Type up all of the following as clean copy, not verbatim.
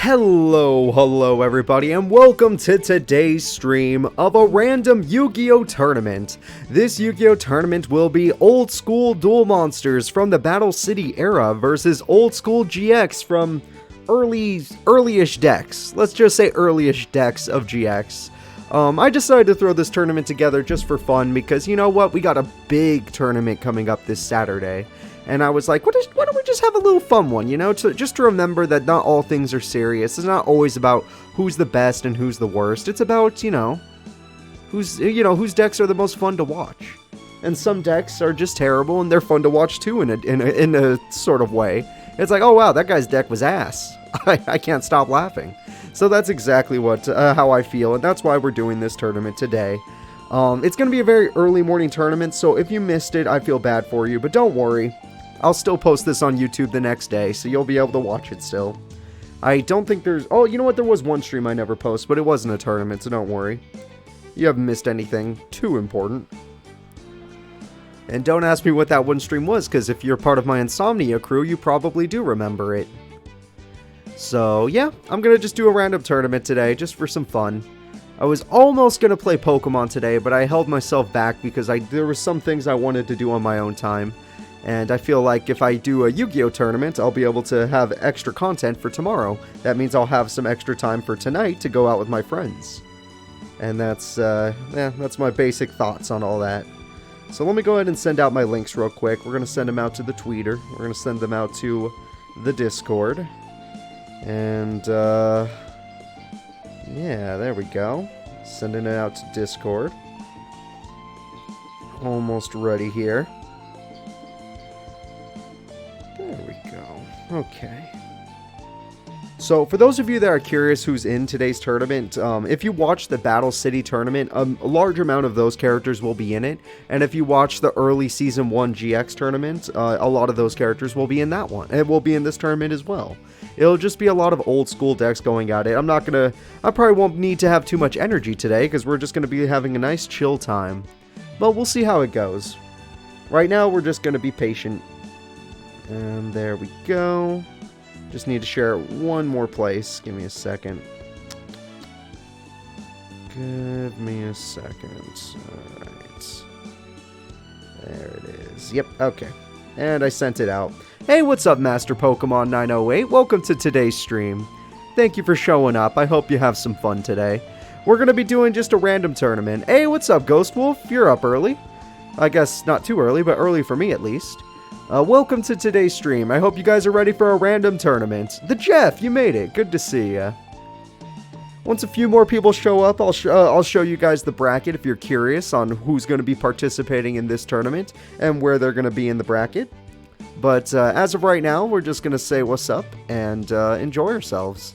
Hello everybody, and welcome to today's stream of a random Yu-Gi-Oh tournament. This Yu-Gi-Oh tournament will be old school duel monsters from the Battle City era versus old school GX from early-ish decks. Let's just say early-ish decks of GX. I decided to throw this tournament together just for fun because, you know what, we got a big tournament coming up this Saturday. And I was like, why don't we just have a little fun one, you know, just to remember that not all things are serious. It's not always about who's the best and who's the worst. It's about, whose decks are the most fun to watch. And some decks are just terrible and they're fun to watch too in a sort of way. It's like, oh wow, that guy's deck was ass. I can't stop laughing. So that's exactly how I feel, and that's why we're doing this tournament today. It's going to be a very early morning tournament, so if you missed it, I feel bad for you, but don't worry. I'll still post this on YouTube the next day, so you'll be able to watch it still. I don't think there's... Oh, you know what? There was one stream I never post, but it wasn't a tournament, so don't worry. You haven't missed anything too important. And don't ask me what that one stream was, because if you're part of my Insomnia crew, you probably do remember it. So, yeah, I'm going to just do a random tournament today, just for some fun. I was almost going to play Pokemon today, but I held myself back because there were some things I wanted to do on my own time. And I feel like if I do a Yu-Gi-Oh tournament, I'll be able to have extra content for tomorrow. That means I'll have some extra time for tonight to go out with my friends. And that's my basic thoughts on all that. So let me go ahead and send out my links real quick. We're going to send them out to the Tweeter. We're going to send them out to the Discord. And, yeah, there we go. Sending it out to Discord. Almost ready here. There we go. Okay. So, for those of you that are curious who's in today's tournament, if you watch the Battle City tournament, a large amount of those characters will be in it. And if you watch the early Season 1 GX tournament, a lot of those characters will be in that one. And will be in this tournament as well. It'll just be a lot of old school decks going at it. I probably won't need to have too much energy today, because we're just going to be having a nice chill time. But we'll see how it goes. Right now, we're just going to be patient. And there we go. Just need to share it one more place. Give me a second. Give me a second. Alright. There it is. Yep, okay. And I sent it out. Hey, what's up, Master Pokemon 908? Welcome to today's stream. Thank you for showing up. I hope you have some fun today. We're going to be doing just a random tournament. Hey, what's up, Ghost Wolf? You're up early. I guess not too early, but early for me at least. Welcome to today's stream. I hope you guys are ready for a random tournament. The Jeff, you made it. Good to see ya. Once a few more people show up, I'll show you guys the bracket if you're curious on who's going to be participating in this tournament and where they're going to be in the bracket. But as of right now, we're just going to say what's up and enjoy ourselves.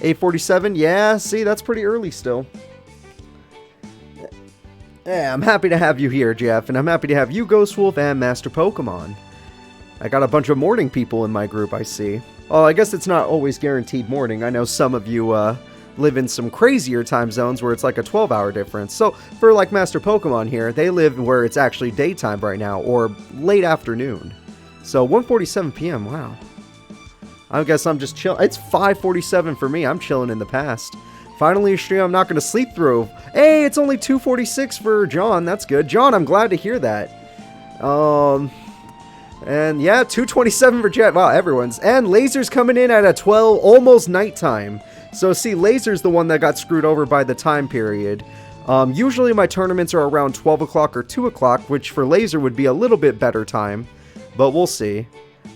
8:47, yeah, see, that's pretty early still. Yeah, I'm happy to have you here, Jeff, and I'm happy to have you, Ghost Wolf, and Master Pokemon. I got a bunch of morning people in my group, I see. Oh, I guess it's not always guaranteed morning. I know some of you live in some crazier time zones where it's like a 12-hour difference. So, for like Master Pokemon here, they live where it's actually daytime right now, or late afternoon. So, 1:47 p.m., wow. I guess I'm just chilling. It's 5:47 for me. I'm chilling in the past. Finally, a stream I'm not going to sleep through. Hey, it's only 2:46 for John. That's good. John, I'm glad to hear that. And yeah, 2:27 for Jet. Wow, everyone's. And Laser's coming in at a 12, almost nighttime. So see, Laser's the one that got screwed over by the time period. Usually my tournaments are around 12 o'clock or 2 o'clock, which for Laser would be a little bit better time. But we'll see.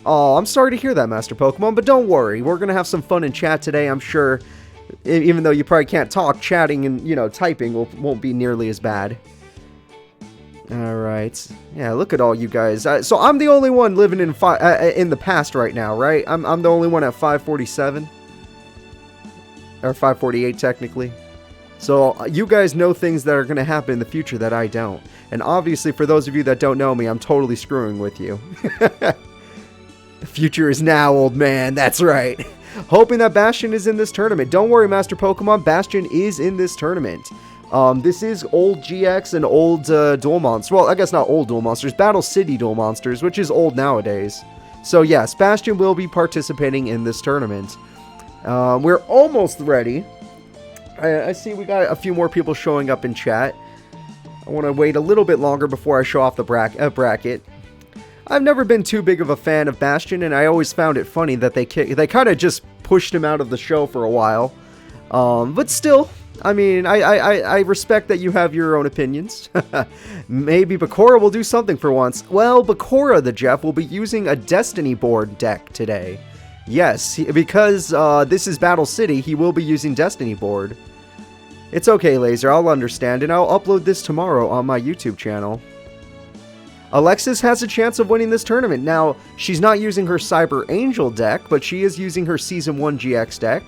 Oh, I'm sorry to hear that, Master Pokemon, but don't worry. We're going to have some fun in chat today, I'm sure. Even though you probably can't talk, chatting and, typing won't be nearly as bad. Alright. Yeah, look at all you guys. So I'm the only one living in the past right now, right? I'm the only one at 5:47. Or 5:48, technically. So you guys know things that are going to happen in the future that I don't. And obviously, for those of you that don't know me, I'm totally screwing with you. The future is now, old man. That's right. Hoping that Bastion is in this tournament. Don't worry, Master Pokemon. Bastion is in this tournament. This is old GX and old Duel Monsters. Well, I guess not old Duel Monsters. Battle City Duel Monsters, which is old nowadays. So yes, Bastion will be participating in this tournament. We're almost ready. I see we got a few more people showing up in chat. I want to wait a little bit longer before I show off the bracket. I've never been too big of a fan of Bastion, and I always found it funny that they kind of just pushed him out of the show for a while. But still, I mean, I respect that you have your own opinions. Maybe Bakura will do something for once. Well, Bakura, the Jeff, will be using a Destiny board deck today. Yes, because this is Battle City, he will be using Destiny board. It's okay, Laser, I'll understand, and I'll upload this tomorrow on my YouTube channel. Alexis has a chance of winning this tournament. Now, she's not using her Cyber Angel deck, but she is using her Season 1 GX deck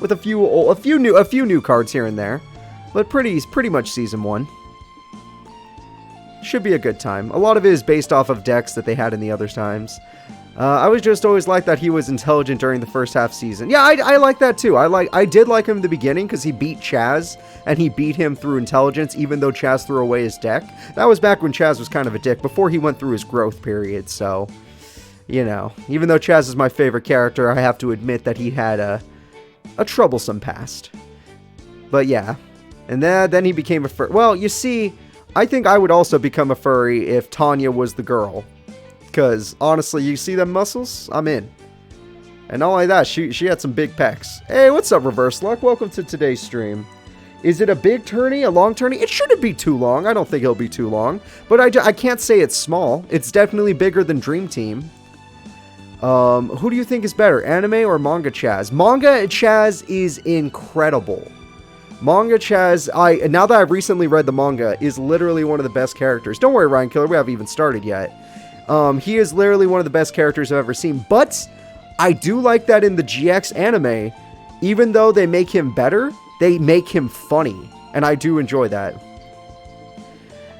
with a few new cards here and there, but pretty much Season 1. Should be a good time. A lot of it is based off of decks that they had in the other times. I was just always like that he was intelligent during the first half season. Yeah, I like that too. I did like him in the beginning because he beat Chazz, and he beat him through intelligence, even though Chazz threw away his deck. That was back when Chazz was kind of a dick, before he went through his growth period, so, you know. Even though Chazz is my favorite character, I have to admit that he had a troublesome past. But yeah. And then he became a furry. Well, you see, I think I would also become a furry if Tanya was the girl. Because, honestly, you see them muscles? I'm in. And not only that, she had some big pecs. Hey, what's up, Reverse Luck? Welcome to today's stream. Is it a big tourney? A long tourney? It shouldn't be too long. I don't think it'll be too long. But I can't say it's small. It's definitely bigger than Dream Team. Who do you think is better, anime or manga Chazz? Manga Chazz is incredible. Manga Chazz, now that I've recently read the manga, is literally one of the best characters. Don't worry, Ryan Killer, we haven't even started yet. He is literally one of the best characters I've ever seen, but I do like that in the GX anime, even though they make him better, they make him funny, and I do enjoy that.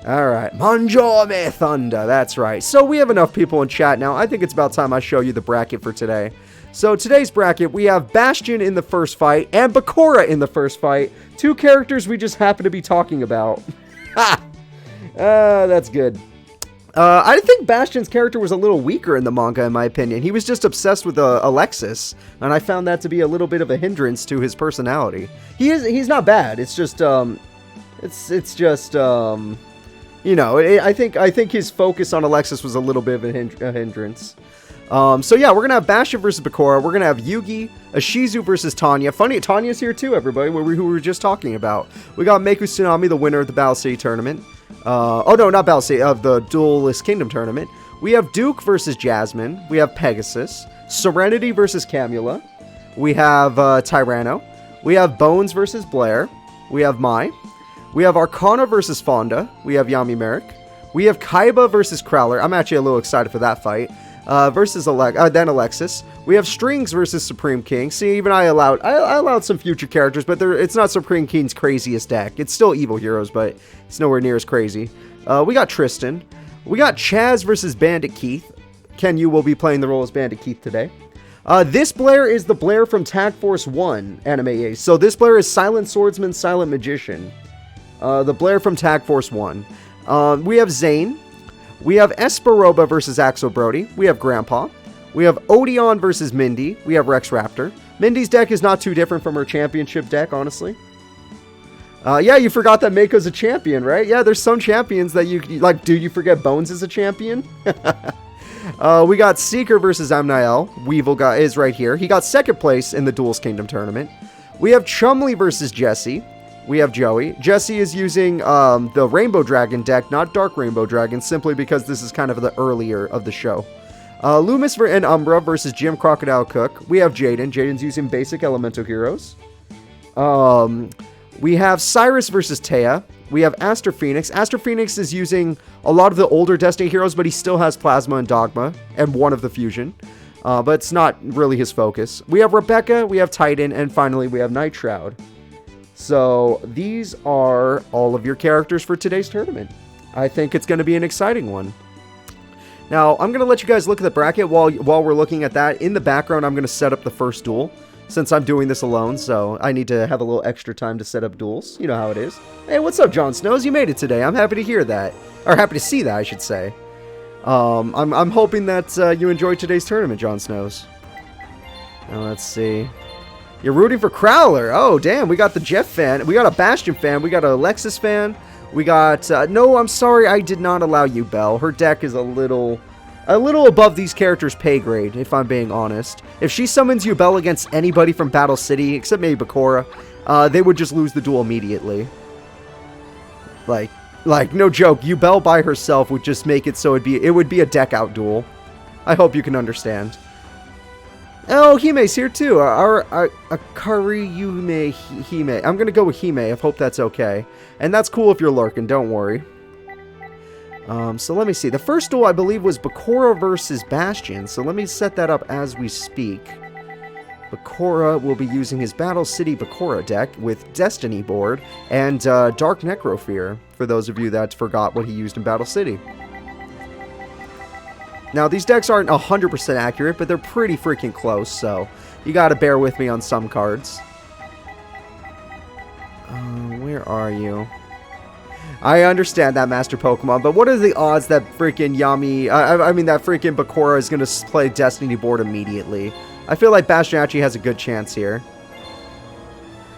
Alright, Mangiome Fonda, that's right. So we have enough people in chat now. I think it's about time I show you the bracket for today. So today's bracket, we have Bastion in the first fight, and Bakura in the first fight. Two characters we just happen to be talking about. Ha! That's good. I think Bastion's character was a little weaker in the manga, in my opinion. He was just obsessed with Alexis, and I found that to be a little bit of a hindrance to his personality. He's not bad. It's just, you know, I think his focus on Alexis was a little bit of a hindrance. So yeah, we're gonna have Bastion versus Bakura. We're gonna have Yugi, Ishizu versus Tanya. Funny, Tanya's here too, everybody, who we were just talking about. We got Mako Tsunami, the winner of the Battle City tournament. Oh no, not Battle City, of the Duelist Kingdom tournament. We have Duke versus Jasmine. We have Pegasus. Serenity versus Camula. We have Tyranno. We have Bones versus Blair. We have Mai. We have Arcana versus Fonda. We have Yami Merrick. We have Kaiba versus Crowler. I'm actually a little excited for that fight. Versus then Alexis. We have Strings versus Supreme King. See, even I allowed some future characters, but it's not Supreme King's craziest deck. It's still Evil Heroes, but it's nowhere near as crazy. We got Tristan. We got Chazz versus Bandit Keith. Ken, you will be playing the role as Bandit Keith today. This Blair is the Blair from Tag Force 1 Anime Ace. So this Blair is Silent Swordsman, Silent Magician. The Blair from Tag Force 1. We have Zane. We have Espa Roba versus Axel Brodie. We have Grandpa. We have Odion versus Mindy. We have Rex Raptor. Mindy's deck is not too different from her championship deck, honestly. Yeah, you forgot that Mako's a champion, right? Yeah, there's some champions that you... Like, do you forget Bones is a champion? We got Seeker versus Amnael. Weevil is right here. He got second place in the Duelist Kingdom tournament. We have Chumley versus Jesse. We have Joey. Jesse is using the Rainbow Dragon deck, not Dark Rainbow Dragon, simply because this is kind of the earlier of the show. Loomis and Umbra versus Jim Crocodile Cook. We have Jaden. Jaden's using basic Elemental Heroes. We have Syrus versus Taya. We have Aster Phoenix. Aster Phoenix is using a lot of the older Destiny heroes, but he still has Plasma and Dogma, and one of the Fusion. But it's not really his focus. We have Rebecca, we have Titan, and finally we have Night Shroud. So these are all of your characters for today's tournament. I think it's going to be an exciting one. Now, I'm going to let you guys look at the bracket while we're looking at that. In the background, I'm going to set up the first duel, since I'm doing this alone, so I need to have a little extra time to set up duels. You know how it is. Hey, what's up, Jon Snows? You made it today. I'm happy to hear that. Or happy to see that, I should say. I'm hoping that you enjoyed today's tournament, Jon Snows. Now, let's see. You're rooting for Crowler. Oh, damn. We got the Jeff fan. We got a Bastion fan. We got an Alexis fan. We got... no, I'm sorry. I did not allow you, Belle. Her deck is a little above these characters' pay grade, if I'm being honest. If she summons Yubel against anybody from Battle City, except maybe Bakura, they would just lose the duel immediately. Like, no joke. Yubel by herself would just make it so it would be a deck-out duel. I hope you can understand. Oh, Hime's here too. Akari Yume Hime. I'm gonna go with Hime. I hope that's okay. And that's cool if you're lurking, don't worry. So let me see. The first duel, I believe, was Bakura versus Bastion. So let me set that up as we speak. Bakura will be using his Battle City Bakura deck with Destiny board and Dark Necrofear, for those of you that forgot what he used in Battle City. Now, these decks aren't 100% accurate, but they're pretty freaking close, so you gotta bear with me on some cards. Where are you? I understand that, Master Pokemon, but what are the odds that freaking that freaking Bakura is gonna play Destiny board immediately? I feel like Bastion actually has a good chance here.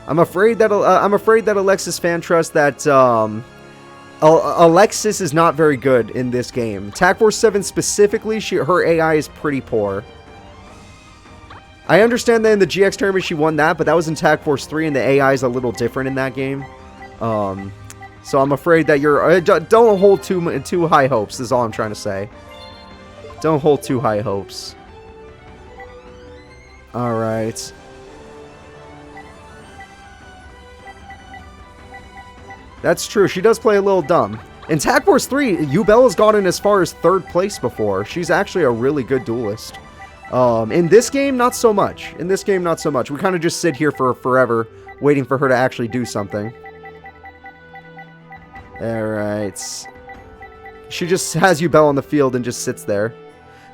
I'm afraid that Alexis fan trusts that Alexis is not very good in this game. Attack Force 7 specifically, her AI is pretty poor. I understand that in the GX tournament she won that, but that was in Attack Force 3 and the AI is a little different in that game. So I'm afraid that you're... don't hold too high hopes, is all I'm trying to say. Don't hold too high hopes. Alright. That's true. She does play a little dumb. In Attack Force 3, Yubel has gotten as far as 3rd place before. She's actually a really good duelist. In this game, not so much. In this game, not so much. We kind of just sit here for forever, waiting for her to actually do something. Alright. She just has Yubel on the field and just sits there.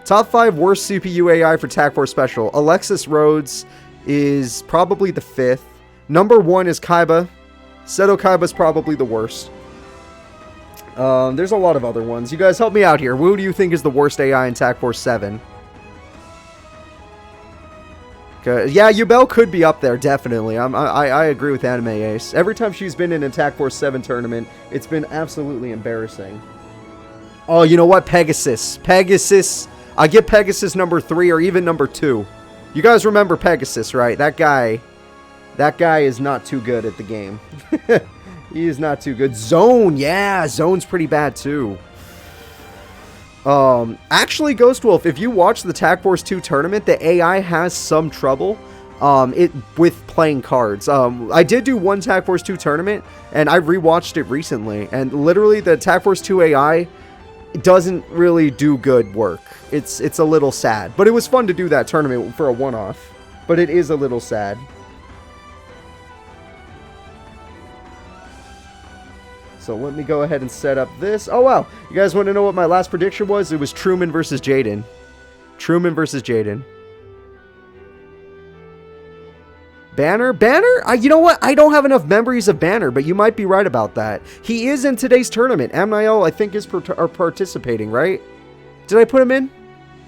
Top 5 worst CPU AI for Attack Force Special. Alexis Rhodes is probably the 5th. Number 1 is Kaiba. Seto Kaiba's probably the worst. There's a lot of other ones. You guys help me out here. Who do you think is the worst AI in Attack Force 7? Okay. Yeah, Yubel could be up there, definitely. I agree with Anime Ace. Every time she's been in an Attack Force 7 tournament, it's been absolutely embarrassing. Oh, you know what? Pegasus. Pegasus. I get Pegasus number 3 or even number 2. You guys remember Pegasus, right? That guy is not too good at the game. He is not too good. Zone, yeah, Zone's pretty bad too. Actually, Ghost Wolf, if you watch the Attack Force 2 tournament, the AI has some trouble with playing cards. I did do one Attack Force 2 tournament, and I rewatched it recently, and literally the Attack Force 2 AI doesn't really do good work. It's a little sad, but it was fun to do that tournament for a one-off, but it is a little sad. So let me go ahead and set up this. Oh, wow. You guys want to know what my last prediction was? It was Truman versus Jaden. Truman versus Jaden. Banner? Banner? You know what? I don't have enough memories of Banner, but you might be right about that. He is in today's tournament. Amnael, I think, is participating, right? Did I put him in?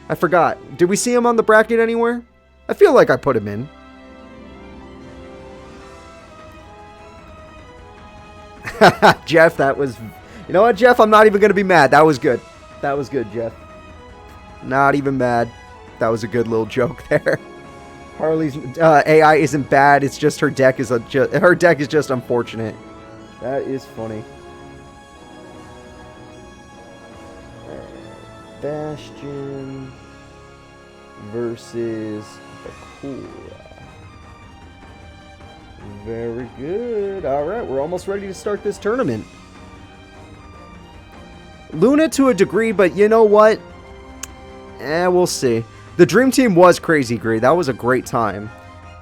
I forgot. Did we see him on the bracket anywhere? I feel like I put him in. Jeff, that was... You know what, Jeff? I'm not even going to be mad. That was good. That was good, Jeff. Not even mad. That was a good little joke there. Harley's AI isn't bad. It's just her deck is her deck is just unfortunate. That is funny. Bastion versus Bakura. Very good. Alright, we're almost ready to start this tournament. Luna to a degree, but you know what? We'll see. The Dream Team was crazy great. That was a great time.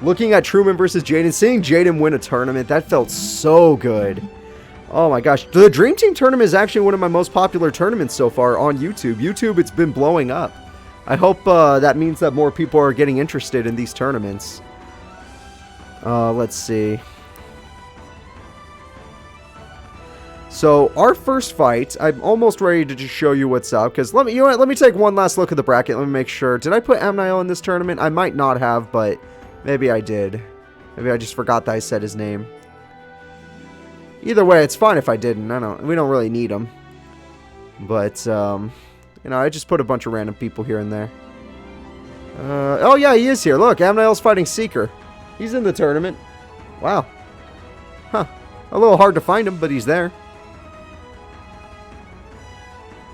Looking at Truman versus Jaden, seeing Jaden win a tournament, that felt so good. Oh my gosh. The Dream Team tournament is actually one of my most popular tournaments so far on YouTube. YouTube, it's been blowing up. I hope that means that more people are getting interested in these tournaments. Let's see. So, our first fight, I'm almost ready to just show you what's up, because let me take one last look at the bracket, let me make sure. Did I put Amnael in this tournament? I might not have, but maybe I did. Maybe I just forgot that I said his name. Either way, it's fine if I didn't. We don't really need him. But, you know, I just put a bunch of random people here and there. Oh yeah, he is here. Look, Amnael's fighting Seeker. He's in the tournament. Wow. Huh. A little hard to find him, but he's there.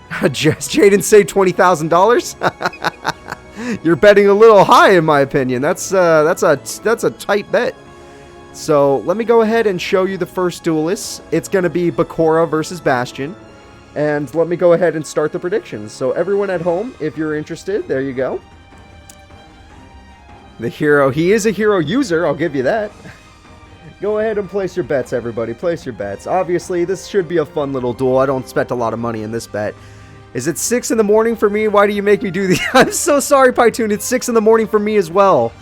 Jaden saved $20,000. You're betting a little high, in my opinion. That's a tight bet. So let me go ahead and show you the first duelist. It's going to be Bakura versus Bastion. And let me go ahead and start the predictions. So everyone at home, if you're interested, there you go. The hero, he is a hero user, I'll give you that. Go ahead and place your bets, everybody. Place your bets. Obviously, this should be a fun little duel. I don't expect a lot of money in this bet. Is it 6 in the morning for me? Why do you make me do these? I'm so sorry, Pytoon. It's 6 in the morning for me as well.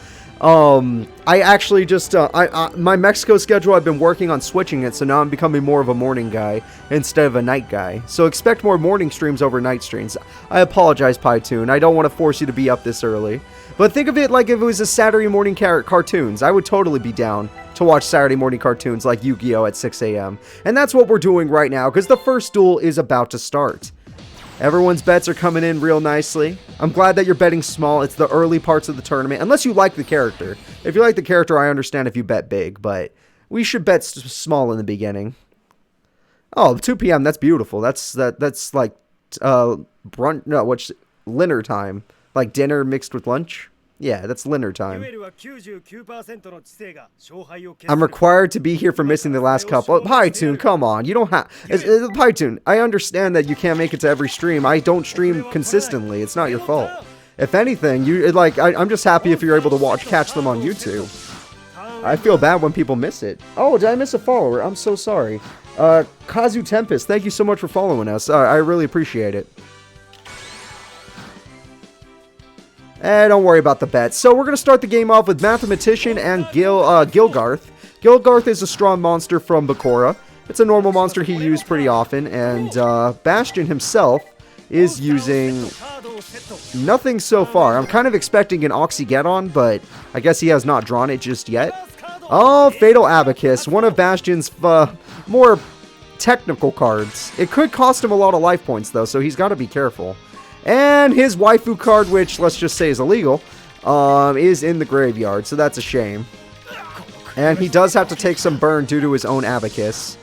I actually just, my Mexico schedule, I've been working on switching it, so now I'm becoming more of a morning guy instead of a night guy. So expect more morning streams over night streams. I apologize, Pytoon. I don't want to force you to be up this early. But think of it like if it was a Saturday morning cartoons. I would totally be down to watch Saturday morning cartoons like Yu-Gi-Oh! At 6 a.m. And that's what we're doing right now, because the first duel is about to start. Everyone's bets are coming in real nicely. I'm glad that you're betting small. It's the early parts of the tournament. Unless you like the character. If you like the character, I understand if you bet big. But we should bet small in the beginning. Oh, 2 p.m. That's beautiful. That's like brunch. No, what's dinner time? Like dinner mixed with lunch? Yeah, that's dinner time. I'm required to be here for missing the last couple. Pytoon, come on. You don't have... Pytoon, I understand that you can't make it to every stream. I don't stream consistently. It's not your fault. If anything, I'm just happy if you're able to catch them on YouTube. I feel bad when people miss it. Oh, did I miss a follower? I'm so sorry. Kazu Tempest, thank you so much for following us. I really appreciate it. Don't worry about the bets. So we're going to start the game off with Mathematician and Gilgarth. Gilgarth is a strong monster from Bakura. It's a normal monster he used pretty often. And Bastion himself is using nothing so far. I'm kind of expecting an Oxygeddon, but I guess he has not drawn it just yet. Oh, Fatal Abacus, one of Bastion's more technical cards. It could cost him a lot of life points, though, so he's got to be careful. And his waifu card, which let's just say is illegal, is in the graveyard, so that's a shame. And he does have to take some burn due to his own abacus.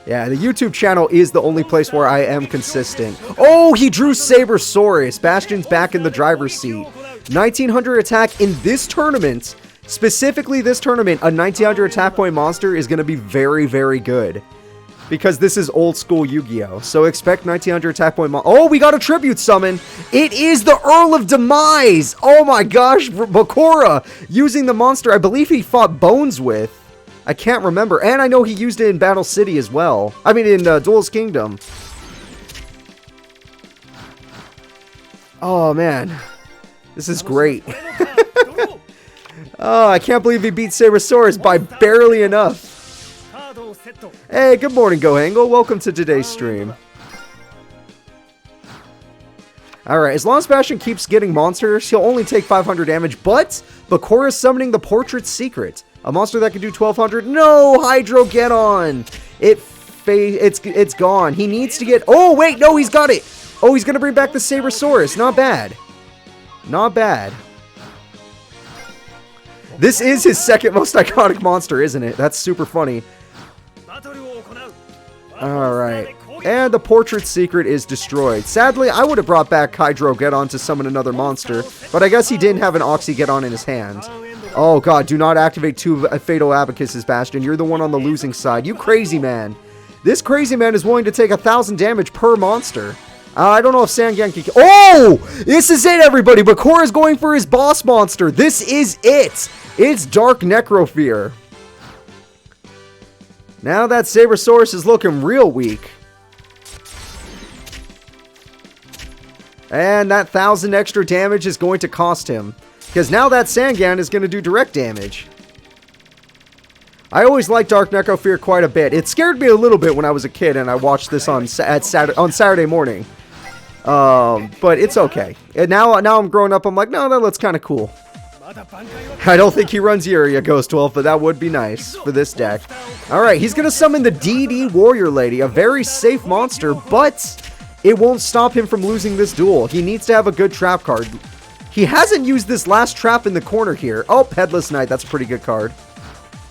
Yeah, the YouTube channel is the only place where I am consistent. Oh, he drew Sabersaurus. Bastion's back in the driver's seat. 1900 attack in this tournament, specifically this tournament, a 1900 attack point monster is going to be very, very good. Because this is old school Yu-Gi-Oh! So expect 1900 attack point Oh, we got a tribute summon! It is the Earl of Demise! Oh my gosh, Bakura! Using the monster I believe he fought Bones with. I can't remember. And I know he used it in Battle City as well. I mean, in Duel's Kingdom. Oh, man. This is great. Oh, I can't believe he beat Sabersaurus by barely enough. Hey, good morning, Gohangle. Welcome to today's stream. Alright, as long as Bastion keeps getting monsters, he'll only take 500 damage, but Bakura is summoning the Portrait Secret. A monster that can do 1200. No, Hydrogeddon! It's gone. He needs to get... Oh, wait, no, he's got it! Oh, he's going to bring back the Sabersaurus. Not bad. Not bad. This is his second most iconic monster, isn't it? That's super funny. Alright. And the Portrait Secret is destroyed. Sadly, I would have brought back Hydrogeddon to summon another monster, but I guess he didn't have an Oxygeddon in his hand. Oh god, do not activate 2 Fatal Abacuses, Bastion. You're the one on the losing side. You crazy man. This crazy man is willing to take 1,000 damage per monster. I don't know if Sangan can... Oh! This is it, everybody! Bakura is going for his boss monster. This is it! It's Dark Necrofear. Now that Sabersaurus is looking real weak. And that 1,000 extra damage is going to cost him. Because now that Sangan is going to do direct damage. I always liked Dark Necrofear quite a bit. It scared me a little bit when I was a kid and I watched this on Saturday morning. But it's okay. And now I'm growing up, I'm like, no, that looks kind of cool. I don't think he runs Uriah Ghost Wolf, but that would be nice for this deck. Alright, he's going to summon the DD Warrior Lady, a very safe monster, but it won't stop him from losing this duel. He needs to have a good trap card. He hasn't used this last trap in the corner here. Oh, Headless Knight, that's a pretty good card.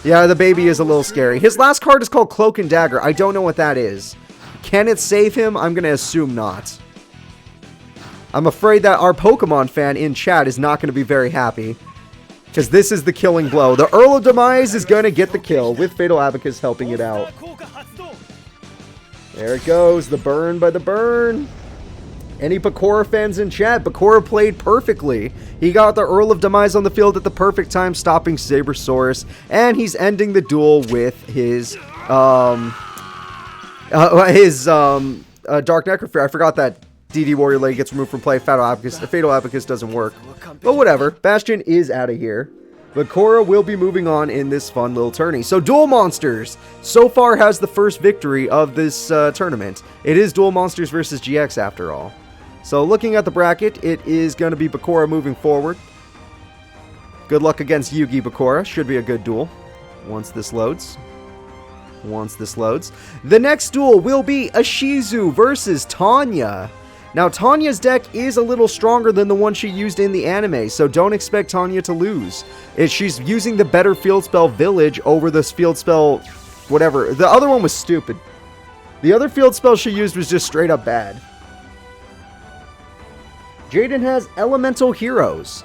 Yeah, the baby is a little scary. His last card is called Cloak and Dagger. I don't know what that is. Can it save him? I'm going to assume not. I'm afraid that our Pokemon fan in chat is not going to be very happy. Because this is the killing blow. The Earl of Demise is going to get the kill with Fatal Abacus helping it out. There it goes. The burn by the burn. Any Bakura fans in chat? Bakura played perfectly. He got the Earl of Demise on the field at the perfect time, stopping Sabersaurus. And he's ending the duel with his Dark Necrophore. I forgot that DD Warrior Lady gets removed from play. Fatal Abacus doesn't work. But whatever. Bastion is out of here. Bakura will be moving on in this fun little tourney. So Duel Monsters so far has the first victory of this tournament. It is Duel Monsters versus GX after all. So looking at the bracket, it is going to be Bakura moving forward. Good luck against Yugi Bakura. Should be a good duel once this loads. The next duel will be Ishizu versus Tanya. Now, Tanya's deck is a little stronger than the one she used in the anime, so don't expect Tanya to lose. She's using the better field spell Village over this field spell whatever. The other one was stupid. The other field spell she used was just straight up bad. Jaden has Elemental Heroes.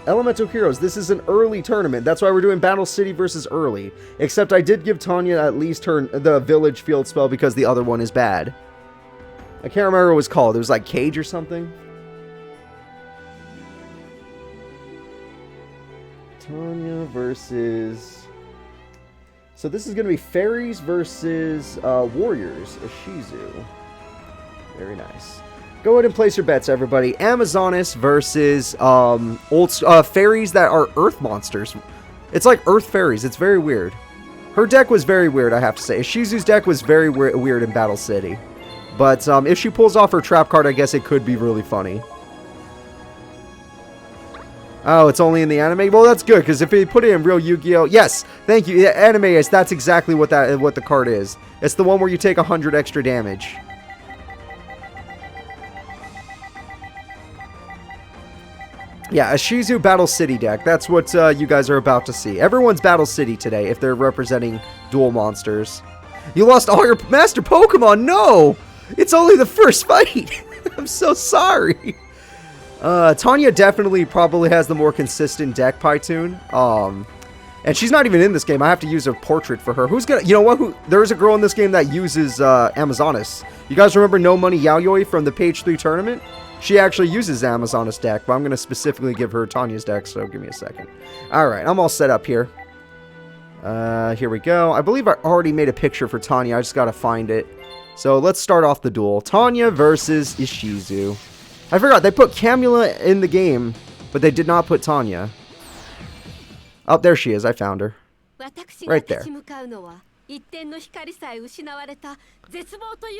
This is an early tournament. That's why we're doing Battle City versus early. Except I did give Tanya at least the Village field spell because the other one is bad. I can't remember what it was called. It was like Cage or something. Tanya versus... So this is going to be Fairies versus Warriors. Ishizu. Very nice. Go ahead and place your bets, everybody. Amazonas versus fairies that are Earth monsters. It's like Earth fairies. It's very weird. Her deck was very weird, I have to say. Ishizu's deck was very weird in Battle City. But if she pulls off her trap card, I guess it could be really funny. Oh, it's only in the anime? Well, that's good, because if they put it in real Yu-Gi-Oh... Yes, thank you. Yeah, anime is, that's exactly what the card is. It's the one where you take 100 extra damage. Yeah, a Ishizu Battle City deck. That's what you guys are about to see. Everyone's Battle City today if they're representing Duel Monsters. You lost all your Master Pokemon? No! It's only the first fight! I'm so sorry! Tanya definitely probably has the more consistent deck, Pytoon. And she's not even in this game. I have to use a portrait for her. Who's gonna... You know what? There's a girl in this game that uses Amazonas. You guys remember No Money Yayoi from the Page 3 tournament? She actually uses Amazonas deck, but I'm going to specifically give her Tanya's deck, so give me a second. Alright, I'm all set up here. Here we go. I believe I already made a picture for Tanya. I just got to find it. So let's start off the duel. Tanya versus Ishizu. I forgot, they put Camula in the game, but they did not put Tanya. Oh, there she is. I found her. Right there.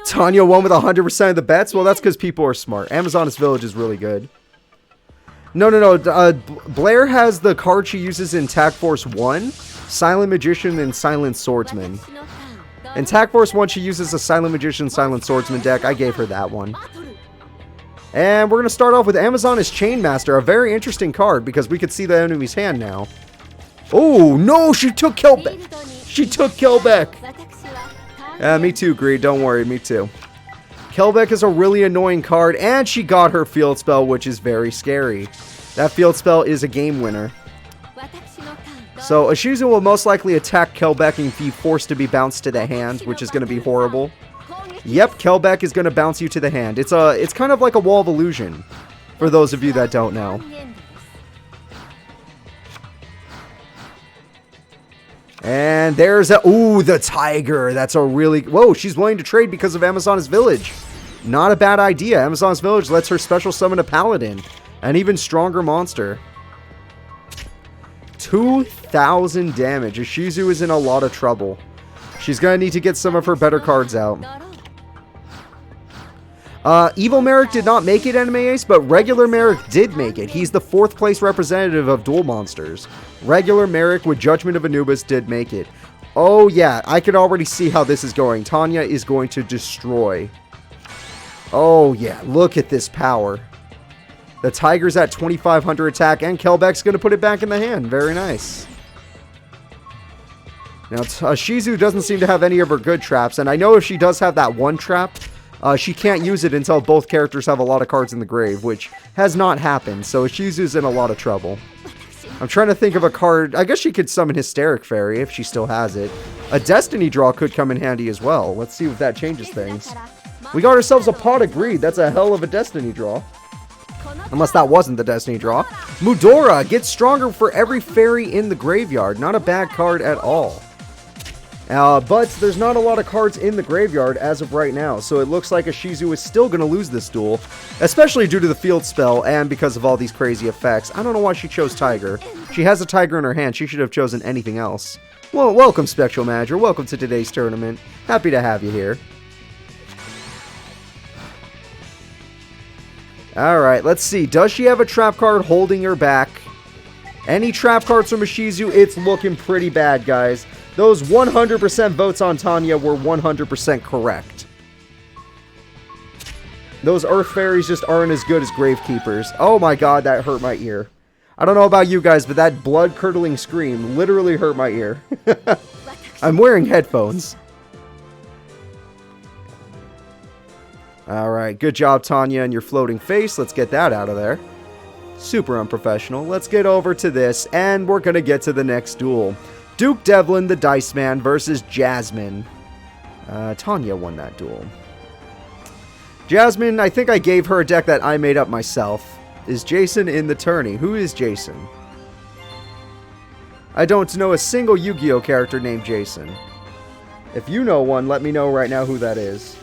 Tanya won with 100% of the bets? Well, that's because people are smart. Amazonas Village is really good. No. Blair has the card she uses in Tag Force 1. Silent Magician and Silent Swordsman. In Tag Force 1, she uses a Silent Magician, Silent Swordsman deck. I gave her that one. And we're going to start off with Amazonas Chainmaster. A very interesting card because we could see the enemy's hand now. Oh, no! She took Kelbeck! She took Kelbeck! Me too, Greed. Don't worry, me too. Kelbeck is a really annoying card, and she got her field spell, which is very scary. That field spell is a game winner. So, Ishizu will most likely attack Kelbeck and be forced to be bounced to the hand, which is going to be horrible. Yep, Kelbeck is going to bounce you to the hand. It's kind of like a Wall of Illusion, for those of you that don't know. And there's ooh, the tiger. That's a really... Whoa, she's willing to trade because of Amazonas Village. Not a bad idea. Amazonas Village lets her special summon a paladin. An even stronger monster. 2,000 damage. Ishizu is in a lot of trouble. She's going to need to get some of her better cards out. Evil Merrick did not make it, Anime Ace, but regular Merrick did make it. He's the 4th place representative of Duel Monsters. Regular Merrick with Judgment of Anubis did make it. Oh yeah, I could already see how this is going. Tanya is going to destroy. Oh yeah, look at this power. The Tiger's at 2,500 attack, and Kelbeck's going to put it back in the hand. Very nice. Now, Ishizu doesn't seem to have any of her good traps, and I know if she does have that one trap, she can't use it until both characters have a lot of cards in the grave, which has not happened, so Ishizu's in a lot of trouble. I'm trying to think of a card. I guess she could summon Hysteric Fairy if she still has it. A Destiny Draw could come in handy as well. Let's see if that changes things. We got ourselves a Pot of Greed. That's a hell of a Destiny Draw. Unless that wasn't the Destiny Draw. Mudora gets stronger for every fairy in the graveyard. Not a bad card at all. But there's not a lot of cards in the graveyard as of right now, so it looks like Ishizu is still going to lose this duel, especially due to the field spell and because of all these crazy effects. I don't know why she chose Tiger. She has a Tiger in her hand. She should have chosen anything else. Well, welcome, Spectral Manager. Welcome to today's tournament. Happy to have you here. Alright, let's see. Does she have a trap card holding her back? Any trap cards from Ishizu? It's looking pretty bad, guys. Those 100% votes on Tanya were 100% correct. Those Earth Fairies just aren't as good as Gravekeepers. Oh my god, that hurt my ear. I don't know about you guys, but that blood-curdling scream literally hurt my ear. I'm wearing headphones. Alright, good job, Tanya, and your floating face. Let's get that out of there. Super unprofessional. Let's get over to this, and we're going to get to the next duel. Duke Devlin, the Dice Man, versus Jasmine. Tanya won that duel. Jasmine, I think I gave her a deck that I made up myself. Is Jason in the tourney? Who is Jason? I don't know a single Yu-Gi-Oh character named Jason. If you know one, let me know right now who that is.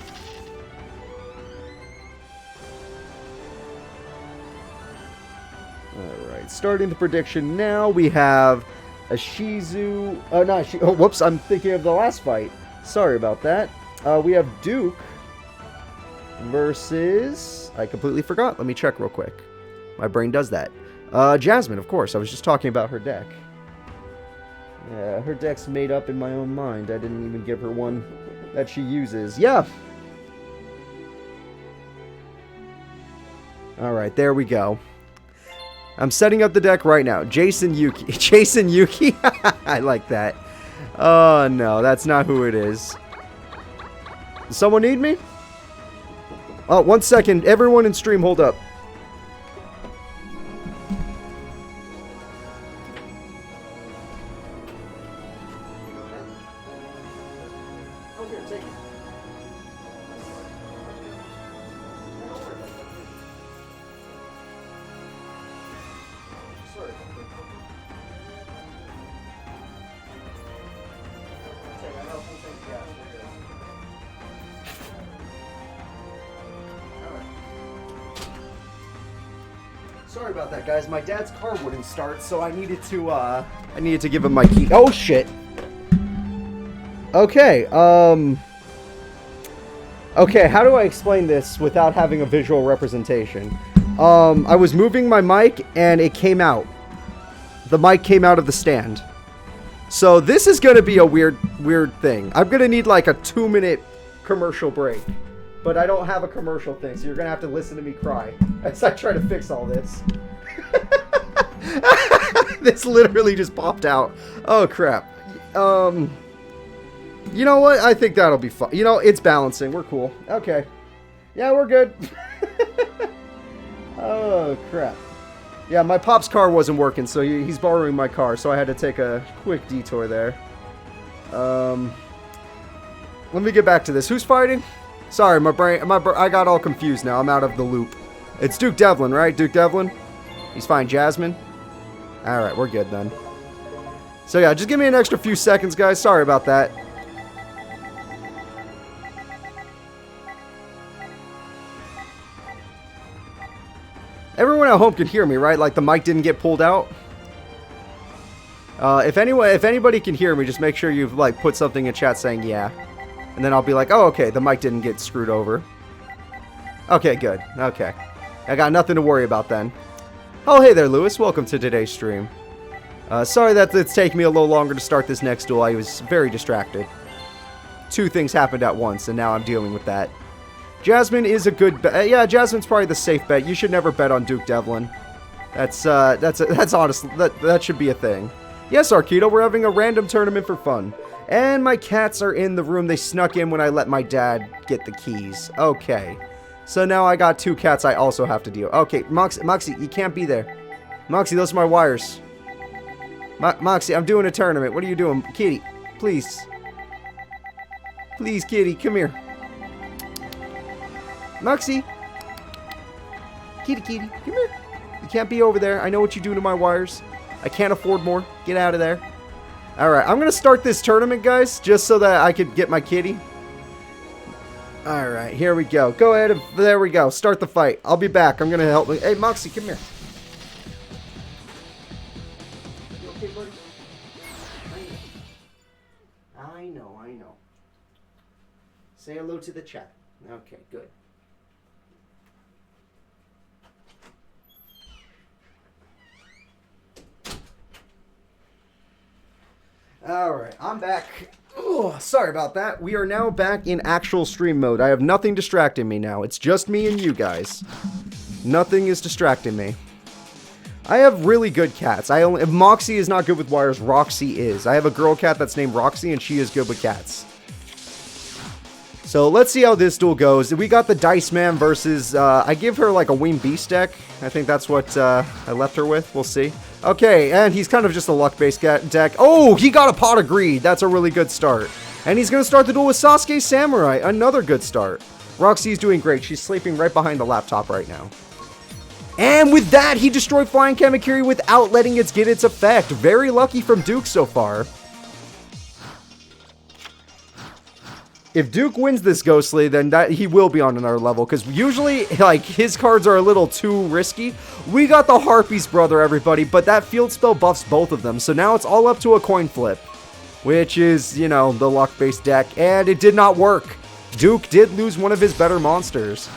Alright, starting the prediction now, we have Ishizu, whoops, I'm thinking of the last fight. Sorry about that. We have Duke versus, I completely forgot. Let me check real quick. My brain does that. Jasmine, of course. I was just talking about her deck. Yeah, her deck's made up in my own mind. I didn't even give her one that she uses. Yeah. Alright, there we go. I'm setting up the deck right now. Jason Yuki. Jason Yuki? I like that. Oh, no. That's not who it is. Does someone need me? Oh, 1 second. Everyone in stream, hold up. Sorry about that, guys. My dad's car wouldn't start, so I needed to give him my key. Oh shit. Okay. Okay, how do I explain this without having a visual representation? I was moving my mic and it came out. The mic came out of the stand. So this is going to be a weird thing. I'm going to need like a 2-minute commercial break. But I don't have a commercial thing, so you're going to have to listen to me cry as I try to fix all this. This literally just popped out. Oh, crap. You know what? I think that'll be fun. You know, it's balancing. We're cool. Okay. Yeah, we're good. Oh, crap. Yeah, my pop's car wasn't working, so he's borrowing my car, so I had to take a quick detour there. Let me get back to this. Who's fighting? Sorry, I got all confused now. I'm out of the loop. It's Duke Devlin, right? Duke Devlin? He's fine. Jasmine? Alright, we're good then. So yeah, just give me an extra few seconds, guys. Sorry about that. Everyone at home can hear me, right? Like the mic didn't get pulled out. If anybody can hear me, just make sure you've like put something in chat saying yeah. And then I'll be like, oh, okay, the mic didn't get screwed over. Okay, good. Okay. I got nothing to worry about then. Oh, hey there, Lewis. Welcome to today's stream. Sorry that it's taking me a little longer to start this next duel. I was very distracted. Two things happened at once, and now I'm dealing with that. Jasmine is a good bet. Yeah, Jasmine's probably the safe bet. You should never bet on Duke Devlin. That's honestly, that should be a thing. Yes, Arcana, we're having a random tournament for fun. And my cats are in the room. They snuck in when I let my dad get the keys. Okay. So now I got 2 cats I also have to deal. Okay, Moxie, you can't be there. Moxie, those are my wires. Moxie, I'm doing a tournament. What are you doing? Kitty, please. Please, Kitty, come here. Moxie. Kitty, come here. You can't be over there. I know what you do to my wires. I can't afford more. Get out of there. Alright, I'm going to start this tournament, guys, just so that I could get my kitty. Alright, here we go. Go ahead and... There we go. Start the fight. I'll be back. I'm going to help... Hey, Moxie, come here. You okay, buddy? I know. Say hello to the chat. Okay, good. Alright, I'm back. Oh, sorry about that. We are now back in actual stream mode. I have nothing distracting me now. It's just me and you guys. Nothing is distracting me. I have really good cats. If Moxie is not good with wires, Roxy is. I have a girl cat that's named Roxy, and she is good with cats. So let's see how this duel goes. We got the Dice Man versus, I give her like a Wing Beast deck. I think that's what I left her with. We'll see. Okay, and he's kind of just a luck-based deck. Oh, he got a Pot of Greed. That's a really good start. And he's going to start the duel with Sasuke Samurai. Another good start. Roxy's doing great. She's sleeping right behind the laptop right now. And with that, he destroyed Flying Kamakiri without letting it get its effect. Very lucky from Duke so far. If Duke wins this Ghostly, then he will be on another level. Because usually, like, his cards are a little too risky. We got the Harpies, brother, everybody. But that field spell buffs both of them. So now it's all up to a coin flip. Which is, you know, the luck-based deck. And it did not work. Duke did lose one of his better monsters.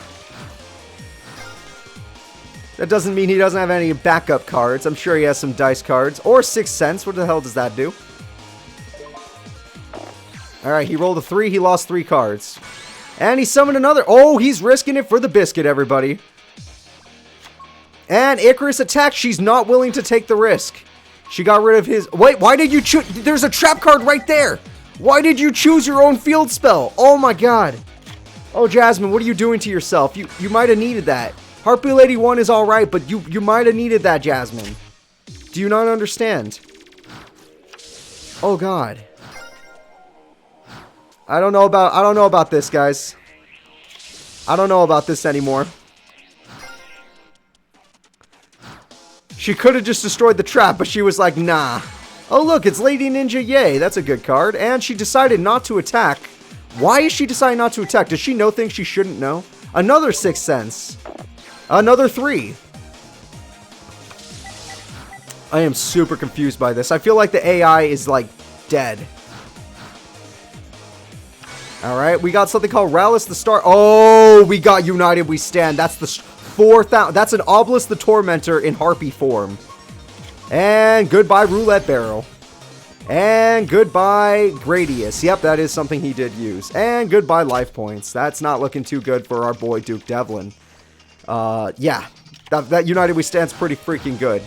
That doesn't mean he doesn't have any backup cards. I'm sure he has some dice cards. Or 6 cents. What the hell does that do? Alright, he rolled a 3. He lost 3 cards. And he summoned another. Oh, he's risking it for the biscuit, everybody. And Icarus attacks. She's not willing to take the risk. She got rid of his... Wait, why did you choose... There's a trap card right there. Why did you choose your own field spell? Oh, my God. Oh, Jasmine, what are you doing to yourself? You might have needed that. Harpy Lady 1 is alright, but you might have needed that, Jasmine. Do you not understand? Oh, God. I don't know about this, guys. I don't know about this anymore. She could have just destroyed the trap, but she was like, nah. Oh, look, it's Lady Ninja Yay. That's a good card. And she decided not to attack. Why is she deciding not to attack? Does she know things she shouldn't know? Another 6 cents. Another 3. I am super confused by this. I feel like the AI is, like, dead. Alright, we got something called Rallis the Star. Oh, we got United We Stand. That's the 4,000. That's an Obelisk the Tormentor in Harpy form. And goodbye Roulette Barrel. And goodbye Gradius. Yep, that is something he did use. And goodbye Life Points. That's not looking too good for our boy Duke Devlin. Yeah. That United We Stand's pretty freaking good.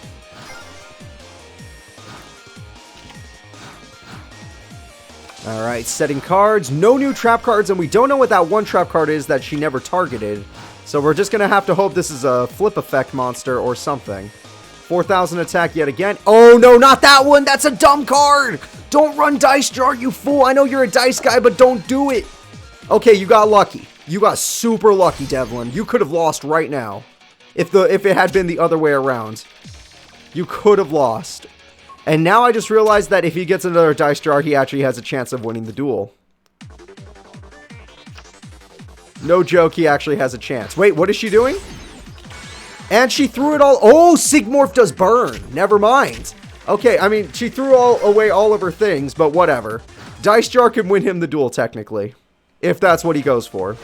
Alright, setting cards. No new trap cards, and we don't know what that one trap card is that she never targeted. So we're just going to have to hope this is a flip effect monster or something. 4,000 attack yet again. Oh, no, not that one. That's a dumb card. Don't run Dice Jar, you fool. I know you're a dice guy, but don't do it. Okay, you got lucky. You got super lucky, Devlin. You could have lost right now. If it had been the other way around. You could have lost. And now I just realized that if he gets another Dice Jar, he actually has a chance of winning the duel. No joke, he actually has a chance. Wait, what is she doing? And she threw it all... Oh, Sigmorph does burn. Never mind. Okay, I mean, she threw away all of her things, but whatever. Dice Jar can win him the duel, technically. If that's what he goes for.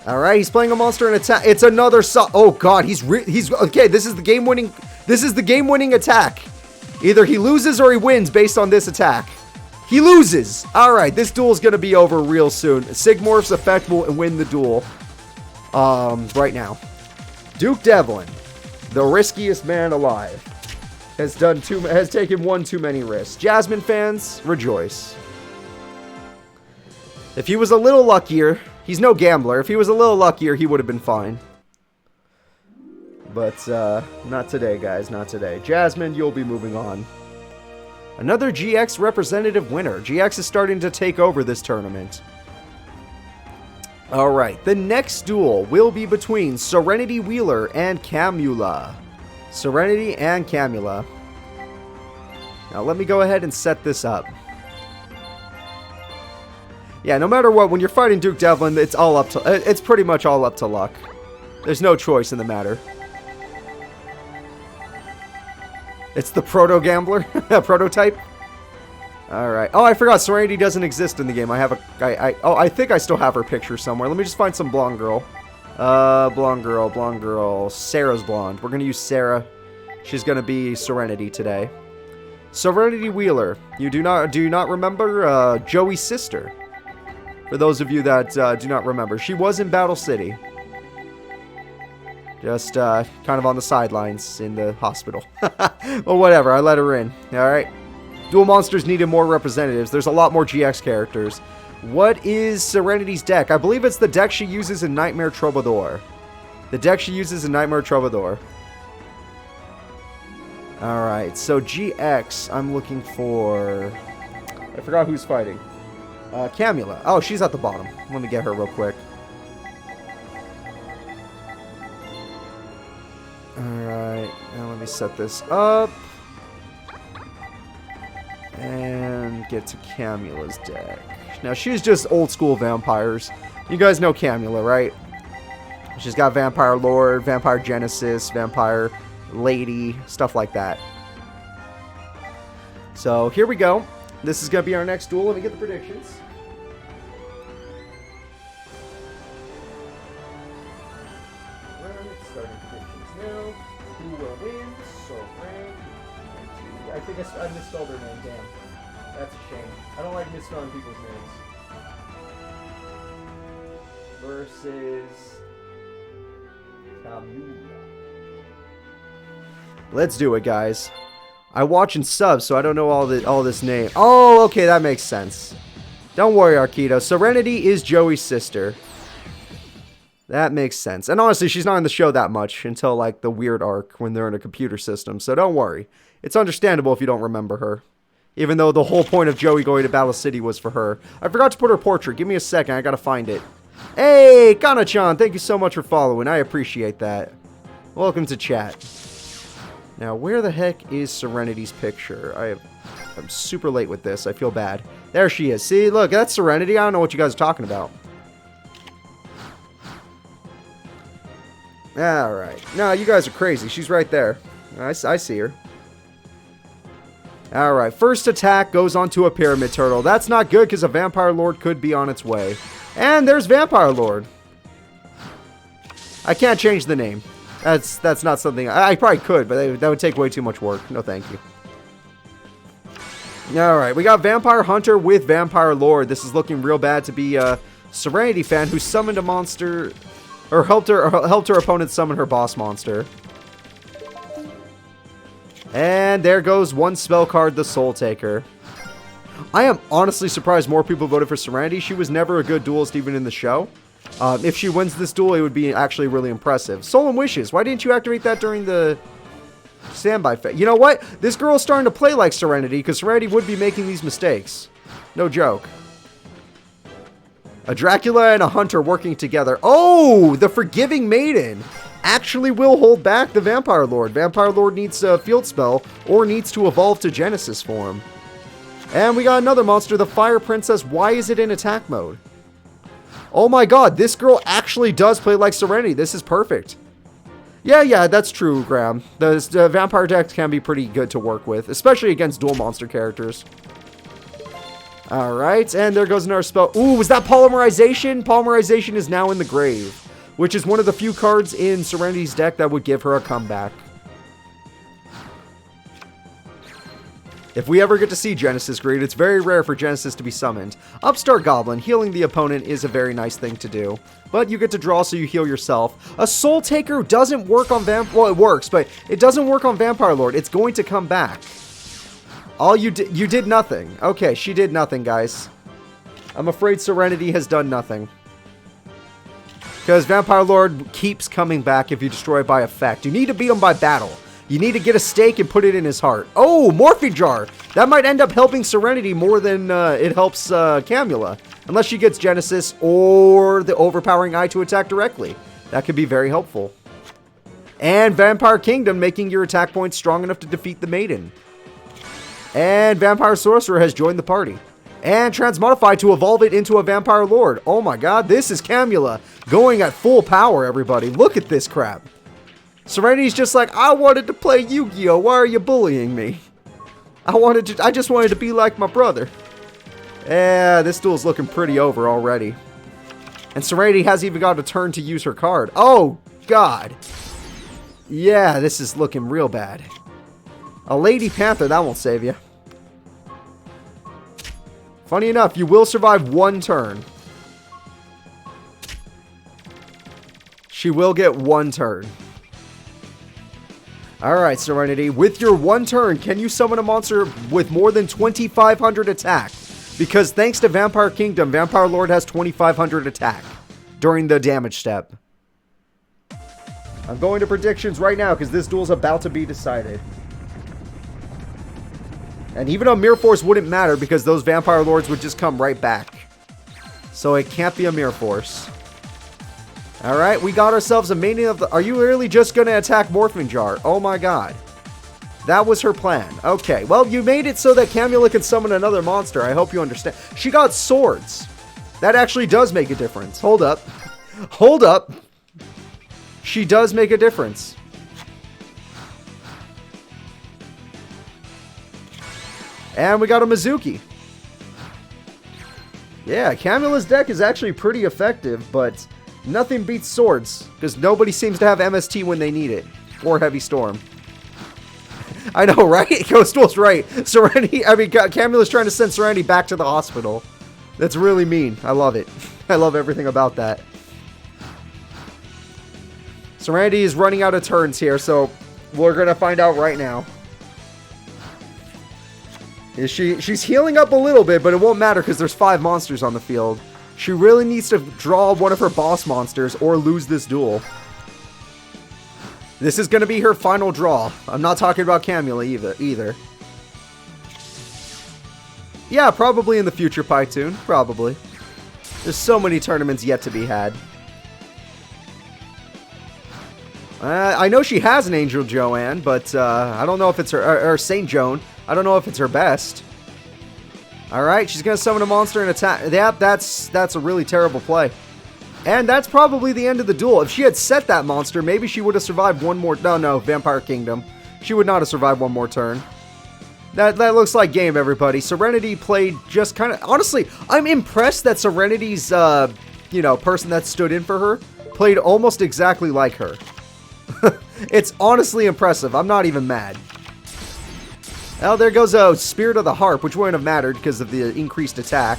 All right, he's playing a monster in attack. It's another oh god, he's okay, this is the game-winning attack. Either he loses or he wins based on this attack. He loses. All right, this duel is going to be over real soon. Sigmorph's effect will win the duel. Right now. Duke Devlin, the riskiest man alive, has taken one too many risks. Jasmine fans, rejoice. If he was a little luckier, he's no gambler. If he was a little luckier, he would have been fine. But, not today, guys. Not today. Jasmine, you'll be moving on. Another GX representative winner. GX is starting to take over this tournament. Alright, the next duel will be between Serenity Wheeler and Camula. Serenity and Camula. Now, let me go ahead and set this up. Yeah, no matter what, when you're fighting Duke Devlin, it's pretty much all up to luck. There's no choice in the matter. It's the proto-gambler, prototype. Alright. Oh, I forgot, Serenity doesn't exist in the game. I think I still have her picture somewhere. Let me just find some blonde girl. Blonde girl. Sarah's blonde. We're gonna use Sarah. She's gonna be Serenity today. Serenity Wheeler. You do not remember Joey's sister. For those of you that do not remember, she was in Battle City. Just kind of on the sidelines in the hospital. Well, whatever. I let her in. Alright. Duel Monsters needed more representatives. There's a lot more GX characters. What is Serenity's deck? I believe it's the deck she uses in Nightmare Troubadour. Alright, so GX, I'm looking for... I forgot who's fighting. Camula. Oh, she's at the bottom. Let me get her real quick. Alright, now let me set this up. And get to Camula's deck. Now, she's just old school vampires. You guys know Camula, right? She's got Vampire Lord, Vampire Genesis, Vampire Lady, stuff like that. So, here we go. This is going to be our next duel. Let me get the predictions. Starting predictions now. Who will win? So, Frank. I think I misspelled her name. Damn. That's a shame. I don't like misspelling people's names. Versus Camula. Let's do it, guys. I watch and sub, so I don't know all this name. Oh, okay, that makes sense. Don't worry, Arquito. Serenity is Joey's sister. That makes sense. And honestly, she's not in the show that much until, like, the weird arc when they're in a computer system. So don't worry. It's understandable if you don't remember her. Even though the whole point of Joey going to Battle City was for her. I forgot to put her portrait. Give me a second. I gotta find it. Hey, Kana-chan, thank you so much for following. I appreciate that. Welcome to chat. Now, where the heck is Serenity's picture? I'm super late with this. I feel bad. There she is. See, look, that's Serenity. I don't know what you guys are talking about. Alright. No, you guys are crazy. She's right there. I see her. Alright, first attack goes onto a Pyramid Turtle. That's not good because a Vampire Lord could be on its way. And there's Vampire Lord. I can't change the name. That's not something... I probably could, but that would take way too much work. No, thank you. Alright, we got Vampire Hunter with Vampire Lord. This is looking real bad to be a Serenity fan who summoned a monster... Or helped her opponent summon her boss monster. And there goes one spell card, the Soul Taker. I am honestly surprised more people voted for Serenity. She was never a good duelist even in the show. If she wins this duel, it would be actually really impressive. Solemn Wishes. Why didn't you activate that during the standby phase? You know what? This girl is starting to play like Serenity because Serenity would be making these mistakes. No joke. A Dracula and a Hunter working together. Oh, the Forgiving Maiden actually will hold back the Vampire Lord. Vampire Lord needs a field spell or needs to evolve to Genesis form. And we got another monster, the Fire Princess. Why is it in attack mode? Oh my god, this girl actually does play like Serenity. This is perfect. Yeah, that's true, Graham. The vampire decks can be pretty good to work with, especially against dual monster characters. Alright, and there goes another spell. Ooh, was that Polymerization? Polymerization is now in the grave, which is one of the few cards in Serenity's deck that would give her a comeback. If we ever get to see Genesis Greed, it's very rare for Genesis to be summoned. Upstart Goblin, healing the opponent is a very nice thing to do. But you get to draw so you heal yourself. A Soul Taker doesn't work on well, it works, but it doesn't work on Vampire Lord. It's going to come back. All you did nothing. Okay, she did nothing, guys. I'm afraid Serenity has done nothing. Because Vampire Lord keeps coming back if you destroy it by effect. You need to beat him by battle. You need to get a stake and put it in his heart. Oh, Morphe Jar! That might end up helping Serenity more than it helps Camula. Unless she gets Genesis or the Overpowering Eye to attack directly. That could be very helpful. And Vampire Kingdom, making your attack points strong enough to defeat the Maiden. And Vampire Sorcerer has joined the party. And Transmodify to evolve it into a Vampire Lord. Oh my god, this is Camula going at full power, everybody. Look at this crap. Serenity's just like, I wanted to play Yu-Gi-Oh! Why are you bullying me? I just wanted to be like my brother. Yeah, this duel's looking pretty over already. And Serenity hasn't even got a turn to use her card. Oh, God. Yeah, this is looking real bad. A Lady Panther, that won't save you. Funny enough, you will survive one turn. She will get one turn. Alright, Serenity, with your one turn, can you summon a monster with more than 2,500 attack? Because thanks to Vampire Kingdom, Vampire Lord has 2,500 attack during the damage step. I'm going to predictions right now because this duel's about to be decided. And even a Mirror Force wouldn't matter because those Vampire Lords would just come right back. So it can't be a Mirror Force. Alright, we got ourselves a Maiden of the... Are you really just going to attack Morphin Jar? Oh my god. That was her plan. Okay, well, you made it so that Camula can summon another monster. I hope you understand. She got swords. That actually does make a difference. Hold up. Hold up. She does make a difference. And we got a Mizuki. Yeah, Camula's deck is actually pretty effective, but... nothing beats swords, because nobody seems to have MST when they need it. Or Heavy Storm. I know, right? Ghost Duel's right. Serenity, I mean, Camula's trying to send Serenity back to the hospital. That's really mean. I love it. I love everything about that. Serenity is running out of turns here, so we're going to find out right now. She's healing up a little bit, but it won't matter because there's 5 monsters on the field. She really needs to draw one of her boss monsters or lose this duel. This is going to be her final draw. I'm not talking about Camula either. Yeah, probably in the future, Pytoon. Probably. There's so many tournaments yet to be had. I know she has an Angel Joanne, but I don't know if it's her... Or Saint Joan. I don't know if it's her best. Alright, she's going to summon a monster and attack. Yep, that's a really terrible play. And that's probably the end of the duel. If she had set that monster, maybe she would have survived one more... No, Vampire Kingdom. She would not have survived one more turn. That looks like game, everybody. Serenity played just kind of... Honestly, I'm impressed that Serenity's, person that stood in for her played almost exactly like her. It's honestly impressive. I'm not even mad. Well, there goes a Spirit of the Harp, which wouldn't have mattered because of the increased attack.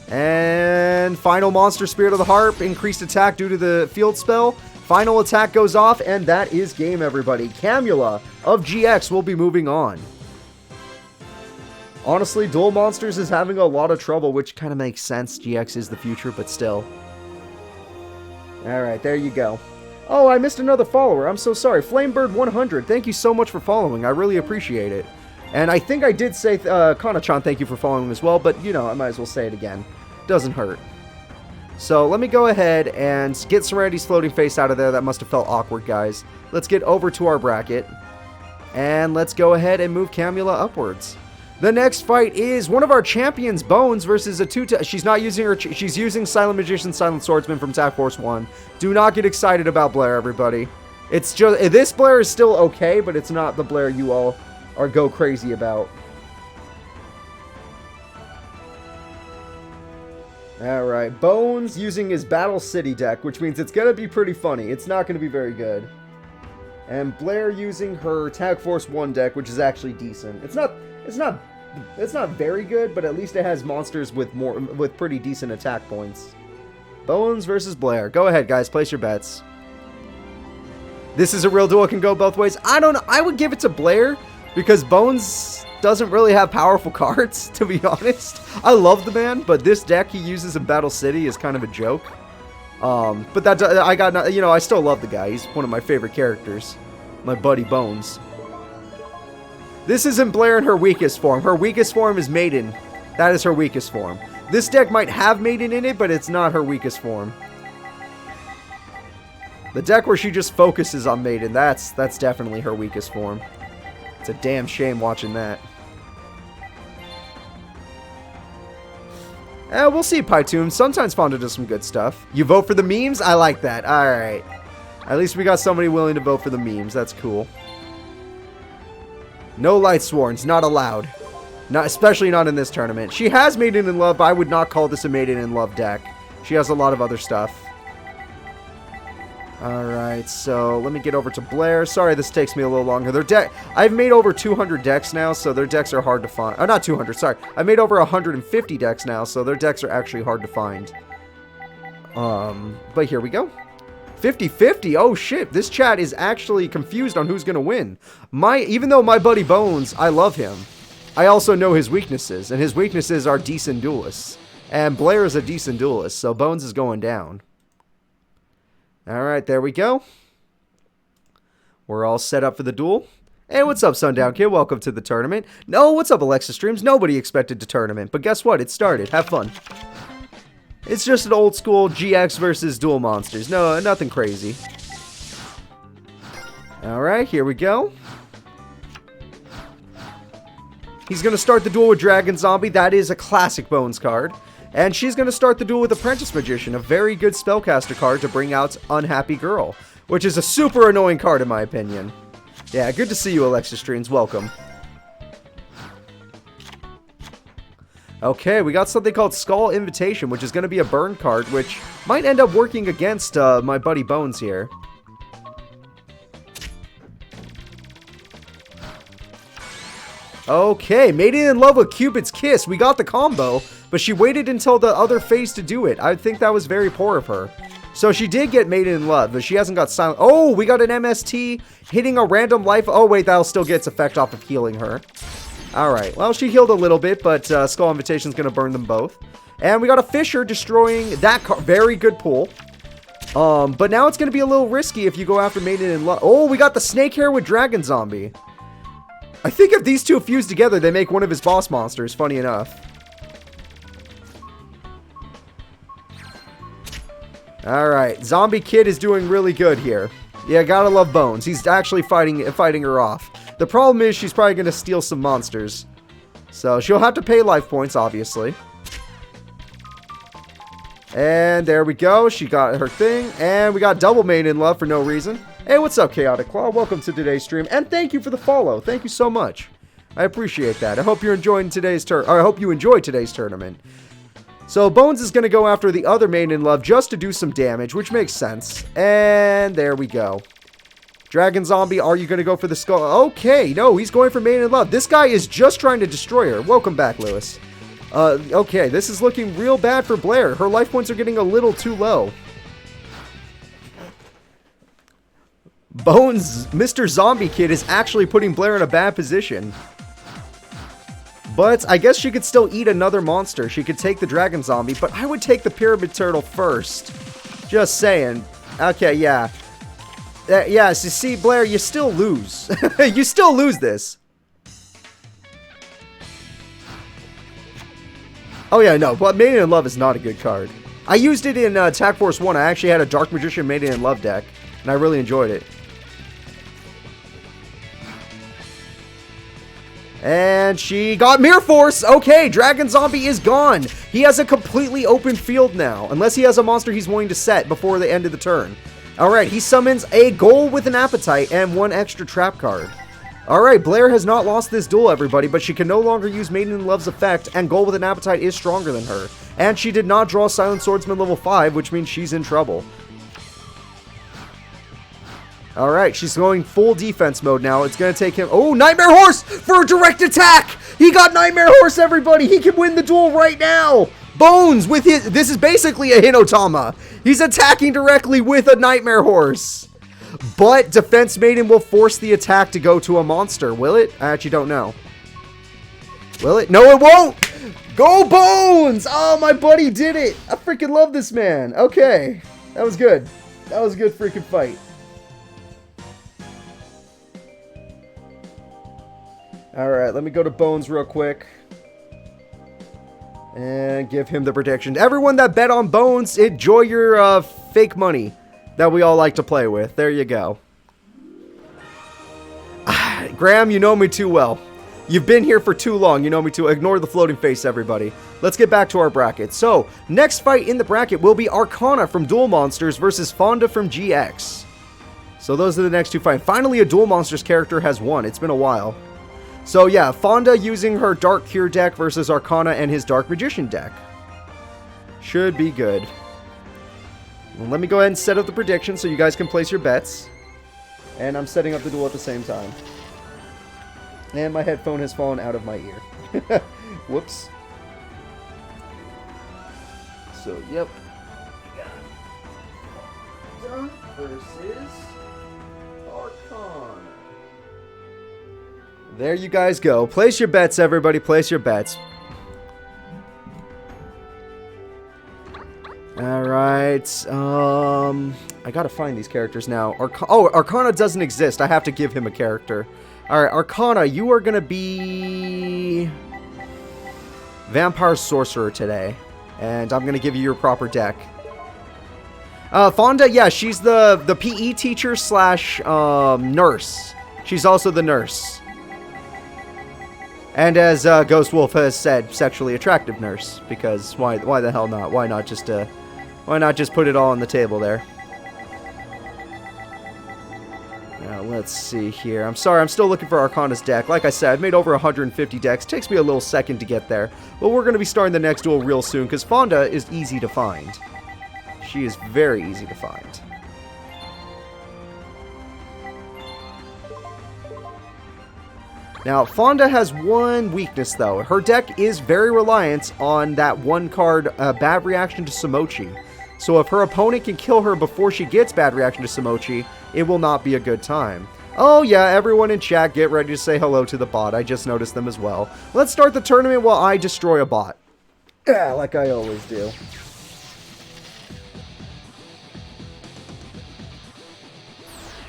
And final monster, Spirit of the Harp, increased attack due to the field spell. Final attack goes off, and that is game, everybody. Camula of GX will be moving on. Honestly, Duel Monsters is having a lot of trouble, which kind of makes sense. GX is the future, but still. Alright, there you go. Oh, I missed another follower. I'm so sorry. Flamebird100, thank you so much for following. I really appreciate it. And I think I did say, Kana-chan, thank you for following as well, but, I might as well say it again. Doesn't hurt. So, let me go ahead and get Serenity's floating face out of there. That must have felt awkward, guys. Let's get over to our bracket. And let's go ahead and move Camula upwards. The next fight is one of our champions, Bones, versus a she's not using her... She's using Silent Magician, Silent Swordsman from Attack Force 1. Do not get excited about Blair, everybody. It's just... This Blair is still okay, but it's not the Blair you all are go crazy about. Alright, Bones using his Battle City deck, which means it's gonna be pretty funny. It's not gonna be very good. And Blair using her Tag Force 1 deck, which is actually decent. It's not very good, but at least it has monsters with pretty decent attack points. Bones versus Blair. Go ahead, guys, place your bets. This is a real duel, can go both ways. I don't know. I would give it to Blair because Bones doesn't really have powerful cards, to be honest. I love the man, but this deck he uses in Battle City is kind of a joke. But I still love the guy. He's one of my favorite characters. My buddy Bones. This isn't Blair in her weakest form. Her weakest form is Maiden. That is her weakest form. This deck might have Maiden in it, but it's not her weakest form. The deck where she just focuses on Maiden, that's definitely her weakest form. It's a damn shame watching that. We'll see, Pytoon. Sometimes Fonda does some good stuff. You vote for the memes? I like that. Alright. At least we got somebody willing to vote for the memes. That's cool. No Light Sworns. Not allowed. Especially not in this tournament. She has Maiden in Love, but I would not call this a Maiden in Love deck. She has a lot of other stuff. Alright, so let me get over to Blair. Sorry this takes me a little longer. I've made over 200 decks now, so their decks are hard to find. Oh, not 200, sorry. I made over 150 decks now, so their decks are actually hard to find. But here we go. 50-50. Oh shit, this chat is actually confused on who's gonna win. Even though my buddy Bones, I love him, I also know his weaknesses, and his weaknesses are decent duelists. And Blair is a decent duelist, so Bones is going down. Alright, there we go. We're all set up for the duel. Hey, what's up, Sundown Kid? Welcome to the tournament. No, what's up, Alexa Streams? Nobody expected the tournament, but guess what? It started. Have fun. It's just an old school GX versus Duel Monsters. No, nothing crazy. Alright, here we go. He's going to start the duel with Dragon Zombie. That is a classic Bones card. And she's going to start the duel with Apprentice Magician, a very good spellcaster card to bring out Unhappy Girl, which is a super annoying card in my opinion. Yeah, good to see you, Alexa Streams. Welcome. Okay, we got something called Skull Invitation, which is going to be a burn card, which might end up working against my buddy Bones here. Okay, Maiden in Love with Cupid's Kiss. We got the combo, but she waited until the other phase to do it. I think that was very poor of her. So she did get Maiden in Love, but she hasn't got Silent. Oh, we got an MST hitting a random life. Oh, wait, that'll still get its effect off of healing her. Alright, well, she healed a little bit, but Skull Invitation's going to burn them both. And we got a Fisher destroying that card. Very good pull. But now it's going to be a little risky if you go after Maiden in Love. Oh, we got the Snake Hair with Dragon Zombie. I think if these two fuse together, they make one of his boss monsters, funny enough. Alright, Zombie Kid is doing really good here. Yeah, gotta love Bones. He's actually fighting her off. The problem is she's probably gonna steal some monsters. So she'll have to pay life points, obviously. And there we go. She got her thing. And we got double Maiden in Love for no reason. Hey, what's up, Chaotic Claw? Welcome to today's stream. And thank you for the follow. Thank you so much. I appreciate that. I hope you're enjoying today's I hope you enjoy today's tournament. So Bones is going to go after the other Maiden in Love just to do some damage, which makes sense. And there we go. Dragon Zombie, are you going to go for the skull? Okay, no, he's going for Maiden in Love. This guy is just trying to destroy her. Welcome back, Lewis. Okay, this is looking real bad for Blair. Her life points are getting a little too low. Bones, Mr. Zombie Kid, is actually putting Blair in a bad position. But I guess she could still eat another monster. She could take the Dragon Zombie, but I would take the Pyramid Turtle first. Just saying. Okay, yeah. Yes, you see, Blair, you still lose. You still lose this. Oh yeah, no, but Maiden in Love is not a good card. I used it in Attack Force 1. I actually had a Dark Magician Maiden in Love deck, and I really enjoyed it. And she got Mirror Force! Okay, Dragon Zombie is gone! He has a completely open field now, unless he has a monster he's wanting to set before the end of the turn. Alright, he summons a Goal with an Appetite and one extra trap card. Alright, Blair has not lost this duel, everybody, but she can no longer use Maiden in Love's effect, and Goal with an Appetite is stronger than her. And she did not draw Silent Swordsman level 5, which means she's in trouble. Alright, she's going full defense mode now. It's going to take him... Oh, Nightmare Horse for a direct attack! He got Nightmare Horse, everybody! He can win the duel right now! Bones with his... This is basically a Hinotama. He's attacking directly with a Nightmare Horse. But Defense Maiden will force the attack to go to a monster. Will it? I actually don't know. Will it? No, it won't! Go Bones! Oh, my buddy did it! I freaking love this man. Okay. That was good. That was a good freaking fight. Alright, let me go to Bones real quick. And give him the prediction. Everyone that bet on Bones, enjoy your fake money that we all like to play with. There you go. Graham, you know me too well. You've been here for too long. You know me too. Ignore the floating face, everybody. Let's get back to our bracket. So, next fight in the bracket will be Arcana from Duel Monsters versus Fonda from GX. So those are the next two fights. Finally, a Duel Monsters character has won. It's been a while. So yeah, Fonda using her Dark Cure deck versus Arcana and his Dark Magician deck. Should be good. Well, let me go ahead and set up the prediction so you guys can place your bets. And I'm setting up the duel at the same time. And my headphone has fallen out of my ear. Whoops. So, yep. Fonda versus Arcana. There you guys go. Place your bets, everybody. Place your bets. Alright. I gotta find these characters now. Arcana doesn't exist. I have to give him a character. Alright, Arcana, you are gonna be... Vampire Sorcerer today. And I'm gonna give you your proper deck. Fonda, yeah, she's the PE teacher slash nurse. She's also the nurse. And as Ghost Wolf has said, sexually attractive nurse. Because why the hell not? Why not just put it all on the table there? Now, let's see here. I'm sorry, I'm still looking for Arcana's deck. Like I said, I've made over 150 decks. Takes me a little second to get there. But we're going to be starting the next duel real soon, because Fonda is easy to find. She is very easy to find. Now, Fonda has one weakness, though. Her deck is very reliant on that one card, Bad Reaction to Samochi. So if her opponent can kill her before she gets Bad Reaction to Samochi, it will not be a good time. Oh yeah, everyone in chat, get ready to say hello to the bot. I just noticed them as well. Let's start the tournament while I destroy a bot. Yeah, like I always do.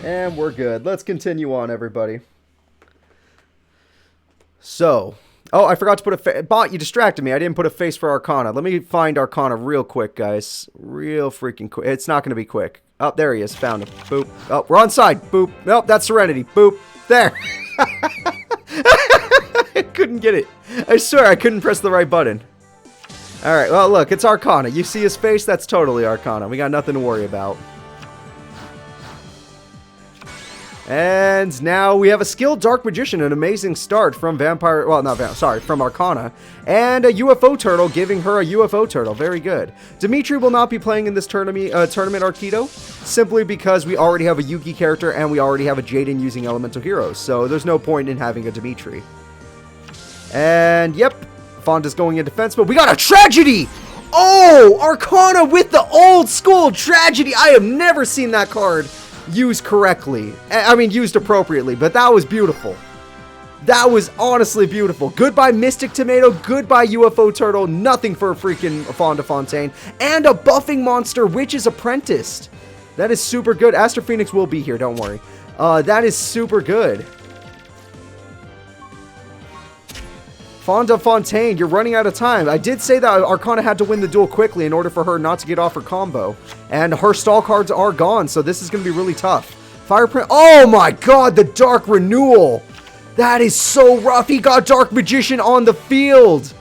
And we're good. Let's continue on, everybody. So, oh, I forgot to put a bot, you distracted me. I didn't put a face for Arcana. Let me find Arcana real quick, guys. Real freaking quick. It's not going to be quick. Oh, there he is. Found him. Boop. Oh, we're on side. Boop. Nope, that's Serenity. Boop. There. I couldn't get it. I swear I couldn't press the right button. Alright, well, look, it's Arcana. You see his face? That's totally Arcana. We got nothing to worry about. And now we have a skilled Dark Magician, an amazing start from Vampire, well, not Vampire, sorry, from Arcana, and a UFO Turtle, giving her a UFO Turtle. Very good. Dimitri will not be playing in this tournament, Arkido, simply because we already have a Yugi character and we already have a Jaden using Elemental Heroes, so there's no point in having a Dimitri. And, yep, Fonda's going in defense, but we got a Tragedy! Oh, Arcana with the old school Tragedy! I have never seen that card used correctly. I mean, used appropriately, but that was beautiful. That was honestly beautiful. Goodbye Mystic Tomato, goodbye UFO Turtle, nothing for a freaking Fonda Fontaine, and a buffing monster, Witch's Apprentice. That is super good. Aster Phoenix will be here, don't worry. That is super good. Fonda Fontaine, you're running out of time. I did say that Arcana had to win the duel quickly in order for her not to get off her combo. And her stall cards are gone, so this is going to be really tough. Fireprint. Oh my god, the Dark Renewal. That is so rough. He got Dark Magician on the field.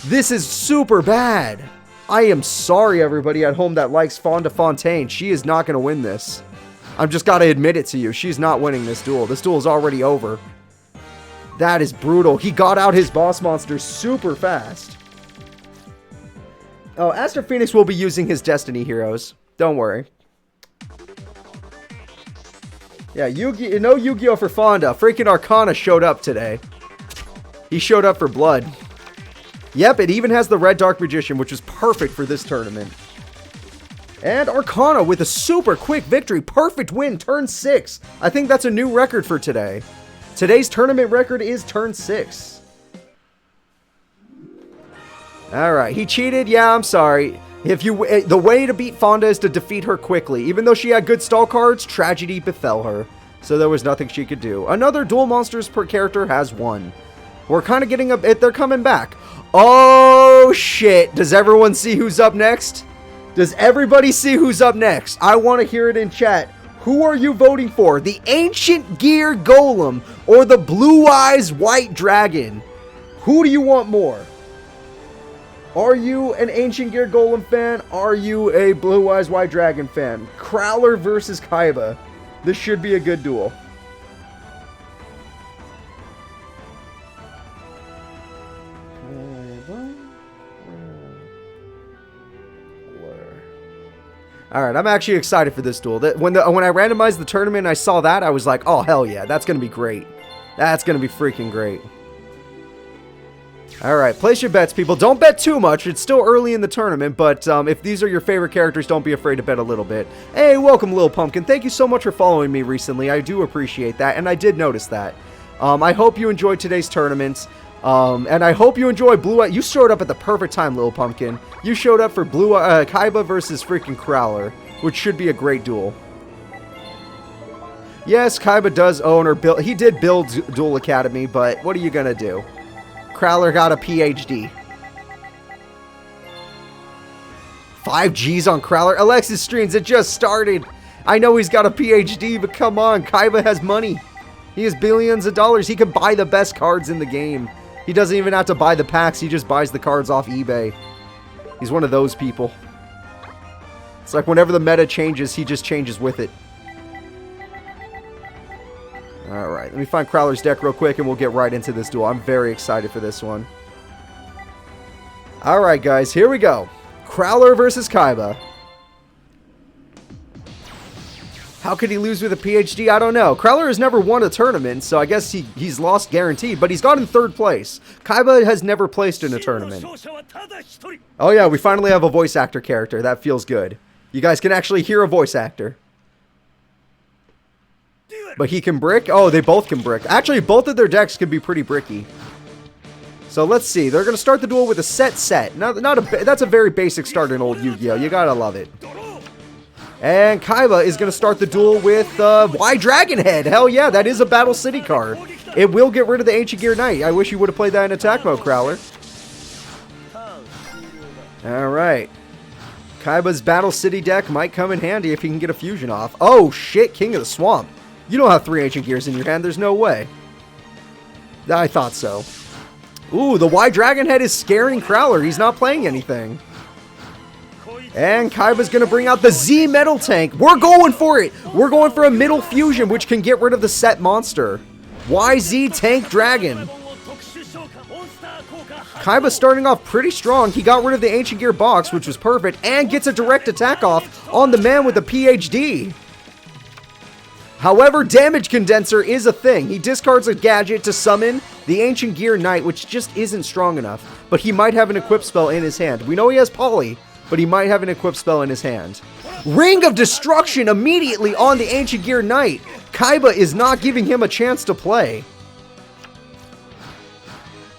This is super bad. I am sorry, everybody at home that likes Fonda Fontaine. She is not going to win this. I've just got to admit it to you. She's not winning this duel. This duel is already over. That is brutal. He got out his boss monster super fast. Oh, Astro Phoenix will be using his Destiny heroes. Don't worry. Yeah, Yugi, no Yu-Gi-Oh for Fonda. Freaking Arcana showed up today. He showed up for blood. Yep, it even has the Red Dark Magician, which is perfect for this tournament. And Arcana with a super quick victory. Perfect win, turn 6. I think that's a new record for today. Today's tournament record is turn 6. Alright, he cheated. Yeah, I'm sorry. The way to beat Fonda is to defeat her quickly. Even though she had good stall cards, tragedy befell her. So there was nothing she could do. Another Duel Monsters per character has won. We're kind of getting a bit. They're coming back. Oh, shit. Does everyone see who's up next? Does everybody see who's up next? I want to hear it in chat. Who are you voting for? The Ancient Gear Golem or the Blue Eyes White Dragon? Who do you want more? Are you an Ancient Gear Golem fan? Are you a Blue Eyes White Dragon fan? Crowler versus Kaiba. This should be a good duel. Alright, I'm actually excited for this duel. When I randomized the tournament and I saw that, I was like, oh, hell yeah, that's going to be great. That's going to be freaking great. Alright, place your bets, people. Don't bet too much. It's still early in the tournament, but if these are your favorite characters, don't be afraid to bet a little bit. Hey, welcome, Lil Pumpkin. Thank you so much for following me recently. I do appreciate that, and I did notice that. I hope you enjoyed today's tournament. And I hope you enjoy Blue Eye. You showed up at the perfect time, Lil Pumpkin. You showed up for Kaiba versus freaking Crowler, which should be a great duel. Yes, Kaiba does own or build. He did build Duel Academy, but what are you gonna do? Crowler got a PhD. 5 G's on Crowler. Alexis streams. It just started. I know he's got a PhD, but come on, Kaiba has money. He has billions of dollars. He can buy the best cards in the game. He doesn't even have to buy the packs. He just buys the cards off eBay. He's one of those people. It's like whenever the meta changes, he just changes with it. Alright, let me find Crowler's deck real quick and we'll get right into this duel. I'm very excited for this one. Alright guys, here we go. Crowler versus Kaiba. How could he lose with a PhD? I don't know. Crowler has never won a tournament, so I guess he's lost guaranteed, but he's got in 3rd place. Kaiba has never placed in a tournament. Oh yeah, we finally have a voice actor character. That feels good. You guys can actually hear a voice actor. But he can brick? Oh, they both can brick. Actually, both of their decks can be pretty bricky. So let's see. They're going to start the duel with a set. That's a very basic start in old Yu-Gi-Oh! You gotta love it. And Kaiba is going to start the duel with Y Dragon Head. Hell yeah, that is a Battle City card. It will get rid of the Ancient Gear Knight. I wish you would have played that in attack mode, Crowler. Alright. Kaiba's Battle City deck might come in handy if he can get a fusion off. Oh shit, King of the Swamp. You don't have 3 Ancient Gears in your hand. There's no way. I thought so. Ooh, the Y Dragon Head is scaring Crowler. He's not playing anything. And Kaiba's going to bring out the Z Metal Tank. We're going for it. We're going for a middle fusion, which can get rid of the set monster. YZ Tank Dragon. Kaiba's starting off pretty strong. He got rid of the Ancient Gear box, which was perfect, and gets a direct attack off on the man with the PhD. However, Damage Condenser is a thing. He discards a gadget to summon the Ancient Gear Knight, which just isn't strong enough. But he might have an equip spell in his hand. We know he has Poly, but he might have an equip spell in his hand. Ring of Destruction immediately on the Ancient Gear Knight. Kaiba is not giving him a chance to play.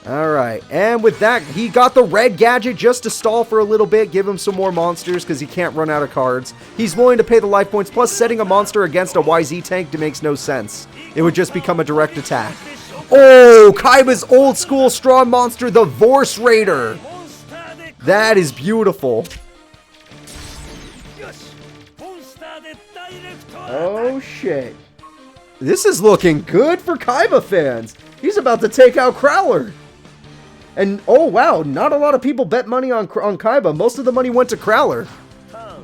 Alright, and with that, he got the red gadget just to stall for a little bit, give him some more monsters because he can't run out of cards. He's willing to pay the life points, plus setting a monster against a YZ tank makes no sense. It would just become a direct attack. Oh, Kaiba's old school strong monster, the Vorse Raider. That is beautiful. Oh shit. This is looking good for Kaiba fans. He's about to take out Crowler. And oh wow, not a lot of people bet money on Kaiba. Most of the money went to Crowler.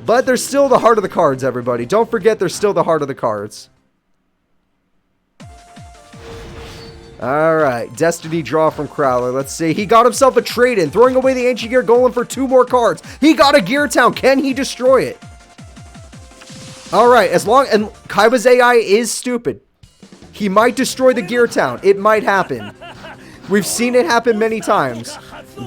But there's still the heart of the cards, everybody. Don't forget there's still the heart of the cards. Alright, Destiny draw from Crowler. Let's see. He got himself a trade-in, throwing away the Ancient Gear Golem for 2 more cards. He got a Gear Town. Can he destroy it? Alright, and Kaiba's AI is stupid. He might destroy the Gear Town. It might happen. We've seen it happen many times.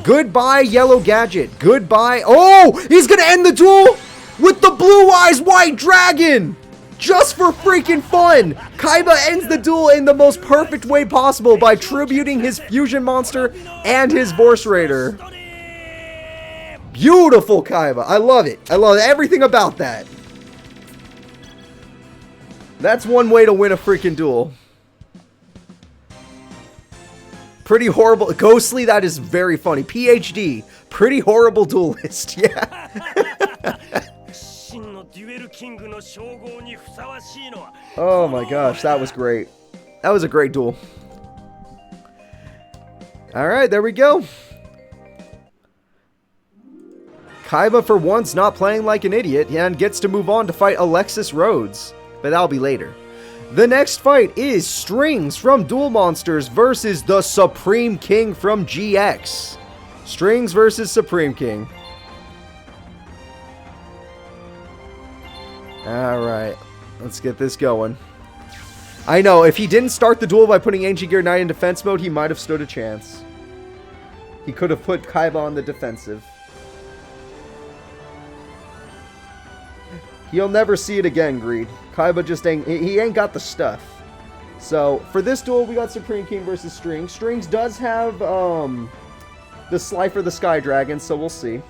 Goodbye, Yellow Gadget. Goodbye. Oh, he's gonna end the duel with the Blue Eyes White Dragon. Just for freaking fun. Kaiba ends the duel in the most perfect way possible by tributing his fusion monster and his Vorse Raider. Beautiful, Kaiba. I love it. I love everything about that. That's one way to win a freaking duel. Pretty horrible. Ghostly, that is very funny. PhD. Pretty horrible duelist. Yeah. Oh my gosh, that was great. That was a great duel. Alright, there we go. Kaiba, for once, not playing like an idiot and gets to move on to fight Alexis Rhodes. But that'll be later. The next fight is Strings from Duel Monsters versus the Supreme King from GX. Strings versus Supreme King. Alright, let's get this going. I know, if he didn't start the duel by putting Ancient Gear Knight in defense mode, he might have stood a chance. He could have put Kaiba on the defensive. He'll never see it again, Greed. Kaiba just ain't, he ain't got the stuff. So, for this duel, we got Supreme King versus Strings. Strings does have, the Slifer the Sky Dragon, so we'll see.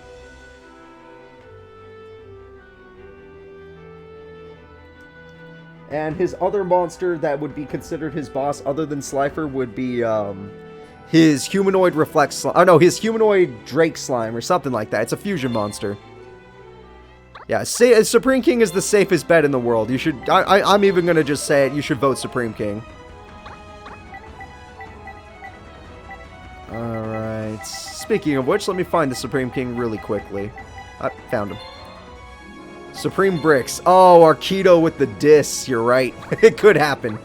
And his other monster that would be considered his boss, other than Slifer, would be, his Humanoid Reflex Slime. Oh, no, his Humanoid Drake Slime, or something like that. It's a fusion monster. Yeah, Supreme King is the safest bet in the world. You should, I'm even going to just say it, you should vote Supreme King. Alright, speaking of which, let me find the Supreme King really quickly. I found him. Supreme Bricks. Oh, Arcana with the Dis, you're right. It could happen.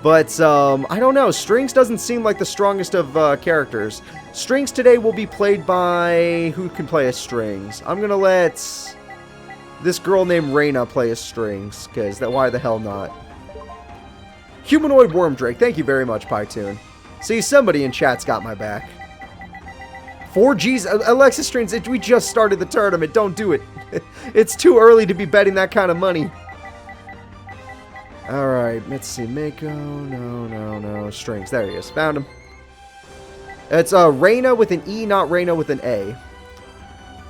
But, I don't know, Strings doesn't seem like the strongest of characters. Strings today will be played by, who can play as Strings? I'm going to let this girl named Reina play as Strings, because why the hell not? Humanoid Worm Drake, thank you very much, Pytoon. See, somebody in chat's got my back. 4G's, Alexis Strings, we just started the tournament, don't do it. It's too early to be betting that kind of money. Alright, let's see, Mako, no, Strings, there he is, found him. It's Reina with an E, not Reina with an A.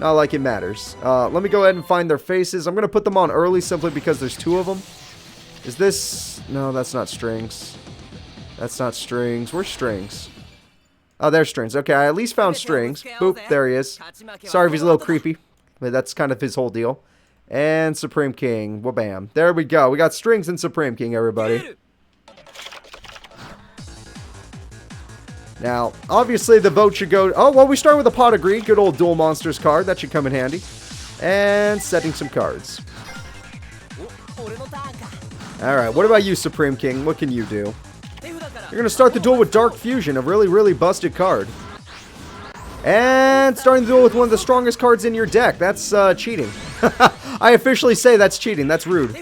Not like it matters. Let me go ahead and find their faces. I'm going to put them on early simply because there's 2 of them. Is this... No, that's not Strings. That's not Strings. Where's Strings? Oh, there's Strings. Okay, I at least found Strings. Boop, there he is. Sorry if he's a little creepy, but that's kind of his whole deal. And Supreme King. Well, bam. There we go. We got Strings and Supreme King, everybody. Now, obviously, the vote should go... Oh, well, we start with a Pot of Greed. Good old Duel Monsters card. That should come in handy. And setting some cards. Alright, what about you, Supreme King? What can you do? You're going to start the duel with Dark Fusion, a really, really busted card. And starting the duel with one of the strongest cards in your deck. That's cheating. I officially say that's cheating. That's rude.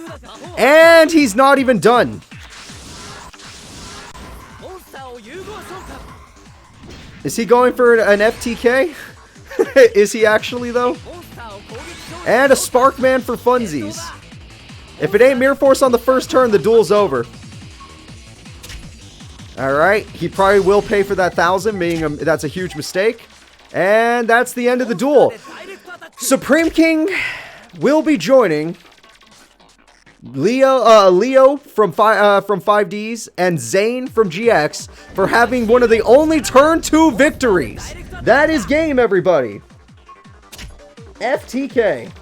And he's not even done. Is he going for an FTK? Is he actually, though? And a Sparkman for funsies. If it ain't Mirror Force on the first turn, the duel's over. Alright, he probably will pay for that 1,000, meaning that's a huge mistake. And that's the end of the duel. Supreme King will be joining Leo from 5Ds and Zane from GX for having one of the only turn 2 victories. That is game, everybody. FTK.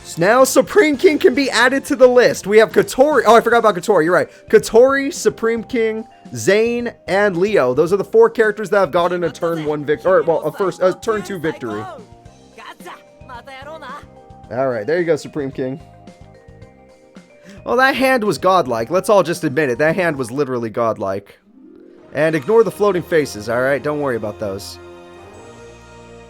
So now Supreme King can be added to the list. We have Katori. Oh, I forgot about Katori. You're right. Katori, Supreme King, Zane, and Leo. Those are the 4 characters that have gotten a turn 1 victory, or well, a turn 2 victory. Alright, there you go, Supreme King. Well, that hand was godlike. Let's all just admit it. That hand was literally godlike. And ignore the floating faces, alright? Don't worry about those.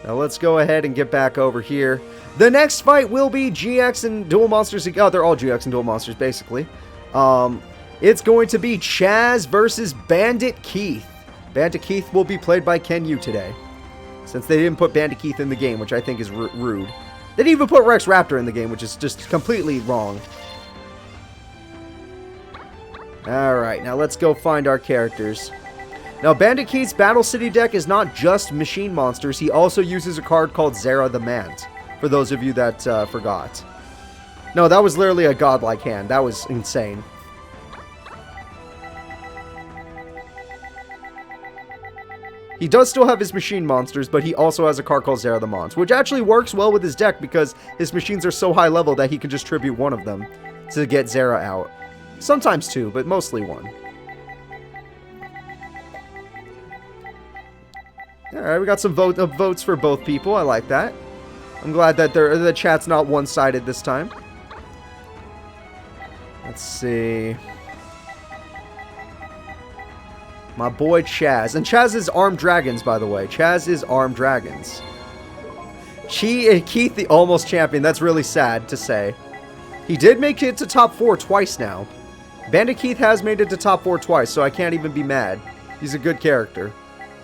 Now let's go ahead and get back over here. The next fight will be GX and Duel Monsters. Oh, they're all GX and Duel Monsters, basically. It's going to be Chazz versus Bandit Keith. Bandit Keith will be played by Ken Yu today, since they didn't put Bandit Keith in the game, which I think is rude. They didn't even put Rex Raptor in the game, which is just completely wrong. Alright, now let's go find our characters. Now, Bandit Keith's Battle City deck is not just machine monsters. He also uses a card called Zera the Mant, for those of you that forgot. No, that was literally a godlike hand. That was insane. He does still have his machine monsters, but he also has a card called Zera the Mant, which actually works well with his deck because his machines are so high level that he can just tribute one of them to get Zera out. Sometimes two, but mostly one. Alright, we got some votes for both people. I like that. I'm glad that the chat's not one-sided this time. Let's see. My boy Chazz. And Chazz is Armed Dragons, by the way. Chazz is Armed Dragons. Keith, the almost champion. That's really sad to say. He did make it to top 4 twice now. Bandit Keith has made it to top 4 twice, so I can't even be mad. He's a good character.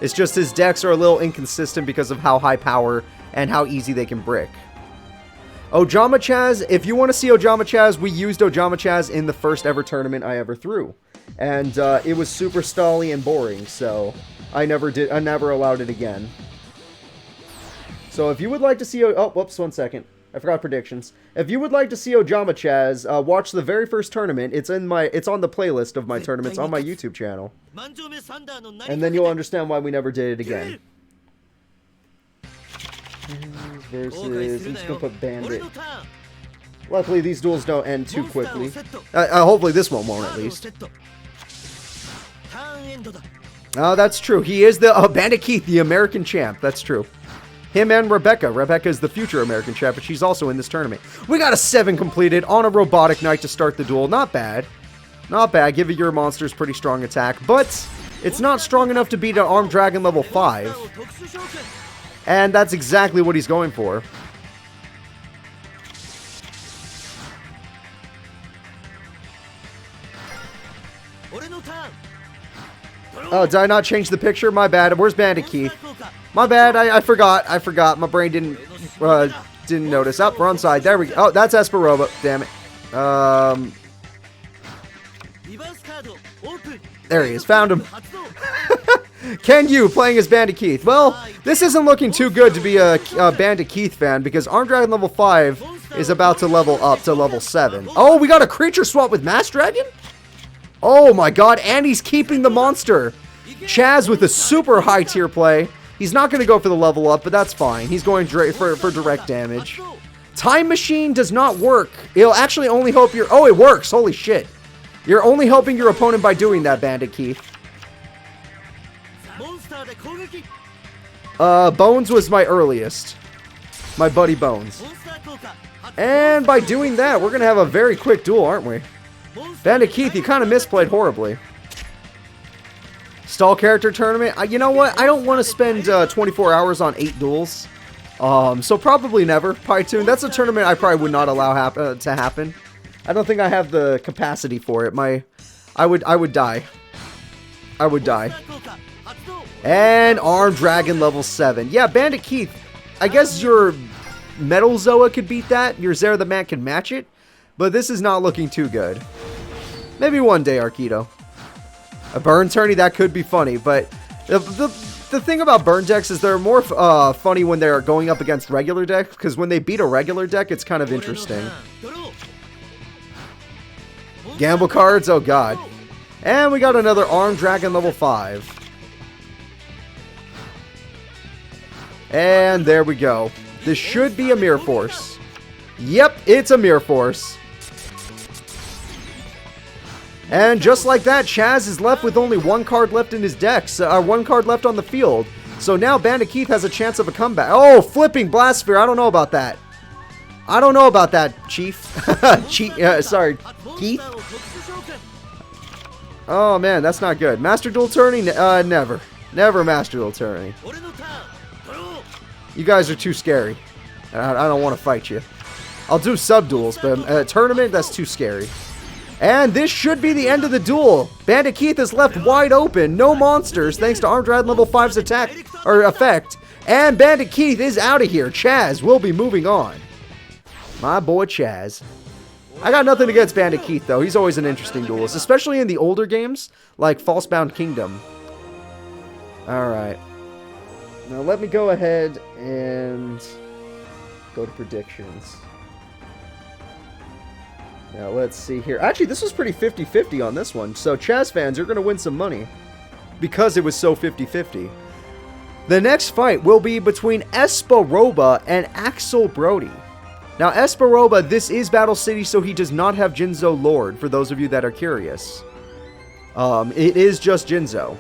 It's just his decks are a little inconsistent because of how high power and how easy they can brick. Ojama Chazz, if you want to see Ojama Chazz, we used Ojama Chazz in the first ever tournament I ever threw. And it was super stally and boring, so I never allowed it again. So if you would like to see... Oh, whoops, one second. I forgot predictions. If you would like to see Ojama Chazz, watch the very first tournament. It's on the playlist of my tournaments on my YouTube channel. And then you'll understand why we never did it again. Versus... I'm just gonna put Bandit. Luckily, these duels don't end too quickly. Hopefully this one won't, at least. Oh, that's true. He is the Bandit Keith, the American champ. That's true. Him and Rebecca. Rebecca is the future American champ, but she's also in this tournament. We got a 7 completed on a robotic knight to start the duel. Not bad. Not bad. Give your monsters pretty strong attack, but it's not strong enough to beat an Armed Dragon level 5. And that's exactly what he's going for. Oh, did I not change the picture? My bad. Where's Bandit Keith? My bad. I forgot. My brain didn't notice. Up, wrong side. There we go. Oh, that's Espa Roba. Damn it. There he is. Found him. Ken Yu playing as Bandit Keith. Well, this isn't looking too good to be a Bandit Keith fan because Armed Dragon level 5 is about to level up to level 7. Oh, we got a creature swap with Mass Dragon? Oh my god, and he's keeping the monster. Chazz with a super high tier play. He's not going to go for the level up, but that's fine. He's going for direct damage. Time Machine does not work. It'll actually only help your... Oh, it works. Holy shit. You're only helping your opponent by doing that, Bandit Keith. Bones was my earliest. My buddy Bones. And by doing that, we're going to have a very quick duel, aren't we? Bandit Keith, you kind of misplayed horribly. Stall character tournament. You know what? I don't want to spend 24 hours on 8 duels. So probably never. Pytoon. That's a tournament I probably would not allow to happen. I don't think I have the capacity for it. I would die. I would die. And Armed Dragon level 7. Yeah, Bandit Keith. I guess your Metal Zoa could beat that. Your Zera the Mant can match it. But this is not looking too good. Maybe one day, Arquito. A burn tourney, that could be funny, but the thing about burn decks is they're more funny when they're going up against regular decks, because when they beat a regular deck, it's kind of interesting. Gamble cards, oh god. And we got another Armed Dragon level 5. And there we go. This should be a Mirror Force. Yep, it's a Mirror Force. And just like that, Chazz is left with only 1 card left in his decks, 1 card left on the field. So now Bandit Keith has a chance of a comeback. Oh, flipping Blast Sphere. I don't know about that. I don't know about that, Chief. Sorry, Keith. Oh man, that's not good. Master Duel tourney? Never. Never Master Duel tourney. You guys are too scary. I don't want to fight you. I'll do sub-duels, but a tournament, that's too scary. And this should be the end of the duel. Bandit Keith is left wide open. No monsters, thanks to Armed Rad level 5's attack, or effect. And Bandit Keith is out of here. Chazz will be moving on. My boy Chazz. I got nothing against Bandit Keith, though. He's always an interesting duelist, especially in the older games, like Falsebound Kingdom. Alright. Now let me go ahead and go to predictions. Now let's see here. Actually, this was pretty 50-50 on this one. So Chazz fans, you're going to win some money because it was so 50-50. The next fight will be between Espa Roba and Axel Brodie. Now, Espa Roba, this is Battle City, so he does not have Jinzo Lord, for those of you that are curious. It is just Jinzo.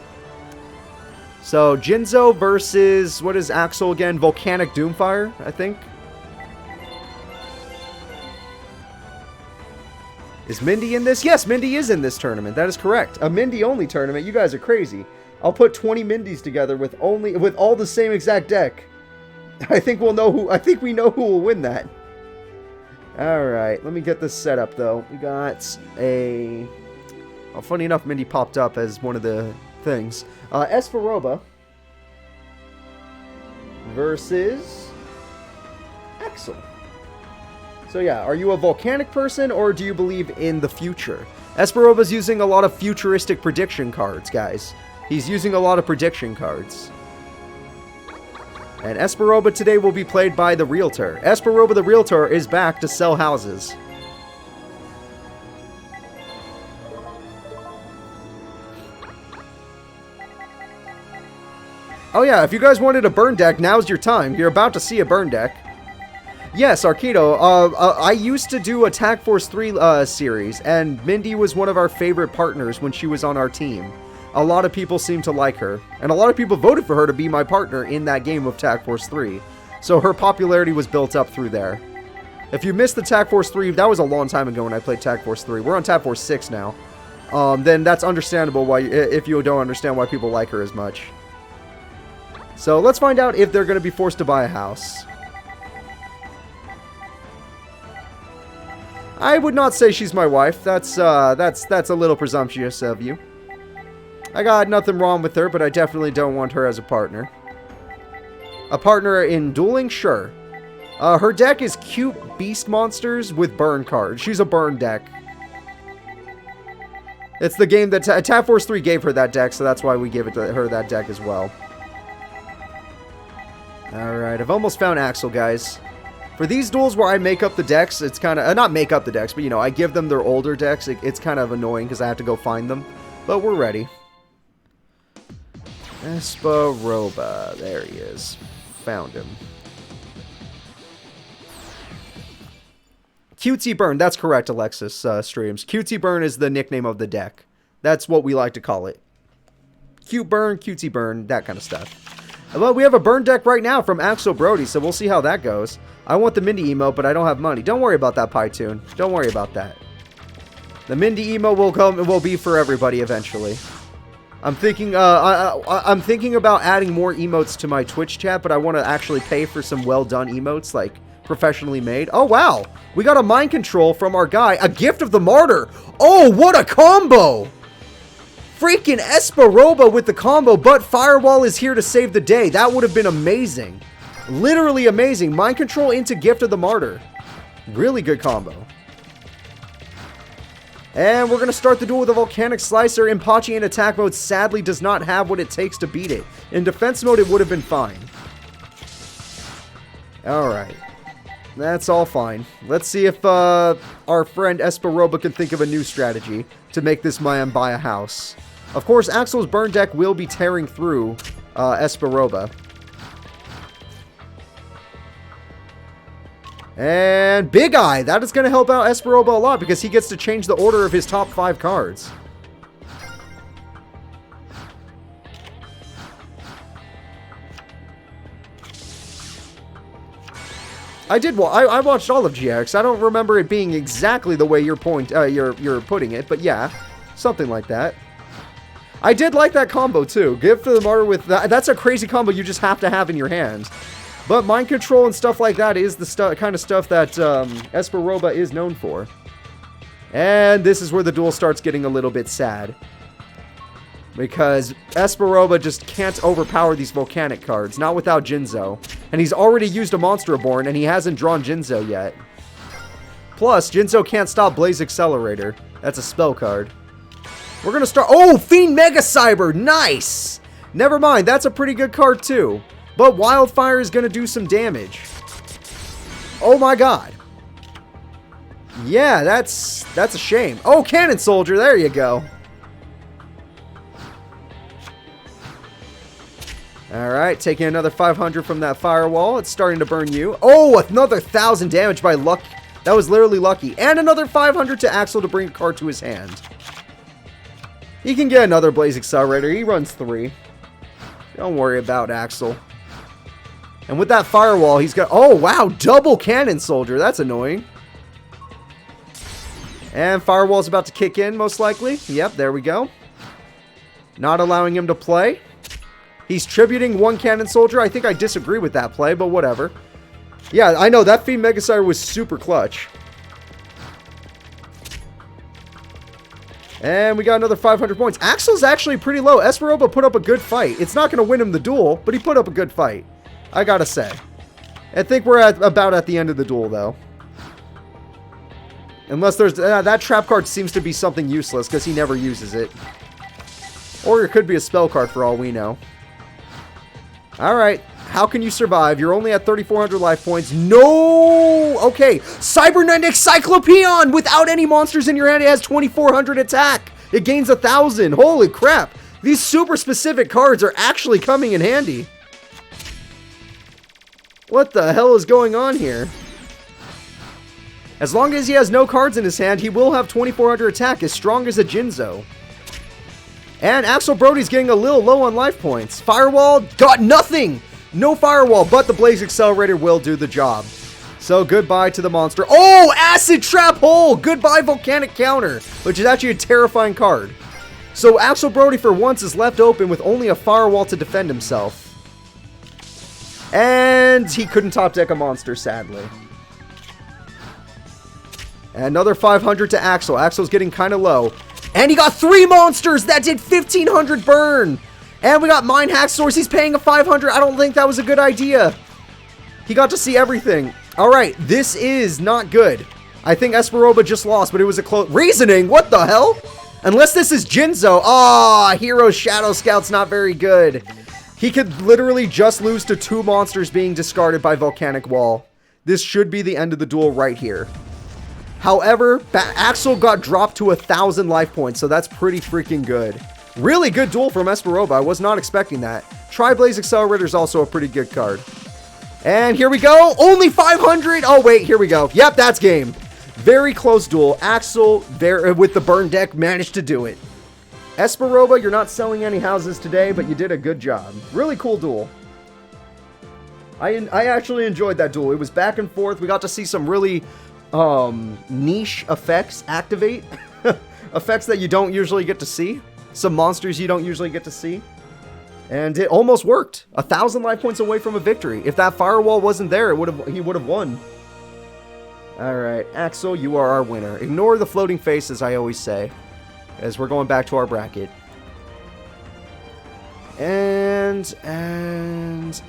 So, Jinzo versus, what is Axel again? Volcanic Doomfire, I think. Is Mindy in this? Yes, Mindy is in this tournament. That is correct. A Mindy-only tournament. You guys are crazy. I'll put 20 Mindys together with all the same exact deck. I think we know who will win that. Alright, let me get this set up, though. We got a... Oh, funny enough, Mindy popped up as one of the things. Espa Roba versus Axel. So yeah, are you a volcanic person, or do you believe in the future? Espa Roba's using a lot of futuristic prediction cards, guys. He's using a lot of prediction cards. And Espa Roba today will be played by the Realtor. Espa Roba the Realtor is back to sell houses. Oh yeah, if you guys wanted a burn deck, now's your time. You're about to see a burn deck. Yes, Arcado. I used to do Attack Force 3 series, and Mindy was one of our favorite partners when she was on our team. A lot of people seem to like her, and a lot of people voted for her to be my partner in that game of Attack Force 3. So her popularity was built up through there. If you missed the Attack Force 3, that was a long time ago when I played Attack Force 3. We're on Attack Force 6 now. Then that's understandable why, if you don't understand why people like her as much. So let's find out if they're going to be forced to buy a house. I would not say she's my wife. That's a little presumptuous of you. I got nothing wrong with her, but I definitely don't want her as a partner. A partner in dueling? Sure. Her deck is cute beast monsters with burn cards. She's a burn deck. It's the game that Attack Force 3 gave her that deck, so that's why we give it to her that deck as well. Alright, I've almost found Axel, guys. For these duels where I make up the decks, it's kind of... not make up the decks, but, you know, I give them their older decks. It's kind of annoying because I have to go find them. But we're ready. Espa Roba. There he is. Found him. Cutesy Burn. That's correct, Alexis Streams. Cutesy Burn is the nickname of the deck. That's what we like to call it. Cute Burn, Cutesy Burn, that kind of stuff. Well, we have a burn deck right now from Axel Brodie, so we'll see how that goes. I want the Mindy emote, but I don't have money. Don't worry about that, Pytoon. Don't worry about that. The Mindy emote will come. It will be for everybody eventually. I'm thinking. I'm thinking about adding more emotes to my Twitch chat, but I want to actually pay for some well done emotes, like professionally made. Oh wow, we got a mind control from our guy. A gift of the martyr. Oh, what a combo! Freaking Espa Roba with the combo, but Firewall is here to save the day. That would have been amazing. Literally amazing. Mind control into Gift of the Martyr. Really good combo. And we're going to start the duel with a Volcanic Slicer. Impachi in attack mode sadly does not have what it takes to beat it. In defense mode, it would have been fine. Alright. That's all fine. Let's see if our friend Espa Roba can think of a new strategy to make this man buy a house. Of course, Axel's burn deck will be tearing through Espa Roba. And Big Eye. That is going to help out Espa Roba a lot because he gets to change the order of his top 5 cards. I did. Well, I watched all of GX. I don't remember it being exactly the way you're putting it, but yeah, something like that. I did like that combo too. Give to the martyr with that. That's a crazy combo you just have to have in your hand. But mind control and stuff like that is the kind of stuff that Espa Roba is known for. And this is where the duel starts getting a little bit sad. Because Espa Roba just can't overpower these volcanic cards. Not without Jinzo. And he's already used a Monster Reborn and he hasn't drawn Jinzo yet. Plus, Jinzo can't stop Blaze Accelerator. That's a spell card. We're going to start... Oh, Fiend Mega Cyber! Nice! Never mind, that's a pretty good card too. But Wildfire is going to do some damage. Oh my god. Yeah, that's a shame. Oh, Cannon Soldier, there you go. Alright, taking another 500 from that firewall. It's starting to burn you. Oh, another 1,000 damage by luck. That was literally lucky. And another 500 to Axel to bring a card to his hand. He can get another Blaze Accelerator. He runs 3. Don't worry about Axel. And with that firewall, he's got... Oh, wow. Double Cannon Soldier. That's annoying. And firewall's about to kick in, most likely. Yep, there we go. Not allowing him to play. He's tributing one Cannon Soldier. I think I disagree with that play, but whatever. Yeah, I know. That Fiend Mega Cyber was super clutch. And we got another 500 points. Axel's actually pretty low. Espa Roba put up a good fight. It's not going to win him the duel, but he put up a good fight. I gotta say. I think we're about at the end of the duel, though. Unless there's... that trap card seems to be something useless, because he never uses it. Or it could be a spell card for all we know. Alright. How can you survive? You're only at 3,400 life points. No! Okay. Cybernetic Cyclopeon! Without any monsters in your hand, it has 2,400 attack. It gains 1,000. Holy crap. These super specific cards are actually coming in handy. What the hell is going on here? As long as he has no cards in his hand, he will have 2,400 attack, as strong as a Jinzo. And Axel Brodie's getting a little low on life points. Firewall got nothing! No firewall, but the Blaze Accelerator will do the job. So goodbye to the monster. Oh, Acid Trap Hole! Goodbye Volcanic Counter, which is actually a terrifying card. So Axel Brodie for once is left open with only a firewall to defend himself. And he couldn't top deck a monster, sadly. And another 500 to Axel. Axel's getting kind of low. And he got 3 monsters that did 1,500 burn. And we got Mind Hack Source. He's paying a 500. I don't think that was a good idea. He got to see everything. All right, this is not good. I think Espa Roba just lost, but it was a close... Reasoning? What the hell? Unless this is Jinzo. Ah, Hero Shadow Scout's not very good. He could literally just lose to 2 monsters being discarded by Volcanic Wall. This should be the end of the duel right here. However, Axel got dropped to 1,000 life points, so that's pretty freaking good. Really good duel from Espa Roba. I was not expecting that. Tri-Blaze Accelerator is also a pretty good card. And here we go. Only 500. Oh, wait. Here we go. Yep, that's game. Very close duel. Axel, with the burn deck, managed to do it. Espa Roba, you're not selling any houses today, but you did a good job. Really cool duel. I actually enjoyed that duel. It was back and forth. We got to see some really niche effects activate. Effects that you don't usually get to see. Some monsters you don't usually get to see. And it almost worked. 1,000 life points away from a victory. If that firewall wasn't there, he would have won. Alright, Axel, you are our winner. Ignore the floating face, as I always say, as we're going back to our bracket. And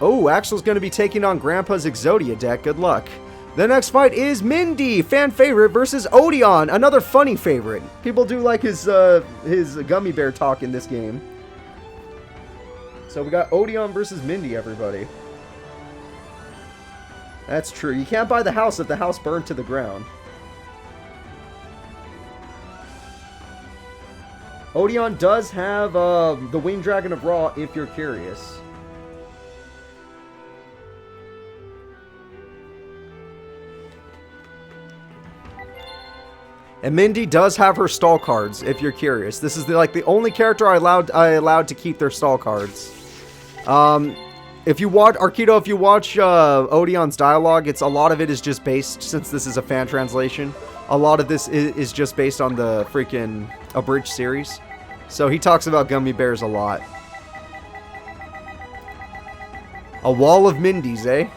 oh, Axel's going to be taking on Grandpa's Exodia deck. Good luck. The next fight is Mindy, fan favorite, versus Odion, another funny favorite. People do like his gummy bear talk in this game. So we got Odion versus Mindy, everybody. That's true. You can't buy the house if the house burned to the ground. Odion does have the Winged Dragon of Ra, if you're curious. And Mindy does have her stall cards, if you're curious. This is the only character I allowed to keep their stall cards. If you watch Odion's dialogue, a lot of it is just based, since this is a fan translation, a lot of this is just based on the freaking abridged series. So he talks about gummy bears a lot. A wall of Mindy's, eh?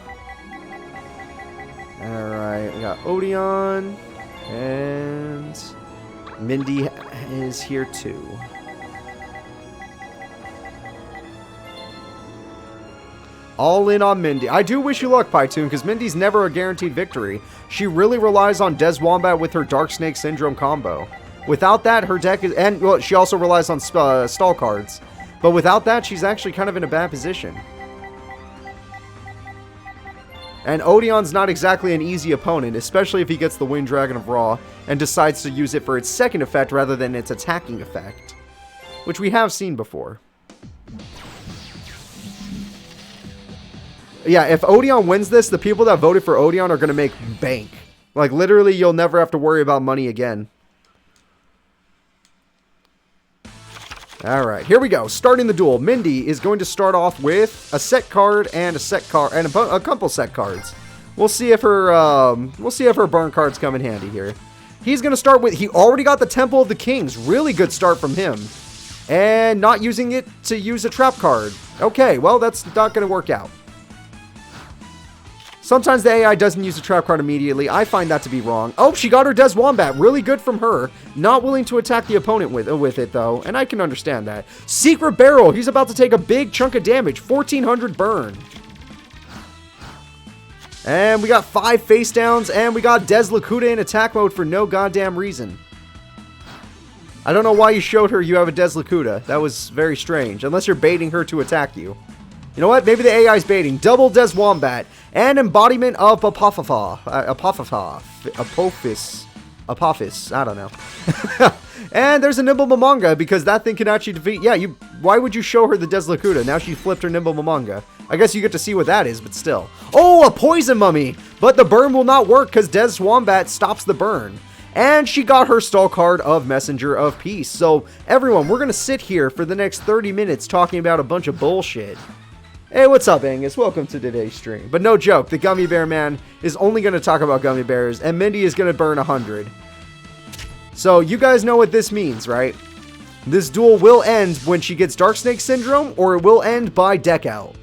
Alright, we got Odion, and Mindy is here too. All in on Mindy. I do wish you luck, Pytoon, because Mindy's never a guaranteed victory. She really relies on Des Wombat with her Dark Snake Syndrome combo. Without that, her deck is... And, well, she also relies on stall cards. But without that, she's actually kind of in a bad position. And Odion's not exactly an easy opponent, especially if he gets the Wind Dragon of Ra and decides to use it for its second effect rather than its attacking effect. Which we have seen before. Yeah, if Odion wins this, the people that voted for Odion are going to make bank. Like, literally, you'll never have to worry about money again. Alright, here we go. Starting the duel. Mindy is going to start off with a set card and a set card and a couple set cards. We'll see if her burn cards come in handy here. He's going to start with... He already got the Temple of the Kings. Really good start from him. And not using it to use a trap card. Okay, well, that's not going to work out. Sometimes the AI doesn't use a trap card immediately. I find that to be wrong. Oh, she got her Des Wombat. Really good from her. Not willing to attack the opponent with it, though. And I can understand that. Secret Barrel. He's about to take a big chunk of damage. 1400 burn. And we got 5 face downs. And we got Des Lakuta in attack mode for no goddamn reason. I don't know why you showed her you have a Des Lakuta. That was very strange. Unless you're baiting her to attack you. You know what? Maybe the AI is baiting. Double Des Wombat. And embodiment of Apophis. I don't know. And there's a Nimble Mamanga, because that thing can actually defeat... Yeah, why would you show her the Des Lakuta? Now she flipped her Nimble Mamanga. I guess you get to see what that is, but still. Oh, a Poison Mummy! But the burn will not work, because Des Wombat stops the burn. And she got her stall card of Messenger of Peace. So, everyone, we're going to sit here for the next 30 minutes talking about a bunch of bullshit. Hey, what's up, Angus? Welcome to today's stream. But no joke, the Gummy Bear Man is only going to talk about gummy bears, and Mindy is going to burn 100. So, you guys know what this means, right? This duel will end when she gets Dark Snake Syndrome, or it will end by deck out.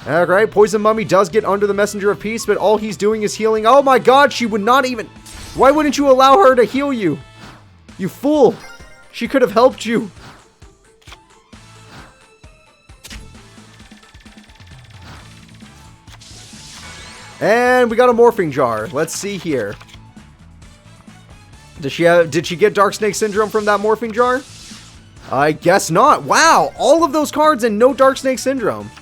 Alright, Poison Mummy does get under the Messenger of Peace, but all he's doing is healing. Oh my god, she would not even... Why wouldn't you allow her to heal you? You fool! She could have helped you. And we got a Morphing Jar. Let's see here. Did she get Dark Snake Syndrome from that Morphing Jar? I guess not. Wow! All of those cards and no Dark Snake Syndrome.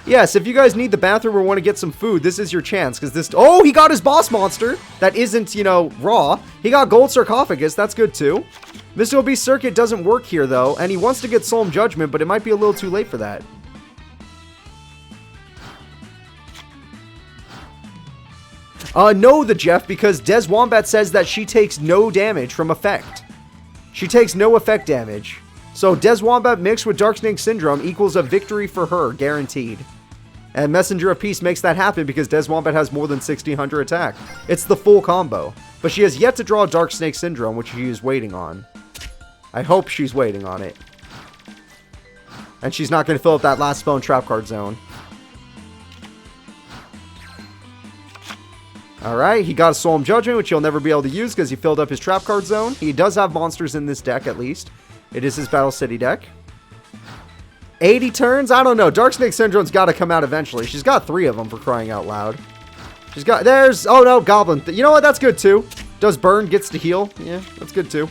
Yes, if you guys need the bathroom or want to get some food, this is your chance, because this... Oh, he got his boss monster! That isn't, you know, raw. He got Gold Sarcophagus, that's good too. Mr. Beast Circuit doesn't work here, though, and he wants to get Solemn Judgment, but it might be a little too late for that. No, the Jeff, because Des Wombat says that she takes no damage from effect. She takes no effect damage. So, Des Wombat mixed with Dark Snake Syndrome equals a victory for her, guaranteed. And Messenger of Peace makes that happen because Des Wombat has more than 1600 attack. It's the full combo. But she has yet to draw Dark Snake Syndrome, which she is waiting on. I hope she's waiting on it. And she's not going to fill up that last Bone Trap card zone. Alright, he got a Solemn Judgment, which he'll never be able to use because he filled up his Trap card zone. He does have monsters in this deck, at least. It is his Battle City deck. 80 turns? I don't know. Dark Snake Syndrome's got to come out eventually. She's got 3 of them, for crying out loud. She's got... There's... Oh, no. Goblin. You know what? That's good, too. Does burn, gets to heal. Yeah, that's good, too.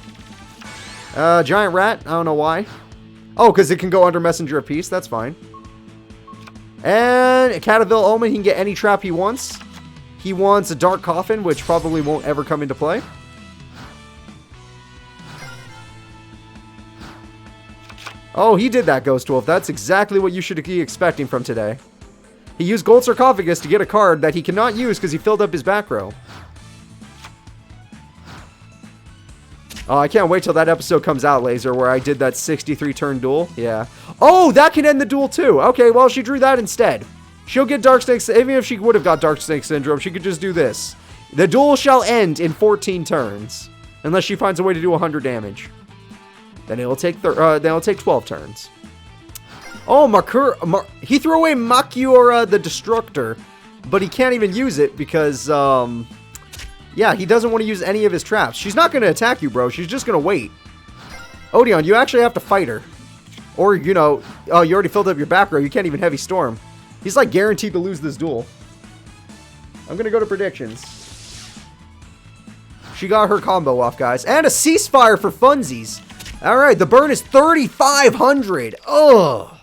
Giant Rat. I don't know why. Oh, because it can go under Messenger of Peace. That's fine. And a Cataville Omen. He can get any trap he wants. He wants a Dark Coffin, which probably won't ever come into play. Oh, he did that, Ghost Wolf. That's exactly what you should be expecting from today. He used Gold Sarcophagus to get a card that he cannot use because he filled up his back row. Oh, I can't wait till that episode comes out, Laser, where I did that 63-turn duel. Yeah. Oh, that can end the duel, too. Okay, well, she drew that instead. She'll get Dark Snake... Even if she would have got Dark Snake Syndrome, she could just do this. The duel shall end in 14 turns. Unless she finds a way to do 100 damage. Then it'll take 12 turns. Oh, Bakura... he threw away Bakura the Destructor. But he can't even use it because... yeah, he doesn't want to use any of his traps. She's not going to attack you, bro. She's just going to wait. Odion, you actually have to fight her. Or, you know... Oh, you already filled up your back row. You can't even Heavy Storm. He's, like, guaranteed to lose this duel. I'm going to go to predictions. She got her combo off, guys. And a ceasefire for funsies. Alright, the burn is 3,500. Ugh.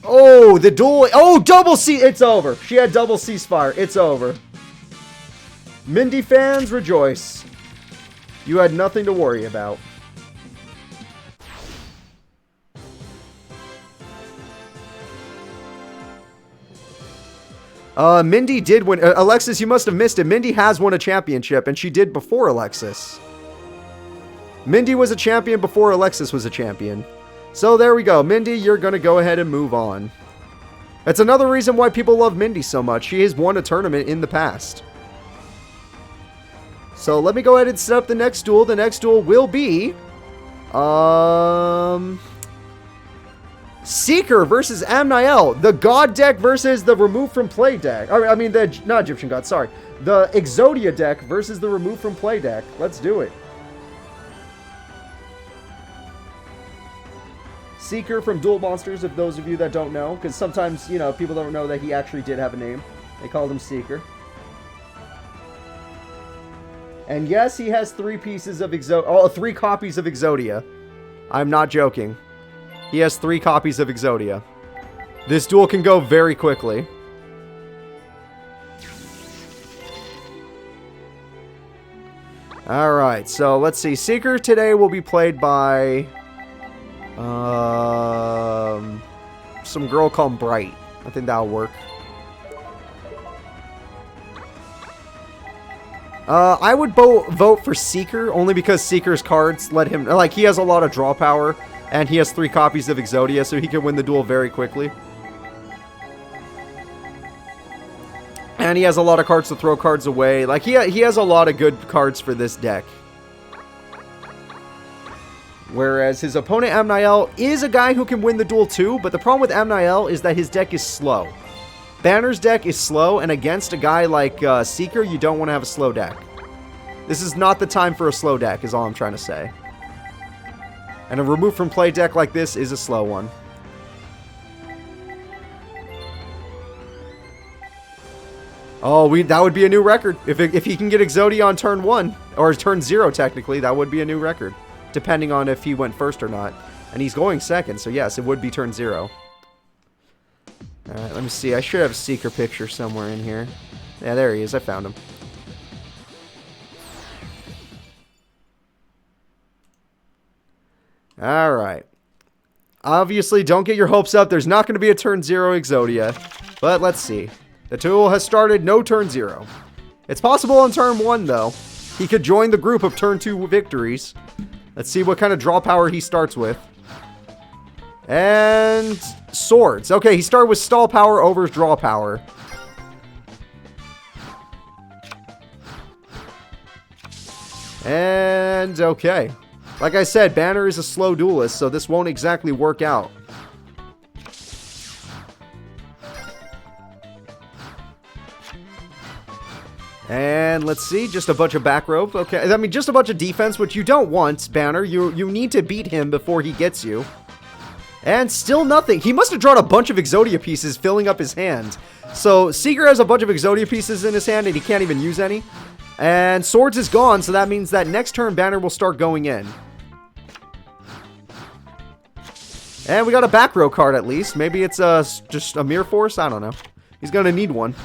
Oh, the duel... Oh, double C... It's over. She had double ceasefire. It's over. Mindy fans, rejoice. You had nothing to worry about. Mindy did win. Alexis, you must have missed it. Mindy has won a championship, and she did before Alexis. Mindy was a champion before Alexis was a champion. So there we go. Mindy, you're going to go ahead and move on. That's another reason why people love Mindy so much. She has won a tournament in the past. So let me go ahead and set up the next duel. The next duel will be... Seeker versus Amnael. The God deck versus the Remove from Play deck. I mean, not Egyptian God, sorry. The Exodia deck versus the Remove from Play deck. Let's do it. Seeker from Duel Monsters, if those of you that don't know. Because sometimes, you know, people don't know that he actually did have a name. They called him Seeker. And yes, he has 3 pieces of three copies of Exodia. I'm not joking. He has 3 copies of Exodia. This duel can go very quickly. Alright, so let's see. Seeker today will be played by... some girl called Bright. I think that'll work. I would vote for Seeker, only because Seeker's cards let him... Like, he has a lot of draw power, and he has 3 copies of Exodia, so he can win the duel very quickly. And he has a lot of cards to throw cards away. Like, he has a lot of good cards for this deck. Whereas his opponent, Amnael, is a guy who can win the duel too, but the problem with Amnael is that his deck is slow. Banner's deck is slow, and against a guy like Seeker, you don't want to have a slow deck. This is not the time for a slow deck, is all I'm trying to say. And a Remove from Play deck like this is a slow one. Oh, that would be a new record. If he can get Exodia on turn 1, or turn 0 technically, that would be a new record. Depending on if he went first or not. And he's going second, so yes, it would be turn 0. Alright, let me see. I should have a Seeker picture somewhere in here. Yeah, there he is. I found him. Alright. Obviously, don't get your hopes up. There's not going to be a turn 0 Exodia. But let's see. The duel has started. No turn 0. It's possible on turn 1, though. He could join the group of turn 2 victories. Let's see what kind of draw power he starts with. And swords. Okay, he started with stall power over draw power. And okay. Like I said, Banner is a slow duelist, so this won't exactly work out. And let's see, just a bunch of back rope. Okay, I mean, just a bunch of defense, which you don't want, Banner. You need to beat him before he gets you. And still nothing. He must have drawn a bunch of Exodia pieces filling up his hand. So, Seeker has a bunch of Exodia pieces in his hand, and he can't even use any. And Swords is gone, so that means that next turn, Banner will start going in. And we got a back row card, at least. Maybe it's just a Mirror Force? I don't know. He's going to need one.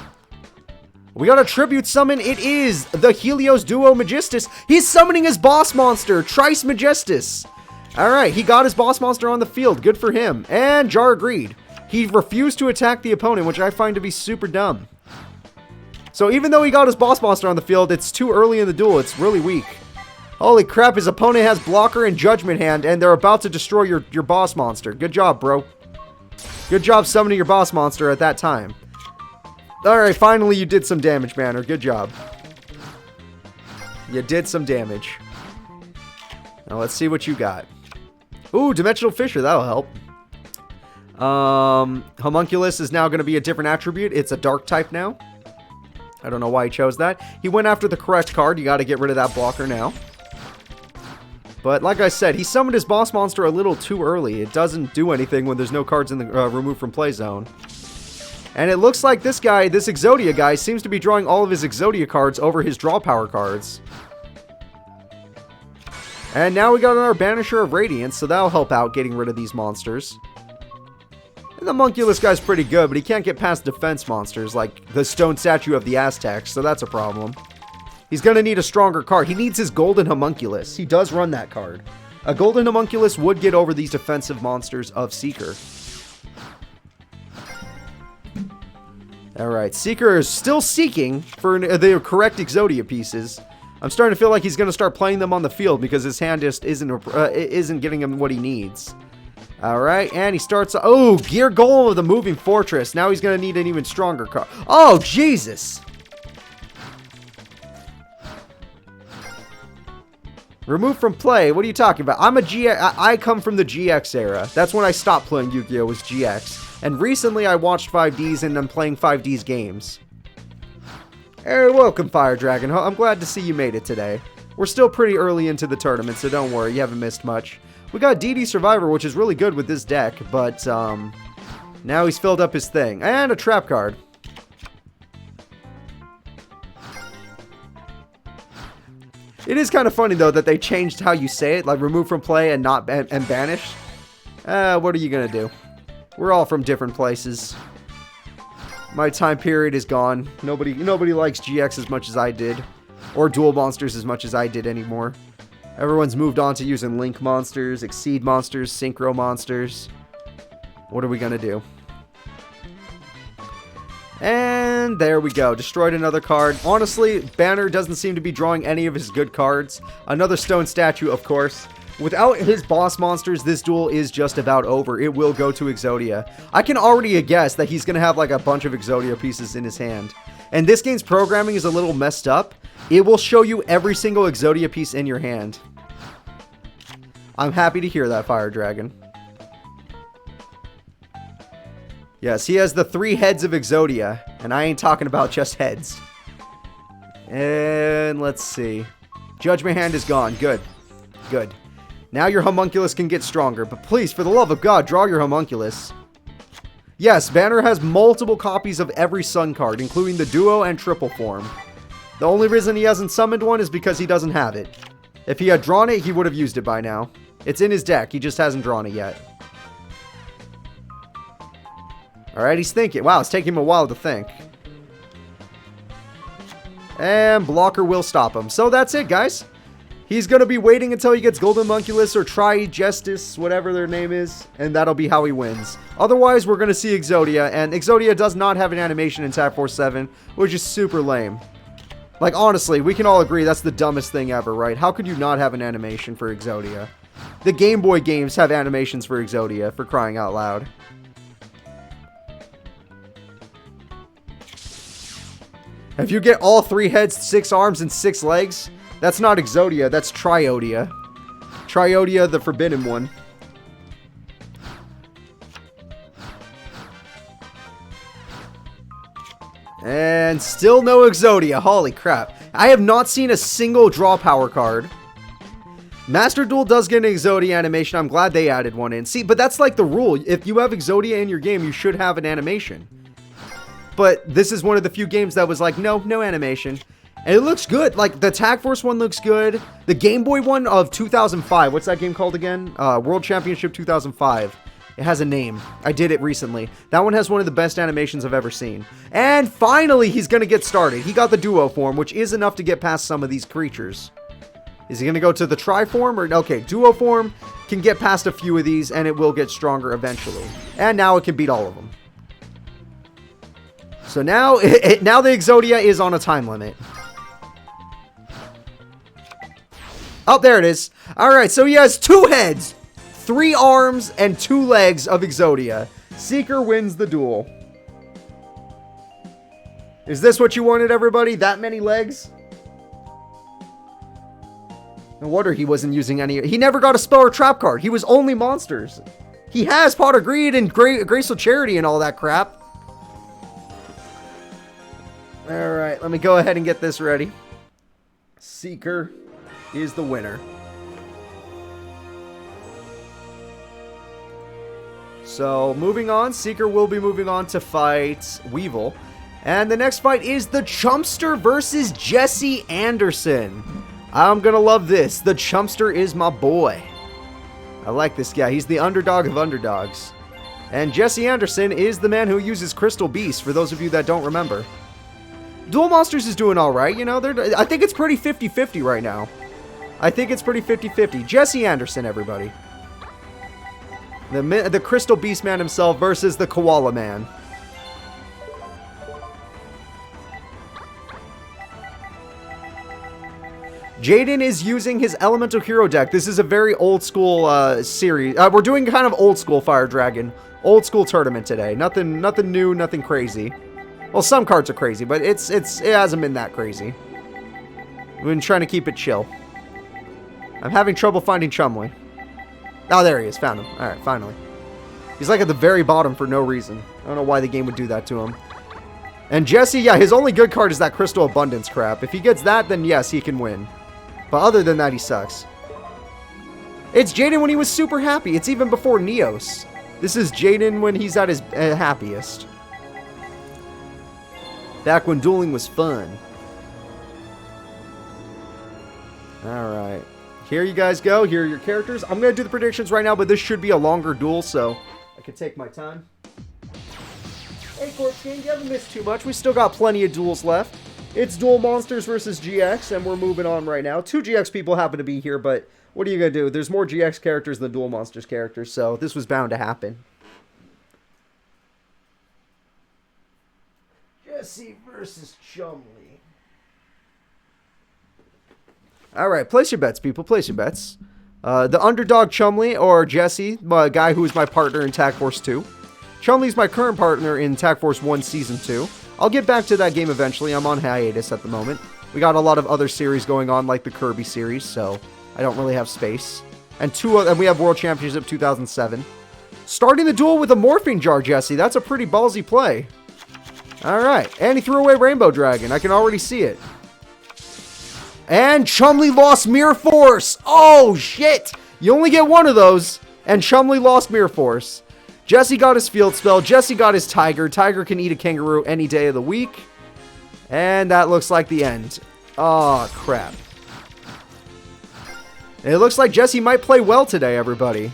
We got a tribute summon. It is the Helios Duo Magistus. He's summoning his boss monster, Trice Magistus. Alright, he got his boss monster on the field. Good for him. And Jar agreed. He refused to attack the opponent, which I find to be super dumb. So even though he got his boss monster on the field, it's too early in the duel. It's really weak. Holy crap, his opponent has blocker and judgment hand, and they're about to destroy your boss monster. Good job, bro. Good job summoning your boss monster at that time. Alright, finally you did some damage, Banner. Good job. You did some damage. Now let's see what you got. Ooh, Dimensional Fissure. That'll help. Homunculus is now going to be a different attribute. It's a dark type now. I don't know why he chose that. He went after the correct card. You got to get rid of that blocker now. But like I said, he summoned his boss monster a little too early. It doesn't do anything when there's no cards in the remove from play zone. And it looks like this guy, this Exodia guy, seems to be drawing all of his Exodia cards over his draw power cards. And now we got our Banisher of Radiance, so that'll help out getting rid of these monsters. And the Homunculus guy's pretty good, but he can't get past defense monsters like the Stone Statue of the Aztecs, so that's a problem. He's going to need a stronger card. He needs his Golden Homunculus. He does run that card. A Golden Homunculus would get over these defensive monsters of Seeker. Alright, Seeker is still seeking for the correct Exodia pieces. I'm starting to feel like he's going to start playing them on the field because his hand just isn't getting him what he needs. Alright, and he starts... Oh, Gear Golem of the Moving Fortress. Now he's going to need an even stronger card. Oh, Jesus! Remove from play? What are you talking about? I come from the GX era. That's when I stopped playing Yu-Gi-Oh! Was GX. And recently I watched 5Ds and I'm playing 5Ds games. Hey, welcome, Fire Dragon. I'm glad to see you made it today. We're still pretty early into the tournament, so don't worry, you haven't missed much. We got DD Survivor, which is really good with this deck, but now he's filled up his thing. And a trap card. It is kind of funny, though, that they changed how you say it, like remove from play and not and banish. What are you going to do? We're all from different places. My time period is gone. Nobody likes GX as much as I did. Or Duel Monsters as much as I did anymore. Everyone's moved on to using Link monsters, Exceed monsters, Synchro monsters. What are we going to do? And there we go. Destroyed another card. Honestly, Banner doesn't seem to be drawing any of his good cards. Another Stone Statue, of course. Without his boss monsters, this duel is just about over. It will go to Exodia. I can already guess that he's going to have like a bunch of Exodia pieces in his hand. And this game's programming is a little messed up. It will show you every single Exodia piece in your hand. I'm happy to hear that, Fire Dragon. Yes, he has the 3 heads of Exodia, and I ain't talking about just heads. And let's see. Judgment Hand is gone. Good. Good. Now your Homunculus can get stronger, but please, for the love of God, draw your Homunculus. Yes, Banner has multiple copies of every Sun card, including the Duo and Triple form. The only reason he hasn't summoned one is because he doesn't have it. If he had drawn it, he would have used it by now. It's in his deck, he just hasn't drawn it yet. Alright, he's thinking. Wow, it's taking him a while to think. And blocker will stop him. So that's it, guys. He's going to be waiting until he gets Golden Homunculus or Trigestis, whatever their name is, and that'll be how he wins. Otherwise, we're going to see Exodia, and Exodia does not have an animation in Tap Force 7, which is super lame. Like, honestly, we can all agree that's the dumbest thing ever, right? How could you not have an animation for Exodia? The Game Boy games have animations for Exodia, for crying out loud. If you get all 3 heads, 6 arms, and 6 legs, that's not Exodia, that's Triodia. Triodia, the forbidden one. And still no Exodia, holy crap. I have not seen a single draw power card. Master Duel does get an Exodia animation, I'm glad they added one in. See, but that's like the rule, if you have Exodia in your game, you should have an animation. But this is one of the few games that was like, no animation. And it looks good. Like, the Tag Force one looks good. The Game Boy one of 2005. What's that game called again? World Championship 2005. It has a name. I did it recently. That one has one of the best animations I've ever seen. And finally, he's going to get started. He got the Duo form, which is enough to get past some of these creatures. Is he going to go to the Tri form? Or okay, Duo form can get past a few of these, and it will get stronger eventually. And now it can beat all of them. So now, now the Exodia is on a time limit. Oh, there it is. Alright, so he has 2 heads, 3 arms, and 2 legs of Exodia. Seeker wins the duel. Is this what you wanted, everybody? That many legs? No wonder he wasn't using any. He never got a spell or trap card. He was only monsters. He has Pot of Greed and Graceful Charity and all that crap. Alright, let me go ahead and get this ready. Seeker is the winner. So, moving on. Seeker will be moving on to fight Weevil. And the next fight is the Chumpster versus Jesse Anderson. I'm gonna love this. The Chumpster is my boy. I like this guy. He's the underdog of underdogs. And Jesse Anderson is the man who uses Crystal Beast, for those of you that don't remember. Duel Monsters is doing alright, you know. I think it's pretty 50-50 right now. I think it's pretty 50-50. Jesse Anderson, everybody. The Crystal Beast man himself versus the Koala man. Jaden is using his Elemental Hero deck. This is a very old school series. We're doing kind of old school Fire Dragon. Old school tournament today. Nothing new, nothing crazy. Well, some cards are crazy, but it hasn't been that crazy. We've been trying to keep it chill. I'm having trouble finding Chumley. Oh, there he is. Found him. Alright, finally. He's like at the very bottom for no reason. I don't know why the game would do that to him. And Jesse, yeah, his only good card is that Crystal Abundance crap. If he gets that, then yes, he can win. But other than that, he sucks. It's Jaden when he was super happy. It's even before Neos. This is Jaden when he's at his happiest. Back when dueling was fun. Alright. Here you guys go. Here are your characters. I'm going to do the predictions right now, but this should be a longer duel, so I can take my time. Hey, Corpse King, you haven't missed too much. We still got plenty of duels left. It's Duel Monsters versus GX, and we're moving on right now. 2 GX people happen to be here, but what are you going to do? There's more GX characters than Duel Monsters characters, so this was bound to happen. Jesse versus Chumley. Alright, place your bets, people. Place your bets. The underdog Chumley or Jesse, my guy who is my partner in Tag Force 2. Chumley's my current partner in Tag Force 1 Season 2. I'll get back to that game eventually. I'm on hiatus at the moment. We got a lot of other series going on, like the Kirby series, so I don't really have space. And we have World Championship 2007. Starting the duel with a Morphing Jar, Jesse. That's a pretty ballsy play. Alright, and he threw away Rainbow Dragon. I can already see it. And Chumley lost Mirror Force. Oh, shit. You only get one of those. And Chumley lost Mirror Force. Jesse got his Field Spell. Jesse got his Tiger. Tiger can eat a kangaroo any day of the week. And that looks like the end. Oh, crap. It looks like Jesse might play well today, everybody.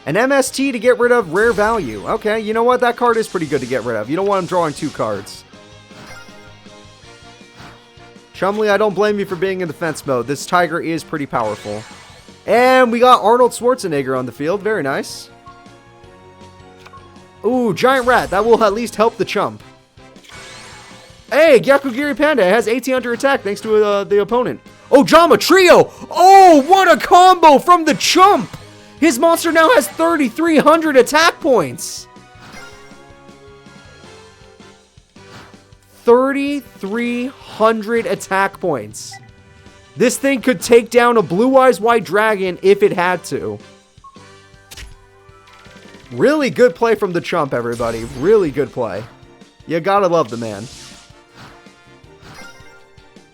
An MST to get rid of Rare Value. Okay, you know what? That card is pretty good to get rid of. You don't want him drawing 2 cards. Chumley, I don't blame you for being in defense mode. This Tiger is pretty powerful. And we got Arnold Schwarzenegger on the field. Very nice. Ooh, Giant Rat. That will at least help the Chump. Hey, Gyakugiri Panda has 1800 attack thanks to the opponent. Oh, Jama Trio. Oh, what a combo from the Chump. His monster now has 3,300 attack points. 3,300 attack points. This thing could take down a Blue Eyes White Dragon if it had to. Really good play from the Chump, everybody. Really good play. You gotta love the man.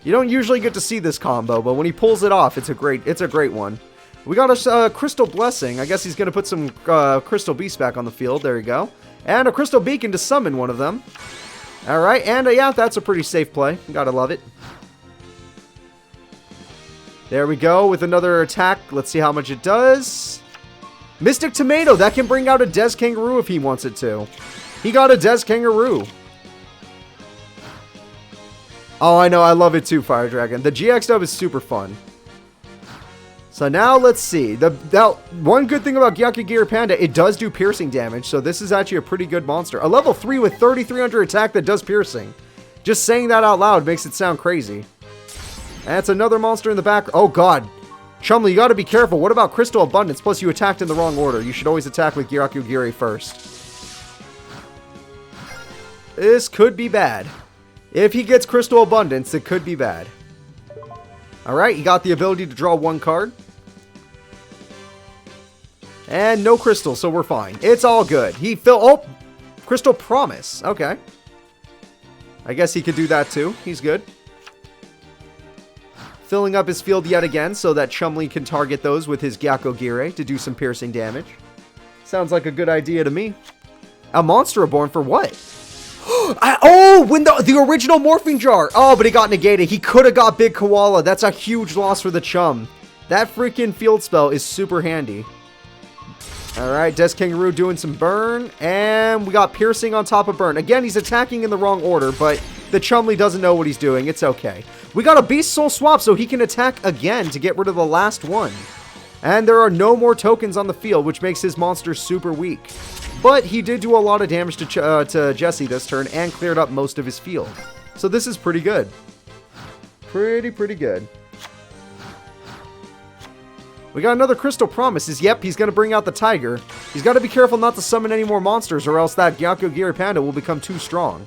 You don't usually get to see this combo, but when he pulls it off, it's a great one. We got a Crystal Blessing. I guess he's gonna put some Crystal Beasts back on the field. There you go. And a Crystal Beacon to summon one of them. Alright, and yeah, that's a pretty safe play. You gotta love it. There we go with another attack. Let's see how much it does. Mystic Tomato. That can bring out a Des Kangaroo if he wants it to. He got a Des Kangaroo. Oh, I know. I love it too, Fire Dragon. The GX dub is super fun. So now let's see. One good thing about Gyakugiri Panda, it does do piercing damage. So this is actually a pretty good monster. A level 3 with 3,300 attack that does piercing. Just saying that out loud makes it sound crazy. That's another monster in the back. Oh, God. Chumley, you got to be careful. What about Crystal Abundance? Plus, you attacked in the wrong order. You should always attack with Gyakugiri first. This could be bad. If he gets Crystal Abundance, it could be bad. Alright, he got the ability to draw one card. And no crystal, so we're fine. It's all good. Oh! Crystal Promise. Okay. I guess he could do that too. He's good. Filling up his field yet again so that Chumley can target those with his Gyakugiri to do some piercing damage. Sounds like a good idea to me. A Monster Reborn for what? When the original Morphing Jar. Oh, but he got negated. He could have got Big Koala. That's a huge loss for the Chum. That freaking field spell is super handy. Alright, Des Kangaroo doing some burn. And we got Piercing on top of burn. Again, he's attacking in the wrong order, but the Chumley doesn't know what he's doing. It's okay. We got a Beast Soul swap so he can attack again to get rid of the last one. And there are no more tokens on the field, which makes his monster super weak. But he did do a lot of damage to Jesse this turn and cleared up most of his field. So this is pretty good. Pretty good. We got another Crystal Promises. Yep, he's going to bring out the Tiger. He's got to be careful not to summon any more monsters or else that Gyakugiri Panda will become too strong.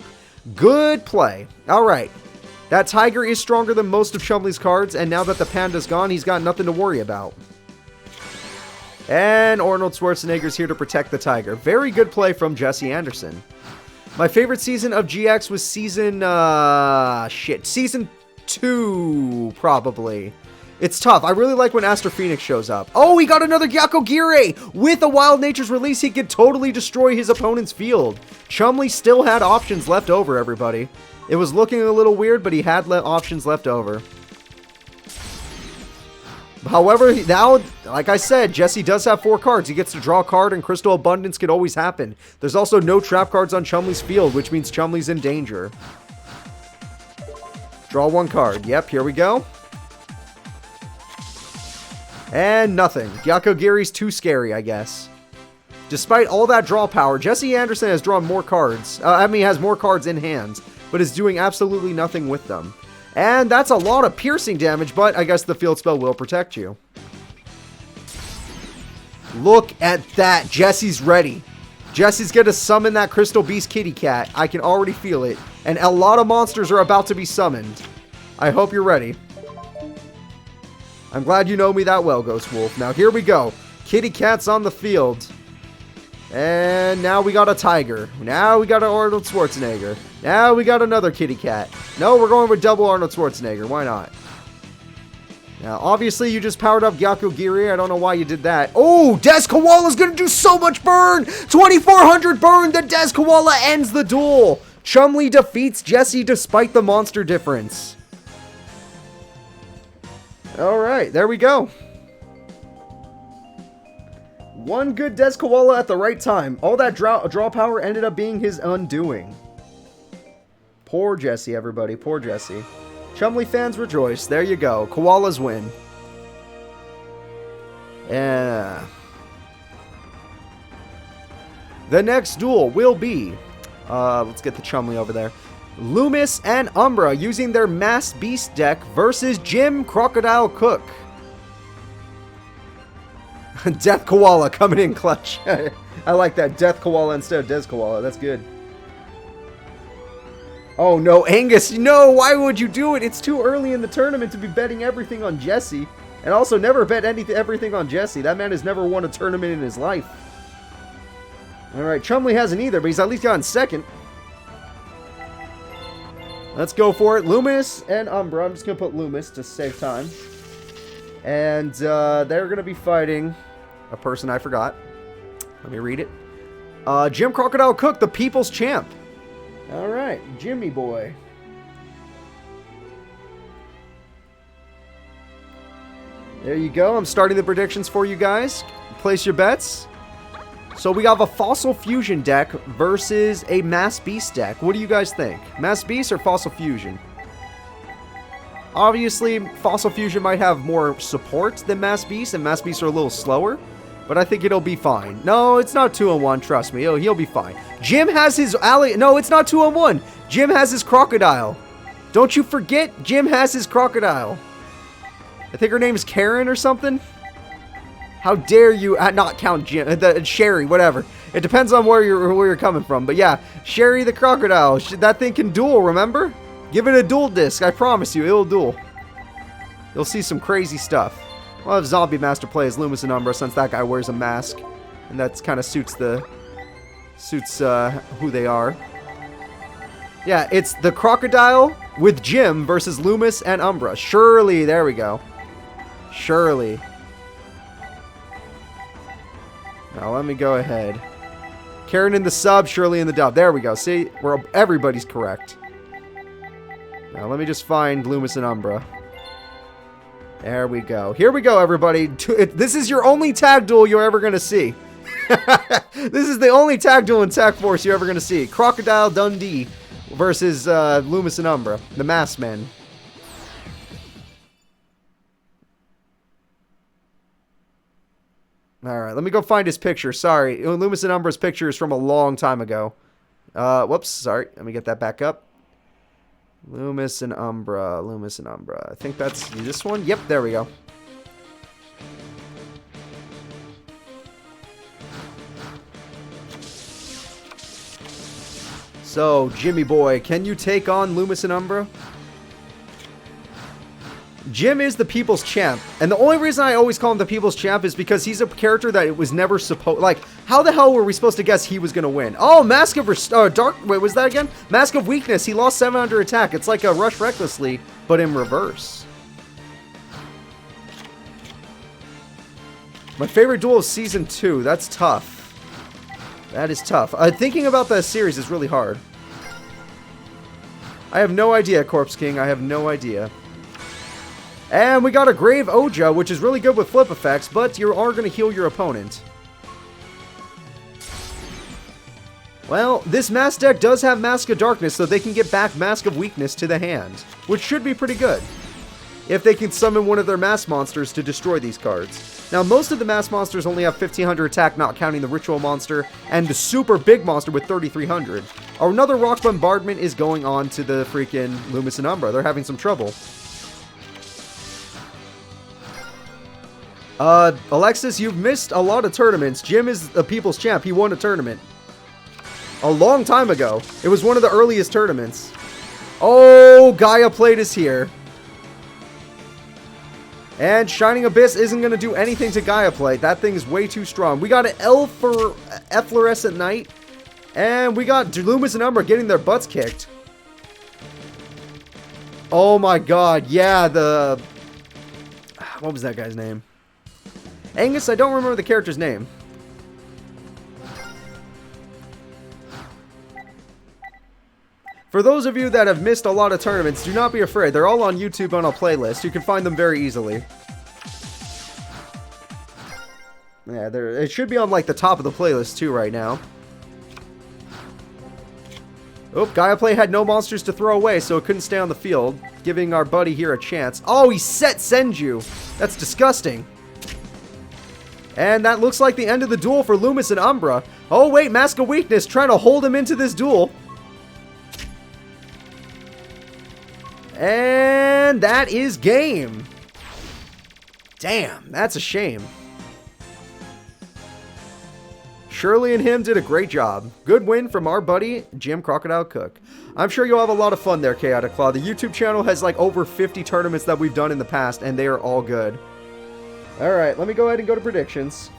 Good play. Alright. That Tiger is stronger than most of Chumley's cards, and now that the Panda's gone, he's got nothing to worry about. And Arnold Schwarzenegger's here to protect the Tiger. Very good play from Jesse Anderson. My favorite season of GX was season 2, probably. It's tough. I really like when Aster Phoenix shows up. Oh, he got another Gyakugiri! With a Wild Nature's release, he could totally destroy his opponent's field. Chumley still had options left over, everybody. It was looking a little weird, but he had options left over. However, now, like I said, Jesse does have 4 cards. He gets to draw a card, and Crystal Abundance can always happen. There's also no trap cards on Chumley's field, which means Chumley's in danger. Draw 1 card. Yep, here we go. And nothing. Gyakugiri's too scary, I guess. Despite all that draw power, Jesse Anderson has drawn more cards. Has more cards in hand, but is doing absolutely nothing with them. And that's a lot of piercing damage, but I guess the field spell will protect you. Look at that. Jesse's ready. Jesse's going to summon that Crystal Beast Kitty Cat. I can already feel it. And a lot of monsters are about to be summoned. I hope you're ready. I'm glad you know me that well, Ghost Wolf. Now, here we go. Kitty Cat's on the field. And now we got a Tiger. Now we got an Arnold Schwarzenegger. Now we got another Kitty Cat. No, we're going with double Arnold Schwarzenegger. Why not? Now, obviously, you just powered up Gyakugiri. I don't know why you did that. Oh, Des Koala's going to do so much burn. 2,400 burn. The Des Koala ends the duel. Chumley defeats Jesse despite the monster difference. Alright, there we go. One good Des Koala at the right time. All that draw power ended up being his undoing. Poor Jesse, everybody. Poor Jesse. Chumley fans rejoice. There you go. Koalas win. Yeah. The next duel will be... let's get the Chumley over there. Loomis and Umbra using their Mass Beast deck versus Jim Crocodile Cook. Death Koala coming in clutch. I like that. Death Koala instead of Des Koala. That's good. Oh no, Angus. No, why would you do it? It's too early in the tournament to be betting everything on Jesse. And also never bet everything on Jesse. That man has never won a tournament in his life. Alright, Chumley hasn't either, but he's at least gotten second. Let's go for it. Loomis and Umbra. I'm just going to put Loomis to save time. And they're going to be fighting a person I forgot. Let me read it. Jim Crocodile Cook, the People's Champ. Alright, Jimmy boy. There you go. I'm starting the predictions for you guys. Place your bets. So we have a Fossil Fusion deck versus a Mass Beast deck. What do you guys think? Mass Beast or Fossil Fusion? Obviously, Fossil Fusion might have more support than Mass Beast, and Mass Beasts are a little slower. But I think it'll be fine. No, it's not 2-on-1, trust me. He'll be fine. Jim has his alley. No, it's not 2-on-1. Jim has his Crocodile. Don't you forget, Jim has his Crocodile. I think her name's Karen or something. How dare you not count Jim, Sherry, whatever. It depends on where you're coming from. But yeah, Sherry the crocodile. That thing can duel, remember? Give it a duel disc. I promise you, it'll duel. You'll see some crazy stuff. We'll have Zombie Master play as Loomis and Umbra since that guy wears a mask. And that kind of suits who they are. Yeah, it's the crocodile with Jim versus Loomis and Umbra. Surely, there we go. Surely. Now let me go ahead. Karen in the sub, Shirley in the dub. There we go. See, everybody's correct. Now let me just find Loomis and Umbra. There we go. Here we go, everybody. This is your only tag duel you're ever going to see. This is the only tag duel in Tag Force you're ever going to see. Crocodile Dundee versus Loomis and Umbra, the Masked Men. Alright, let me go find his picture. Sorry, Loomis and Umbra's picture is from a long time ago. Whoops, sorry. Let me get that back up. Loomis and Umbra, Loomis and Umbra. I think that's this one. Yep, there we go. So, Jimmy boy, can you take on Loomis and Umbra? Jim is the people's champ, and the only reason I always call him the people's champ is because he's a character that it was never supposed... Like, how the hell were we supposed to guess he was going to win? Oh, Mask of... Wait, was that again? Mask of Weakness. He lost 700 attack. It's like a Rush Recklessly, but in reverse. My favorite duel is Season 2. That's tough. That is tough. Thinking about the series is really hard. I have no idea, Corpse King. I have no idea. And we got a Grave Odion, which is really good with flip effects, but you are going to heal your opponent. Well, this Mask deck does have Mask of Darkness, so they can get back Mask of Weakness to the hand, which should be pretty good. If they can summon one of their Mask monsters to destroy these cards. Now, most of the Mask monsters only have 1500 attack, not counting the Ritual monster, and the super big monster with 3300. Another Rock Bombardment is going on to the freaking Loomis and Umbra. They're having some trouble. Alexis, you've missed a lot of tournaments. Jim is the people's champ. He won a tournament. A long time ago. It was one of the earliest tournaments. Oh, Gaia Plate is here. And Shining Abyss isn't going to do anything to Gaia Plate. That thing is way too strong. We got an Efflorescent Knight. And we got Loomis and Umbra getting their butts kicked. Oh my god. Yeah, what was that guy's name? Angus, I don't remember the character's name. For those of you that have missed a lot of tournaments, do not be afraid. They're all on YouTube on a playlist. You can find them very easily. Yeah, it should be on like the top of the playlist too right now. Oh, Gaia Play had no monsters to throw away, so it couldn't stay on the field, giving our buddy here a chance. Oh, he set Senju. That's disgusting. And that looks like the end of the duel for Loomis and Umbra. Oh, wait, Mask of Weakness trying to hold him into this duel. And that is game. Damn, that's a shame. Shirley and him did a great job. Good win from our buddy, Jim Crocodile Cook. I'm sure you'll have a lot of fun there, Chaotic Claw. The YouTube channel has like over 50 tournaments that we've done in the past, and they are all good. Alright, let me go ahead and go to predictions.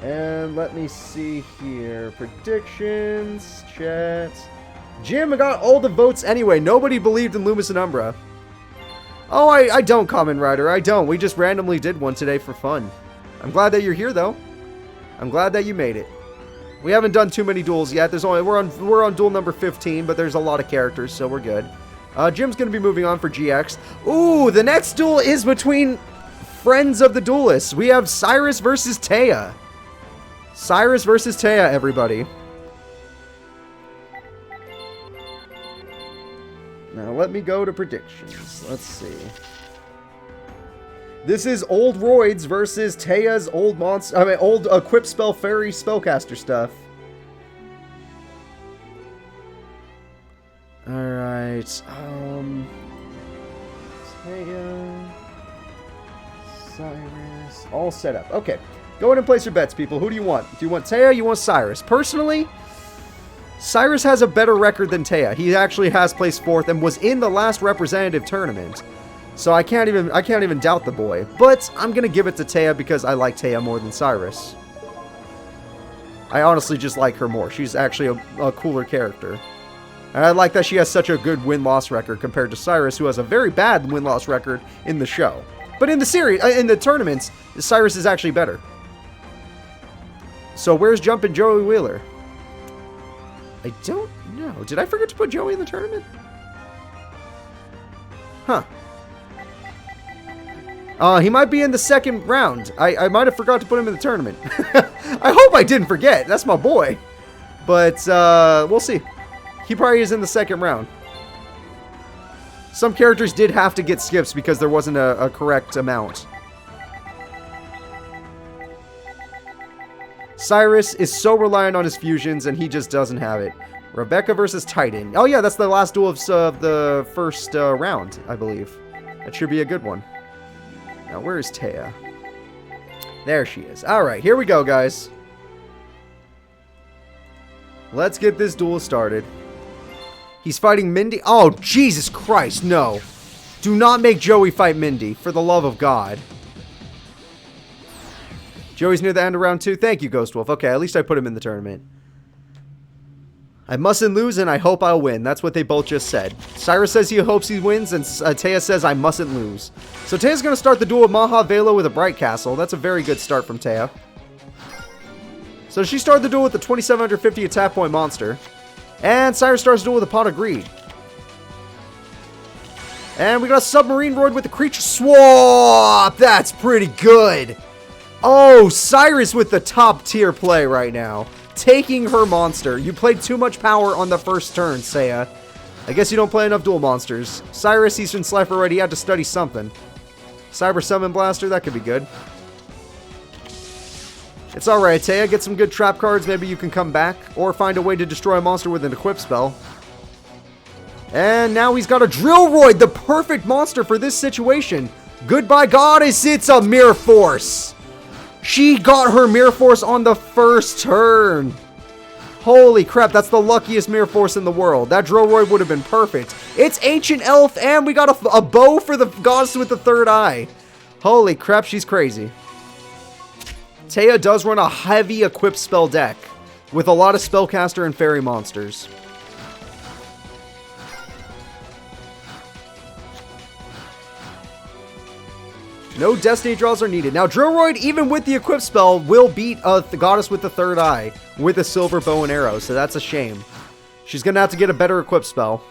And let me see here. Predictions, chat. Jim got all the votes anyway. Nobody believed in Loomis and Umbra. Oh, I don't, Kamen Rider. I don't. We just randomly did one today for fun. I'm glad that you're here, though. I'm glad that you made it. We haven't done too many duels yet. We're on duel number 15, but there's a lot of characters, so we're good. Jim's going to be moving on for GX. Ooh, the next duel is between friends of the duelists. We have Syrus versus Taya. Syrus versus Taya, everybody. Now, let me go to predictions. Let's see. This is Old Roids versus Taya's old monster. I mean, old Equip Spell Fairy Spellcaster stuff. Alright. Tanya. Syrus. All set up. Okay. Go ahead and place your bets, people. Who do you want? Do you want Taya? You want Syrus? Personally, Syrus has a better record than Taya. He actually has placed 4th and was in the last representative tournament. So I can't even doubt the boy. But I'm gonna give it to Taya because I like Taya more than Syrus. I honestly just like her more. She's actually a cooler character. And I like that she has such a good win-loss record compared to Syrus, who has a very bad win-loss record in the show. But in the series, in the tournaments, Syrus is actually better. So where's Jumpin' Joey Wheeler? I don't know. Did I forget to put Joey in the tournament? Huh. He might be in the second round. I might have forgot to put him in the tournament. I hope I didn't forget. That's my boy. But, we'll see. He probably is in the second round. Some characters did have to get skips because there wasn't a correct amount. Syrus is so reliant on his fusions, and he just doesn't have it. Rebecca versus Titan. Oh yeah, that's the last duel of the first round, I believe. That should be a good one. Now, where is Taya? There she is. Alright, here we go, guys. Let's get this duel started. He's fighting Mindy. Oh, Jesus Christ, no. Do not make Joey fight Mindy, for the love of God. Joey's near the end of round 2. Thank you, Ghost Wolf. Okay, at least I put him in the tournament. I mustn't lose, and I hope I'll win. That's what they both just said. Syrus says he hopes he wins, and Taya says I mustn't lose. So Taya's going to start the duel with Maha Velo with a Bright Castle. That's a very good start from Taya. So she started the duel with the 2750 attack point monster. And Syrus starts the duel with a Pot of Greed. And we got a Submarine Roid with the Creature Swap. That's pretty good. Oh, Syrus with the top tier play right now. Taking her monster. You played too much power on the first turn, Saya. I guess you don't play enough dual monsters. Syrus, Eastern Slifer already had to study something. Cyber Summon Blaster, that could be good. It's alright, Taya. Get some good trap cards. Maybe you can come back. Or find a way to destroy a monster with an equip spell. And now he's got a Drillroid, the perfect monster for this situation. Goodbye, Goddess. It's a Mirror Force. She got her Mirror Force on the first turn. Holy crap, that's the luckiest Mirror Force in the world. That Drillroid would have been perfect. It's Ancient Elf, and we got a bow for the Goddess with the third eye. Holy crap, she's crazy. Taya does run a heavy equipped spell deck with a lot of Spellcaster and Fairy monsters. No Destiny draws are needed. Now, Drillroid, even with the equip spell, will beat the Goddess with the third eye with a silver bow and arrow, so that's a shame. She's going to have to get a better equip spell.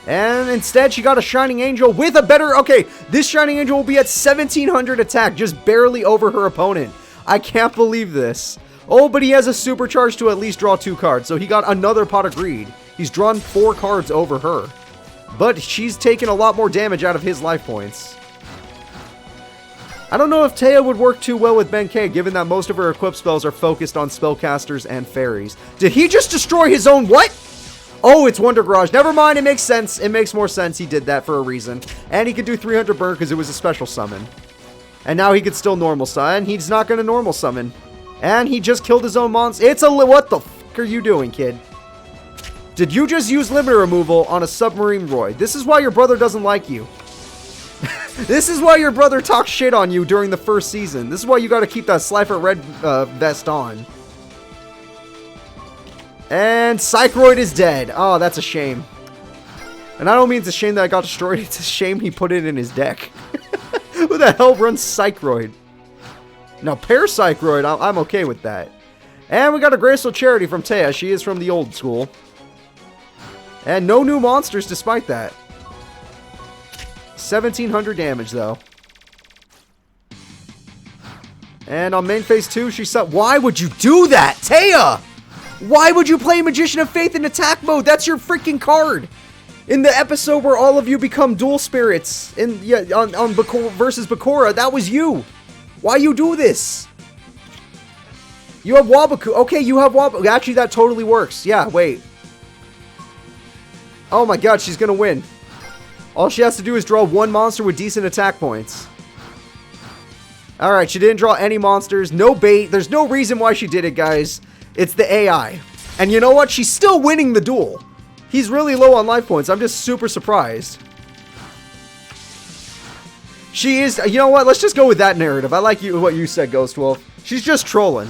And instead, she got a Shining Angel with a better... Okay, this Shining Angel will be at 1700 attack, just barely over her opponent. I can't believe this. Oh, but he has a supercharge to at least draw 2 cards, so he got another Pot of Greed. He's drawn 4 cards over her. But she's taken a lot more damage out of his life points. I don't know if Taya would work too well with Benkei, given that most of her equip spells are focused on spellcasters and fairies. Did he just destroy his own what? Oh, it's Wonder Garage. Never mind, it makes sense. It makes more sense he did that for a reason. And he could do 300 burn because it was a special summon. And now he could still normal summon. He's not going to normal summon. And he just killed his own monster. It's a... What the f*** are you doing, kid? Did you just use limit removal on a Submarine Roid? This is why your brother doesn't like you. This is why your brother talks shit on you during the first season. This is why you got to keep that Slifer Red vest on. And Psychroid is dead. Oh, that's a shame. And I don't mean it's a shame that I got destroyed. It's a shame he put it in his deck. Who the hell runs Psychroid? Now, Pair Psychroid, I'm okay with that. And we got a Graceful Charity from Taya. She is from the old school. And no new monsters despite that. 1700 damage, though. And on main phase 2, she said, why would you do that, Taya? Why would you play Magician of Faith in attack mode? That's your freaking card. In the episode where all of you become dual spirits on Bakura versus Bakura, that was you. Why you do this? You have Wabaku. Okay, you have Wabaku. Actually, that totally works. Yeah, wait. Oh my god, she's gonna win. All she has to do is draw one monster with decent attack points. Alright, she didn't draw any monsters. No bait. There's no reason why she did it, guys. It's the AI. And you know what? She's still winning the duel. He's really low on life points. I'm just super surprised. She is... You know what? Let's just go with that narrative. I like what you said, Ghost Wolf. She's just trolling.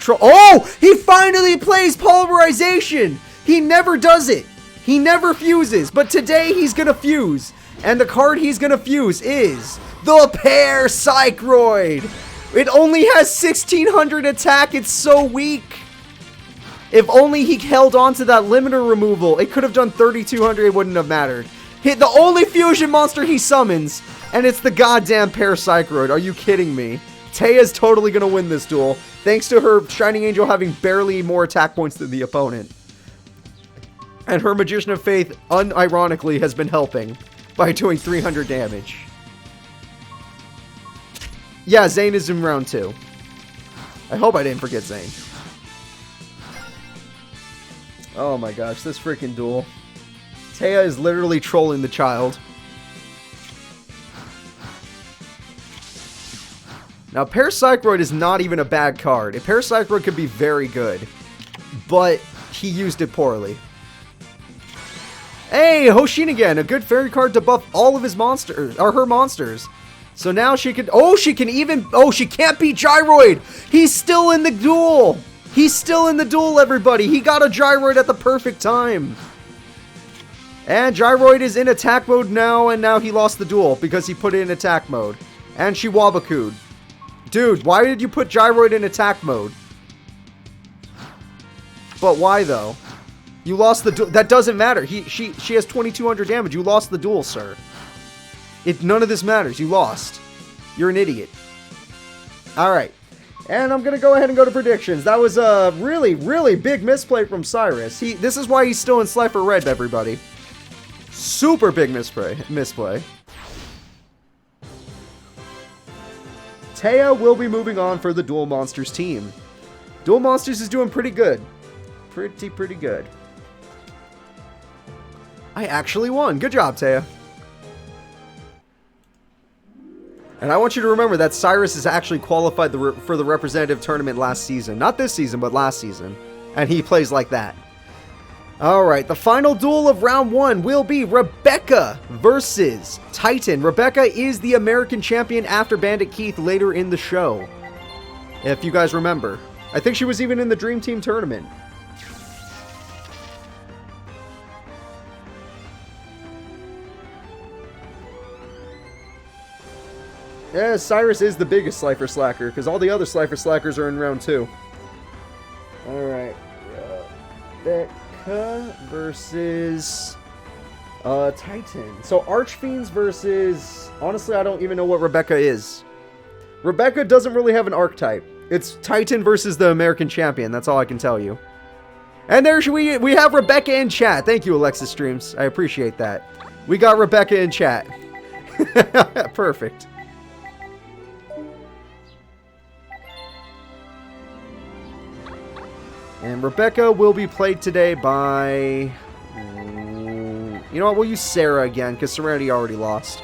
Oh! He finally plays Polarization! He never does it. He never fuses. But today, he's gonna fuse. And the card he's gonna fuse is... the Parapsychroid! It only has 1600 attack. It's so weak. If only he held on to that limiter removal, it could have done 3200. It wouldn't have mattered. Hit the only fusion monster he summons, and it's the goddamn Parapsychroid. Are you kidding me? Taya's totally gonna win this duel, thanks to her Shining Angel having barely more attack points than the opponent. And her Magician of Faith, unironically, has been helping by doing 300 damage. Yeah, Zane is in round 2. I hope I didn't forget Zane. Oh my gosh, this freaking duel. Taya is literally trolling the child. Now, Parapsychroid is not even a bad card. A Parapsychroid could be very good, but he used it poorly. Hey, Hoshin again, a good fairy card to buff all of his monsters, or her monsters. So now she can, she can't beat Gyroid. He's still in the duel. He's still in the duel, everybody. He got a Gyroid at the perfect time. And Gyroid is in attack mode now, and now he lost the duel because he put it in attack mode. And she Wabaku'd. Dude, why did you put Gyroid in attack mode? But why, though? You lost the duel. That doesn't matter. She has 2200 damage. You lost the duel, sir. None of this matters. You lost. You're an idiot. Alright. And I'm going to go ahead and go to predictions. That was a really, really big misplay from Syrus. This is why he's still in Slifer Red, everybody. Super big misplay. Taya will be moving on for the Duel Monsters team. Duel Monsters is doing pretty good. Pretty good. I actually won. Good job, Taya. And I want you to remember that Syrus has actually qualified for the representative tournament last season. Not this season, but last season. And he plays like that. Alright, the final duel of round 1 will be Rebecca versus Titan. Rebecca is the American champion after Bandit Keith later in the show. If you guys remember. I think she was even in the Dream Team tournament. Yeah, Syrus is the biggest Slifer Slacker, because all the other Slifer Slackers are in round 2. Alright. Rebecca versus Titan. So Archfiends versus... Honestly, I don't even know what Rebecca is. Rebecca doesn't really have an archetype. It's Titan versus the American champion. That's all I can tell you. And there we have Rebecca in chat. Thank you, Alexis Streams. I appreciate that. We got Rebecca in chat. Perfect. And Rebecca will be played today by... You know what? We'll use Sarah again, because Serenity already lost.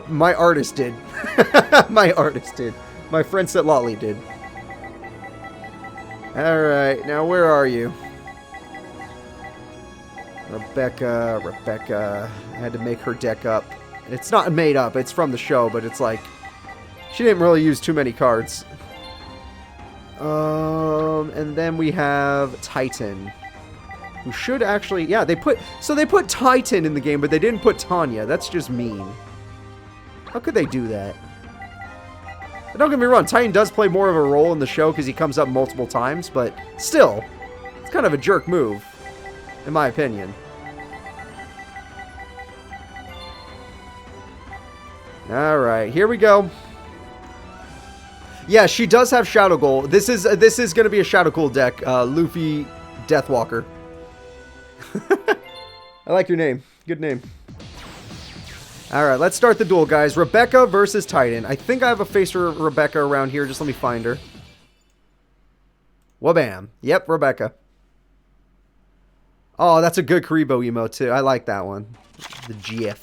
My artist did. My artist did. My friend Setlali did. Alright, now where are you? Rebecca. I had to make her deck up. It's not made up, it's from the show, but it's like... She didn't really use too many cards. And then we have Titan. Who should actually... Yeah, they put Titan in the game, but they didn't put Tanya. That's just mean. How could they do that? But don't get me wrong, Titan does play more of a role in the show because he comes up multiple times, but still, it's kind of a jerk move, in my opinion. Alright, here we go. Yeah, she does have Shadow Gold. This is going to be a Shadow Gold deck. Luffy Deathwalker. I like your name. Good name. Alright, let's start the duel, guys. Rebecca versus Titan. I think I have a face for Rebecca around here. Just let me find her. Wabam. Yep, Rebecca. Oh, that's a good Karibo emote, too. I like that one. The GF.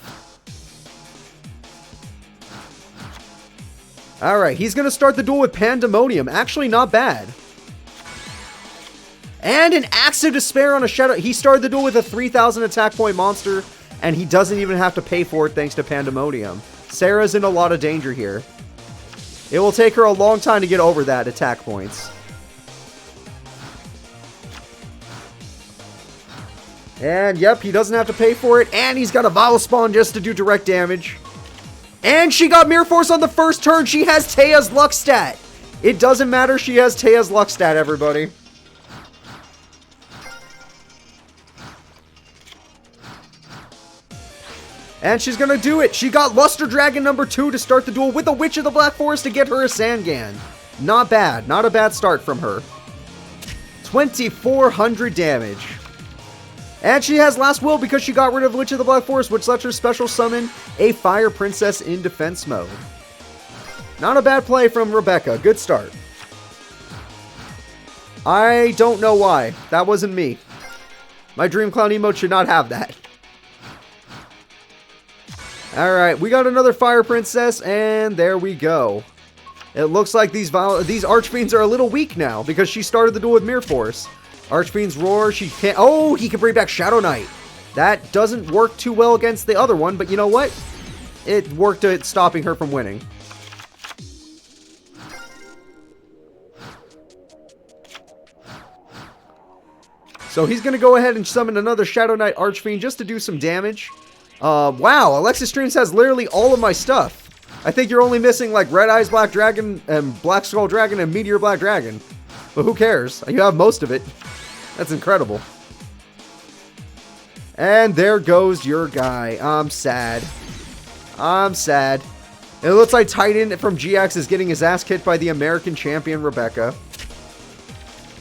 Alright, he's going to start the duel with Pandemonium. Actually, not bad. And an Axe of Despair on a Shadow. He started the duel with a 3,000 attack point monster, and he doesn't even have to pay for it thanks to Pandemonium. Sarah's in a lot of danger here. It will take her a long time to get over that attack points. And, yep, he doesn't have to pay for it, and he's got a Vile Spawn just to do direct damage. And she got Mirror Force on the first turn. She has Taya's luck stat. It doesn't matter. She has Taya's luck stat, everybody. And she's going to do it. She got Luster Dragon number 2 to start the duel with a Witch of the Black Forest to get her a Sangan. Not bad. Not a bad start from her. 2,400 damage. And she has Last Will because she got rid of Witch of the Black Forest, which lets her special summon a Fire Princess in defense mode. Not a bad play from Rebecca. Good start. I don't know why. That wasn't me. My Dream Clown emote should not have that. Alright, we got another Fire Princess, and there we go. It looks like these Archfiends are a little weak now, because she started the duel with Mirror Force. Archfiend's Roar, she can't... Oh, he can bring back Shadow Knight. That doesn't work too well against the other one, but you know what? It worked at stopping her from winning. So he's going to go ahead and summon another Shadow Knight Archfiend just to do some damage. Wow, Alexis Streams has literally all of my stuff. I think you're only missing like Red Eyes Black Dragon and Black Skull Dragon and Meteor Black Dragon. But who cares? You have most of it. That's incredible. And there goes your guy. I'm sad. I'm sad. It looks like Titan from GX is getting his ass kicked by the American champion, Rebecca.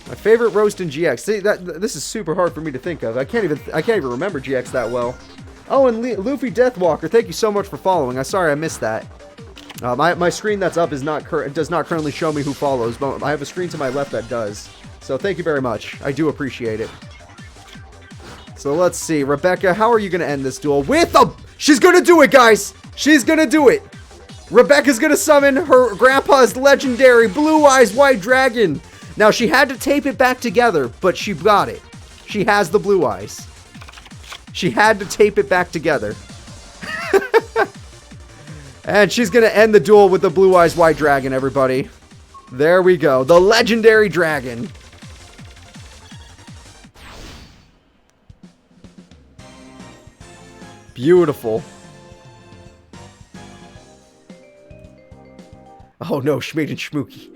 My favorite roast in GX. See, this is super hard for me to think of. I can't even remember GX that well. Oh, and Luffy Deathwalker, thank you so much for following. I'm sorry I missed that. My screen that's up does not currently show me who follows, but I have a screen to my left that does. So thank you very much. I do appreciate it. So let's see. Rebecca, how are you going to end this duel? With a... She's going to do it, guys! She's going to do it! Rebecca's going to summon her grandpa's legendary Blue Eyes White Dragon. Now, she had to tape it back together, but she got it. She has the Blue Eyes. She had to tape it back together. And she's going to end the duel with the Blue Eyes White Dragon, everybody. There we go. The legendary dragon. Beautiful. Oh no, Schmade and Schmooky.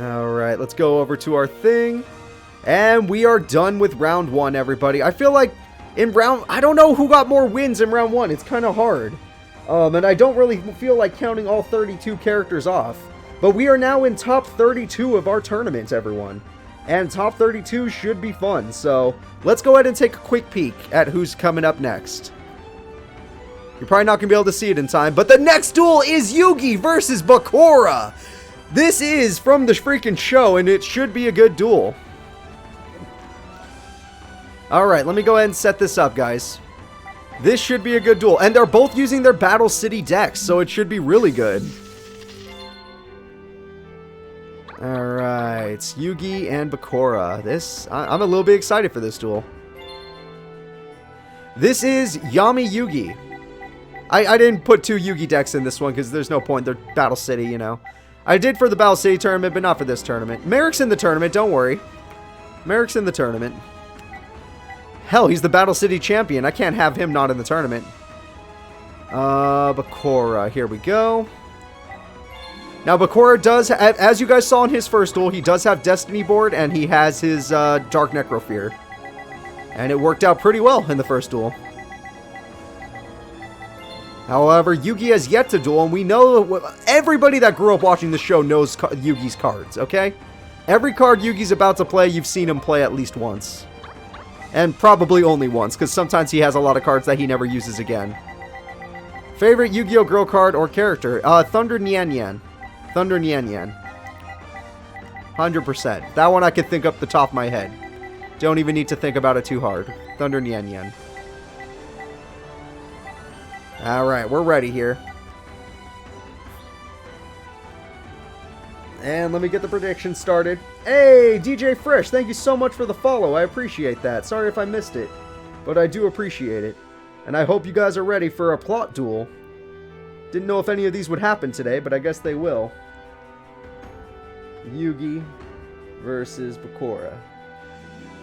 Alright, let's go over to our thing. And we are done with round 1, everybody. I feel like in round... I don't know who got more wins in round 1. It's kind of hard. And I don't really feel like counting all 32 characters off. But we are now in top 32 of our tournament, everyone. And top 32 should be fun. So let's go ahead and take a quick peek at who's coming up next. You're probably not going to be able to see it in time. But the next duel is Yugi versus Bakura. This is from the freaking show, and it should be a good duel. Alright, let me go ahead and set this up, guys. This should be a good duel. And they're both using their Battle City decks, so it should be really good. Alright, Yugi and Bakura. I'm a little bit excited for this duel. This is Yami Yugi. I didn't put 2 Yugi decks in this one because there's no point. They're Battle City, you know. I did for the Battle City tournament, but not for this tournament. Merrick's in the tournament, don't worry. Merrick's in the tournament. Hell, he's the Battle City champion. I can't have him not in the tournament. Bakura, here we go. Now, Bakura does, as you guys saw in his first duel, he does have Destiny board, and he has his Dark Necrofear. And it worked out pretty well in the first duel. However, Yugi has yet to duel, and we know everybody that grew up watching the show knows Yugi's cards, okay? Every card Yugi's about to play, you've seen him play at least once. And probably only once, because sometimes he has a lot of cards that he never uses again. Favorite Yu-Gi-Oh! Girl card or character? Thunder Nyan Yan. Thunder Nyan Yan. 100%. That one I can think up the top of my head. Don't even need to think about it too hard. Thunder Nyan Nyan. Alright, we're ready here. And let me get the prediction started. Hey, DJ Fresh, thank you so much for the follow. I appreciate that. Sorry if I missed it, but I do appreciate it. And I hope you guys are ready for a plot duel. Didn't know if any of these would happen today, but I guess they will. Yugi versus Bakura.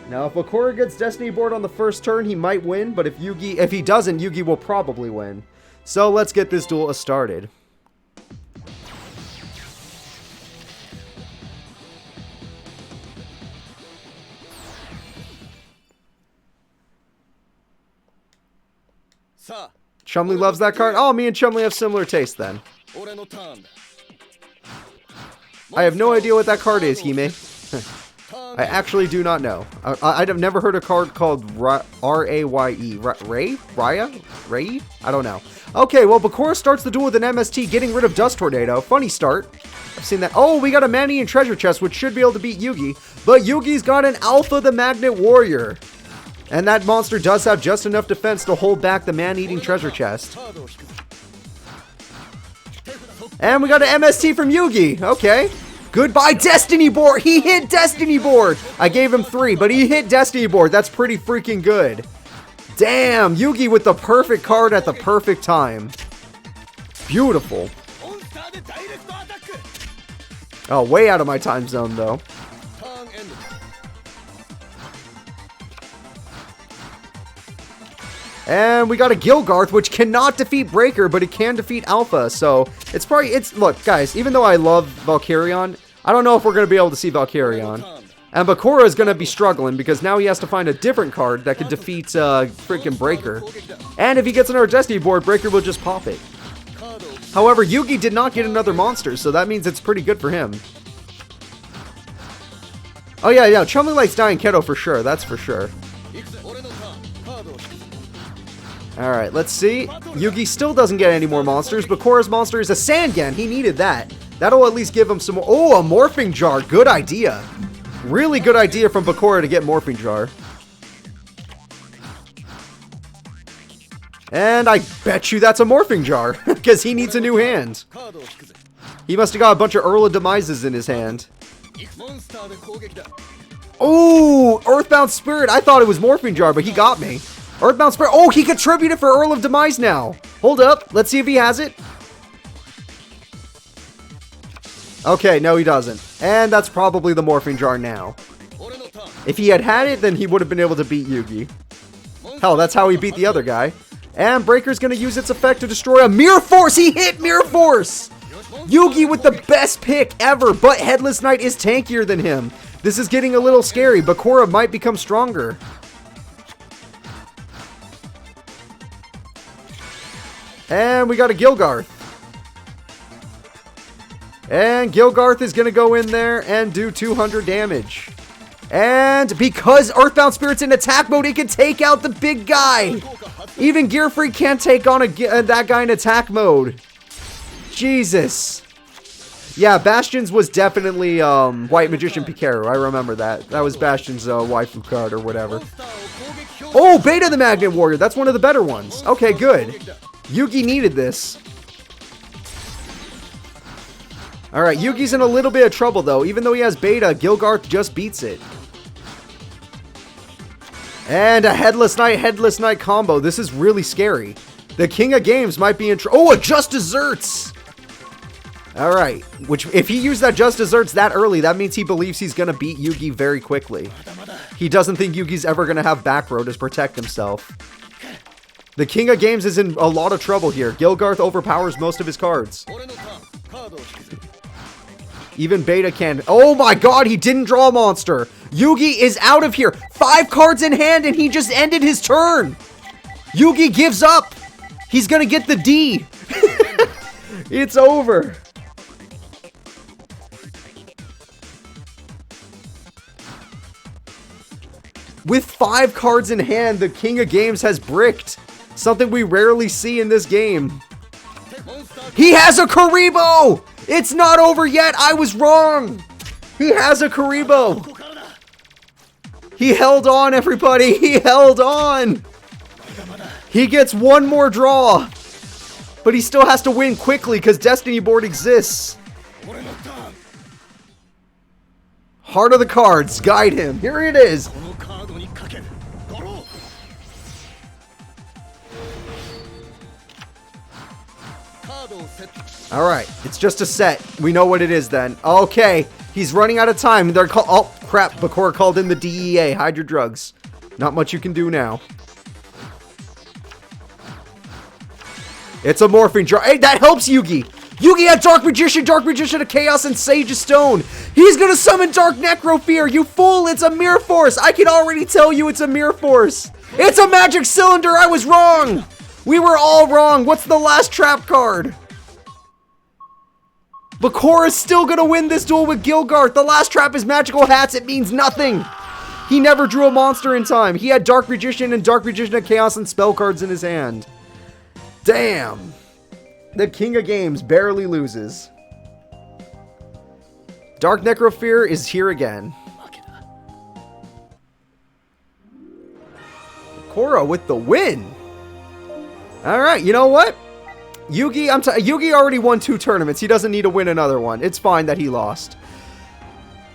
Now, if Bakura gets Destiny Board on the first turn, he might win, but if he doesn't, Yugi will probably win. So let's get this duel started. Chumley loves that card. Oh, me and Chumley have similar taste then. I have no idea what that card is, Hime. I actually do not know. I've never heard a card called R-A-Y-E. Ray? Raya? Ray? I don't know. Okay, well, Bakura starts the duel with an MST, getting rid of Dust Tornado. Funny start. I've seen that. Oh, we got a Man-Eating Treasure Chest, which should be able to beat Yugi. But Yugi's got an Alpha the Magnet Warrior. And that monster does have just enough defense to hold back the Man-Eating Treasure Chest. And we got an MST from Yugi. Okay. Goodbye, Destiny Board. He hit Destiny Board. I gave him 3, but he hit Destiny Board. That's pretty freaking good. Damn, Yugi with the perfect card at the perfect time. Beautiful. Oh, way out of my time zone, though. And we got a Gilgarth, which cannot defeat Breaker, but it can defeat Alpha. So, look, guys, even though I love Valkyrion, I don't know if we're going to be able to see Valkyrion. And Bakura is going to be struggling, because now he has to find a different card that could defeat freaking Breaker. And if he gets another Destiny Board, Breaker will just pop it. However, Yugi did not get another monster, so that means it's pretty good for him. Oh yeah, Chumley likes Dying Keto for sure, that's for sure. Alright, let's see. Yugi still doesn't get any more monsters. Bakura's monster is a Sangan. He needed that. That'll at least give him some more. Oh, a Morphing Jar. Good idea. Really good idea from Bakura to get Morphing Jar. And I bet you that's a Morphing Jar. Because he needs a new hand. He must have got a bunch of Earl of Demises in his hand. Oh, Earthbound Spirit. I thought it was Morphing Jar, but he got me. Earthbound Spirit. Oh, he contributed for Earl of Demise now. Hold up. Let's see if he has it. Okay, no, he doesn't. And that's probably the Morphing Jar now. If he had it, then he would have been able to beat Yugi. Hell, that's how he beat the other guy. And Breaker's going to use its effect to destroy a Mirror Force. He hit Mirror Force. Yugi with the best pick ever, but Headless Knight is tankier than him. This is getting a little scary. Bakura might become stronger. And we got a Gilgarth. And Gilgarth is going to go in there and do 200 damage. And because Earthbound Spirit's in attack mode, it can take out the big guy. Even Gear Freak can't take on that guy in attack mode. Jesus. Yeah, Bastion's was definitely White Magician Pikaru. I remember that. That was Bastion's waifu card or whatever. Oh, Beta the Magnet Warrior. That's one of the better ones. Okay, good. Yugi needed this. Alright, Yugi's in a little bit of trouble though. Even though he has Beta, Gilgarth just beats it. And a Headless Knight combo. This is really scary. The King of Games might be in trouble. Oh, a Just Desserts! Alright, which if he used that Just Desserts that early, that means he believes he's going to beat Yugi very quickly. He doesn't think Yugi's ever going to have back row to protect himself. The King of Games is in a lot of trouble here. Gilgarth overpowers most of his cards. Even Beta can. Oh my god, he didn't draw a monster. Yugi is out of here. 5 cards in hand and he just ended his turn. Yugi gives up. He's gonna get the D. It's over. With 5 cards in hand, the King of Games has bricked. Something we rarely see in this game. He has a Karibo! It's not over yet! I was wrong! He has a Karibo! He held on, everybody! He held on! He gets one more draw! But he still has to win quickly because Destiny Board exists. Heart of the cards, guide him. Here it is. Alright, it's just a set. We know what it is then. Okay, he's running out of time. They're called. Oh, crap. Bakura called in the DEA. Hide your drugs. Not much you can do now. It's a morphine jar. Hey, that helps Yugi. Yugi had Dark Magician of Chaos, and Sage of Stone. He's gonna summon Dark Necrofear. You fool, it's a Mirror Force. I can already tell you it's a Mirror Force. It's a Magic Cylinder. I was wrong. We were all wrong. What's the last trap card? Bakura is still gonna win this duel with Gilgart. The last trap is Magical Hats. It means nothing. He never drew a monster in time. He had Dark Magician and Dark Magician of Chaos and spell cards in his hand. Damn. The king of games barely loses. Dark Necrofear is here again. Bakura with the win. Alright, you know what? Yugi, Yugi already won 2 tournaments. He doesn't need to win another one. It's fine that he lost.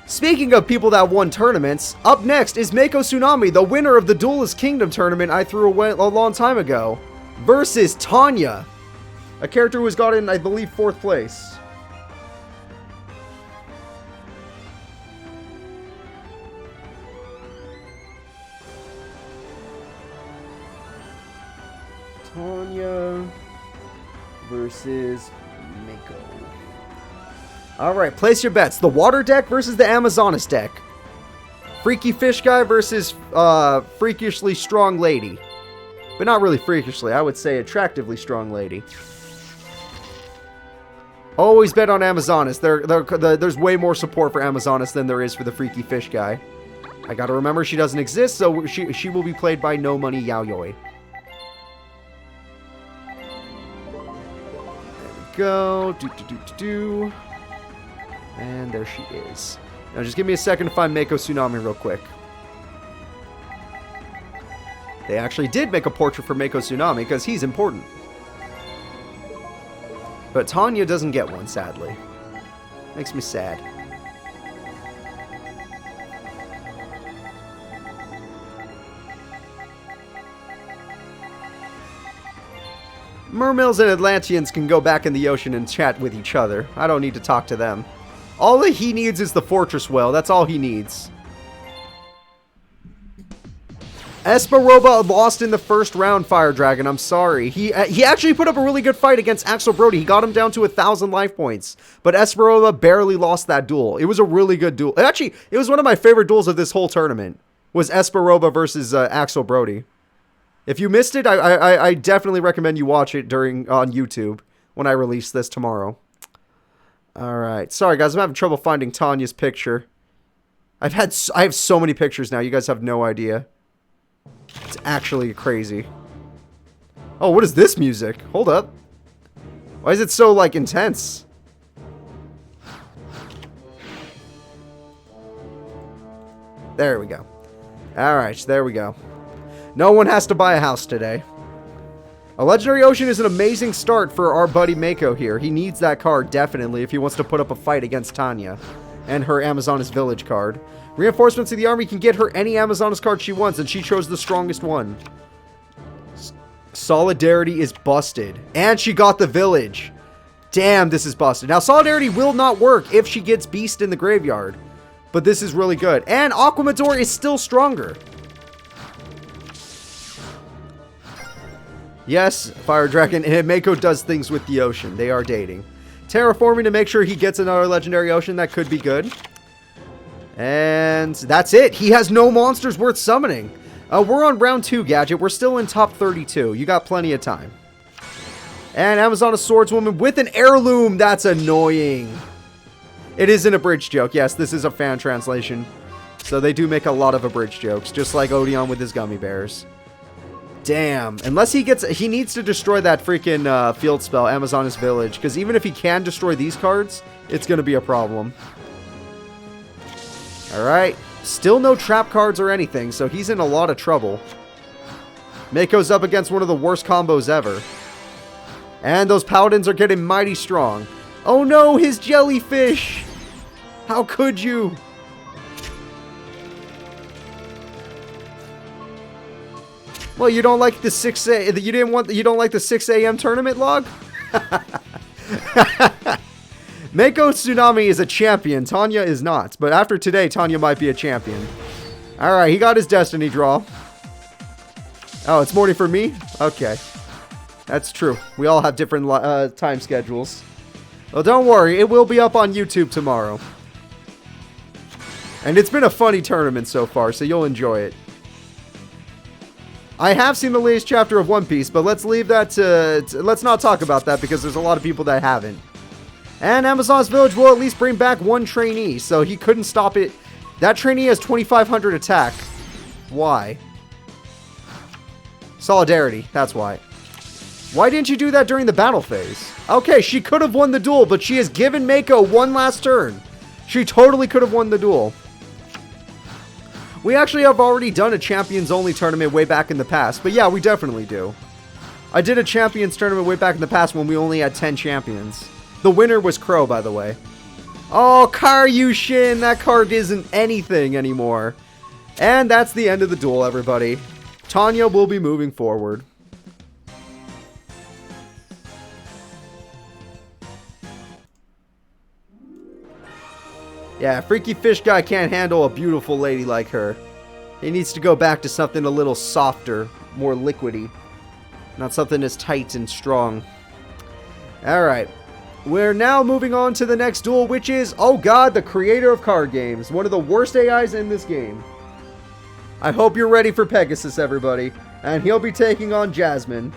Speaking of people that won tournaments, up next is Mako Tsunami, the winner of the Duelist Kingdom tournament I threw away a long time ago, versus Tanya, a character who has gotten, I believe, 4th place. Tanya versus Mako. Alright, place your bets. The water deck versus the Amazonas deck. Freaky fish guy versus freakishly strong lady. But not really freakishly, I would say attractively strong lady. Always bet on Amazonas. There's way more support for Amazonas than there is for the freaky fish guy. I gotta remember she doesn't exist, so she will be played by No Money Yaoi. Go. And there she is. Now just give me a second to find Mako Tsunami real quick. They actually did make a portrait for Mako Tsunami because he's important. But Tanya doesn't get one, sadly. Makes me sad. Mermills and Atlanteans can go back in the ocean and chat with each other. I don't need to talk to them. All that he needs is the Fortress Well. That's all he needs. Espa Roba lost in the first round, Fire Dragon. I'm sorry. He actually put up a really good fight against Axel Brodie. He got him down to 1,000 life points. But Espa Roba barely lost that duel. It was a really good duel. Actually, it was one of my favorite duels of this whole tournament. Was Espa Roba versus Axel Brodie. If you missed it, I definitely recommend you watch it on YouTube when I release this tomorrow. Alright. Sorry, guys. I'm having trouble finding Tanya's picture. I have so many pictures now. You guys have no idea. It's actually crazy. Oh, what is this music? Hold up. Why is it so, like, intense? There we go. Alright, there we go. No one has to buy a house today. A Legendary Ocean is an amazing start for our buddy Mako here. He needs that card, definitely, if he wants to put up a fight against Tanya. And her Amazonas Village card. Reinforcements of the army can get her any Amazonas card she wants, and she chose the strongest one. Solidarity is busted. And she got the village. Damn, this is busted. Now, Solidarity will not work if she gets Beast in the graveyard. But this is really good. And Aquamador is still stronger. Yes, Fire Dragon, and Mako does things with the ocean. They are dating. Terraforming to make sure he gets another Legendary Ocean. That could be good. And that's it. He has no monsters worth summoning. We're on round 2, Gadget. We're still in top 32. You got plenty of time. And Amazonas Swordswoman with an heirloom. That's annoying. It is an abridged joke. Yes, this is a fan translation. So they do make a lot of abridged jokes. Just like Odion with his gummy bears. Damn. Unless he needs to destroy that freaking field spell, Amazonas Village. Because even if he can destroy these cards, it's going to be a problem. Alright. Still no trap cards or anything, so he's in a lot of trouble. Mako's up against one of the worst combos ever. And those paladins are getting mighty strong. Oh no, his jellyfish! How could you? Well, you don't like the 6 a you don't like the 6 a.m. tournament log? Mako Tsunami is a champion. Tanya is not. But after today, Tanya might be a champion. Alright, he got his destiny draw. Oh, it's morning for me? Okay. That's true. We all have different time schedules. Well, don't worry. It will be up on YouTube tomorrow. And it's been a funny tournament so far, so you'll enjoy it. I have seen the latest chapter of One Piece, but let's leave that to... Let's not talk about that because there's a lot of people that haven't. And Amazon's Village will at least bring back one trainee, so he couldn't stop it. That trainee has 2,500 attack. Why? Solidarity, that's why. Why didn't you do that during the battle phase? Okay, she could have won the duel, but she has given Mako one last turn. She totally could have won the duel. We actually have already done a Champions Only tournament way back in the past, but yeah, we definitely do. I did a Champions tournament way back in the past when we only had 10 champions. The winner was Crow, by the way. Oh, Karyushin! That card isn't anything anymore. And that's the end of the duel, everybody. Tanya will be moving forward. Yeah, Freaky Fish Guy can't handle a beautiful lady like her. He needs to go back to something a little softer, more liquidy. Not something as tight and strong. Alright. We're now moving on to the next duel, which is, oh god, the creator of card games. One of the worst AIs in this game. I hope you're ready for Pegasus, everybody. And he'll be taking on Jasmine.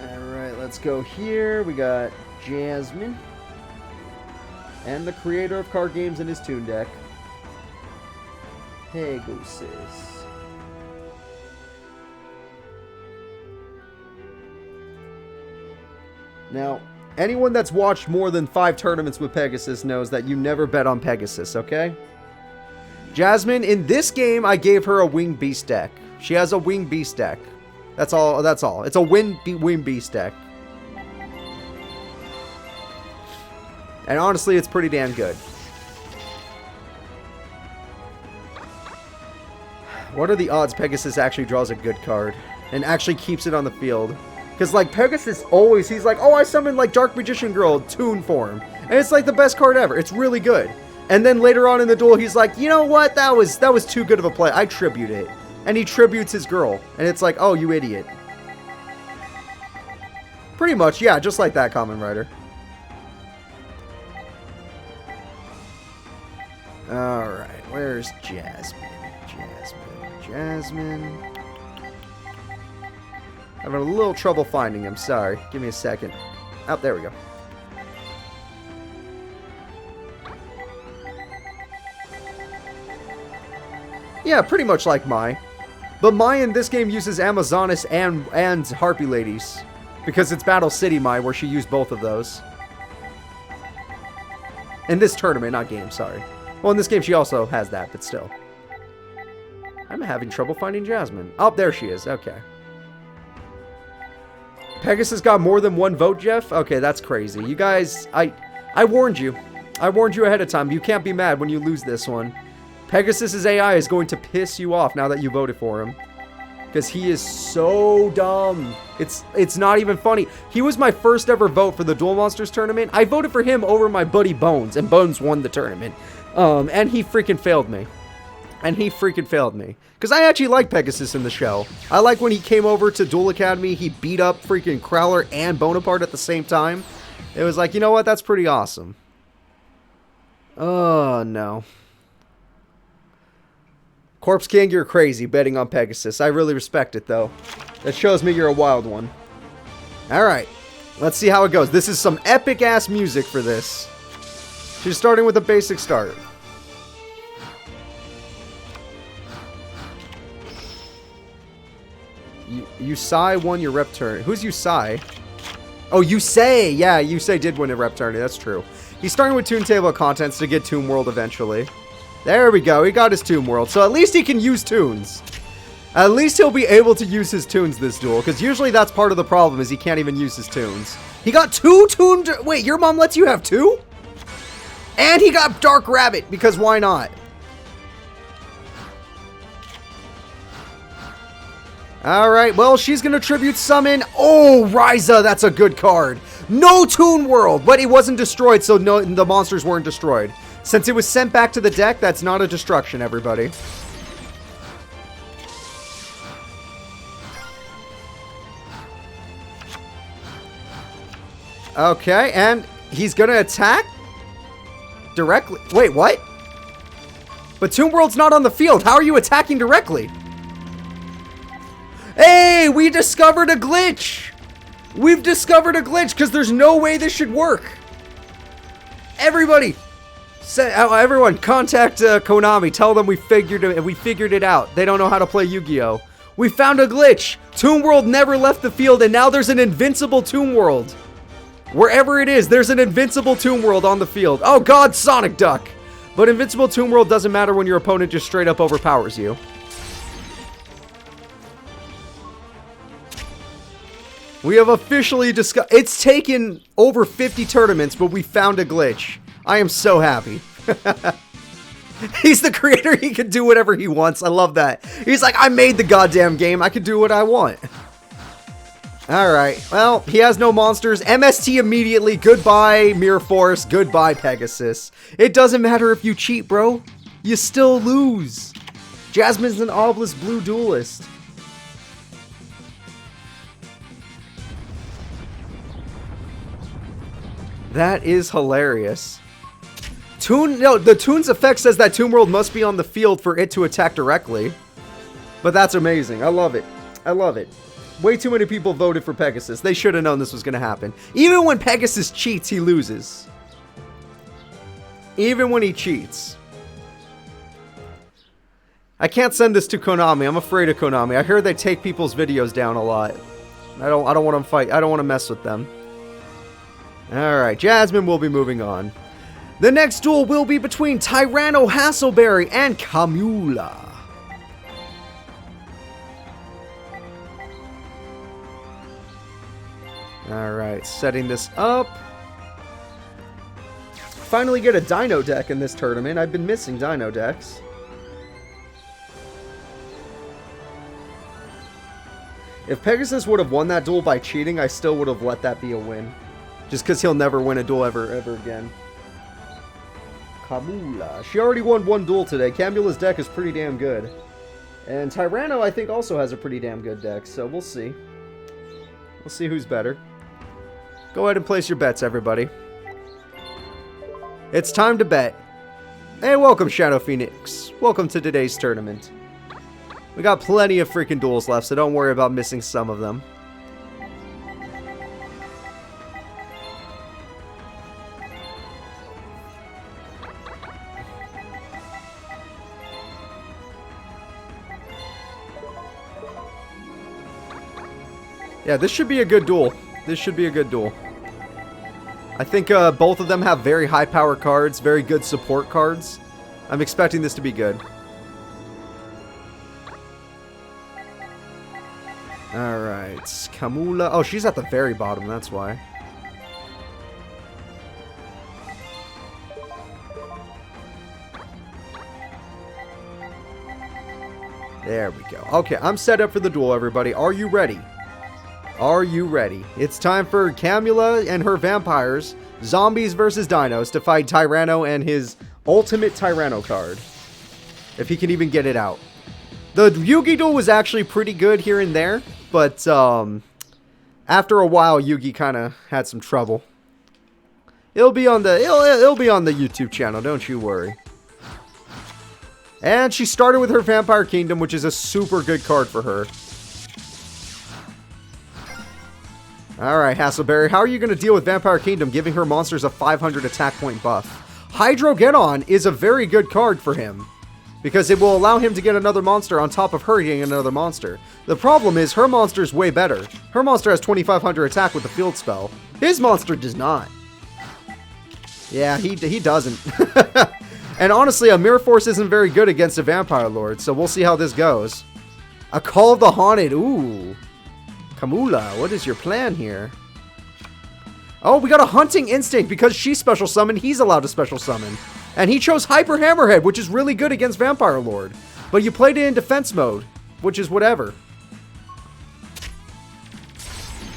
Alright, let's go here. We got Jasmine. And the creator of card games in his Toon deck. Pegasus. Now, anyone that's watched more than 5 tournaments with Pegasus knows that you never bet on Pegasus, okay? Jasmine, in this game, I gave her a Winged Beast deck. She has a Winged Beast deck. That's all. That's all. It's a Winged Beast deck. And honestly, it's pretty damn good. What are the odds Pegasus actually draws a good card and actually keeps it on the field? Because, like, Pegasus always, he's like, oh, I summoned, like, Dark Magician Girl Toon form. And it's, like, the best card ever. It's really good. And then later on in the duel, he's like, you know what? That was too good of a play. I tribute it. And he tributes his girl. And it's like, oh, you idiot. Pretty much, yeah, just like that, Kamen Rider. Alright, where's Jasmine? Jasmine. Having a little trouble finding him. Sorry. Give me a second. Oh, there we go. Yeah, pretty much like Mai. But Mai in this game uses Amazonas and Harpy Ladies. Because it's Battle City Mai where she used both of those. In this tournament, not game, sorry. Well, in this game she also has that, but still. I'm having trouble finding Jasmine. Oh, there she is. Okay. Pegasus got more than 1 vote, Jeff? Okay, that's crazy. You guys, I warned you. I warned you ahead of time. You can't be mad when you lose this one. Pegasus's AI is going to piss you off now that you voted for him. Because he is so dumb. It's not even funny. He was my first ever vote for the Duel Monsters tournament. I voted for him over my buddy Bones, and Bones won the tournament. And he freaking failed me. Because I actually like Pegasus in the show. I like when he came over to Duel Academy, he beat up freaking Crowler and Bonaparte at the same time. It was like, you know what? That's pretty awesome. Oh, no. Corpse King, you're crazy betting on Pegasus. I really respect it, though. That shows me you're a wild one. Alright. Let's see how it goes. This is some epic-ass music for this. She's starting with a basic start. Yusai won your rep turn. Who's Yusai? Oh, Yusei! Yeah, Yusei did win a rep tourney. That's true. He's starting with Toon Table of Contents to get Toon World eventually. There we go. He got his Toon World. So at least he can use Toons. At least he'll be able to use his Toons this duel. Because usually that's part of the problem is he can't even use his Toons. He got 2 Toon... Wait, your mom lets you have 2? And he got Dark Rabbit. Because why not? Alright, well, she's going to Tribute Summon. Oh, Ryza, that's a good card. No Toon World, but it wasn't destroyed, so no, the monsters weren't destroyed. Since it was sent back to the deck, that's not a destruction, everybody. Okay, and he's going to attack directly. Wait, what? But Toon World's not on the field. How are you attacking directly? Hey, we discovered a glitch. We've discovered a glitch because there's no way this should work. Everybody, everyone, contact Konami. Tell them we figured it out. They don't know how to play Yu-Gi-Oh. We found a glitch. Toon World never left the field, and now there's an invincible Toon World. Wherever it is, there's an invincible Toon World on the field. Oh God, Sonic Duck. But invincible Toon World doesn't matter when your opponent just straight up overpowers you. We have officially discussed... It's taken over 50 tournaments, but we found a glitch. I am so happy. He's the creator. He can do whatever he wants. I love that. He's like, I made the goddamn game. I can do what I want. Alright. Well, he has no monsters. MST immediately. Goodbye, Mirror Force. Goodbye, Pegasus. It doesn't matter if you cheat, bro. You still lose. Jasmine's an Obelisk Blue Duelist. That is hilarious. The Toon's effect says that Toon World must be on the field for it to attack directly. But that's amazing. I love it. I love it. Way too many people voted for Pegasus. They should have known this was going to happen. Even when Pegasus cheats, he loses. Even when he cheats. I can't send this to Konami. I'm afraid of Konami. I heard they take people's videos down a lot. I don't want to fight. I don't want to mess with them. Alright, Jasmine will be moving on. The next duel will be between Tyranno Hasselberry and Camula. Alright, setting this up. Finally get a Dino deck in this tournament. I've been missing Dino decks. If Pegasus would have won that duel by cheating, I still would have let that be a win. Just because he'll never win a duel ever again. Camula. She already won 1 duel today. Camula's deck is pretty damn good. And Tyranno, I think, also has a pretty damn good deck. So we'll see. We'll see who's better. Go ahead and place your bets, everybody. It's time to bet. Hey, welcome, Shadow Phoenix. Welcome to today's tournament. We got plenty of freaking duels left, so don't worry about missing some of them. Yeah, this should be a good duel. This should be a good duel. I think both of them have very high power cards, very good support cards. I'm expecting this to be good. Alright, Camula. Oh, she's at the very bottom, that's why. There we go. Okay, I'm set up for the duel, everybody. Are you ready? Are you ready? It's time for Camula and her vampires, zombies versus dinos, to fight Tyranno and his ultimate Tyranno card. If he can even get it out. The Yugi duel was actually pretty good here and there, but after a while, Yugi kind of had some trouble. It'll be on the YouTube channel, don't you worry. And she started with her Vampire Kingdom, which is a super good card for her. Alright, Hasselberry, how are you going to deal with Vampire Kingdom, giving her monsters a 500 attack point buff? Hydrogeddon is a very good card for him. because it will allow him to get another monster on top of her getting another monster. The problem is her monster's way better. Her monster has 2500 attack with the field spell. His monster does not. Yeah, he doesn't. And honestly, a Mirror Force isn't very good against a Vampire Lord, so we'll see how this goes. A Call of the Haunted. Ooh. Camula, what is your plan here? Oh, we got a Hunting Instinct. Because she special summoned, he's allowed to special summon. And he chose Hyper Hammerhead, which is really good against Vampire Lord. But you played it in defense mode, which is whatever.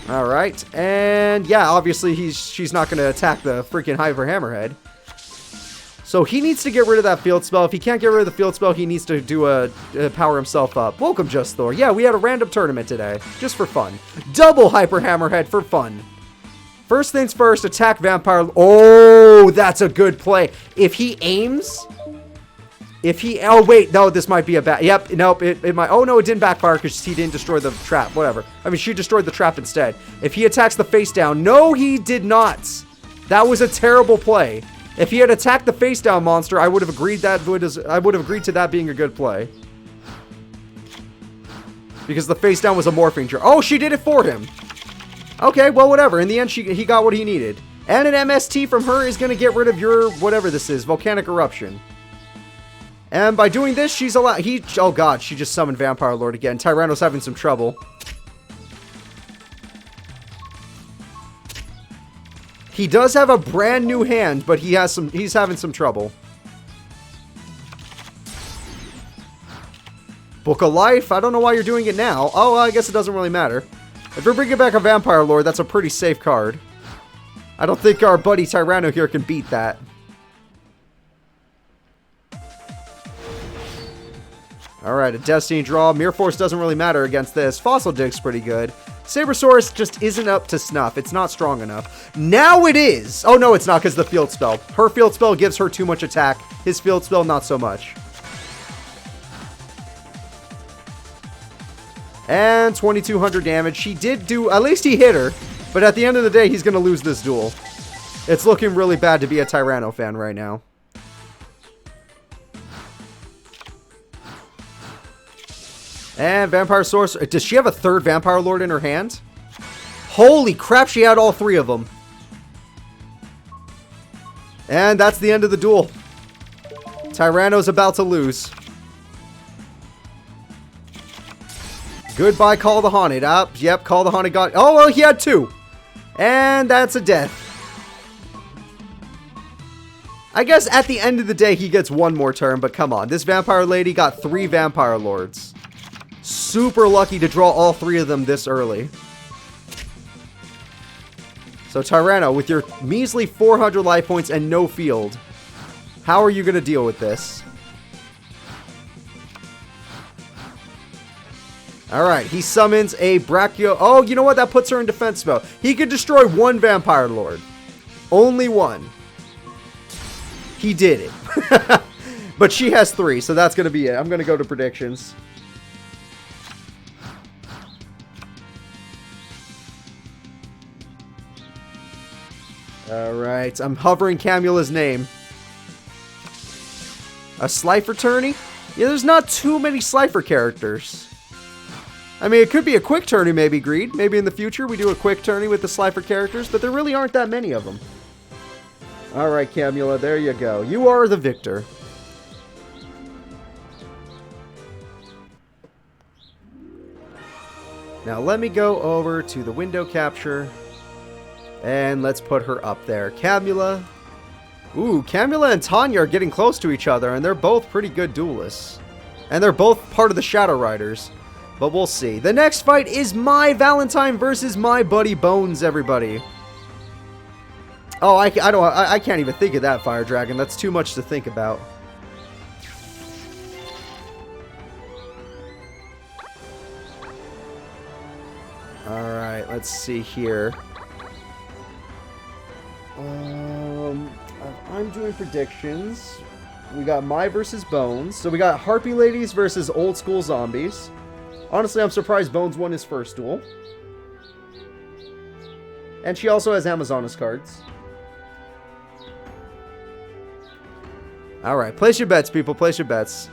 Alright, and yeah, obviously she's not going to attack the freaking Hyper Hammerhead. So he needs to get rid of that field spell. If he can't get rid of the field spell, he needs to do power himself up. Welcome, Just Thor. Yeah, we had a random tournament today, just for fun. Double Hyper Hammerhead for fun. First things first, attack Vampire. Oh, that's a good play. If he aims, oh wait, no, this might be a bad. Yep, nope, it might. Oh no, it didn't backfire because he didn't destroy the trap. Whatever. I mean, she destroyed the trap instead. If he attacks the face down, no, he did not. That was a terrible play. If he had attacked the face down monster, I would have agreed to that being a good play. Because the face down was a morphing trap. Oh, she did it for him. Okay, well, whatever. In the end, he got what he needed. And an MST from her is going to get rid of your, whatever this is, Volcanic Eruption. And by doing this, she's allowed, oh god, she just summoned Vampire Lord again. Tyranno's having some trouble. He does have a brand new hand, but he's having some trouble. Book of Life, I don't know why you're doing it now. Oh, well, I guess it doesn't really matter. If we're bringing back a Vampire Lord, that's a pretty safe card. I don't think our buddy Tyranno here can beat that. Alright, a Destiny draw. Mirror Force doesn't really matter against this. Fossil Dig's pretty good. Sabersaurus just isn't up to snuff. It's not strong enough. Now it is! Oh no, it's not because of the field spell. Her field spell gives her too much attack. His field spell, not so much. And 2200 damage. He did do... At least he hit her. But at the end of the day, he's going to lose this duel. It's looking really bad to be a Tyranno fan right now. And Vampire Sorcerer. Does she have a third Vampire Lord in her hand? Holy crap, she had all three of them. And that's the end of the duel. Tyranno's about to lose. Goodbye, Call the Haunted. Yep, Call the Haunted got... Oh, well, he had two. And that's a death. I guess at the end of the day, he gets one more turn, but come on. This Vampire Lady got 3 Vampire Lords. Super lucky to draw all 3 of them this early. So, Tyranno, with your measly 400 life points and no field, how are you going to deal with this? Alright, he summons a Brachio... Oh, you know what? That puts her in defense mode. He could destroy 1 Vampire Lord. Only 1. He did it. But she has 3, so that's going to be it. I'm going to go to predictions. Alright, I'm hovering Camula's name. A Slifer tourney? Yeah, there's not too many Slifer characters. I mean, it could be a quick tourney, maybe, Greed. Maybe in the future we do a quick tourney with the Slifer characters, but there really aren't that many of them. Alright, Camula, there you go. You are the victor. Now let me go over to the window capture. And let's put her up there. Camula. Ooh, Camula and Tanya are getting close to each other, and they're both pretty good duelists. And they're both part of the Shadow Riders. But we'll see. The next fight is my Valentine versus my buddy Bones, everybody. Oh, I can't even think of that, Fire Dragon. That's too much to think about. Alright, let's see here. I'm doing predictions. We got my versus Bones. So we got Harpy Ladies versus Old School Zombies. Honestly, I'm surprised Bones won his first duel. And she also has Amazonas cards. Alright, place your bets, people. Place your bets.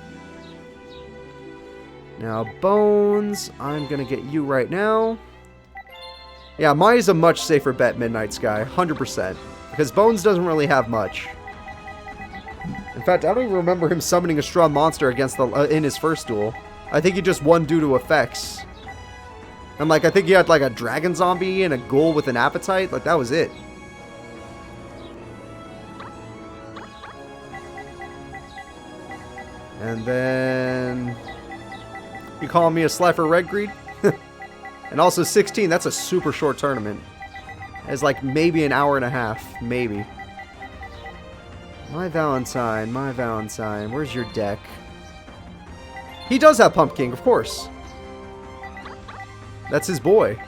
Now, Bones, I'm gonna get you right now. Yeah, Mai's a much safer bet, Midnight Sky, 100%. Because Bones doesn't really have much. In fact, I don't even remember him summoning a strong monster against the in his first duel. I think he just won due to effects. And like, I think he had like a dragon zombie and a ghoul with an appetite. Like, that was it. And then... You calling me a Slifer Red Greed? And also 16, that's a super short tournament. It's like maybe an hour and a half. Maybe. My Valentine, where's your deck? He does have Pumpkin, of course. That's his boy.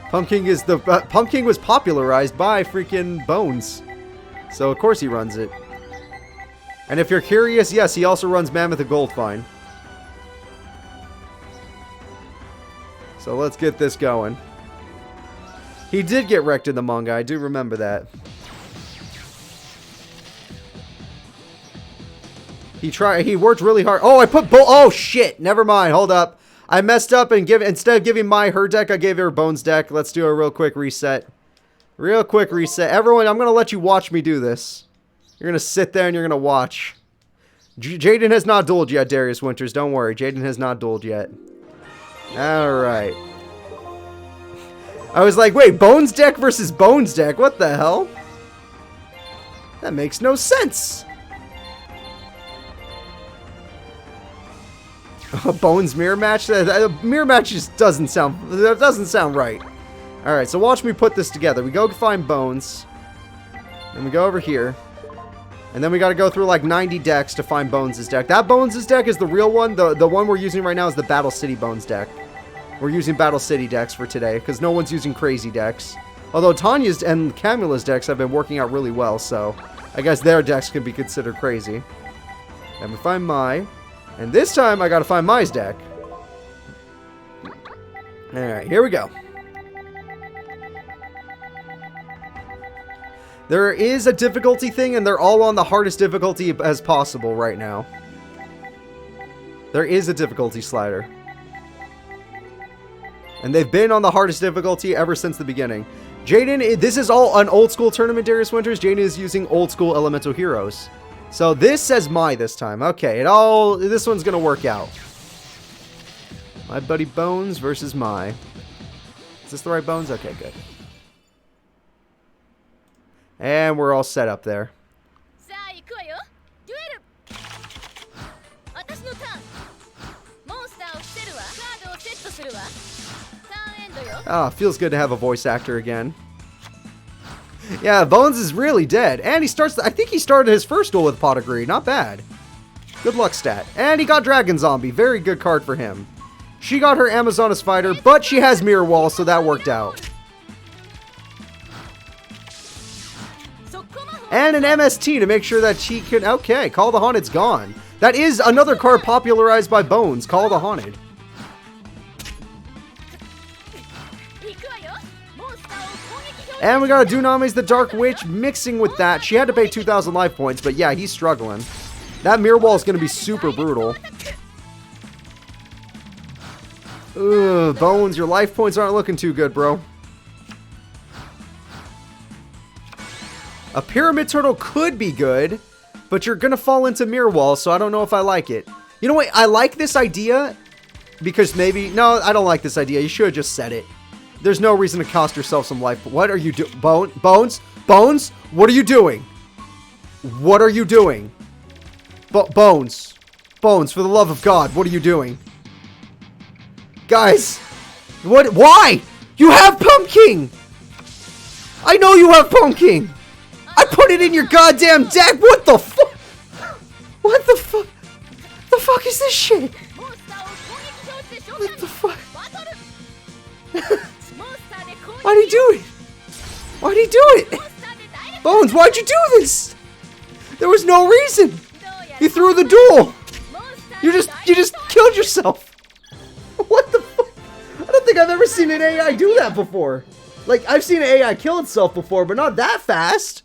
Pumpkin is the Pumpkin was popularized by freaking Bones. So of course he runs it. And if you're curious, yes, he also runs Mammoth of Goldfine. So let's get this going. He did get wrecked in the manga, I do remember that. He worked really hard. Oh, oh shit, never mind, hold up. I messed up and instead of giving Mai her deck, I gave her Bones deck. Let's do a real quick reset. Real quick reset. Everyone, I'm going to let you watch me do this. You're going to sit there and you're going to watch. Jaden has not dueled yet, Darius Winters. Don't worry, Jaden has not dueled yet. Alright. I was like, wait, Bones deck versus Bones deck? What the hell? That makes no sense. A Bones mirror match? Mirror match just doesn't sound right. Alright, so watch me put this together. We go find Bones. Then we go over here. And then we gotta go through like 90 decks to find Bones' deck. That Bones' deck is the real one. The one we're using right now is the Battle City Bones deck. We're using Battle City decks for today, because no one's using crazy decks. Although Tanya's and Camula's decks have been working out really well, so I guess their decks can be considered crazy. Then we find Mai. And this time, I gotta find Mai's deck. Alright, here we go. There is a difficulty thing, and they're all on the hardest difficulty as possible right now. There is a difficulty slider. And they've been on the hardest difficulty ever since the beginning. Jaden, this is all an old school tournament, Darius Winters. Jaden is using old school elemental heroes. So this says Mai this time. Okay, this one's gonna work out. My buddy Bones versus Mai. Is this the right Bones? Okay, good. And we're all set up there. Ah, feels good to have a voice actor again. Yeah, Bones is really dead. And he starts, I think he started his first duel with Pot of Greed. Not bad. Good luck stat. And he got Dragon Zombie. Very good card for him. She got her Amazonas Fighter, but she has Mirror Wall, so that worked out. And an MST to make sure that she can... Okay, Call the Haunted's gone. That is another card popularized by Bones. Call the Haunted. And we got a Dunamis the Dark Witch mixing with that. She had to pay 2,000 life points, but yeah, he's struggling. That Mirror Wall is going to be super brutal. Ugh, Bones, your life points aren't looking too good, bro. A Pyramid Turtle could be good, but you're going to fall into Mirror Wall, so I don't know if I like it. You know what? I like this idea because maybe... No, I don't like this idea. You should have just said it. There's no reason to cost yourself some life. What are you doing? Bones? Bones? What are you doing? What are you doing? Bones. Bones, for the love of God, what are you doing? Guys. What? Why? You have Pumpkin! I know you have Pumpkin! I put it in your goddamn deck! What the fuck? What the fuck? The fuck is this shit? What the fuck? Why'd he do it? Why'd he do it? Bones, why'd you do this? There was no reason. You threw the duel. You just killed yourself. What the fuck? I don't think I've ever seen an AI do that before. Like, I've seen an AI kill itself before, but not that fast.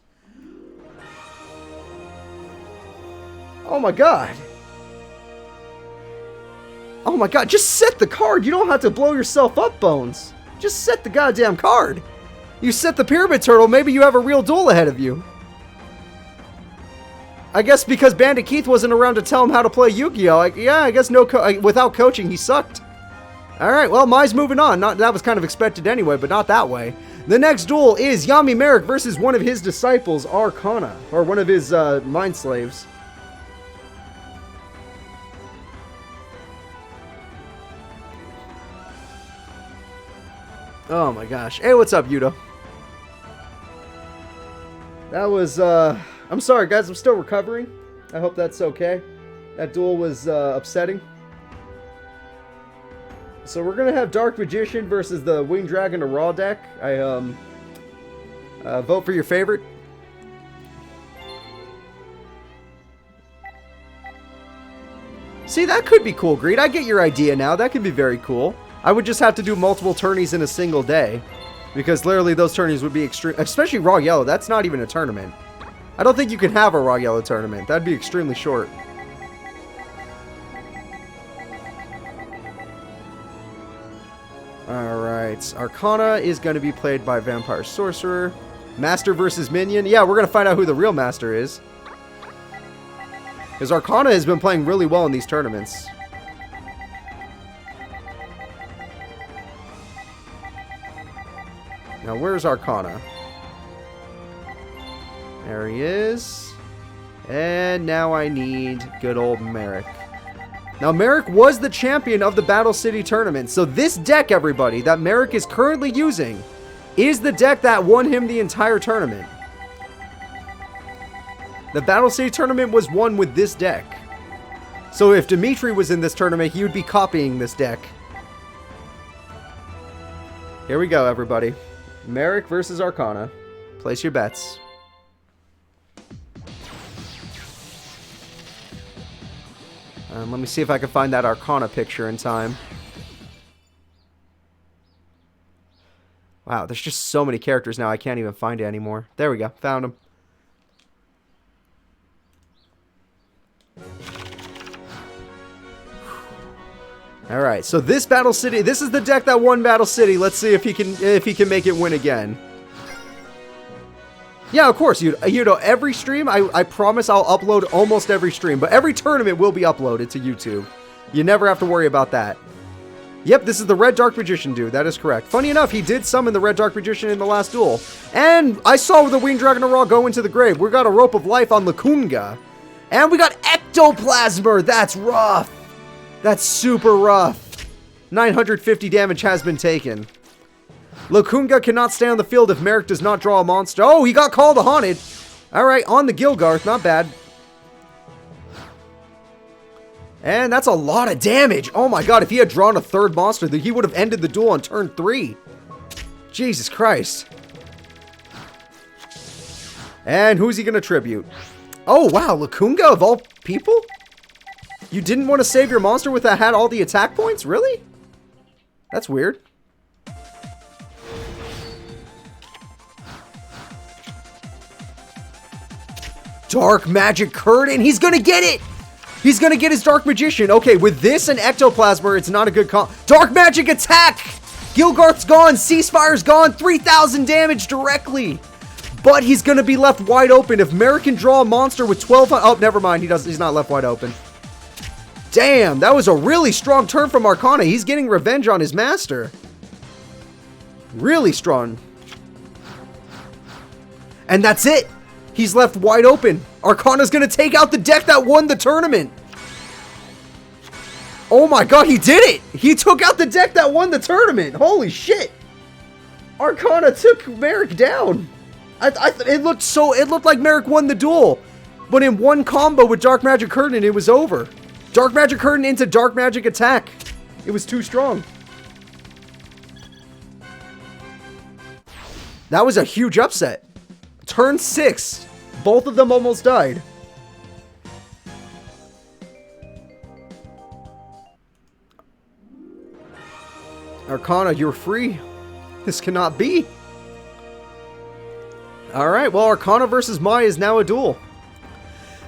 Oh my god. Oh my god, just set the card. You don't have to blow yourself up, Bones. Just set the goddamn card. You set the Pyramid Turtle, maybe you have a real duel ahead of you. I guess because Bandit Keith wasn't around to tell him how to play Yu-Gi-Oh! Yeah, I guess without coaching, he sucked. Alright, well, Mai's moving on. That was kind of expected anyway, but not that way. The next duel is Yami Merrick versus one of his disciples, Arcana. Or one of his mind slaves. Oh my gosh. Hey, what's up, Yudo? That was, I'm sorry, guys. I'm still recovering. I hope that's okay. That duel was upsetting. So we're gonna have Dark Magician versus the Winged Dragon to Raw deck. I vote for your favorite. See, that could be cool, Greed. I get your idea now. That could be very cool. I would just have to do multiple tourneys in a single day, because literally those tourneys would be extreme, especially Raw Yellow. That's not even a tournament. I don't think you can have a Raw Yellow tournament. That'd be extremely short. Alright, Arcana is going to be played by Vampire Sorcerer. Master versus Minion. Yeah, we're going to find out who the real Master is. Because Arcana has been playing really well in these tournaments. Now, where's Arcana? There he is. And now I need good old Merrick. Now, Merrick was the champion of the Battle City tournament. So this deck, everybody, that Merrick is currently using is the deck that won him the entire tournament. The Battle City tournament was won with this deck. So if Dimitri was in this tournament, he would be copying this deck. Here we go, everybody. Merrick versus Arcana. Place your bets. Let me see if I can find that Arcana picture in time. Wow, there's just so many characters now, I can't even find it anymore. There we go, found him. Alright, so this Battle City, this is the deck that won Battle City. Let's see if he can make it win again. Yeah, of course, you know, every stream, I promise I'll upload almost every stream, but every tournament will be uploaded to YouTube. You never have to worry about that. Yep, this is the Red Dark Magician dude, that is correct. Funny enough, he did summon the Red Dark Magician in the last duel. And I saw the Winged Dragon of Raw go into the grave. We got a Rope of Life on Lacunga. And we got Ectoplasmer, that's rough. That's super rough. 950 damage has been taken. Lacunga cannot stay on the field if Merrick does not draw a monster. Oh, he got called a Haunted. Alright, on the Gilgarth. Not bad. And that's a lot of damage. Oh my god, if he had drawn a third monster, then he would have ended the duel on turn 3. Jesus Christ. And who's he going to tribute? Oh, wow, Lacunga of all people? You didn't want to save your monster with that had all the attack points? Really? That's weird. Dark Magic Curtain. He's going to get it. He's going to get his Dark Magician. Okay, with this and Ectoplasmer, it's not a good call. Dark Magic Attack. Gilgarth's gone. Ceasefire's gone. 3,000 damage directly. But he's going to be left wide open. If Merrick can draw a monster with 1,200... Oh, never mind. He's not left wide open. Damn, that was a really strong turn from Arcana. He's getting revenge on his master. Really strong. And that's it. He's left wide open. Arcana's going to take out the deck that won the tournament. Oh my god, he did it! He took out the deck that won the tournament. Holy shit. Arcana took Merrick down. It looked like Merrick won the duel. But in one combo with Dark Magic Curtain, it was over. Dark Magic Curtain into Dark Magic Attack. It was too strong. That was a huge upset. Turn 6. Both of them almost died. Arcana, you're free. This cannot be. Alright, well, Arcana versus Mai is now a duel.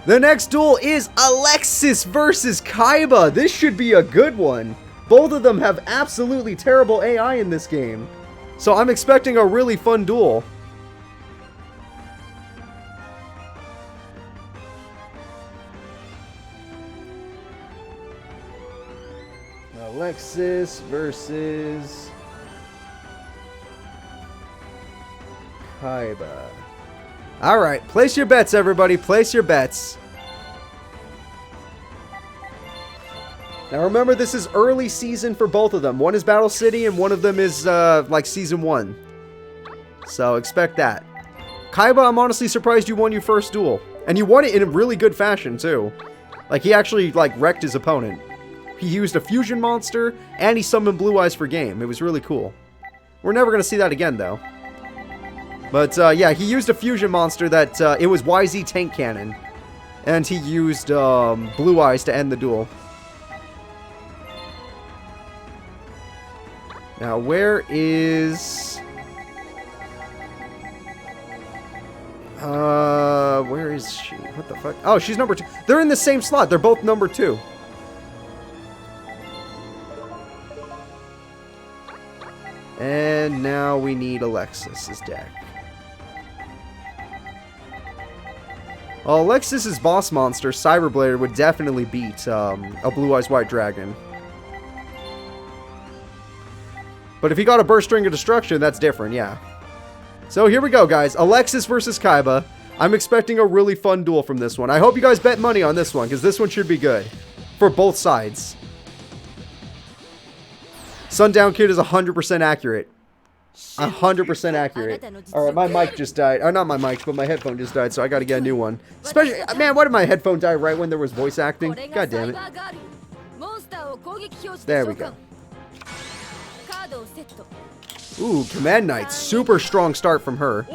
The next duel is Alexis versus Kaiba. This should be a good one. Both of them have absolutely terrible AI in this game. So I'm expecting a really fun duel. Alexis versus Kaiba. Alright, place your bets, everybody. Place your bets. Now remember, this is early season for both of them. One is Battle City and one of them is like Season 1. So expect that. Kaiba, I'm honestly surprised you won your first duel. And you won it in a really good fashion, too. Like, he actually, like, wrecked his opponent. He used a fusion monster, and he summoned Blue Eyes for game. It was really cool. We're never going to see that again, though. But, yeah, he used a fusion monster that, it was YZ Tank Cannon. And he used, Blue Eyes to end the duel. Now, where is... where is she? What the fuck? Oh, she's number 2. They're in the same slot. They're both number 2. And now we need Alexis's deck. Well, Alexis's boss monster, Cyberblader, would definitely beat a Blue Eyes White Dragon. But if he got a Burst Ring of Destruction, that's different, yeah. So here we go, guys. Alexis versus Kaiba. I'm expecting a really fun duel from this one. I hope you guys bet money on this one, because this one should be good. For both sides. Sundown Kid is 100% accurate. 100% accurate. Alright, my mic just died. Or not my mic, but my headphone just died, so I gotta get a new one. Especially, man, why did my headphone die right when there was voice acting? God damn it. There we go. Ooh, Command Knight. Super strong start from her.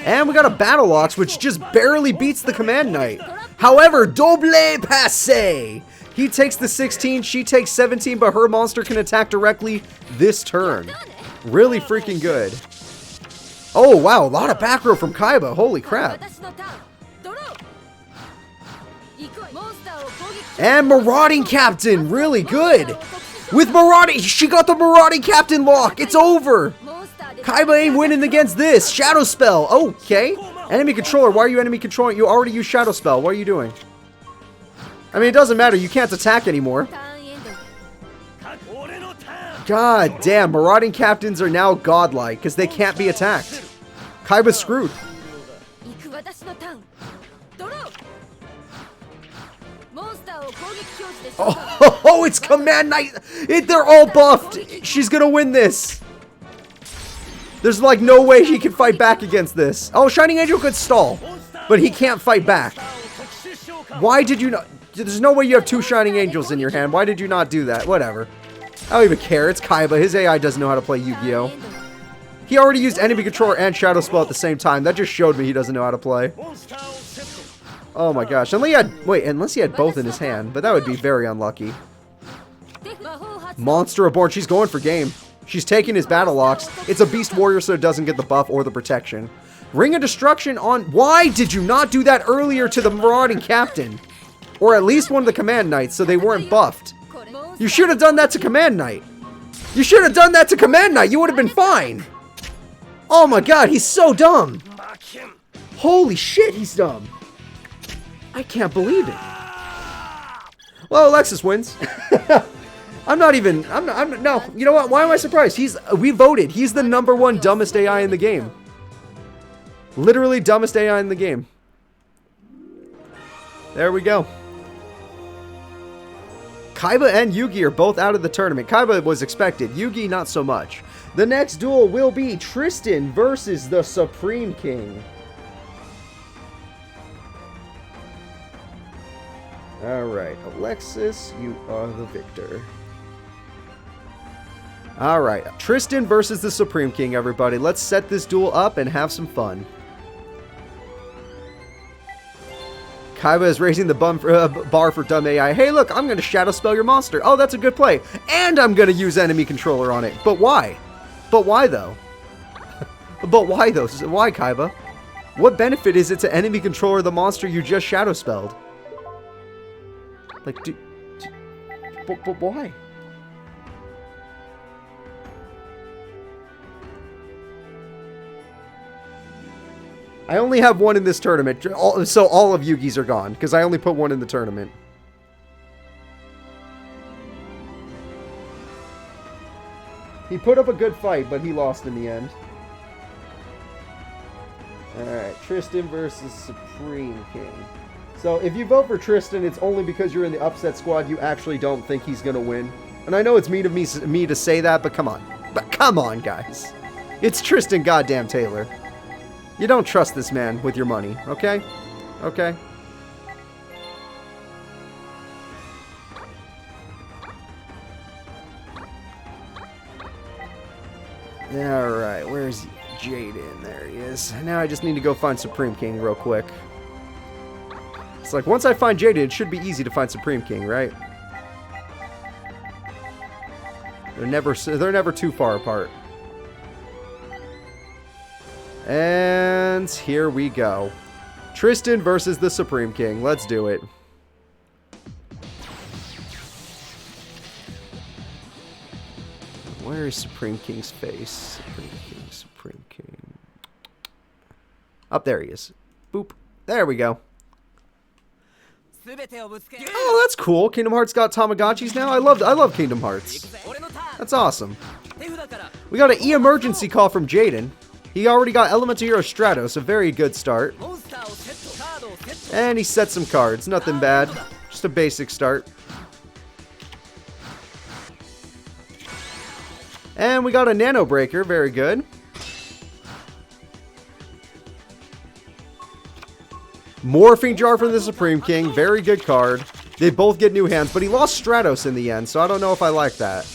And we got a Battle Ox, which just barely beats the Command Knight. However, double passe. He takes the 16, she takes 17, but her monster can attack directly this turn. Really freaking good. Oh, wow, a lot of back row from Kaiba. Holy crap. And Marauding Captain, really good. With Marauding, she got the Marauding Captain lock. It's over. Kaiba ain't winning against this. Shadow Spell. Okay. Enemy Controller. Why are you enemy controlling? You already used Shadow Spell. What are you doing? I mean, it doesn't matter. You can't attack anymore. God damn. Marauding Captains are now godlike because they can't be attacked. Kaiba's screwed. Oh, it's Command Knight. They're all buffed. She's going to win this. There's like no way he can fight back against this. Oh, Shining Angel could stall, but he can't fight back. Why did you not? There's no way you have 2 Shining Angels in your hand. Why did you not do that? Whatever. I don't even care. It's Kaiba. His AI doesn't know how to play Yu-Gi-Oh. He already used Enemy Controller and Shadow Spell at the same time. That just showed me he doesn't know how to play. Oh my gosh. Unless he had both in his hand, but that would be very unlucky. Monster Reborn. She's going for game. She's taking his Battle Ox. It's a Beast Warrior, so it doesn't get the buff or the protection. Ring of Destruction on... Why did you not do that earlier to the Marauding Captain? Or at least one of the Command Knights, so they weren't buffed. You should have done that to Command Knight. You should have done that to Command Knight. You would have been fine. Oh my god, he's so dumb. Holy shit, he's dumb. I can't believe it. Well, Alexis wins. No, you know what? Why am I surprised? We voted. He's the #1 dumbest AI in the game. Literally dumbest AI in the game. There we go. Kaiba and Yugi are both out of the tournament. Kaiba was expected. Yugi, not so much. The next duel will be Tristan versus the Supreme King. Alright, Alexis, you are the victor. Alright, Tristan versus the Supreme King, everybody. Let's set this duel up and have some fun. Kaiba is raising the bar for dumb AI. Hey, look, I'm going to Shadow Spell your monster. Oh, that's a good play. And I'm going to use Enemy Controller on it. But why? But why, though? But why though? Why, Kaiba? What benefit is it to enemy controller the monster you just shadow spelled? Like, but why? I only have one in this tournament, so all of Yugi's are gone, because I only put one in the tournament. He put up a good fight, but he lost in the end. Alright, Tristan versus Supreme King. So, if you vote for Tristan, it's only because you're in the upset squad. You actually don't think he's going to win. And I know it's mean of me to say that, but come on. But come on, guys. It's Tristan goddamn Taylor. You don't trust this man with your money, okay? Okay? Alright, where's Jaden? There he is. Now I just need to go find Supreme King real quick. It's like, once I find Jaden, it should be easy to find Supreme King, right? They're never too far apart. And here we go. Tristan versus the Supreme King. Let's do it. Where is Supreme King's face? Supreme King, Supreme King. Up there he is. Boop. There we go. Oh, that's cool. Kingdom Hearts got Tamagotchis now. I love Kingdom Hearts. That's awesome. We got an E-emergency call from Jaden. He already got Elemental Hero Stratos, a very good start. And he set some cards. Nothing bad. Just a basic start. And we got a Nano Breaker. Very good. Morphing Jar from the Supreme King. Very good card. They both get new hands, but he lost Stratos in the end, so I don't know if I like that.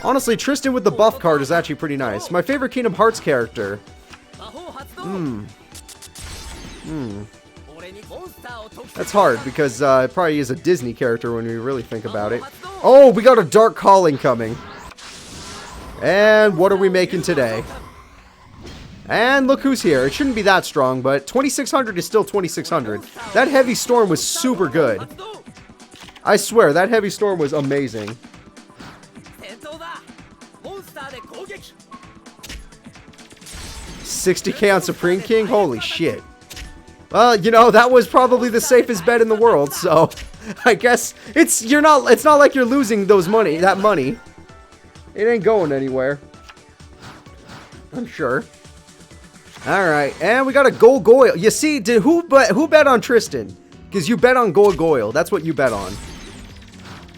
Honestly, Tristan with the buff card is actually pretty nice. My favorite Kingdom Hearts character. That's hard, because it probably is a Disney character when we really think about it. Oh, we got a Dark Calling coming. And what are we making today? And look who's here. It shouldn't be that strong, but 2600 is still 2600. That Heavy Storm was super good. I swear, that Heavy Storm was amazing. 60k on Supreme King? Holy shit. Well, you know, that was probably the safest bet in the world, so I guess it's not like you're losing that money. It ain't going anywhere. I'm sure. Alright, and we got a Golgoyle. You see, who bet on Tristan? Because you bet on Golgoyle. That's what you bet on.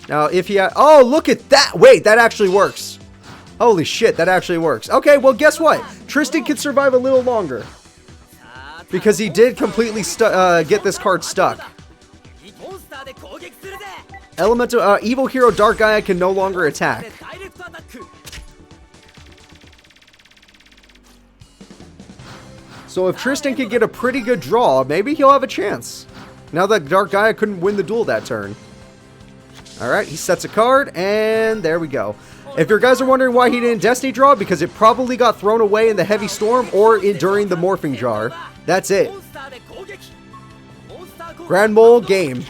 Now, if he had... Oh, look at that! Wait, that actually works. Holy shit, that actually works. Okay, well, guess what? Tristan can survive a little longer. Because he did completely get this card stuck. Elemental... Evil Hero Dark Gaia can no longer attack. So if Tristan can get a pretty good draw, maybe he'll have a chance. Now that Dark Gaia couldn't win the duel that turn. Alright, he sets a card, and there we go. If you guys are wondering why he didn't Destiny draw, because it probably got thrown away in the Heavy Storm or during the Morphing Jar. That's it. Grand Mole game.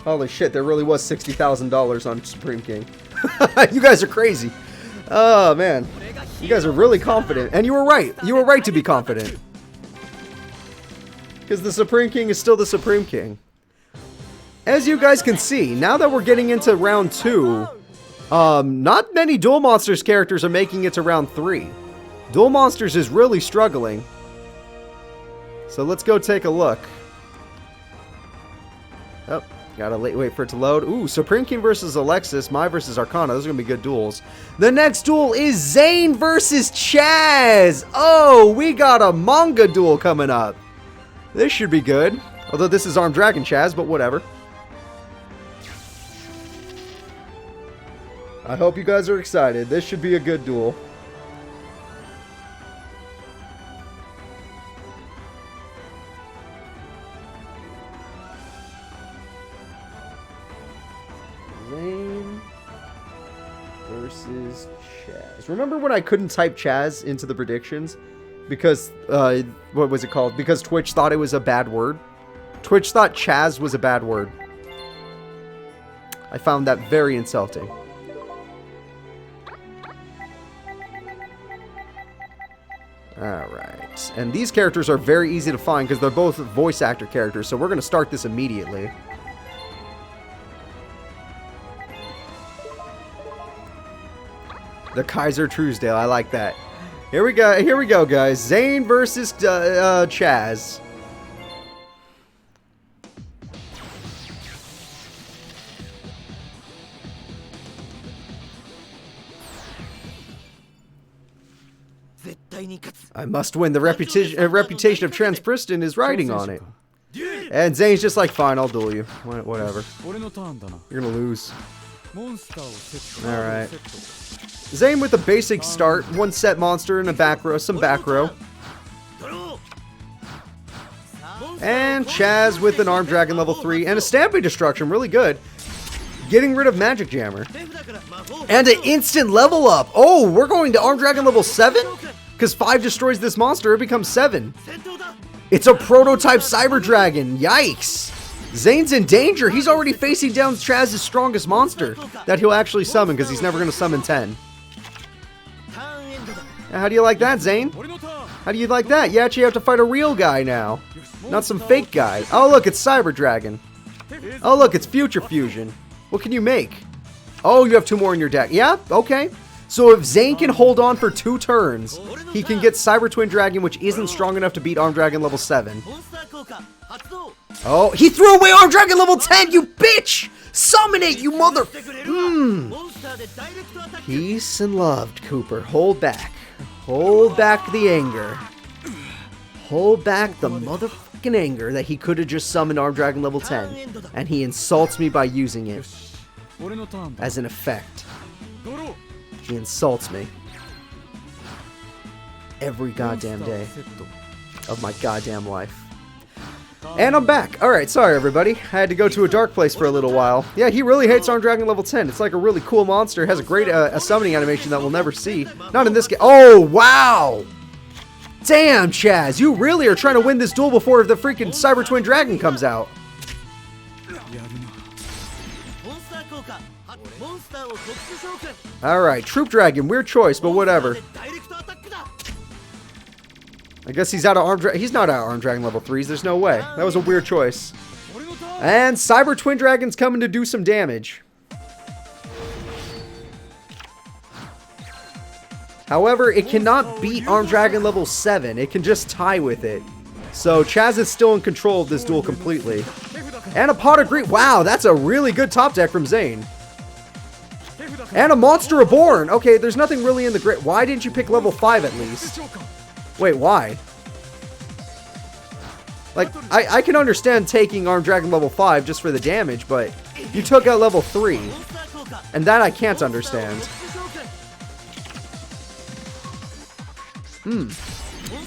Holy shit, there really was $60,000 on Supreme King. You guys are crazy. Oh, man. You guys are really confident. And you were right. You were right to be confident. Because the Supreme King is still the Supreme King. As you guys can see, now that we're getting into round 2, not many Duel Monsters characters are making it to round 3. Duel Monsters is really struggling. So let's go take a look. Oh, gotta wait for it to load. Ooh, Supreme King versus Alexis, Mai versus Arcana. Those are gonna be good duels. The next duel is Zane versus Chazz. Oh, we got a manga duel coming up. This should be good. Although this is Armed Dragon Chazz, but whatever. I hope you guys are excited. This should be a good duel. Zane versus versus Chazz. Remember when I couldn't type Chazz into the predictions? Because, what was it called? Because Twitch thought it was a bad word. Twitch thought Chazz was a bad word. I found that very insulting. Alright. And these characters are very easy to find because they're both voice actor characters, so we're going to start this immediately. The Kaiser Truesdale, I like that. Here we go, guys. Zane versus Chazz. I must win. The reputation of Transpriston is riding on it. And Zane's just like, fine, I'll duel you. Whatever. You're gonna lose. Alright. Zane with a basic start. One set monster and a back row. Some back row. And Chazz with an Armed Dragon level 3 and a Stampede Destruction. Really good. Getting rid of Magic Jammer. And an instant level up. Oh, we're going to Armed Dragon level 7? Because 5 destroys this monster, it becomes 7. It's a prototype Cyber Dragon. Yikes. Zane's in danger. He's already facing down Chazz's strongest monster that he'll actually summon because he's never going to summon 10. How do you like that, Zane? How do you like that? You actually have to fight a real guy now. Not some fake guy. Oh, look, it's Cyber Dragon. Oh, look, it's Future Fusion. What can you make? Oh, you have 2 more in your deck. Yeah, okay. So if Zane can hold on for 2 turns, he can get Cyber Twin Dragon, which isn't strong enough to beat Armed Dragon level 7. Oh, he threw away Armed Dragon level 10, you bitch! Summon it, you mother... Peace and love, Cooper. Hold back. Hold back the anger. Hold back the motherfucking anger that he could have just summoned Armed Dragon level 10. And he insults me by using it. As an effect. He insults me. Every goddamn day of my goddamn life. And I'm back. Alright, sorry everybody. I had to go to a dark place for a little while. Yeah, he really hates Armed Dragon level 10. It's like a really cool monster. It has a great a summoning animation that we'll never see. Not in this game. Oh, wow! Damn, Chazz. You really are trying to win this duel before the freaking Cyber Twin Dragon comes out. Alright, Troop Dragon. Weird choice, but whatever. I guess he's out of Armed Dragon. He's not out of Armed Dragon level 3s. There's no way. That was a weird choice. And Cyber Twin Dragon's coming to do some damage. However, it cannot beat Armed Dragon level 7. It can just tie with it. So Chazz is still in control of this duel completely. And a Pot of Greed. Wow, that's a really good top deck from Zane. And a Monster Reborn. Okay, there's nothing really in the grid. Why didn't you pick level 5 at least? Wait, why? Like, I can understand taking Armed Dragon level 5 just for the damage, but you took out level 3. And that I can't understand.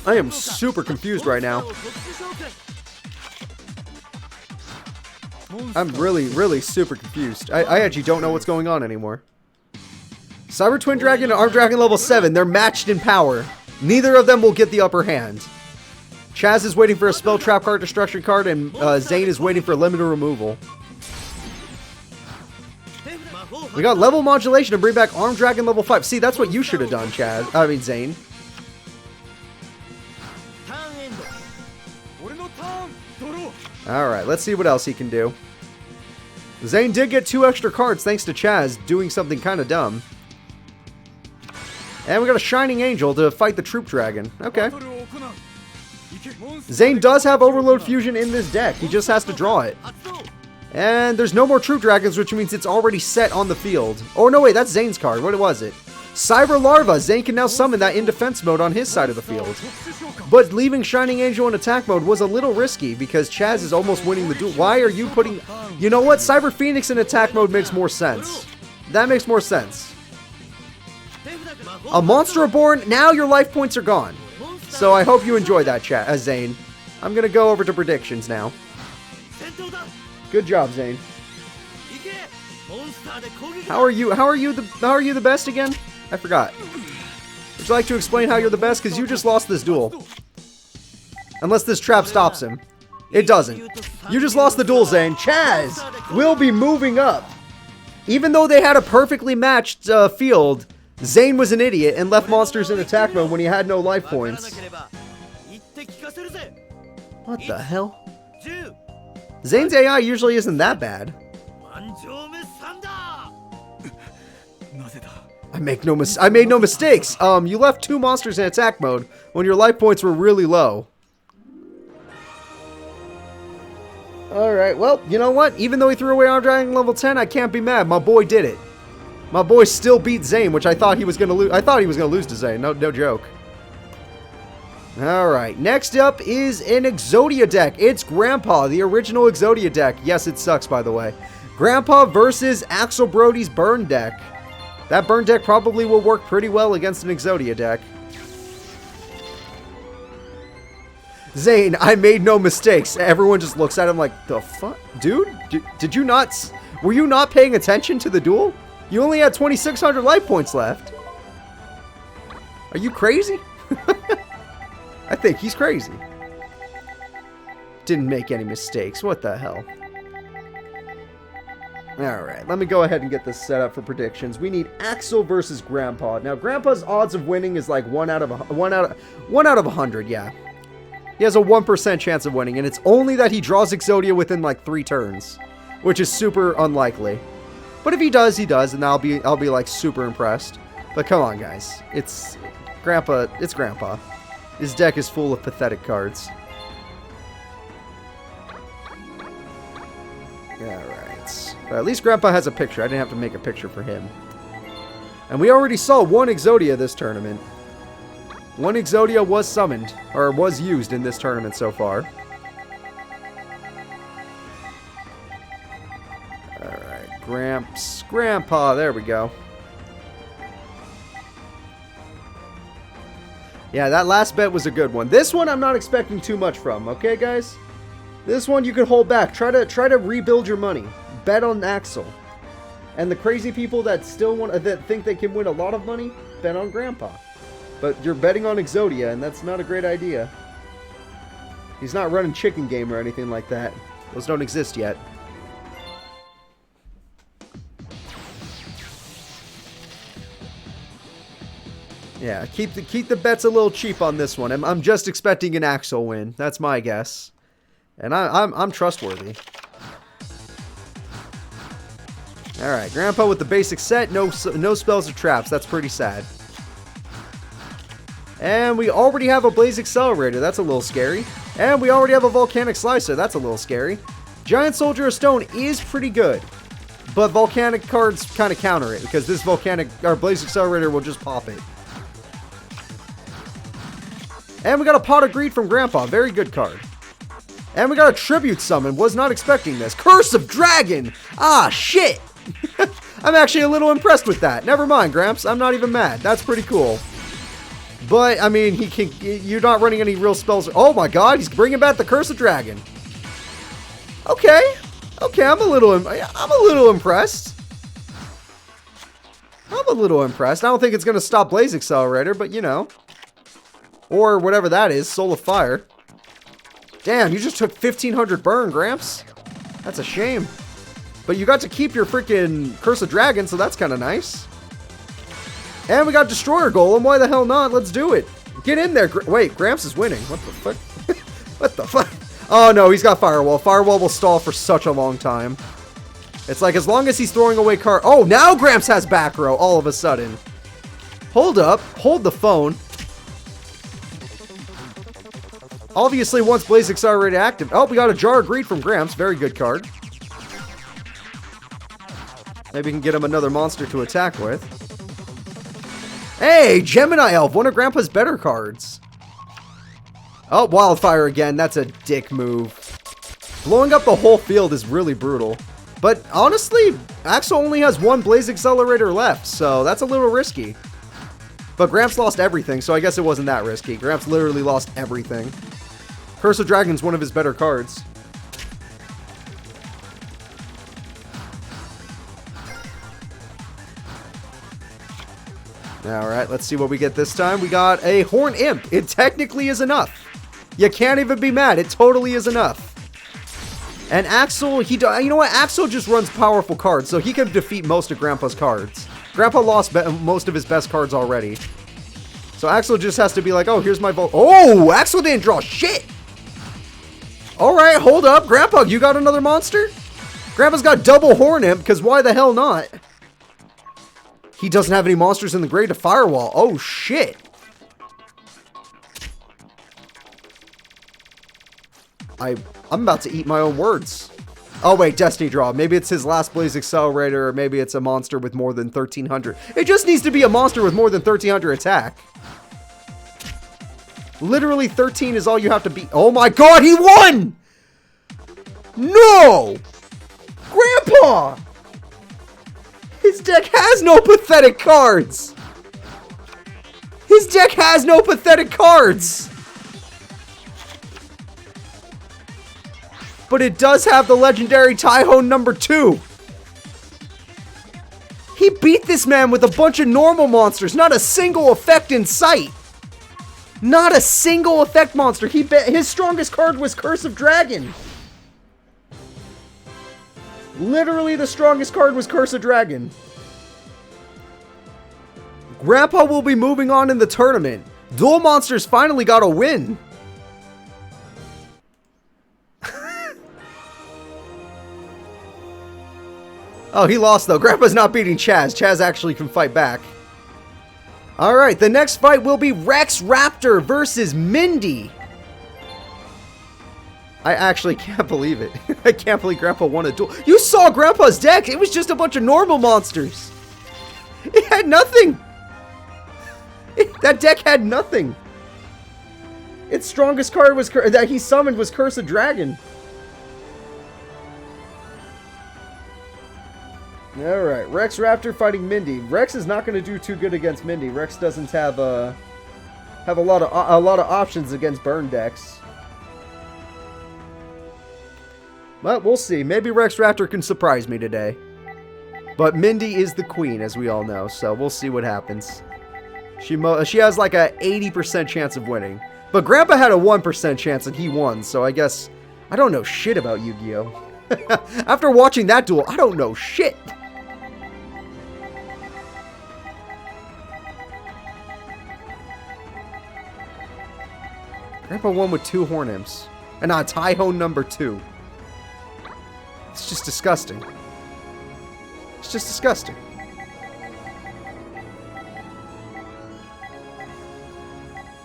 I am super confused right now. I'm really, really super confused. I actually don't know what's going on anymore. Cyber Twin Dragon and Armed Dragon level 7, they're matched in power. Neither of them will get the upper hand. Chazz is waiting for a spell trap card, destruction card, and Zane is waiting for limited removal. We got level modulation to bring back Armed Dragon level 5. See, that's what you should have done, Chazz. I mean, Zane. Alright, let's see what else he can do. Zane did get 2 extra cards thanks to Chazz doing something kind of dumb. And we got a Shining Angel to fight the Troop Dragon. Okay. Zane does have Overload Fusion in this deck. He just has to draw it. And there's no more Troop Dragons, which means it's already set on the field. Oh, no, wait, that's Zane's card. What was it? Cyber Larva. Zane can now summon that in defense mode on his side of the field. But leaving Shining Angel in attack mode was a little risky because Chazz is almost winning the duel. Why are you putting... You know what? Cyber Phoenix in attack mode makes more sense. That makes more sense. A Monster Reborn, now your life points are gone. So I hope you enjoy that, Zane. I'm going to go over to predictions now. Good job, Zane. How are you the best again? I forgot. Would you like to explain how you're the best? Because you just lost this duel. Unless this trap stops him. It doesn't. You just lost the duel, Zane. Chazz will be moving up. Even though they had a perfectly matched field, Zane was an idiot and left monsters in attack mode when he had no life points. What the hell? Zane's AI usually isn't that bad. I made no mistakes. You left 2 monsters in attack mode when your life points were really low. Alright, well, you know what? Even though he threw away Arm Dragon level 10, I can't be mad. My boy did it. My boy still beat Zane, which I thought he was gonna lose. I thought he was gonna lose to Zane. No joke. Alright, next up is an Exodia deck. It's Grandpa, the original Exodia deck. Yes, it sucks, by the way. Grandpa versus Axel Brodie's Burn deck. That Burn deck probably will work pretty well against an Exodia deck. Zane, I made no mistakes. Everyone just looks at him like, the fuck? Dude, did you not... Were you not paying attention to the duel? You only had 2,600 life points left. Are you crazy? I think he's crazy. Didn't make any mistakes. What the hell? Alright, let me go ahead and get this set up for predictions. We need Axel versus Grandpa. Now, Grandpa's odds of winning is like 1 out of 100, yeah. He has a 1% chance of winning, and it's only that he draws Exodia within like 3 turns, which is super unlikely. But if he does, he does, and I'll be like super impressed. But come on, guys, it's Grandpa. It's Grandpa. His deck is full of pathetic cards. Alright. But at least Grandpa has a picture. I didn't have to make a picture for him. And we already saw 1 Exodia this tournament. 1 Exodia was summoned, or was used in this tournament so far. Alright, Grandpa, there we go. Yeah, that last bet was a good one. This one I'm not expecting too much from, okay guys? This one you can hold back. Try to rebuild your money. Bet on Axel. And the crazy people that think they can win a lot of money, bet on Grandpa. But you're betting on Exodia, and that's not a great idea. He's not running Chicken Game or anything like that. Those don't exist yet. Yeah, keep the bets a little cheap on this one. I'm just expecting an Axel win. That's my guess. And I'm trustworthy. Alright, Grandpa with the basic set. No spells or traps. That's pretty sad. And we already have a Blaze Accelerator. That's a little scary. And we already have a Volcanic Slicer. That's a little scary. Giant Soldier of Stone is pretty good. But Volcanic cards kind of counter it. Because this Blaze Accelerator will just pop it. And we got a Pot of Greed from Grandpa. Very good card. And we got a Tribute Summon. Was not expecting this. Curse of Dragon! Ah, shit! I'm actually a little impressed with that. Never mind, Gramps. I'm not even mad. That's pretty cool. But, I mean, you're not running any real spells. Oh my god, he's bringing back the Curse of Dragon. Okay. Okay, I'm a little impressed. I'm a little impressed. I don't think it's going to stop Blaze Accelerator, but you know. Or whatever that is, Soul of Fire. Damn, you just took 1,500 burn, Gramps. That's a shame. But you got to keep your freaking Curse of Dragon, so that's kind of nice. And we got Destroyer Golem. Why the hell not? Let's do it. Get in there. Wait, Gramps is winning. What the fuck? What the fuck? Oh, no, he's got Firewall. Firewall will stall for such a long time. It's like as long as he's throwing away card. Oh, now Gramps has back row all of a sudden. Hold up. Hold the phone. Obviously, once Blaze Accelerator active. Oh, we got a Jar of Greed from Gramps. Very good card. Maybe we can get him another monster to attack with. Hey, Gemini Elf, one of Grandpa's better cards. Oh, Wildfire again. That's a dick move. Blowing up the whole field is really brutal. But honestly, Axel only has 1 Blaze Accelerator left, so that's a little risky. But Gramps lost everything, so I guess it wasn't that risky. Gramps literally lost everything. Curse of Dragon's one of his better cards. Alright, let's see what we get this time. We got a Horn Imp. It technically is enough. You can't even be mad. It totally is enough. And Axel, you know what? Axel just runs powerful cards, so he can defeat most of Grandpa's cards. Grandpa lost most of his best cards already. So Axel just has to be like, oh, here's my vote. Oh, Axel didn't draw shit. Alright, hold up. Grandpa, you got another monster? Grandpa's got double Horn Imp, because why the hell not? He doesn't have any monsters in the grave to firewall. Oh, shit. I'm about to eat my own words. Oh, wait, Destiny Draw. Maybe it's his last Blaze Accelerator, or maybe it's a monster with more than 1,300. It just needs to be a monster with more than 1,300 attack. Literally 13 is all you have to beat. Oh my god, he won! No! Grandpa! His deck has no pathetic cards! His deck has no pathetic cards! But it does have the legendary Tyhone number 2. He beat this man with a bunch of normal monsters, not a single effect in sight. Not a single effect monster. His strongest card was Curse of Dragon. Literally the strongest card was Curse of Dragon. Grandpa will be moving on in the tournament. Duel Monsters finally got a win. Oh, he lost though. Grandpa's not beating Chazz. Chazz actually can fight back. Alright, the next fight will be Rex Raptor versus Mindy. I actually can't believe it. I can't believe Grandpa won a duel. You saw Grandpa's deck. It was just a bunch of normal monsters. It had nothing. That deck had nothing. Its strongest card was that he summoned was Curse of Dragon. Alright, Rex Raptor fighting Mindy. Rex is not going to do too good against Mindy. Rex doesn't have a lot of options against burn decks. But we'll see. Maybe Rex Raptor can surprise me today. But Mindy is the queen, as we all know, so we'll see what happens. She has like a 80% chance of winning. But Grandpa had a 1% chance and he won, so I guess I don't know shit about Yu-Gi-Oh! After watching that duel, I don't know shit. Grandpa won with 2 Horn Imps. And a Tyhone number 2. It's just disgusting. It's just disgusting.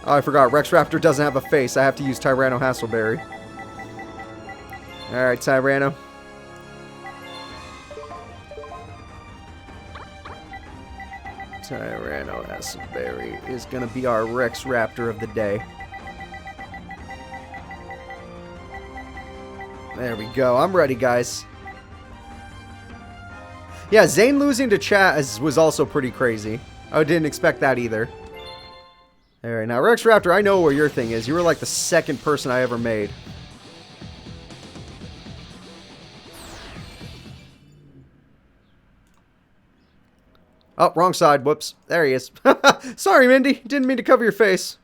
Oh, I forgot. Rex Raptor doesn't have a face. I have to use Tyranno Hasselberry. Alright, Tyranno. Tyranno Hasselberry is going to be our Rex Raptor of the day. There we go. I'm ready, guys. Yeah, Zane losing to Chazz was also pretty crazy. I didn't expect that either. Alright, now Rex Raptor, I know where your thing is. You were like the second person I ever made. Oh, wrong side. Whoops. There he is. Sorry, Mindy. Didn't mean to cover your face.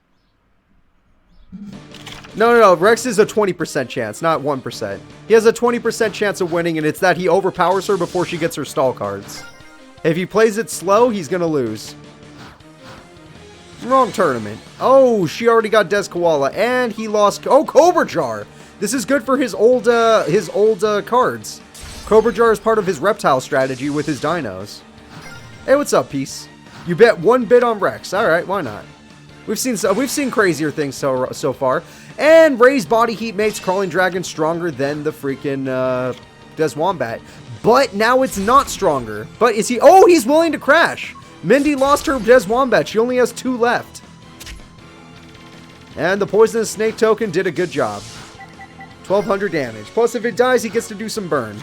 No. Rex is a 20% chance, not 1%. He has a 20% chance of winning, and it's that he overpowers her before she gets her stall cards. If he plays it slow, he's going to lose. Wrong tournament. Oh, she already got Des Koala, and he lost... Oh, Cobra Jar! This is good for his old cards. Cobra Jar is part of his reptile strategy with his dinos. Hey, what's up, Peace? You bet 1 bit on Rex. Alright, why not? We've seen crazier things so far. And Ray's Body Heat makes Crawling Dragon stronger than the freaking Des Wombat. But now it's not stronger. But is he... Oh, he's willing to crash. Mindy lost her Des Wombat. She only has 2 left. And the Poisonous Snake token did a good job. 1,200 damage. Plus, if it dies, he gets to do some burn.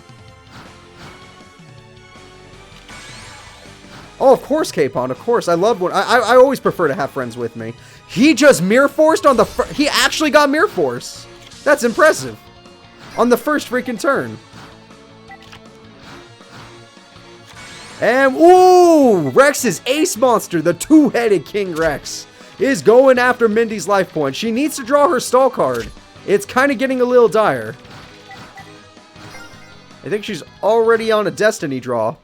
Oh, of course, Capon. Of course. I love when... I always prefer to have friends with me. He just Mirror Forced on the... He actually got Mirror Force. That's impressive. On the first freaking turn. And, ooh, Rex's ace monster, the two-headed King Rex, is going after Mindy's life point. She needs to draw her stall card. It's kind of getting a little dire. I think she's already on a Destiny draw.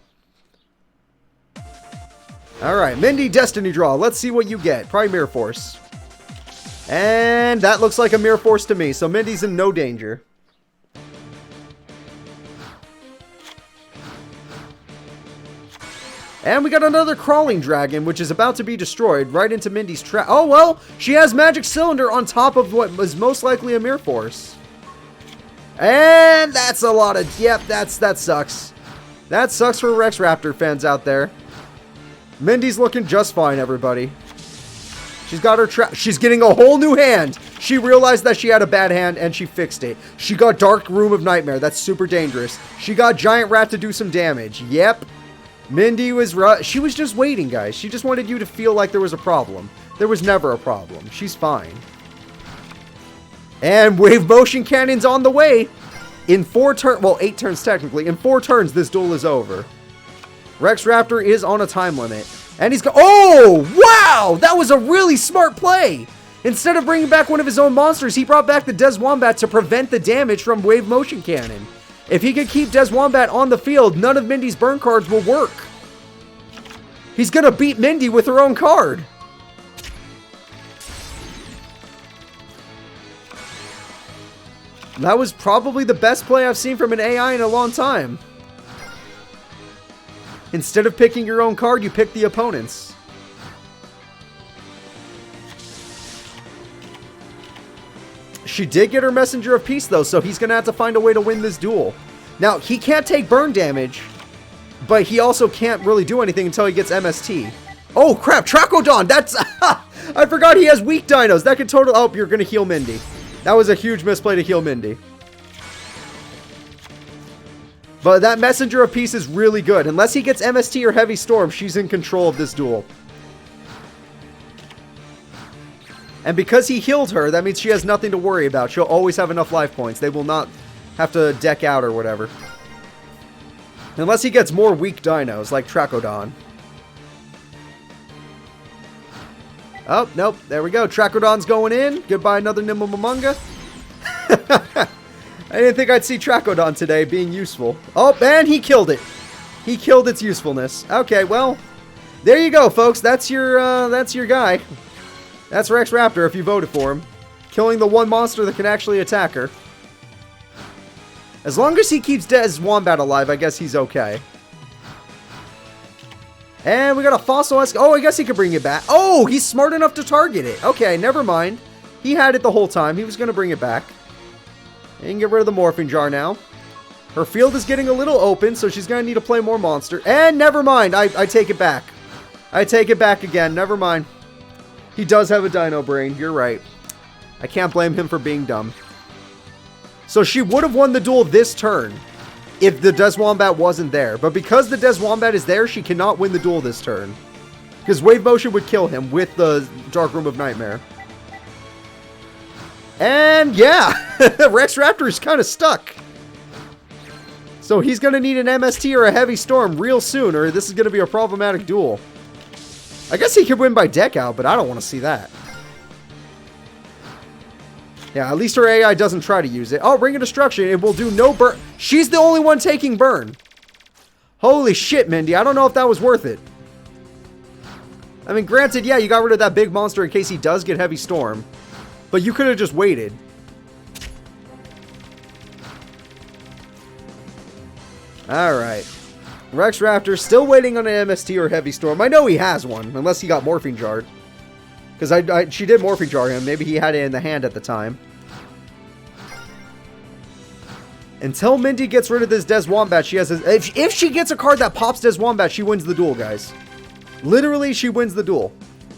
Alright, Mindy, Destiny draw. Let's see what you get. Probably Mirror Force. And that looks like a Mirror Force to me, so Mindy's in no danger. And we got another crawling dragon, which is about to be destroyed right into Mindy's trap. Oh, well, she has Magic Cylinder on top of what was most likely a Mirror Force. And that's a lot of... Yep, that sucks. That sucks for Rex Raptor fans out there. Mindy's looking just fine, everybody. She's got her trap. She's getting a whole new hand. She realized that she had a bad hand, and she fixed it. She got Dark Room of Nightmare. That's super dangerous. She got Giant Rat to do some damage. Yep. Mindy was... She was just waiting, guys. She just wanted you to feel like there was a problem. There was never a problem. She's fine. And Wave Motion Cannon's on the way. In 4 turns... Well, 8 turns technically. In 4 turns, this duel is over. Rex Raptor is on a time limit. And he's oh, wow! That was a really smart play! Instead of bringing back one of his own monsters, he brought back the Des Wombat to prevent the damage from Wave Motion Cannon. If he could keep Des Wombat on the field, none of Mindy's burn cards will work. He's gonna beat Mindy with her own card. That was probably the best play I've seen from an AI in a long time. Instead of picking your own card, you pick the opponent's. She did get her Messenger of Peace, though, so he's going to have to find a way to win this duel. Now, he can't take burn damage, but he also can't really do anything until he gets MST. Oh, crap, Trachodon! That's... I forgot he has weak dinos. That could totally... Oh, you're going to heal Mindy. That was a huge misplay to heal Mindy. But that Messenger of Peace is really good. Unless he gets MST or Heavy Storm, she's in control of this duel. And because he healed her, that means she has nothing to worry about. She'll always have enough life points. They will not have to deck out or whatever. Unless he gets more weak dinos, like Trachodon. Oh, nope. There we go. Trachodon's going in. Goodbye, another Nimble-Mamunga. I didn't think I'd see Trachodon today being useful. Oh, and he killed it. He killed its usefulness. Okay, well, there you go, folks. That's your guy. That's Rex Raptor if you voted for him. Killing the one monster that can actually attack her. As long as he keeps Des Wombat alive, I guess he's okay. And we got a Fossil Esca. Oh, I guess he could bring it back. Oh, he's smart enough to target it. Okay, never mind. He had it the whole time. He was going to bring it back. And you can get rid of the Morphing Jar now. Her field is getting a little open, so she's going to need to play more monster. And never mind. I take it back. I take it back again. Never mind. He does have a Dino Brain. You're right. I can't blame him for being dumb. So she would have won the duel this turn if the Des Wombat wasn't there. But because the Des Wombat is there, she cannot win the duel this turn. Because Wave Motion would kill him with the Dark Room of Nightmare. And yeah, Rex Raptor is kind of stuck. So he's going to need an MST or a Heavy Storm real soon, or this is going to be a problematic duel. I guess he could win by deck out, but I don't want to see that. Yeah, at least her AI doesn't try to use it. Oh, Ring of Destruction. It will do no burn. She's the only one taking burn. Holy shit, Mindy. I don't know if that was worth it. I mean, granted, yeah, you got rid of that big monster in case he does get Heavy Storm. But you could have just waited. Alright. Rex Raptor still waiting on an MST or Heavy Storm. I know he has one, unless he got Morphing Jarred. Because she did Morphing Jar him. Maybe he had it in the hand at the time. Until Mindy gets rid of this Des Wombat, she has... If she gets a card that pops Des Wombat, she wins the duel, guys. Literally, she wins the duel.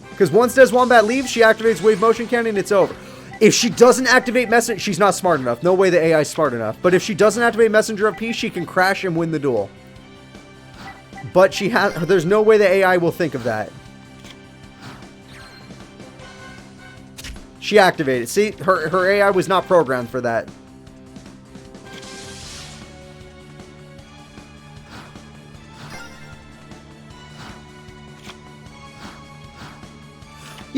Because once Des Wombat leaves, she activates Wave Motion Cannon, it's over. If she doesn't activate Messenger... She's not smart enough. No way the AI is smart enough. But if she doesn't activate Messenger of Peace, she can crash and win the duel. But she has... There's no way the AI will think of that. She activated. See, her AI was not programmed for that.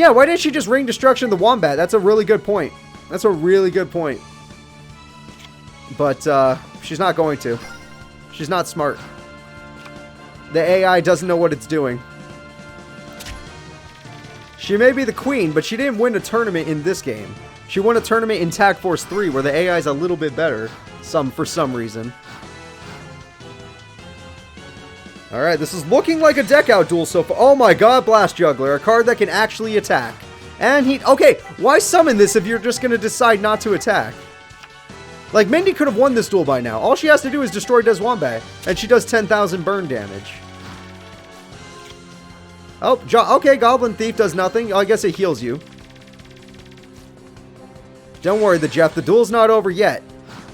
Yeah, why didn't she just ring destruction the Wombat? That's a really good point. That's a really good point. But, she's not going to. She's not smart. The AI doesn't know what it's doing. She may be the queen, but she didn't win a tournament in this game. She won a tournament in Tag Force 3, where the AI is a little bit better. For some reason. Alright, this is looking like a deck out duel so far. Oh my god, Blast Juggler. A card that can actually attack. And he... Okay, why summon this if you're just going to decide not to attack? Like, Mindy could have won this duel by now. All she has to do is destroy Deswombat, and she does 10,000 burn damage. Oh, okay, Goblin Thief does nothing. I guess it heals you. Don't worry, the duel's not over yet.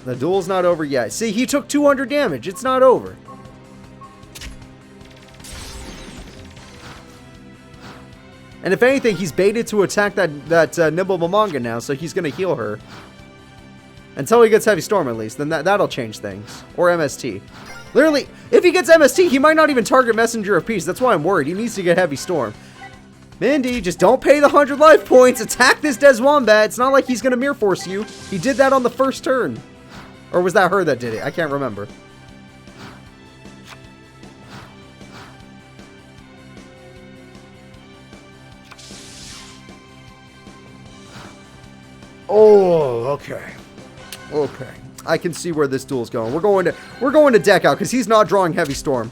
The duel's not over yet. See, he took 200 damage. It's not over. And if anything, he's baited to attack that Nibblebamanga now, so he's going to heal her. Until he gets Heavy Storm, at least. Then that'll change things. Or MST. Literally, if he gets MST, he might not even target Messenger of Peace. That's why I'm worried. He needs to get Heavy Storm. Mindy, just don't pay the 100 life points. Attack this Deswombat. It's not like he's going to Mirror Force you. He did that on the first turn. Or was that her that did it? I can't remember. Oh, okay. Okay. I can see where this duel's going. We're going to deck out because he's not drawing Heavy Storm.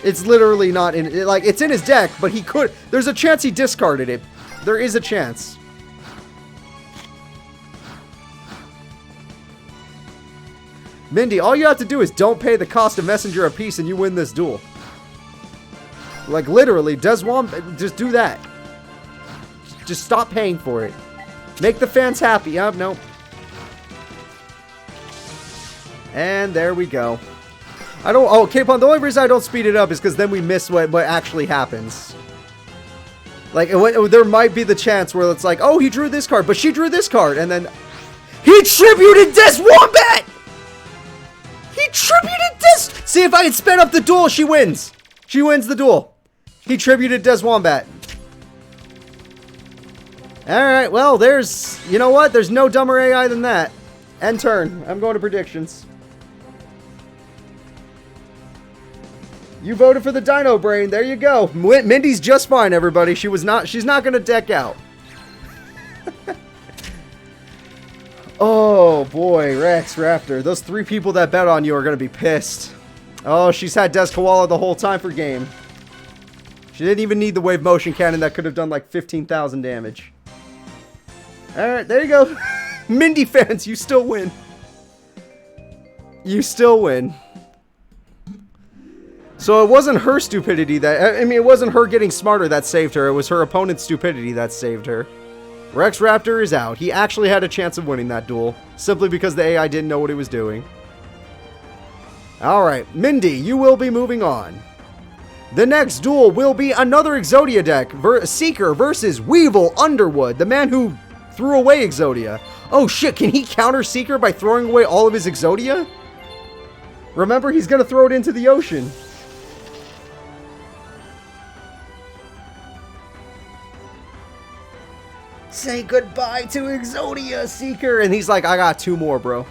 It's literally not in... Like, it's in his deck, but he could... There's a chance he discarded it. There is a chance. Mindy, all you have to do is don't pay the cost of Messenger of Peace and you win this duel. Like, literally, Deswombat... Just do that. Just stop paying for it. Make the fans happy. Nope. And there we go. I don't... Oh, K-Pon, the only reason I don't speed it up is because then we miss what actually happens. Like, there might be the chance where it's like, oh, he drew this card, but she drew this card, and then... He tributed Deswombat! He tributed this! See, if I had sped up the duel, she wins. She wins the duel. He tributed Deswombat. Alright, well, there's... You know what? There's no dumber AI than that. End turn. I'm going to predictions. You voted for the Dino Brain. There you go. Mindy's just fine, everybody. She's not going to deck out. Oh, boy. Rex, Raptor. Those 3 people that bet on you are going to be pissed. Oh, she's had Des Koala the whole time for game. She didn't even need the Wave Motion Cannon that could have done like 15,000 damage. Alright, there you go. Mindy fans, you still win. You still win. So it wasn't her stupidity that... I mean, it wasn't her getting smarter that saved her. It was her opponent's stupidity that saved her. Rex Raptor is out. He actually had a chance of winning that duel. Simply because the AI didn't know what he was doing. Alright, Mindy, you will be moving on. The next duel will be another Exodia deck. Seeker versus Weevil Underwood. The man who threw away Exodia. Oh shit, can he counter Seeker by throwing away all of his Exodia? Remember, he's going to throw it into the ocean. Say goodbye to Exodia, Seeker. And he's like, I got 2 more, bro.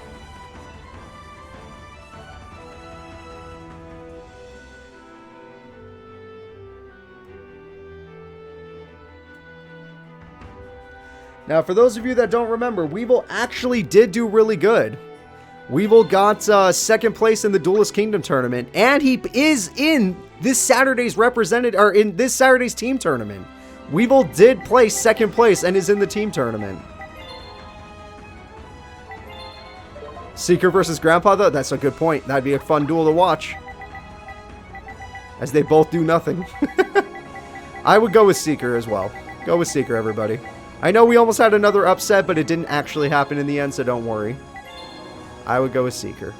Now, for those of you that don't remember, Weevil actually did do really good. Weevil got second place in the Duelist Kingdom tournament, and he is in this Saturday's in this Saturday's team tournament. Weevil did place second place and is in the team tournament. Seeker versus Grandpa, though, that's a good point. That'd be a fun duel to watch. As they both do nothing. I would go with Seeker as well. Go with Seeker, everybody. I know we almost had another upset, but it didn't actually happen in the end, so don't worry. I would go with Seeker.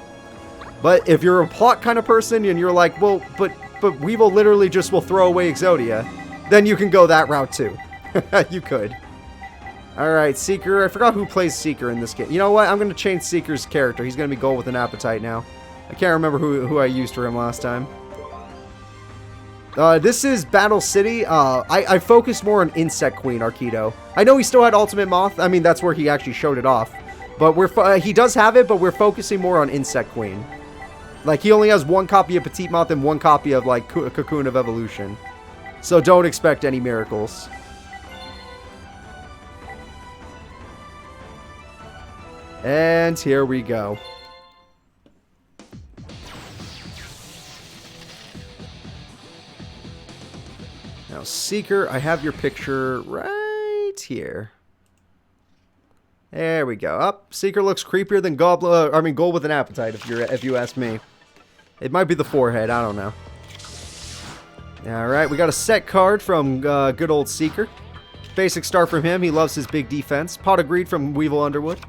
But if you're a plot kind of person and you're like, well, but Weevil literally just will throw away Exodia, then you can go that route too. You could. Alright, Seeker. I forgot who plays Seeker in this game. You know what? I'm going to change Seeker's character. He's going to be Gold with an Appetite now. I can't remember who I used for him last time. This is Battle City. I focused more on Insect Queen Arkido. I know he still had Ultimate Moth. I mean, that's where he actually showed it off. But he does have it, but we're focusing more on Insect Queen. Like, he only has one copy of Petite Moth and one copy of, like, Cocoon of Evolution. So don't expect any miracles. And here we go. Now, Seeker, I have your picture right here. There we go. Up, Seeker looks creepier than Gold with an Appetite, if you ask me. It might be the forehead, I don't know. Alright, we got a set card from good old Seeker. Basic start from him, he loves his big defense. Pot of Greed from Weevil Underwood.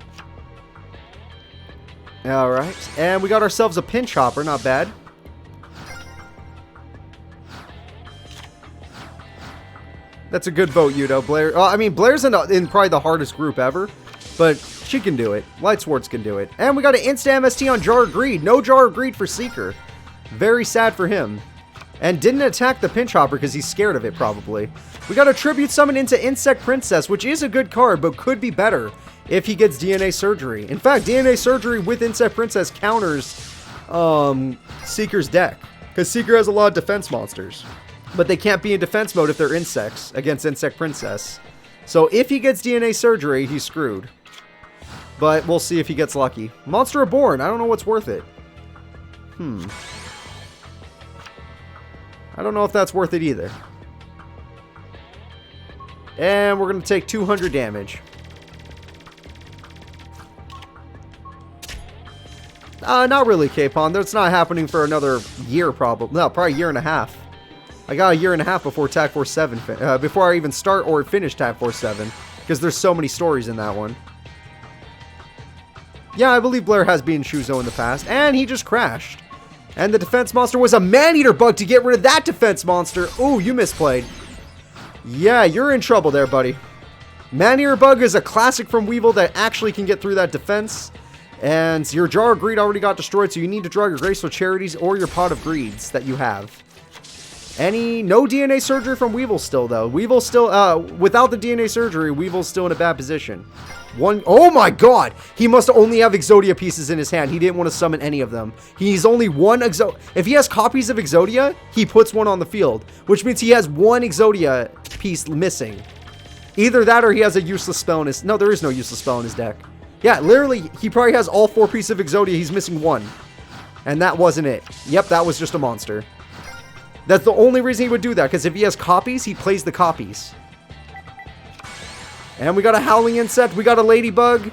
Alright, and we got ourselves a Pinch Hopper, not bad. That's a good vote, Yugioh. Blair. I mean, Blair's in probably the hardest group ever, but she can do it. Light Swords can do it. And we got an instant MST on Jar of Greed. No Jar of Greed for Seeker. Very sad for him. And didn't attack the Pinch Hopper because he's scared of it, probably. We got a Tribute Summon into Insect Princess, which is a good card, but could be better if he gets DNA Surgery. In fact, DNA Surgery with Insect Princess counters Seeker's deck, because Seeker has a lot of defense monsters. But they can't be in defense mode if they're insects against Insect Princess. So if he gets DNA Surgery, he's screwed. But we'll see if he gets lucky. Monster Reborn, I don't know what's worth it. I don't know if that's worth it either. And we're going to take 200 damage. Not really, Capon. That's not happening for another year, probably. No, probably a year and a half. I got a year and a half before Tag Force 7, before I even start or finish Tag Force 7, because there's so many stories in that one. Yeah, I believe Blair has beaten Shuzo in the past, and he just crashed. And the defense monster was a Man-Eater Bug to get rid of that defense monster. Ooh, you misplayed. Yeah, you're in trouble there, buddy. Man-Eater Bug is a classic from Weevil that actually can get through that defense. And your Jar of Greed already got destroyed, so you need to draw your Graceful Charities or your Pot of Greeds that you have. No DNA Surgery from Weevil still, though. Weevil still, without the DNA Surgery, Weevil's still in a bad position. Oh my god! He must only have Exodia pieces in his hand. He didn't want to summon any of them. He's only one If he has copies of Exodia, he puts one on the field, which means he has one Exodia piece missing. Either that or he has a useless spell in his... No, there is no useless spell in his deck. Yeah, literally, he probably has all 4 pieces of Exodia. He's missing one. And that wasn't it. Yep, that was just a monster. That's the only reason he would do that, because if he has copies, he plays the copies. And we got a Howling Insect. We got a Ladybug.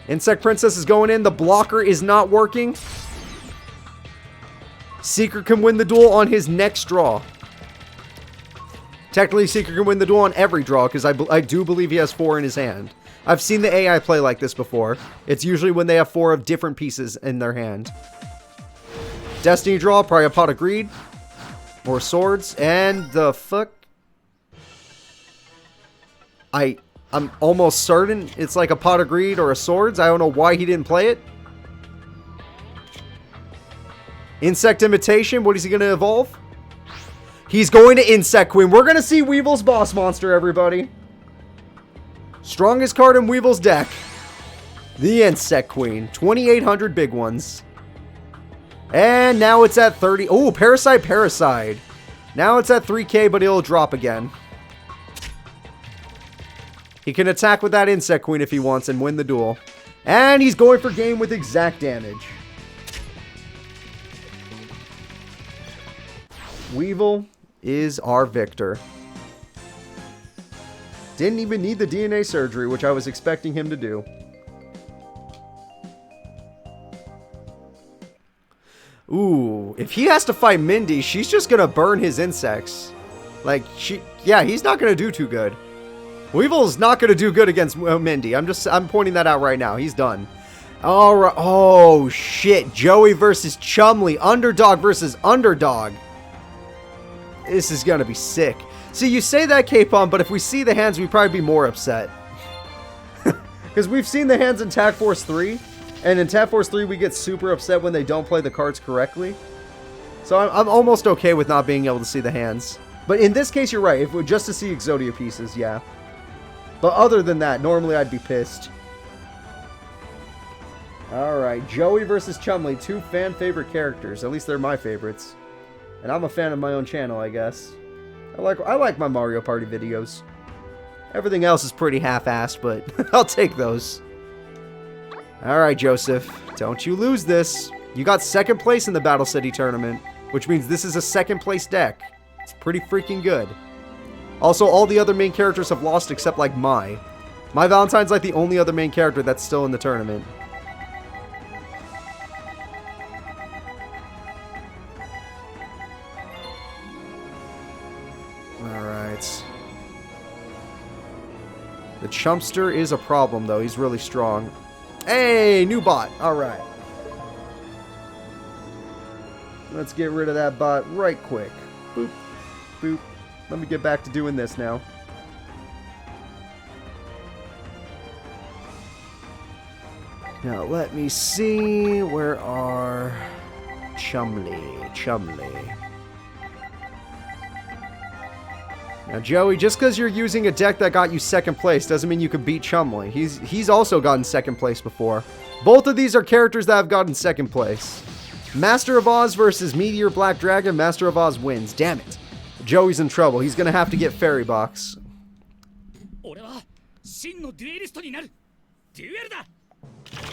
Insect Princess is going in. The blocker is not working. Seeker can win the duel on his next draw. Technically, Seeker can win the duel on every draw, because I do believe he has 4 in his hand. I've seen the AI play like this before. It's usually when they have 4 of different pieces in their hand. Destiny draw, probably a Pot of Greed. More swords. And the fuck? I'm almost certain it's like a Pot of Greed or a swords. I don't know why he didn't play it. Insect Imitation. What is he going to evolve? He's going to Insect Queen. We're going to see Weevil's boss monster, everybody. Strongest card in Weevil's deck. The Insect Queen. 2,800 big ones. And now it's at 30. Oh, Parasite. Now it's at 3k, but it'll drop again. He can attack with that Insect Queen if he wants and win the duel. And he's going for game with exact damage. Weevil is our victor. Didn't even need the DNA surgery, which I was expecting him to do. Ooh, if he has to fight Mindy, she's just gonna burn his insects. Like, yeah, he's not gonna do too good. Weevil's not gonna do good against Mindy. I'm pointing that out right now. He's done. All right. Oh shit! Joey versus Chumley. Underdog versus underdog. This is gonna be sick. See, you say that, Capon, but if we see the hands, we'd probably be more upset. Because we've seen the hands in Tag Force 3. And in Tag Force 3, we get super upset when they don't play the cards correctly. So I'm almost okay with not being able to see the hands. But in this case, you're right. If it were just to see Exodia pieces, yeah. But other than that, normally I'd be pissed. Alright, Joey versus Chumley, 2 fan favorite characters. At least they're my favorites. And I'm a fan of my own channel, I guess. I like my Mario Party videos. Everything else is pretty half-assed, but I'll take those. Alright, Joseph. Don't you lose this. You got 2nd place in the Battle City tournament, which means this is a 2nd place deck. It's pretty freaking good. Also, all the other main characters have lost except, like, My Valentine's, like, the only other main character that's still in the tournament. Alright. The Chumpster is a problem, though. He's really strong. Hey, new bot. Alright. Let's get rid of that bot right quick. Boop. Boop. Let me get back to doing this now. Now, let me see. Where are Chumley? Now, Joey, just because you're using a deck that got you 2nd place doesn't mean you can beat Chumley. He's also gotten 2nd place before. Both of these are characters that have gotten 2nd place. Master of Oz versus Meteor Black Dragon. Master of Oz wins. Damn it. Joey's in trouble. He's going to have to get Fairy Box.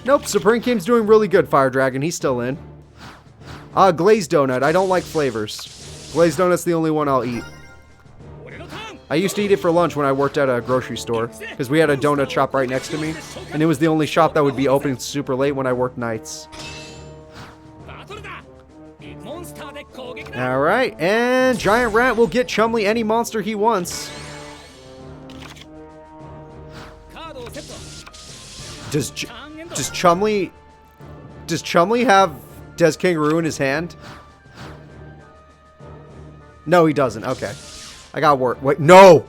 Nope, Supreme King's doing really good, Fire Dragon. He's still in. Glazed Donut. I don't like flavors. Glazed Donut's the only one I'll eat. I used to eat it for lunch when I worked at a grocery store, because we had a donut shop right next to me, and it was the only shop that would be open super late when I worked nights. Alright, and Giant Rat will get Chumley any monster he wants. Does Chumley have Des Kangaroo in his hand? No, he doesn't. Okay. I got work. Wait, no!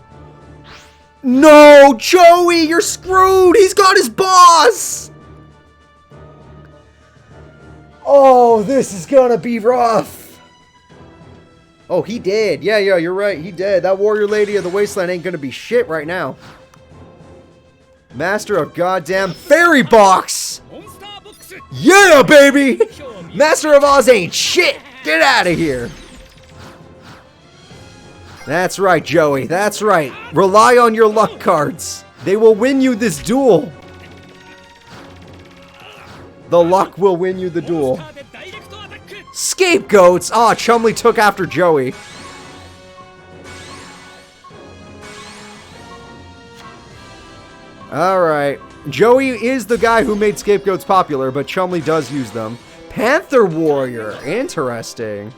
No, Joey, you're screwed! He's got his boss! Oh, this is gonna be rough. Oh, he did. Yeah, you're right. He did. That Warrior Lady of the Wasteland ain't gonna be shit right now. Master of Goddamn Fairy Box! Yeah, baby! Master of Oz ain't shit! Get out of here! That's right, Joey. That's right. Rely on your luck cards. They will win you this duel. The luck will win you the duel. Scapegoats! Ah, Chumley took after Joey. Alright. Joey is the guy who made scapegoats popular, but Chumley does use them. Panther Warrior. Interesting.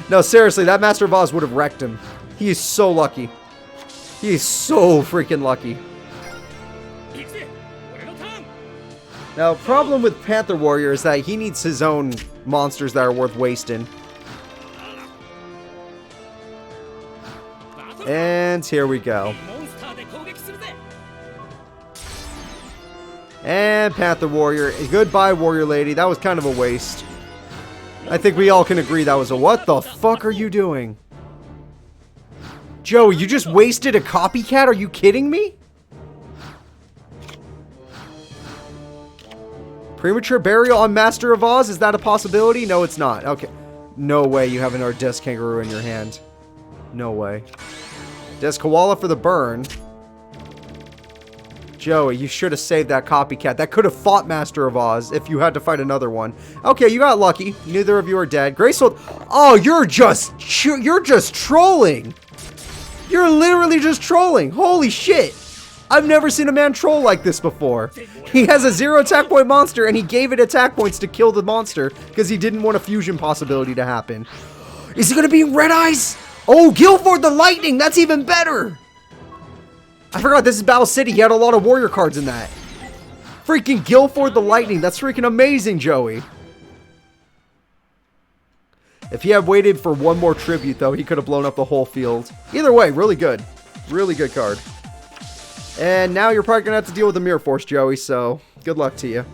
No, seriously, that Master of Oz would have wrecked him. He is so lucky. He is so freaking lucky. Now, problem with Panther Warrior is that he needs his own monsters that are worth wasting. And here we go. And Panther Warrior. Goodbye, Warrior Lady. That was kind of a waste. I think we all can agree that was a... What the fuck are you doing? Joey, you just wasted a copycat? Are you kidding me? Premature burial on Master of Oz? Is that a possibility? No, it's not. Okay. No way you have another Des Kangaroo in your hand. No way. Des Koala for the burn. Joey, you should have saved that copycat. That could have fought Master of Oz if you had to fight another one. Okay, you got lucky. Neither of you are dead. Graceful... Oh, you're just trolling. You're literally just trolling. Holy shit. I've never seen a man troll like this before. He has a 0 attack point monster and he gave it attack points to kill the monster because he didn't want a fusion possibility to happen. Is it going to be Red Eyes? Oh, Guilford the Lightning. That's even better. I forgot this is Battle City. He had a lot of warrior cards in that. Freaking Guilford the Lightning. That's freaking amazing, Joey. If he had waited for one more tribute, though, he could have blown up the whole field. Either way, really good. Really good card. And now you're probably going to have to deal with the Mirror Force, Joey, so good luck to you.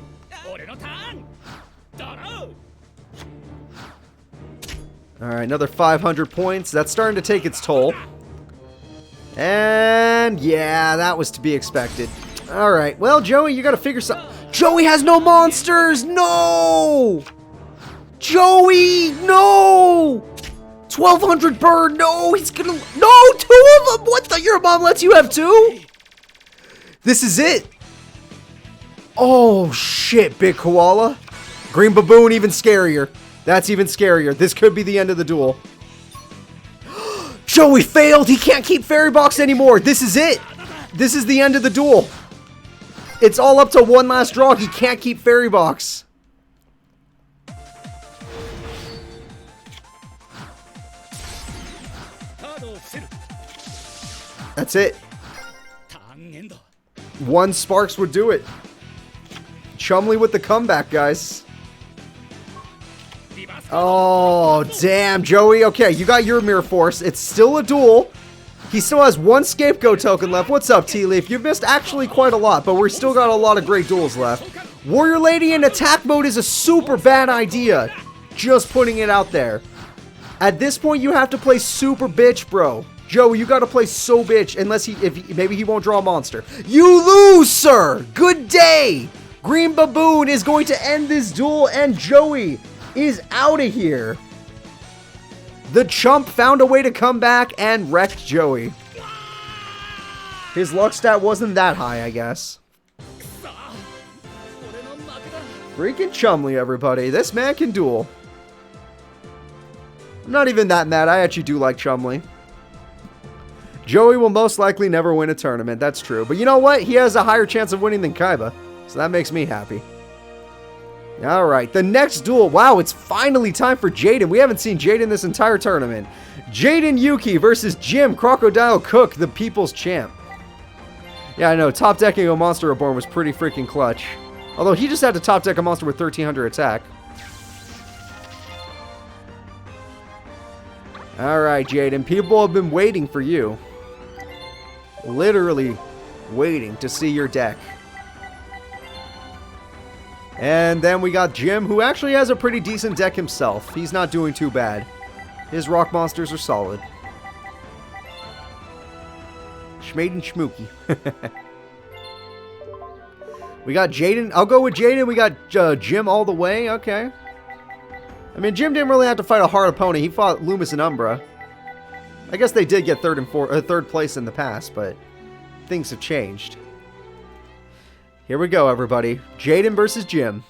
Alright, another 500 points. That's starting to take its toll. And yeah, that was to be expected. Alright, well, Joey, you gotta figure something. Joey has no monsters! No! Joey, no! 1200 burn, no! He's gonna... No, 2 of them! What the... Your mom lets you have 2? This is it! Oh, shit, big koala. Green baboon, even scarier. That's even scarier. This could be the end of the duel. Joey failed! He can't keep Fairy Box anymore! This is it! This is the end of the duel. It's all up to one last draw. He can't keep Fairy Box. That's it. 1 Sparks would do it. Chumley with the comeback, guys. Oh, damn, Joey. Okay, you got your Mirror Force. It's still a duel. He still has 1 Scapegoat token left. What's up, T-Leaf? You've missed actually quite a lot, but we're still got a lot of great duels left. Warrior Lady in attack mode is a super bad idea. Just putting it out there. At this point, you have to play super bitch, bro. Joey, you gotta play so bitch, unless maybe he won't draw a monster. You lose, sir! Good day! Green Baboon is going to end this duel, and Joey is out of here. The chump found a way to come back and wrecked Joey. His luck stat wasn't that high, I guess. Freaking Chumley, everybody. This man can duel. I'm not even that mad. I actually do like Chumley. Joey will most likely never win a tournament. That's true. But you know what? He has a higher chance of winning than Kaiba. So that makes me happy. Alright, the next duel. Wow, it's finally time for Jaden. We haven't seen Jaden this entire tournament. Jaden Yuki versus Jim Crocodile Cook, the people's champ. Yeah, I know. Top decking a Monster Reborn was pretty freaking clutch. Although he just had to top deck a monster with 1300 attack. Alright, Jaden. People have been waiting for you. Literally waiting to see your deck. And then we got Jim, who actually has a pretty decent deck himself. He's not doing too bad. His rock monsters are solid. Schmaden Schmooky. We got Jaden. I'll go with Jaden. We got Jim all the way. Okay. I mean, Jim didn't really have to fight a hard opponent. He fought Loomis and Umbra. I guess they did get third place in the past, but things have changed. Here we go, everybody. Jaden versus Jim.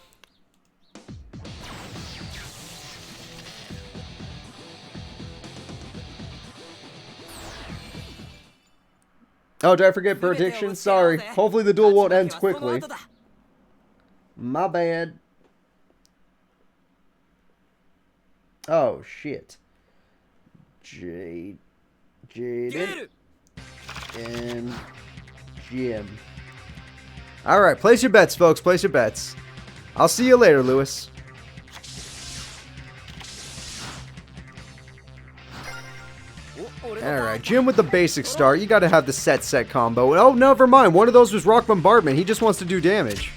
Oh, did I forget prediction? Sorry. Hopefully the duel won't end quickly. My bad. Oh, shit. Jaden and Jim. Alright, place your bets, folks. Place your bets. I'll see you later, Lewis. Alright, Jim with the basic start. You gotta have the set combo. Oh, never mind. One of those was Rock Bombardment. He just wants to do damage.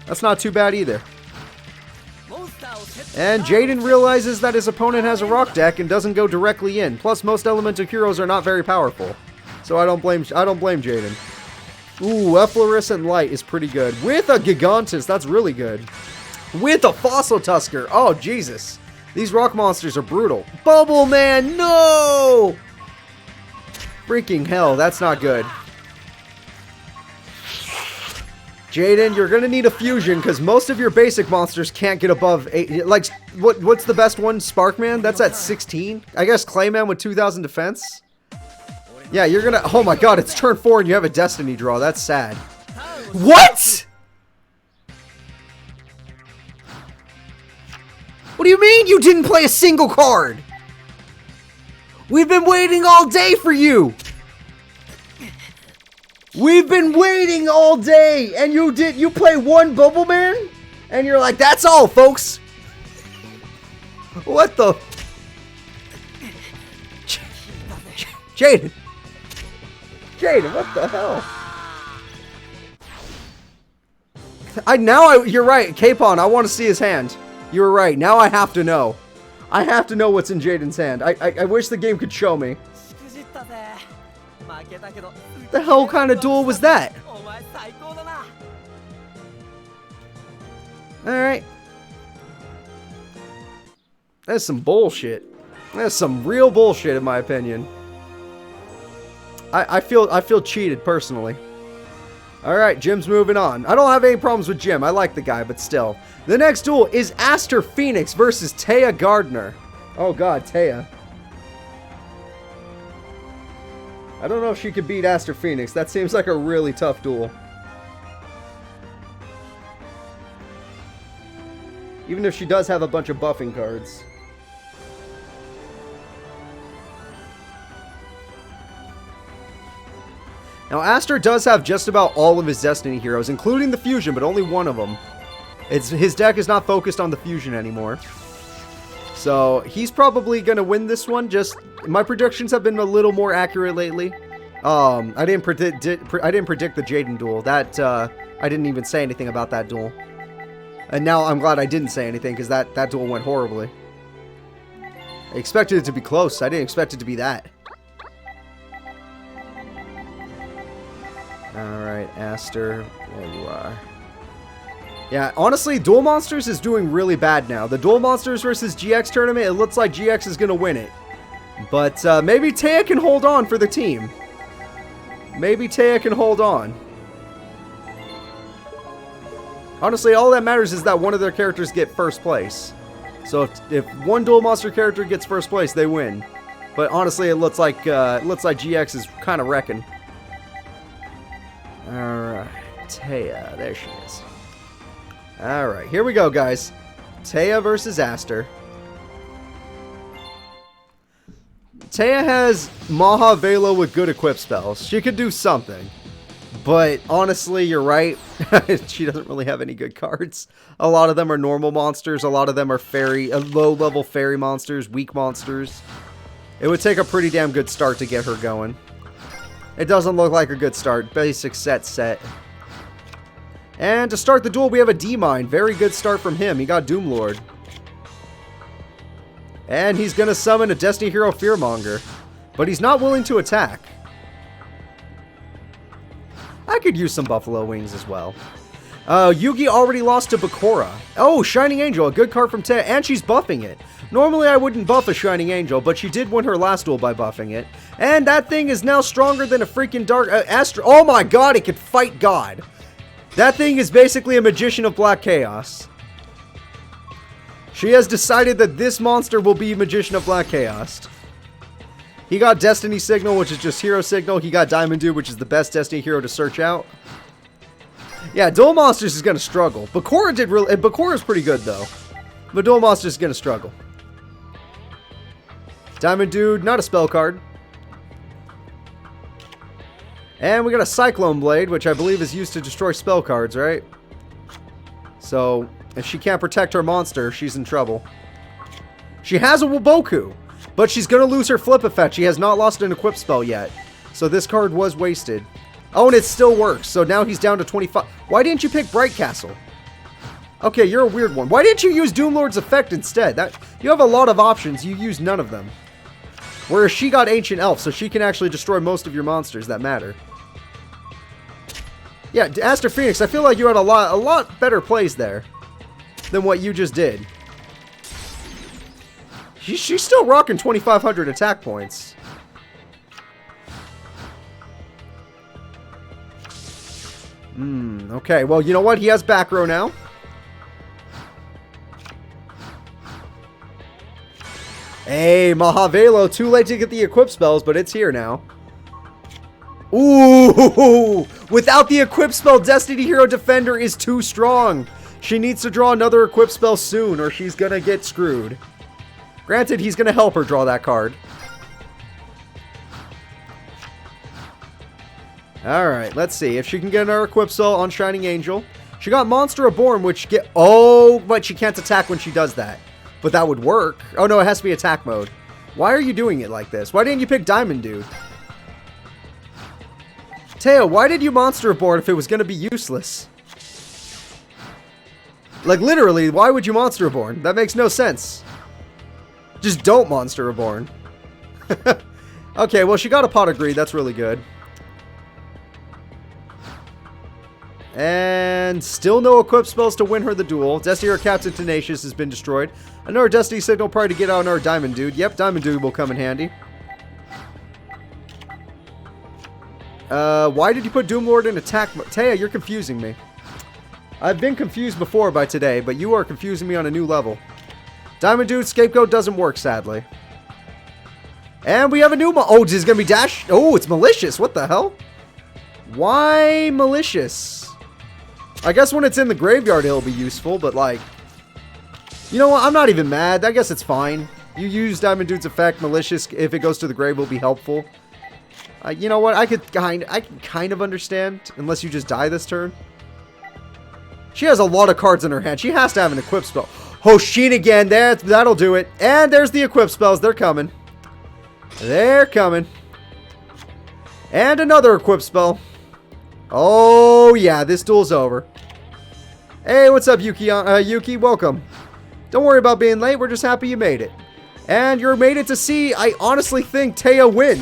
That's not too bad either. And Jaden realizes that his opponent has a rock deck and doesn't go directly in. Plus, most elemental heroes are not very powerful. So I don't blame Jaden. Ooh, Efflorescent Light is pretty good. With a Gigantus, that's really good. With a Fossil Tusker. Oh, Jesus. These rock monsters are brutal. Bubble Man, no! Freaking hell, that's not good. Jaden, you're gonna need a fusion because most of your basic monsters can't get above 8. Like, what's the best one? Sparkman? That's at 16. I guess Clayman with 2000 defense. Yeah, you're gonna. Oh my God, it's turn 4 and you have a Destiny draw. That's sad. What? What do you mean you didn't play a single card? We've been waiting all day for you. We've been waiting all day, and you play one Bubble Man, and you're like, that's all, folks. What the? Jaden, what the hell? You're right, Capon. I want to see his hand. You were right. Now I have to know. I have to know what's in Jaiden's hand. I wish the game could show me. The hell kind of duel was that? Alright. That's some bullshit. That's some real bullshit in my opinion. I feel cheated personally. Alright, Jim's moving on. I don't have any problems with Jim. I like the guy, but still. The next duel is Aster Phoenix versus Taya Gardner. Oh god, Taya. I don't know if she could beat Aster Phoenix. That seems like a really tough duel. Even if she does have a bunch of buffing cards. Now, Aster does have just about all of his Destiny heroes, including the Fusion, but only one of them. His deck is not focused on the Fusion anymore. So, he's probably going to win this one. Just, my predictions have been a little more accurate lately. I didn't predict the Jaden duel. That, I didn't even say anything about that duel. And now I'm glad I didn't say anything, because that duel went horribly. I expected it to be close. I didn't expect it to be that. Alright, Aster, there you are. Yeah, honestly, Duel Monsters is doing really bad now. The Duel Monsters versus GX tournament, it looks like GX is going to win it. But maybe Taya can hold on for the team. Maybe Taya can hold on. Honestly, all that matters is that one of their characters get first place. So if one Duel Monster character gets first place, they win. But honestly, it looks like GX is kind of wrecking. Alright, Taya, there she is. Alright, here we go, guys. Taya versus Aster. Taya has Maha Velo with good equip spells. She could do something. But honestly, you're right. She doesn't really have any good cards. A lot of them are normal monsters. A lot of them are low-level fairy monsters, weak monsters. It would take a pretty damn good start to get her going. It doesn't look like a good start. Basic set. And to start the duel, we have a D-Mine. Very good start from him. He got Doomlord. And he's going to summon a Destiny Hero Fearmonger. But he's not willing to attack. I could use some Buffalo Wings as well. Yugi already lost to Bakura. Oh, Shining Angel, a good card from Taya, and she's buffing it. Normally I wouldn't buff a Shining Angel, but she did win her last duel by buffing it. And that thing is now stronger than a freaking Dark Astro. Oh my god, it could fight God. That thing is basically a Magician of Black Chaos. She has decided that this monster will be Magician of Black Chaos. He got Destiny Signal, which is just Hero Signal. He got Diamond Dude, which is the best Destiny hero to search out. Yeah, Duel Monsters is going to struggle. Bakura's pretty good, though. But Duel Monsters is going to struggle. Diamond Dude, not a spell card. And we got a Cyclone Blade, which I believe is used to destroy spell cards, right? So, if she can't protect her monster, she's in trouble. She has a Waboku, but she's going to lose her flip effect. She has not lost an equip spell yet. So this card was wasted. Oh, and it still works. So now he's down to 25. Why didn't you pick Bright Castle? Okay, you're a weird one. Why didn't you use Doomlord's effect instead? You have a lot of options. You use none of them. Whereas she got Ancient Elf, so she can actually destroy most of your monsters that matter. Yeah, Aster Phoenix, I feel like you had a lot better plays there than what you just did. She's still rocking 2,500 attack points. Okay, well, you know what? He has back row now. Hey, Mahavelo, too late to get the equip spells, but it's here now. Ooh! Without the equip spell, Destiny Hero Defender is too strong. She needs to draw another equip spell soon, or she's gonna get screwed. Granted, he's gonna help her draw that card. Alright, let's see if she can get another equip spell on Shining Angel. She got Monster Reborn, which oh, but she can't attack when she does that. But that would work. Oh no, it has to be attack mode. Why are you doing it like this? Why didn't you pick Diamond Dude? Taya, why did you Monster Reborn if it was going to be useless? Like, literally, why would you Monster Reborn? That makes no sense. Just don't Monster Reborn. Okay, well, she got a pot of greed. That's really good. And still no equipped spells to win her the duel. Destiny or Captain Tenacious has been destroyed. Another Destiny Signal probably to get out on our Diamond Dude. Yep, Diamond Dude will come in handy. Why did you put Doomlord in attack mode? Taya, you're confusing me. I've been confused before by today, but you are confusing me on a new level. Diamond Dude Scapegoat doesn't work, sadly. And we have a new oh, this is going to be Dash. Oh, it's malicious. What the hell? Why malicious? I guess when it's in the graveyard, it'll be useful, but like... You know what? I'm not even mad. I guess it's fine. You use Diamond Dude's effect. Malicious, if it goes to the grave, will be helpful. You know what? I can kind of understand, unless you just die this turn. She has a lot of cards in her hand. She has to have an equip spell. Hoshin again. That'll do it. And there's the equip spells. They're coming. They're coming. And another equip spell. Oh, yeah. This duel's over. Hey, what's up, Yuki? Welcome. Don't worry about being late. We're just happy you made it. And you made it to see, I honestly think Taya win.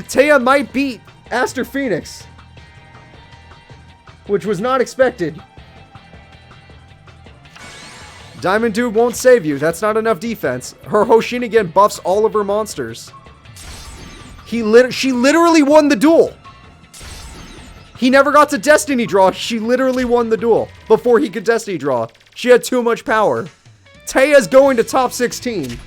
Taya might beat Aster Phoenix. Which was not expected. Diamond Dude won't save you. That's not enough defense. Her Hoshin again buffs all of her monsters. She literally won the duel. He never got to Destiny Draw. She literally won the duel before he could Destiny Draw. She had too much power. Taya's going to top 16.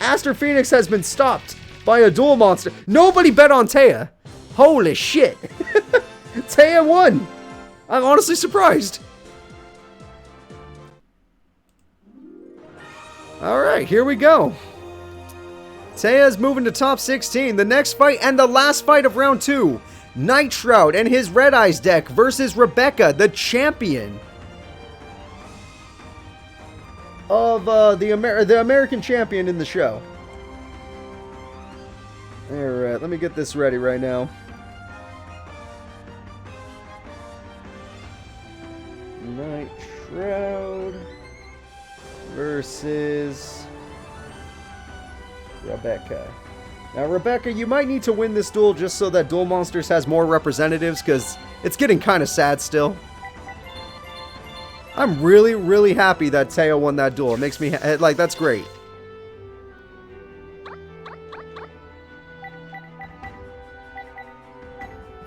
Aster Phoenix has been stopped by a duel monster. Nobody bet on Taya. Holy shit. Taya won. I'm honestly surprised. Alright, here we go. Taya's moving to top 16. The next fight and the last fight of round 2. Night Shroud and his Red Eyes deck versus Rebecca, the champion of the American champion in the show. Alright, let me get this ready right now. Night Shroud versus Rebecca. Now, Rebecca, you might need to win this duel just so that Duel Monsters has more representatives, because it's getting kind of sad still. I'm really, really happy that Taya won that duel. It makes me, like, that's great.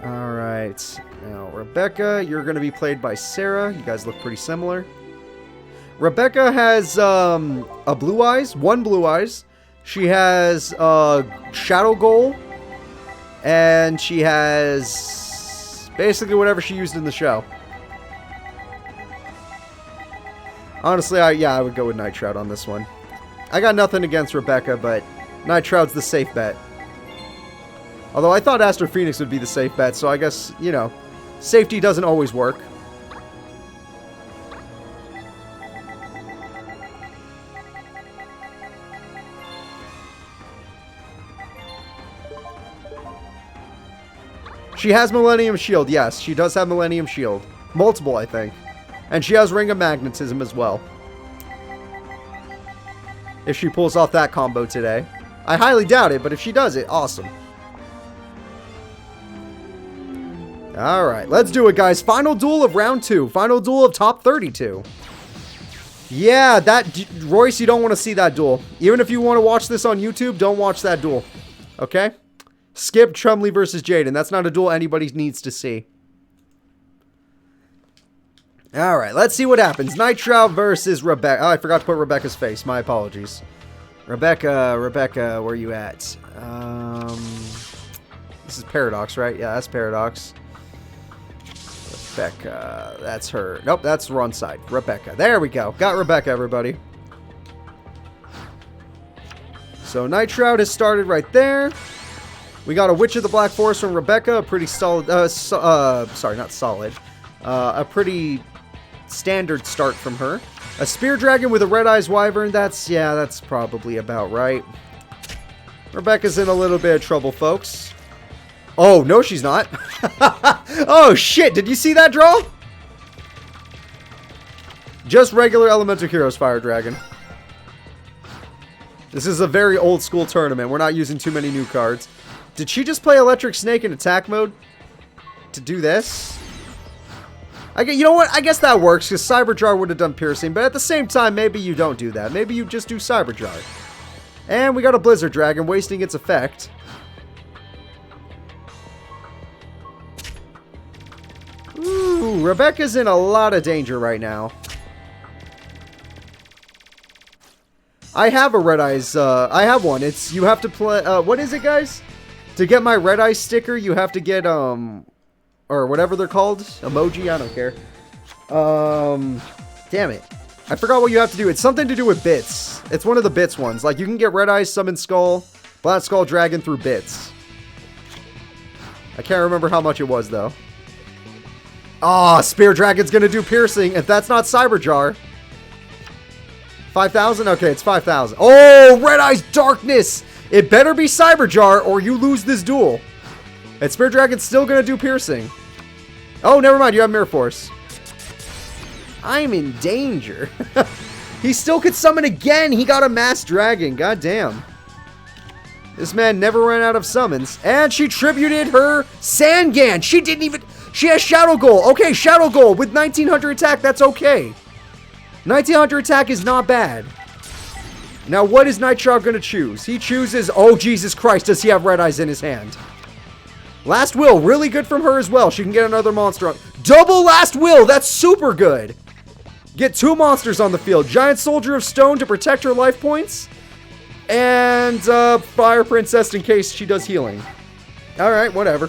Alright. Now, Rebecca, you're going to be played by Sarah. You guys look pretty similar. Rebecca has a Blue Eyes, one Blue Eyes. She has Shadow Goal, and she has basically whatever she used in the show. Honestly, I would go with Night Shroud on this one. I got nothing against Rebecca, but Night Shroud's the safe bet. Although I thought Aster Phoenix would be the safe bet, so I guess, you know, safety doesn't always work. She has Millennium Shield, yes. She does have Millennium Shield. Multiple, I think. And she has Ring of Magnetism as well. If she pulls off that combo today. I highly doubt it, but if she does it, awesome. Alright, let's do it, guys. Final duel of round 2. Final duel of top 32. Yeah, Royce, you don't want to see that duel. Even if you want to watch this on YouTube, don't watch that duel. Okay? Skip Chumley versus Jaden. That's not a duel anybody needs to see. Alright, let's see what happens. Night Shroud versus Rebecca. Oh, I forgot to put Rebecca's face. My apologies. Rebecca, where you at? This is Paradox, right? Yeah, that's Paradox. Rebecca, that's her. Nope, that's the wrong side. Rebecca. There we go. Got Rebecca, everybody. So Night Shroud has started right there. We got a Witch of the Black Forest from Rebecca, a pretty solid, sorry, not solid, a pretty standard start from her. A Spear Dragon with a Red Eyes Wyvern, that's probably about right. Rebecca's in a little bit of trouble, folks. Oh, no, she's not. Oh, shit, did you see that draw? Just regular Elemental Heroes Fire Dragon. This is a very old school tournament. We're not using too many new cards. Did she just play Electric Snake in attack mode to do this? You know what? I guess that works, because Cyber Jar would have done piercing, but at the same time, maybe you don't do that. Maybe you just do Cyber Jar. And we got a Blizzard Dragon wasting its effect. Ooh, Rebecca's in a lot of danger right now. I have a Red Eyes, I have one. You have to play, what is it, guys? To get my Red Eyes sticker, you have to get, or whatever they're called. Emoji, I don't care. Damn it. I forgot what you have to do. It's something to do with bits. It's one of the bits ones. Like, you can get Red Eyes, Summon Skull, Black Skull Dragon through bits. I can't remember how much it was, though. Ah, Spear Dragon's gonna do piercing. If that's not Cyber Jar. 5,000? Okay, it's 5,000. Oh, Red Eyes Darkness! It better be Cyber Jar or you lose this duel. And Spear Dragon's still gonna do piercing. Oh, never mind. You have Mirror Force. I'm in danger. He still could summon again. He got a Mass Dragon. God damn. This man never ran out of summons. And she tributed her Sangan. She didn't even... She has Shadow Goal. Okay, Shadow Goal with 1900 attack. That's okay. 1900 attack is not bad. Now, what is Nitro going to choose? He chooses... Oh, Jesus Christ. Does he have Red Eyes in his hand? Last Will. Really good from her as well. She can get another monster on... Double Last Will. That's super good. Get 2 monsters on the field. Giant Soldier of Stone to protect her life points. And Fire Princess in case she does healing. Alright, whatever.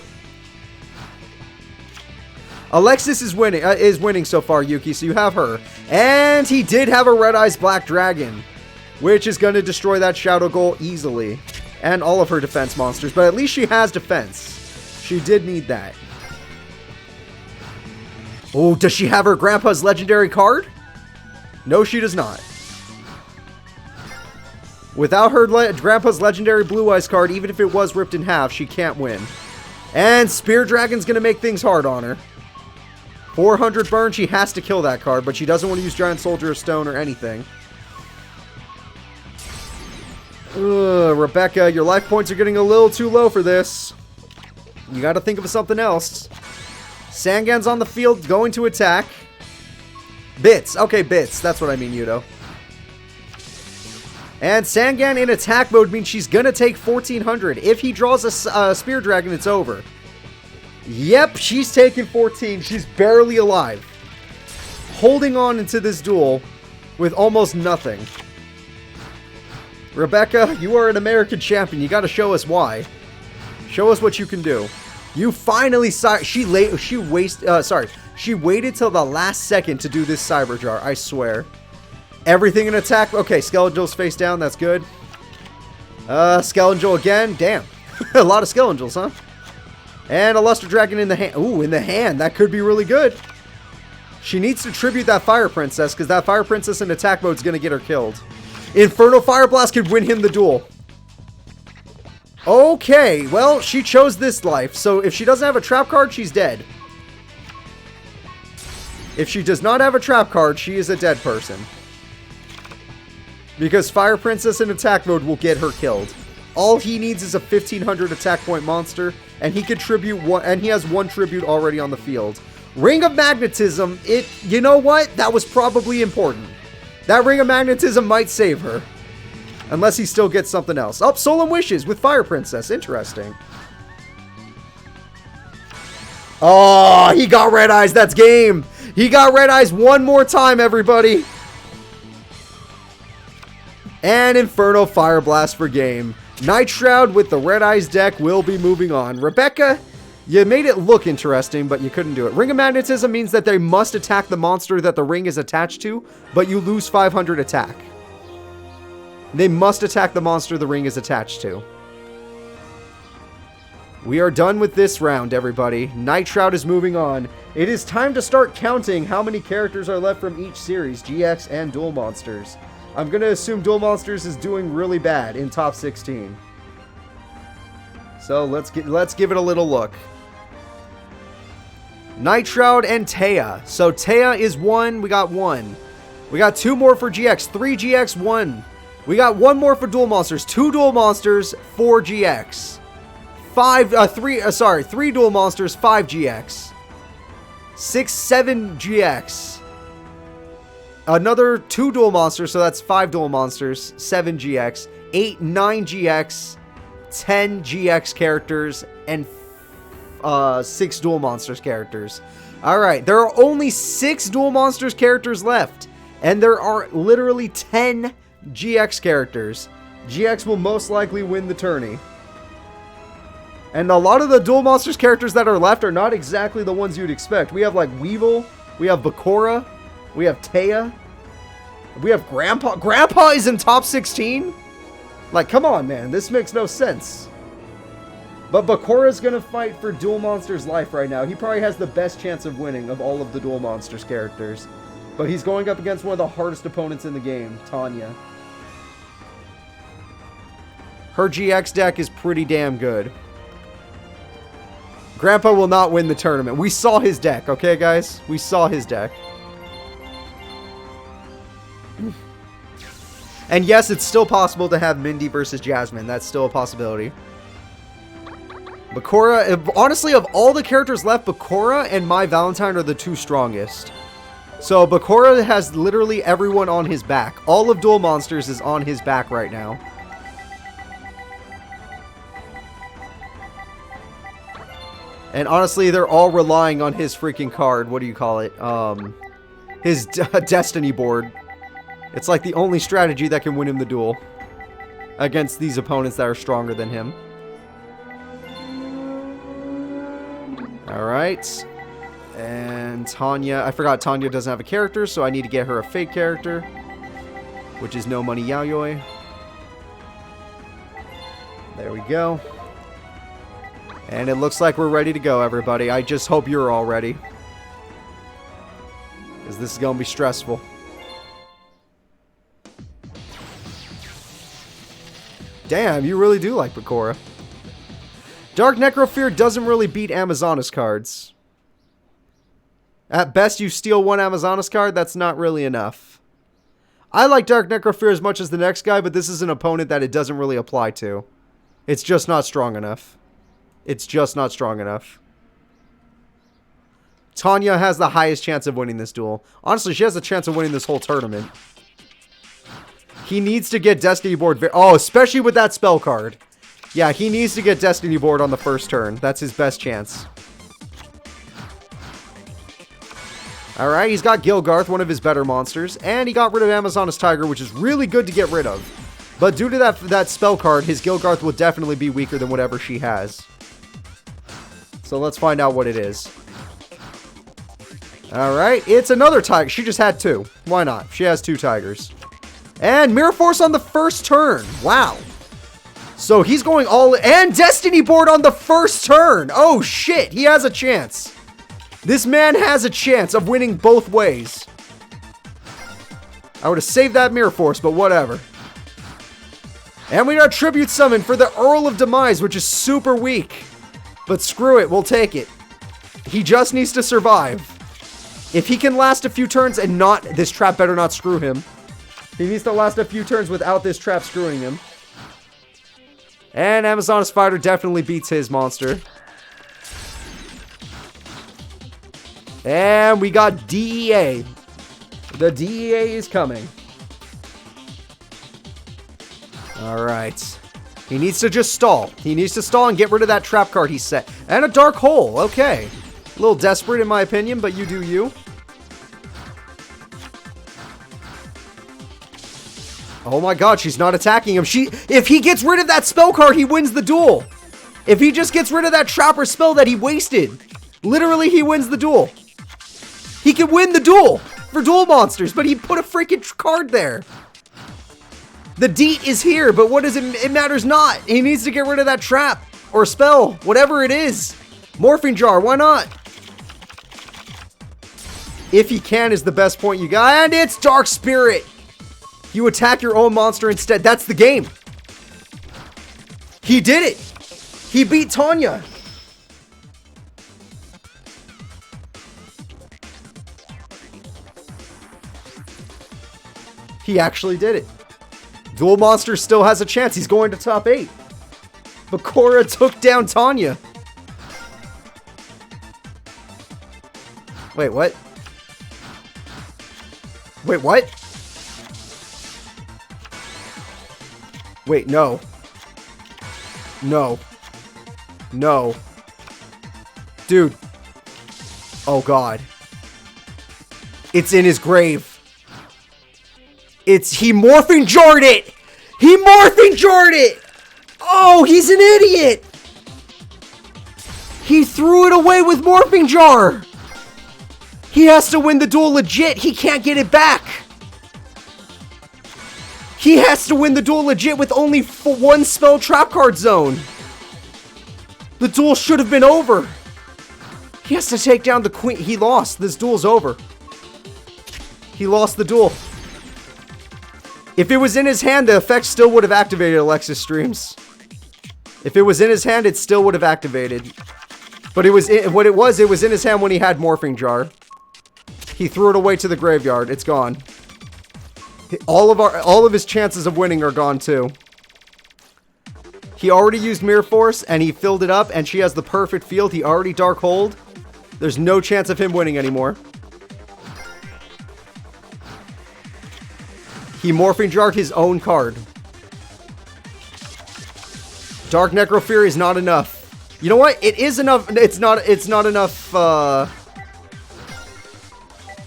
Alexis is winning so far, Yuki, so you have her. And he did have a Red Eyes Black Dragon, which is going to destroy that Shadow Goal easily. And all of her defense monsters, but at least she has defense. She did need that. Oh, does she have her grandpa's legendary card? No, she does not. Without her grandpa's legendary Blue Eyes card, even if it was ripped in half, she can't win. And Spear Dragon's going to make things hard on her. 400 burn, she has to kill that card, but she doesn't want to use Giant Soldier of Stone or anything. Rebecca, your life points are getting a little too low for this. You got to think of something else. Sangan's on the field, going to attack. Bits. Okay, bits. That's what I mean, Yudo. And Sangan in attack mode means she's going to take 1400. If he draws a Spear Dragon, it's over. Yep, she's taking 14. She's barely alive. Holding on into this duel with almost nothing. Rebecca, you are an American champion. You got to show us why. Show us what you can do. You finally she waited till the last second to do this Cyber Jar, I swear. Everything in attack. Okay, Skelengel's face down. That's good. Skelengel again. Damn. A lot of Skelengels, huh? And a Luster Dragon in the hand. Ooh, in the hand. That could be really good. She needs to tribute that Fire Princess, because that Fire Princess in attack mode is going to get her killed. Inferno Fire Blast could win him the duel. Okay, well, she chose this life, so if she doesn't have a trap card, she's dead. If she does not have a trap card, she is a dead person. Because Fire Princess in attack mode will get her killed. All he needs is a 1500 attack point monster, and he can tribute one, and he has 1 tribute already on the field. Ring of Magnetism, you know what? That was probably important. That Ring of Magnetism might save her. Unless he still gets something else. Oh, Solemn Wishes with Fire Princess. Interesting. Oh, he got Red Eyes. That's game. He got Red Eyes one more time, everybody. And Inferno Fire Blast for game. Night Shroud with the Red Eyes deck will be moving on. Rebecca, you made it look interesting, but you couldn't do it. Ring of Magnetism means that they must attack the monster that the ring is attached to, but you lose 500 attack. They must attack the monster the ring is attached to. We are done with this round, everybody. Night Shroud is moving on. It is time to start counting how many characters are left from each series, GX and Duel Monsters. I'm going to assume Duel Monsters is doing really bad in top 16. So let's give it a little look. Night Shroud and Taya. So Taya is 1. We got 1. We got 2 more for GX. 3 GX, 1. We got one more for Duel Monsters. 2 Duel Monsters, 4 GX. 3 Duel Monsters, 5 GX. 6, 7 GX. Another 2 Duel Monsters, so that's 5 Duel Monsters, 7 GX. 8, 9 GX. 10 GX characters, and 6 Duel Monsters characters. Alright, there are only 6 Duel Monsters characters left. And there are literally 10 GX characters. GX will most likely win the tourney. And a lot of the Duel Monsters characters that are left are not exactly the ones you'd expect. We have like Weevil, we have Bakura, we have Taya, we have Grandpa. Grandpa is in top 16? Like, come on, man. This makes no sense. But Bakura's gonna fight for Duel Monsters' life right now. He probably has the best chance of winning of all of the Duel Monsters characters. But he's going up against one of the hardest opponents in the game, Tanya. Her GX deck is pretty damn good. Grandpa will not win the tournament. We saw his deck, okay, guys? We saw his deck. And yes, it's still possible to have Mindy versus Jasmine. That's still a possibility. Bakura, honestly, of all the characters left, Bakura and My Valentine are the 2 strongest. So Bakura has literally everyone on his back. All of Duel Monsters is on his back right now. And honestly, they're all relying on his freaking card. What do you call it? His Destiny board. It's like the only strategy that can win him the duel against these opponents that are stronger than him. Alright. And Tanya. I forgot Tanya doesn't have a character, so I need to get her a fake character, which is No Money Yayoi. There we go. And it looks like we're ready to go, everybody. I just hope you're all ready, because this is going to be stressful. Damn, you really do like Bakura. Dark Necrofear doesn't really beat Amazonas cards. At best, you steal 1 Amazonas card. That's not really enough. I like Dark Necrofear as much as the next guy, but this is an opponent that it doesn't really apply to. It's just not strong enough. It's just not strong enough. Tanya has the highest chance of winning this duel. Honestly, she has a chance of winning this whole tournament. He needs to get Destiny board. Oh, especially with that spell card. Yeah, he needs to get Destiny board on the first turn. That's his best chance. Alright, he's got Gilgarth, one of his better monsters. And he got rid of Amazonas Tiger, which is really good to get rid of. But due to that spell card, his Gilgarth will definitely be weaker than whatever she has. So let's find out what it is. Alright, it's another tiger. She just had 2. Why not? She has 2 tigers. And Mirror Force on the first turn. Wow. So he's going all... And Destiny board on the first turn. Oh, shit. He has a chance. This man has a chance of winning both ways. I would have saved that Mirror Force, but whatever. And we got Tribute Summon for the Earl of Demise, which is super weak. But screw it, we'll take it. He just needs to survive. If he can last a few turns and not... This trap better not screw him. He needs to last a few turns without this trap screwing him. And Amazonas Fighter definitely beats his monster. And we got DEA. The DEA is coming. Alright. He needs to just stall. He needs to stall and get rid of that trap card he set. And a Dark Hole. Okay. A little desperate in my opinion, but you do you. Oh my god, she's not attacking him. If he gets rid of that spell card, he wins the duel. If he just gets rid of that trapper spell that he wasted, literally he wins the duel. He can win the duel for Duel Monsters, but he put a freaking card there. The deet is here, but what does it matters not. He needs to get rid of that trap or spell, whatever it is. Morphing Jar, why not? If he can is the best point you got. And it's Dark Spirit. You attack your own monster instead. That's the game. He did it. He beat Tanya. He actually did it. Duel Monster still has a chance. He's going to top 8. Bakura took down Tanya. Wait, what? Wait, what? Wait, no. No. No. Dude. Oh, God. It's in his grave. He morphing jarred it! He morphing jarred it! Oh, he's an idiot! He threw it away with morphing jar! He has to win the duel legit. He can't get it back. He has to win the duel legit with only 1 spell trap card zone. The duel should have been over. He has to take down the queen. He lost. This duel's over. He lost the duel. If it was in his hand, the effect still would have activated, Alexis Streams. If it was in his hand, it still would have activated. But it was in his hand when he had Morphing Jar. He threw it away to the graveyard. It's gone. All of his chances of winning are gone too. He already used Mirror Force and he filled it up and she has the perfect field. He already Dark Hold. There's no chance of him winning anymore. He Morphing Jarred his own card. Dark Necrofury is not enough. You know what? It is enough. It's not enough.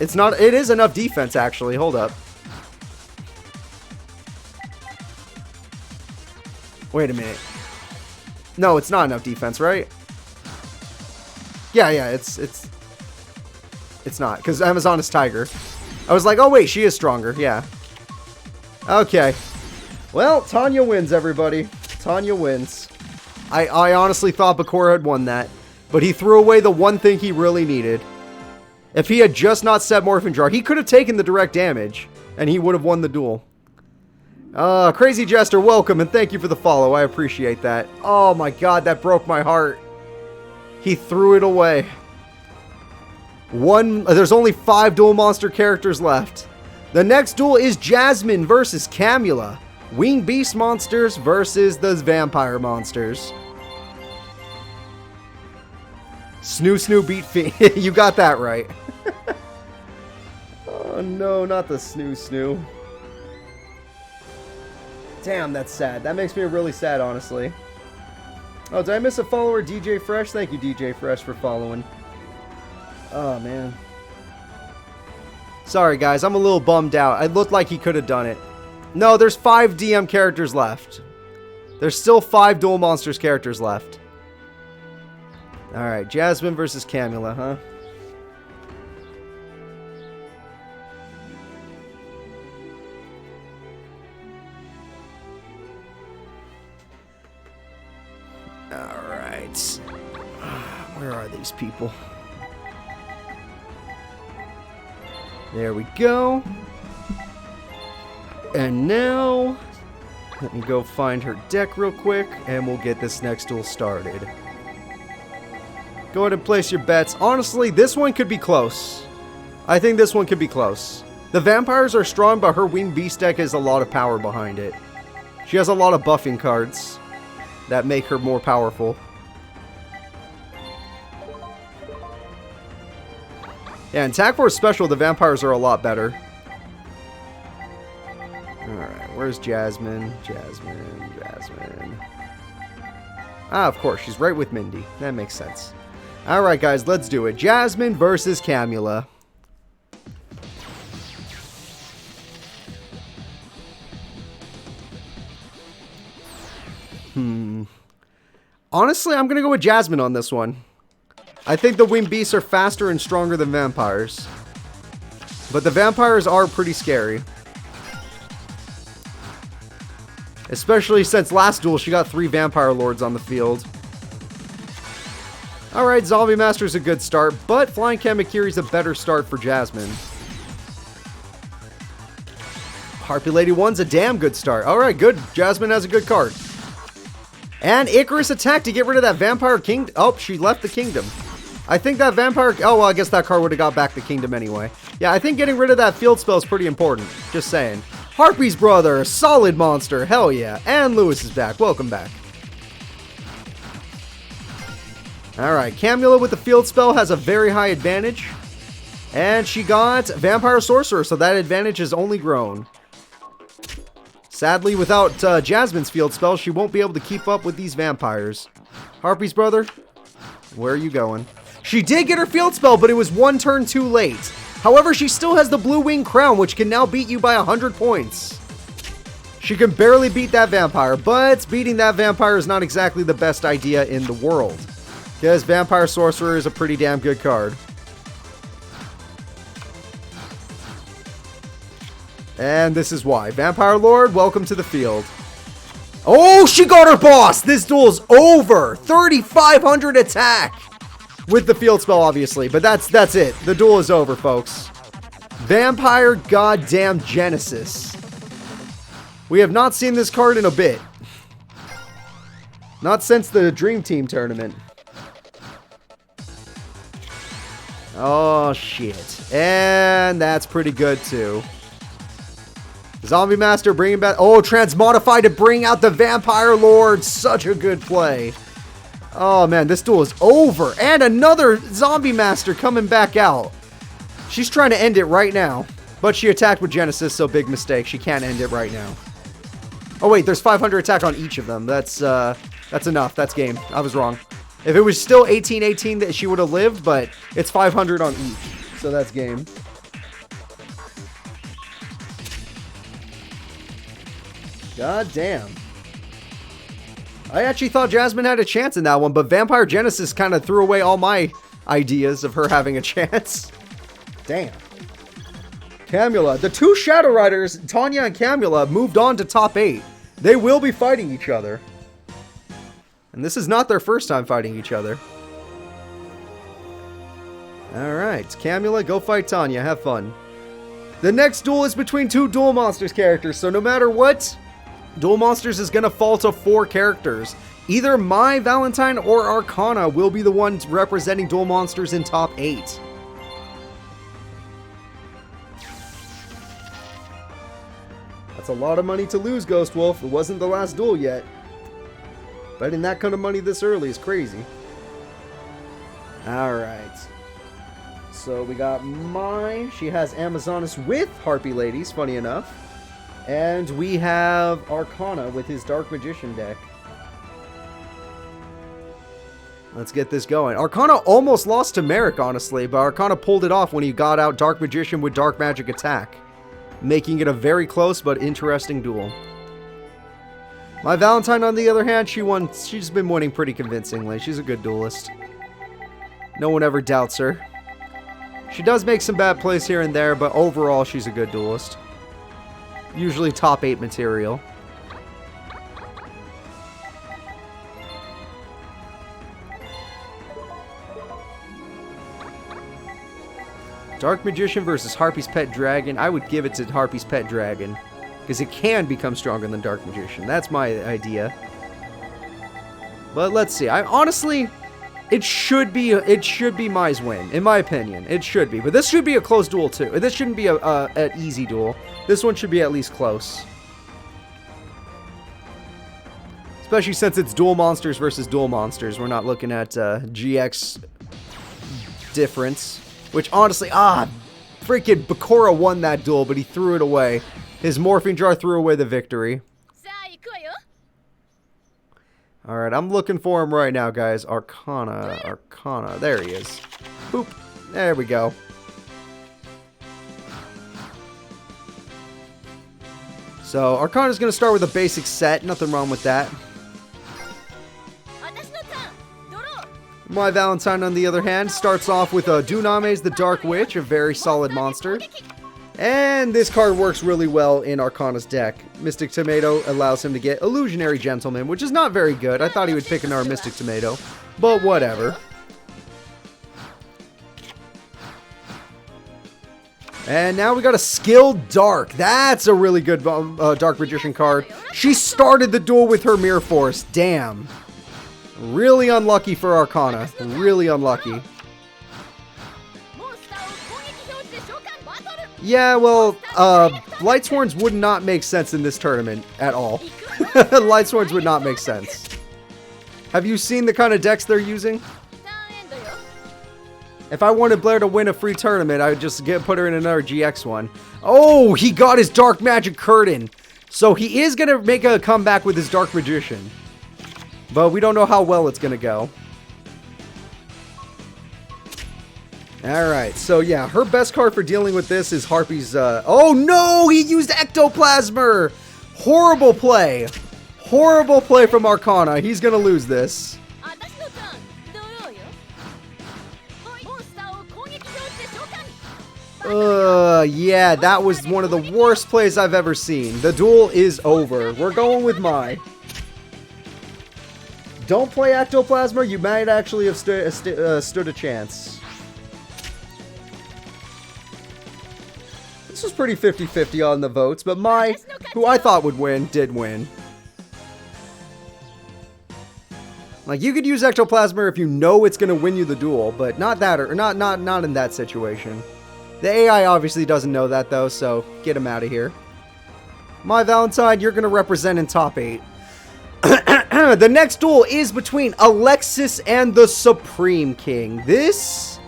It is enough defense, actually. Hold up. Wait a minute. No, it's not enough defense, right? Yeah, it's not. Because Amazon is Tiger. I was like, oh wait, she is stronger. Yeah. Okay. Well, Tanya wins, everybody. Tanya wins. I honestly thought Bakura had won that. But he threw away the one thing he really needed. If he had just not set Morphing Jar, he could have taken the direct damage. And he would have won the duel. Crazy Jester, welcome and thank you for the follow. I appreciate that. Oh my god, that broke my heart. He threw it away. There's only 5 duel monster characters left. The next duel is Jasmine versus Camula. Winged Beast monsters versus the vampire monsters. Snoo beat Fiend. You got that right. Oh no, not the snoo. Damn, that's sad. That makes me really sad, honestly. Oh, did I miss a follower? DJ Fresh? Thank you, DJ Fresh, for following. Oh, man. Sorry, guys. I'm a little bummed out. It looked like he could have done it. No, there's 5 DM characters left. There's still 5 Duel Monsters characters left. Alright, Jasmine versus Camula, huh? Alright. Where are these people? There we go. And now, let me go find her deck real quick, and we'll get this next duel started. Go ahead and place your bets. Honestly, this one could be close. I think this one could be close. The vampires are strong, but her Winged Beast deck has a lot of power behind it. She has a lot of buffing cards that make her more powerful. Yeah, in Attack Force Special, the vampires are a lot better. Alright, where's Jasmine? Jasmine. Ah, of course, she's right with Mindy. That makes sense. Alright, guys, let's do it. Jasmine versus Camula. Honestly, I'm going to go with Jasmine on this one. I think the Winged Beasts are faster and stronger than vampires. But the vampires are pretty scary. Especially since last duel, she got 3 Vampire Lords on the field. Alright, Zombie Master's a good start, but Flying Kamakiri's a better start for Jasmine. Harpy Lady 1's a damn good start. Alright, good. Jasmine has a good card. And Icarus attacked to get rid of that Vampire King. Oh, she left the kingdom. I think that Vampire... Oh, well, I guess that card would have got back the kingdom anyway. Yeah, I think getting rid of that field spell is pretty important. Just saying. Harpy's brother, solid monster, hell yeah. And Lewis is back, welcome back. Alright, Camula with the field spell has a very high advantage. And she got Vampire Sorcerer, so that advantage has only grown. Sadly, without Jasmine's field spell, she won't be able to keep up with these vampires. Harpy's brother, where are you going? She did get her field spell, but it was one turn too late. However, she still has the Blue Wing Crown, which can now beat you by 100 points. She can barely beat that vampire, but beating that vampire is not exactly the best idea in the world. Because Vampire Sorcerer is a pretty damn good card. And this is why. Vampire Lord, welcome to the field. Oh, she got her boss! This duel's over! 3,500 attack! With the field spell, obviously. But that's it. The duel is over, folks. Vampire Goddamn Genesis. We have not seen this card in a bit. Not since the Dream Team tournament. Oh, shit. And that's pretty good, too. Zombie Master bringing back... Oh, Transmodify to bring out the Vampire Lord. Such a good play. Oh, man, this duel is over. And another Zombie Master coming back out. She's trying to end it right now. But she attacked with Genesis, so big mistake. She can't end it right now. Oh, wait, there's 500 attack on each of them. That's enough. That's game. I was wrong. If it was still 18-18, that she would have lived, but it's 500 on each. So that's game. God damn. I actually thought Jasmine had a chance in that one, but Vampire Genesis kind of threw away all my ideas of her having a chance. Damn. Camula. The two Shadow Riders, Tanya and Camula, moved on to top 8. They will be fighting each other. And this is not their first time fighting each other. Alright, Camula, go fight Tanya. Have fun. The next duel is between two Duel Monsters characters, so no matter what, Duel Monsters is going to fall to 4 characters. Either My Valentine or Arcana will be the ones representing Duel Monsters in top 8. That's a lot of money to lose, Ghost Wolf. It wasn't the last duel yet. Betting that kind of money this early is crazy. Alright. So we got Mai. She has Amazonas with Harpy Ladies, funny enough. And we have Arcana with his Dark Magician deck. Let's get this going. Arcana almost lost to Merrick, honestly, but Arcana pulled it off when he got out Dark Magician with Dark Magic Attack, making it a very close but interesting duel. My Valentine, on the other hand, she's been winning pretty convincingly. She's a good duelist. No one ever doubts her. She does make some bad plays here and there, but overall, she's a good duelist. Usually top 8 material. Dark Magician versus Harpy's Pet Dragon. I would give it to Harpy's Pet Dragon, because it can become stronger than Dark Magician. That's my idea. But let's see. Honestly, it should be Mai's win, in my opinion. It should be. But this should be a close duel too. This shouldn't be an easy duel. This one should be at least close. Especially since it's Duel Monsters versus Duel Monsters. We're not looking at GX difference. Which honestly, freaking Bakura won that duel, but he threw it away. His Morphing Jar threw away the victory. Alright, I'm looking for him right now, guys. Arcana. There he is. Boop. There we go. So, Arcana's going to start with a basic set. Nothing wrong with that. My Valentine, on the other hand, starts off with Duname's the Dark Witch, a very solid monster. And this card works really well in Arcana's deck. Mystic Tomato allows him to get Illusionary Gentleman, which is not very good. I thought he would pick another Mystic Tomato, but whatever. And now we got a Skilled Dark. That's a really good Dark Magician card. She started the duel with her Mirror Force. Damn. Really unlucky for Arcana. Really unlucky. Yeah, well, Light Sworns would not make sense in this tournament at all. Light Sworns would not make sense. Have you seen the kind of decks they're using? If I wanted Blair to win a free tournament, I would just put her in another GX one. Oh, he got his Dark Magic Curtain. So he is going to make a comeback with his Dark Magician. But we don't know how well it's going to go. Alright, so yeah, her best card for dealing with this is Harpy's, oh no! He used Ectoplasmer! Horrible play! Horrible play from Arcana. He's going to lose this. Yeah, that was one of the worst plays I've ever seen. The duel is over. We're going with Mai. Don't play Ectoplasma. You might actually have stood a chance. This was pretty 50-50 on the votes, but Mai, who I thought would win, did win. Like, you could use Ectoplasma if you know it's going to win you the duel, but not that, or not in that situation. The AI obviously doesn't know that, though, so get him out of here. My Valentine, you're going to represent in top 8. The next duel is between Alexis and the Supreme King. This,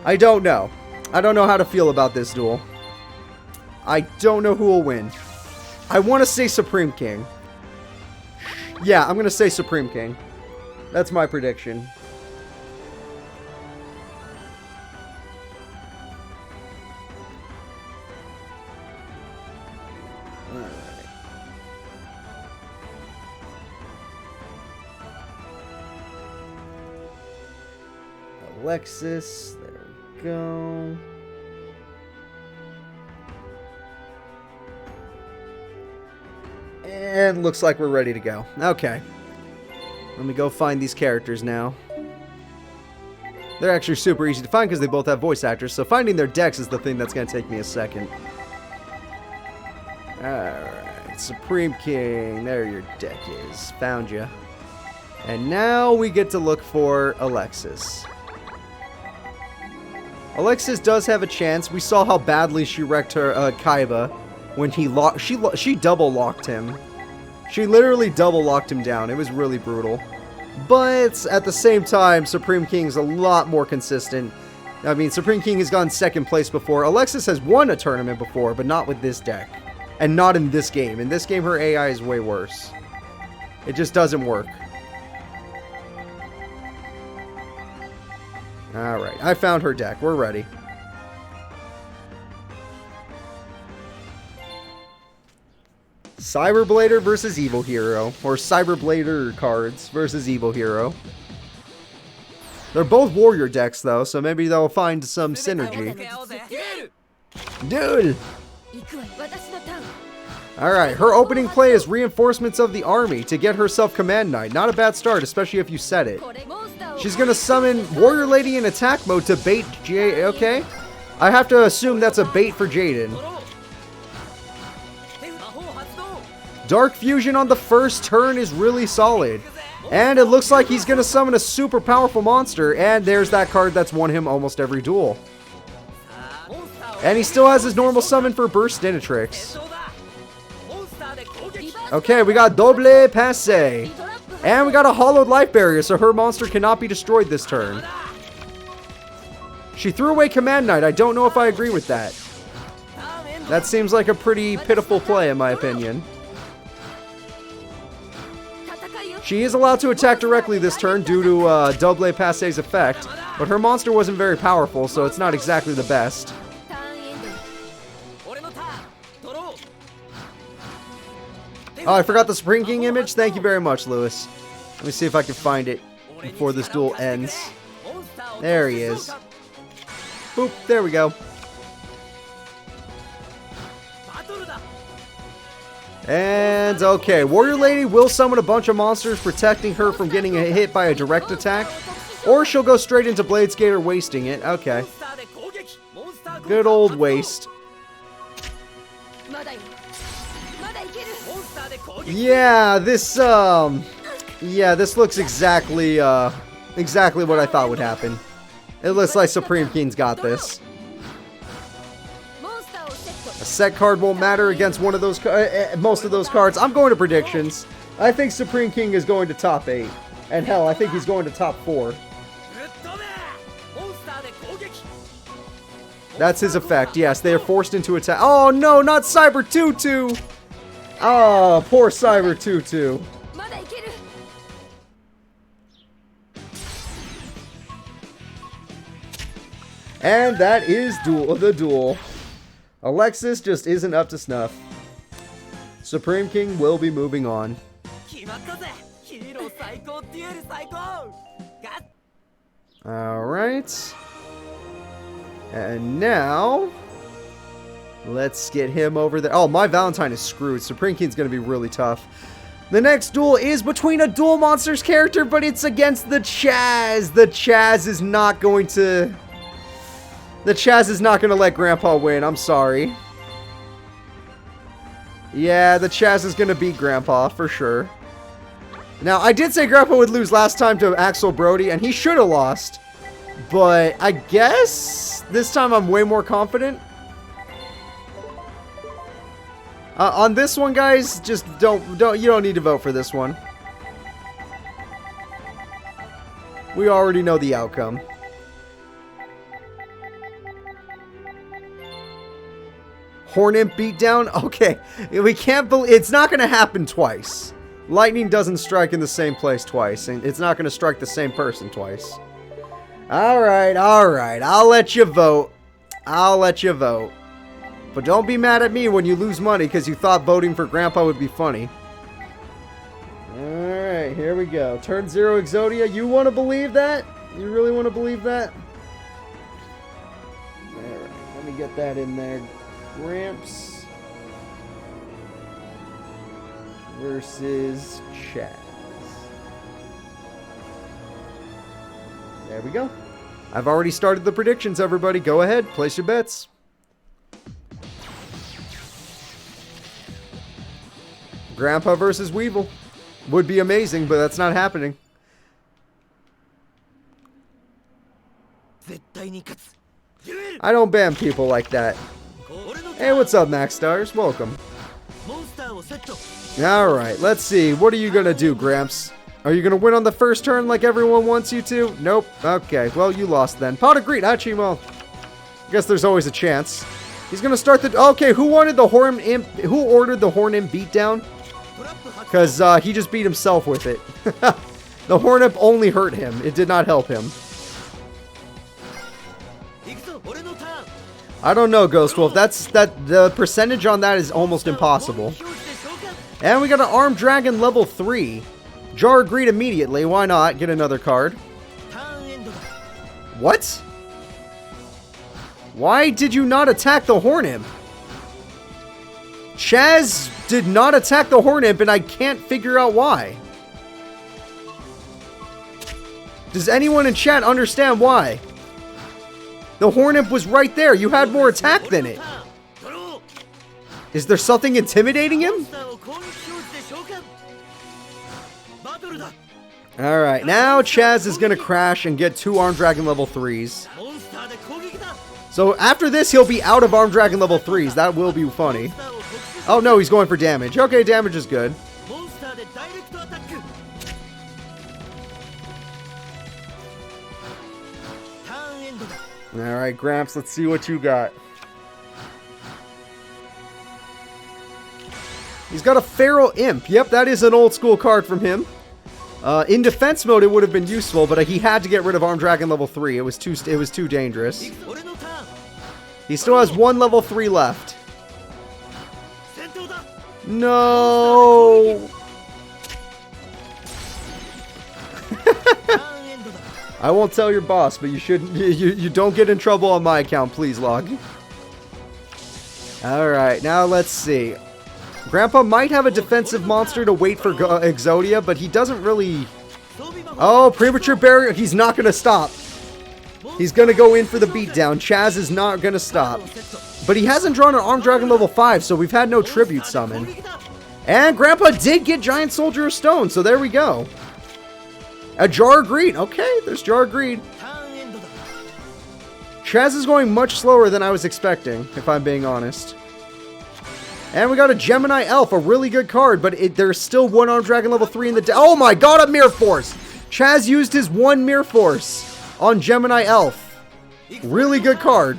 I don't know. I don't know how to feel about this duel. I don't know who will win. I want to say Supreme King. Yeah, I'm going to say Supreme King. That's my prediction. Alexis, there we go. And looks like we're ready to go. Okay. Let me go find these characters now. They're actually super easy to find because they both have voice actors, so finding their decks is the thing that's going to take me a second. Alright, Supreme King, there your deck is. Found you. And now we get to look for Alexis. Alexis does have a chance. We saw how badly she wrecked her Kaiba when she double locked him. She literally double locked him down. It was really brutal. But at the same time, Supreme King's a lot more consistent. I mean, Supreme King has gone second place before. Alexis has won a tournament before, but not with this deck. And not in this game. In this game, her AI is way worse. It just doesn't work. Alright, I found her deck. We're ready. Cyberblader versus Evil Hero. Or Cyberblader cards versus Evil Hero. They're both warrior decks, though, so maybe they'll find some synergy. Duel! Alright, her opening play is Reinforcements of the Army to get herself Command Knight. Not a bad start, especially if you set it. She's gonna summon Warrior Lady in attack mode to bait okay? I have to assume that's a bait for Jaden. Dark Fusion on the first turn is really solid. And it looks like he's gonna summon a super powerful monster, and there's that card that's won him almost every duel. And he still has his normal summon for Burst Dinatrix. Okay, we got Doble Passe. And we got a Hollowed Life Barrier, so her monster cannot be destroyed this turn. She threw away Command Knight. I don't know if I agree with that. That seems like a pretty pitiful play, in my opinion. She is allowed to attack directly this turn due to Double Passe's effect, but her monster wasn't very powerful, so it's not exactly the best. Oh, I forgot the Supreme King image? Thank you very much, Lewis. Let me see if I can find it before this duel ends. There he is. Boop, there we go. And, okay, Warrior Lady will summon a bunch of monsters, protecting her from getting hit by a direct attack. Or she'll go straight into Bladescater, wasting it. Okay. Good old waste. Yeah, this looks exactly what I thought would happen. It looks like Supreme King's got this. A set card won't matter against one of those, most of those cards. I'm going to predictions. I think Supreme King is going to top 8. And hell, I think he's going to top 4. That's his effect. Yes, they are forced into attack. Oh no, not Cyber Tutu! Oh, poor Cyber Tutu. And that is the duel. Alexis just isn't up to snuff. Supreme King will be moving on. Alright. And now, let's get him over there. Oh, my Valentine is screwed. Supreme King's going to be really tough. The next duel is between a Duel Monsters character, but it's against the Chazz. The Chazz is not going to... The Chazz is not going to let Grandpa win. I'm sorry. Yeah, the Chazz is going to beat Grandpa, for sure. Now, I did say Grandpa would lose last time to Axel Brodie, and he should have lost. But I guess this time I'm way more confident. On this one, guys, just you don't need to vote for this one. We already know the outcome. Horn Imp beatdown? Okay, we can't believe it's not going to happen twice. Lightning doesn't strike in the same place twice, and it's not going to strike the same person twice. Alright, I'll let you vote. I'll let you vote. But don't be mad at me when you lose money because you thought voting for Grandpa would be funny. Alright, here we go. Turn 0 Exodia. You want to believe that? You really want to believe that? Alright, let me get that in there. Gramps versus Chazz. There we go. I've already started the predictions, everybody. Go ahead, place your bets. Grandpa versus Weevil. Would be amazing, but that's not happening. I don't ban people like that. Hey, what's up, Max Stars? Welcome. Alright, let's see. What are you gonna do, Gramps? Are you gonna win on the first turn like everyone wants you to? Nope. Okay, well, you lost then. Pot of greed, Hachimo. I guess there's always a chance. He's gonna start the... Okay, who wanted the Horn Imp... Who ordered the Horn Imp beatdown? Because he just beat himself with it. The Horn Imp only hurt him. It did not help him. I don't know, Ghost Wolf. The percentage on that is almost impossible. And we got an Armed Dragon level 3. Jar of Greed immediately. Why not? Get another card. What? Why did you not attack the Horn Imp? Chazz did not attack the Horn Imp, and I can't figure out why. Does anyone in chat understand why? The Horn Imp was right there. You had more attack than it. Is there something intimidating him? Alright, now Chazz is going to crash and get 2 Armed Dragon level 3s. So after this, he'll be out of Armed Dragon level 3s. That will be funny. Oh no, he's going for damage. Okay, damage is good. Alright, Gramps, let's see what you got. He's got a Feral Imp. Yep, that is an old school card from him. In defense mode, it would have been useful, but he had to get rid of Armed Dragon level 3. It was too dangerous. He still has 1 level 3 left. No! I won't tell your boss, but you shouldn't. You don't get in trouble on my account, please, Log. Alright, now let's see. Grandpa might have a defensive monster to wait for Exodia, but he doesn't really... Oh, premature barrier. He's not going to stop. He's going to go in for the beatdown. Chazz is not going to stop. But he hasn't drawn an Armed Dragon level 5, so we've had no tribute summon. And Grandpa did get Giant Soldier of Stone, so there we go. A Jar of Greed. Okay, there's Jar of Greed. Chazz is going much slower than I was expecting, if I'm being honest. And we got a Gemini Elf, a really good card, but there's still one Armed Dragon level 3 in the deck. Oh my god, a Mirror Force! Chazz used his one Mirror Force on Gemini Elf. Really good card.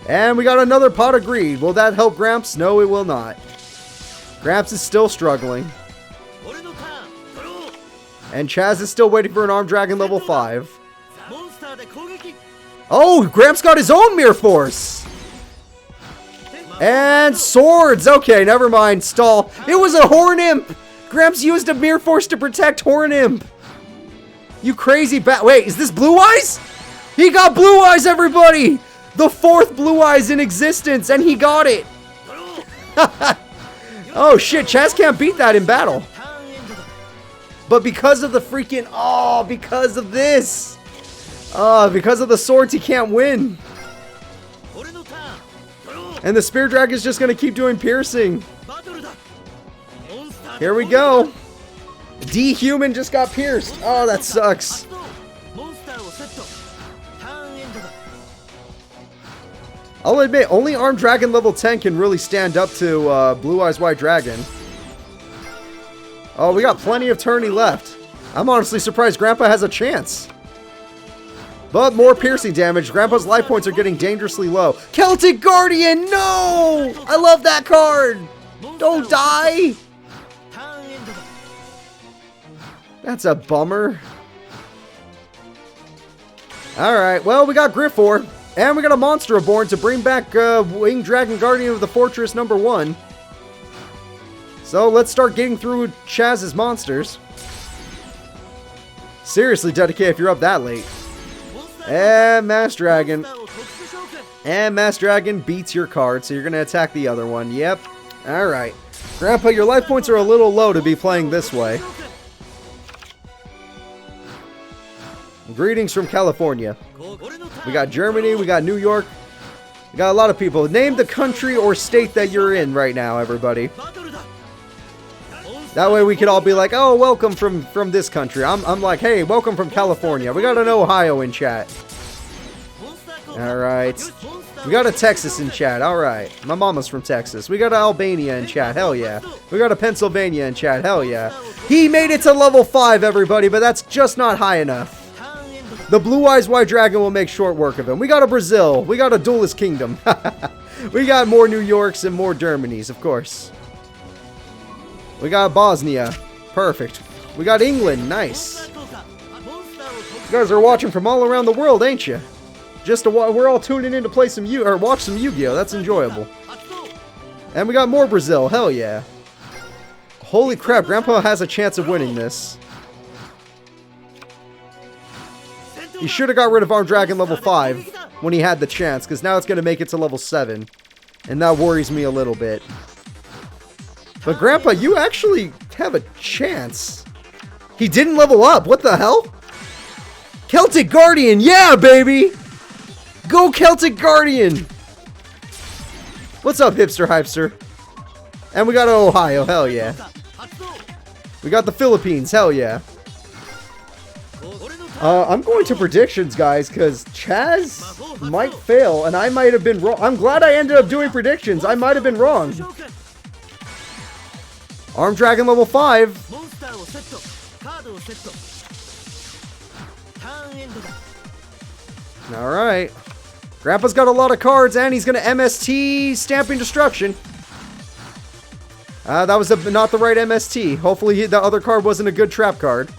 And we got another Pot of Greed. Will that help Gramps? No, it will not. Gramps is still struggling. And Chazz is still waiting for an Armed Dragon level 5. Oh, Gramps got his own Mirror Force! And swords! Okay, never mind. Stall. It was a Horn Imp! Gramps used a Mirror Force to protect Horn Imp! You crazy Wait, is this Blue Eyes? He got Blue Eyes, everybody! The 4th Blue Eyes in existence, and he got it! Oh shit, Chazz can't beat that in battle. But because of the freaking... Oh, because of this! Because of the swords, he can't win. And the Spear Dragon is just going to keep doing piercing. Here we go. D-Human just got pierced. Oh, that sucks. I'll admit, only Armed Dragon level 10 can really stand up to Blue Eyes White Dragon. Oh, we got plenty of tourney left. I'm honestly surprised Grandpa has a chance. But more piercing damage. Grandpa's life points are getting dangerously low. Celtic Guardian, no! I love that card! Don't die! That's a bummer. Alright, well, we got Griffor. And we got a Monster Reborn to bring back Winged Dragon Guardian of the Fortress #1. So let's start getting through Chazz's monsters. Seriously, Dedicate, if you're up that late. And Mass Dragon. And Mass Dragon beats your card, so you're going to attack the other one. Yep. Alright. Grandpa, your life points are a little low to be playing this way. Greetings from California. We got Germany, we got New York. We got a lot of people. Name the country or state that you're in right now, everybody. That way we could all be like, oh, welcome from this country. I'm like, hey, welcome from California. We got an Ohio in chat. Alright. We got a Texas in chat. Alright. My mama's from Texas. We got an Albania in chat. Hell yeah. We got a Pennsylvania in chat. Hell yeah. He made it to level 5, everybody, but that's just not high enough. The Blue Eyes White Dragon will make short work of him. We got a Brazil. We got a Duelist Kingdom. We got more New Yorks and more Germanys, of course. We got Bosnia. Perfect. We got England. Nice. You guys are watching from all around the world, ain't you? We're all tuning in to play some watch some Yu-Gi-Oh. That's enjoyable. And we got more Brazil. Hell yeah. Holy crap, Grandpa has a chance of winning this. He should have got rid of Armed Dragon level 5 when he had the chance, because now it's going to make it to level 7. And that worries me a little bit. But Grandpa, you actually have a chance. He didn't level up. What the hell? Celtic Guardian. Yeah, baby. Go Celtic Guardian. What's up, hipster hypester? And we got Ohio. Hell yeah. We got the Philippines. Hell yeah. I'm going to predictions, guys, because Chazz might fail, and I might have been wrong. I'm glad I ended up doing predictions. I might have been wrong. Armed Dragon level 5. Alright. Grandpa's got a lot of cards, and he's going to MST Stamping Destruction. That was not the right MST. Hopefully the other card wasn't a good trap card.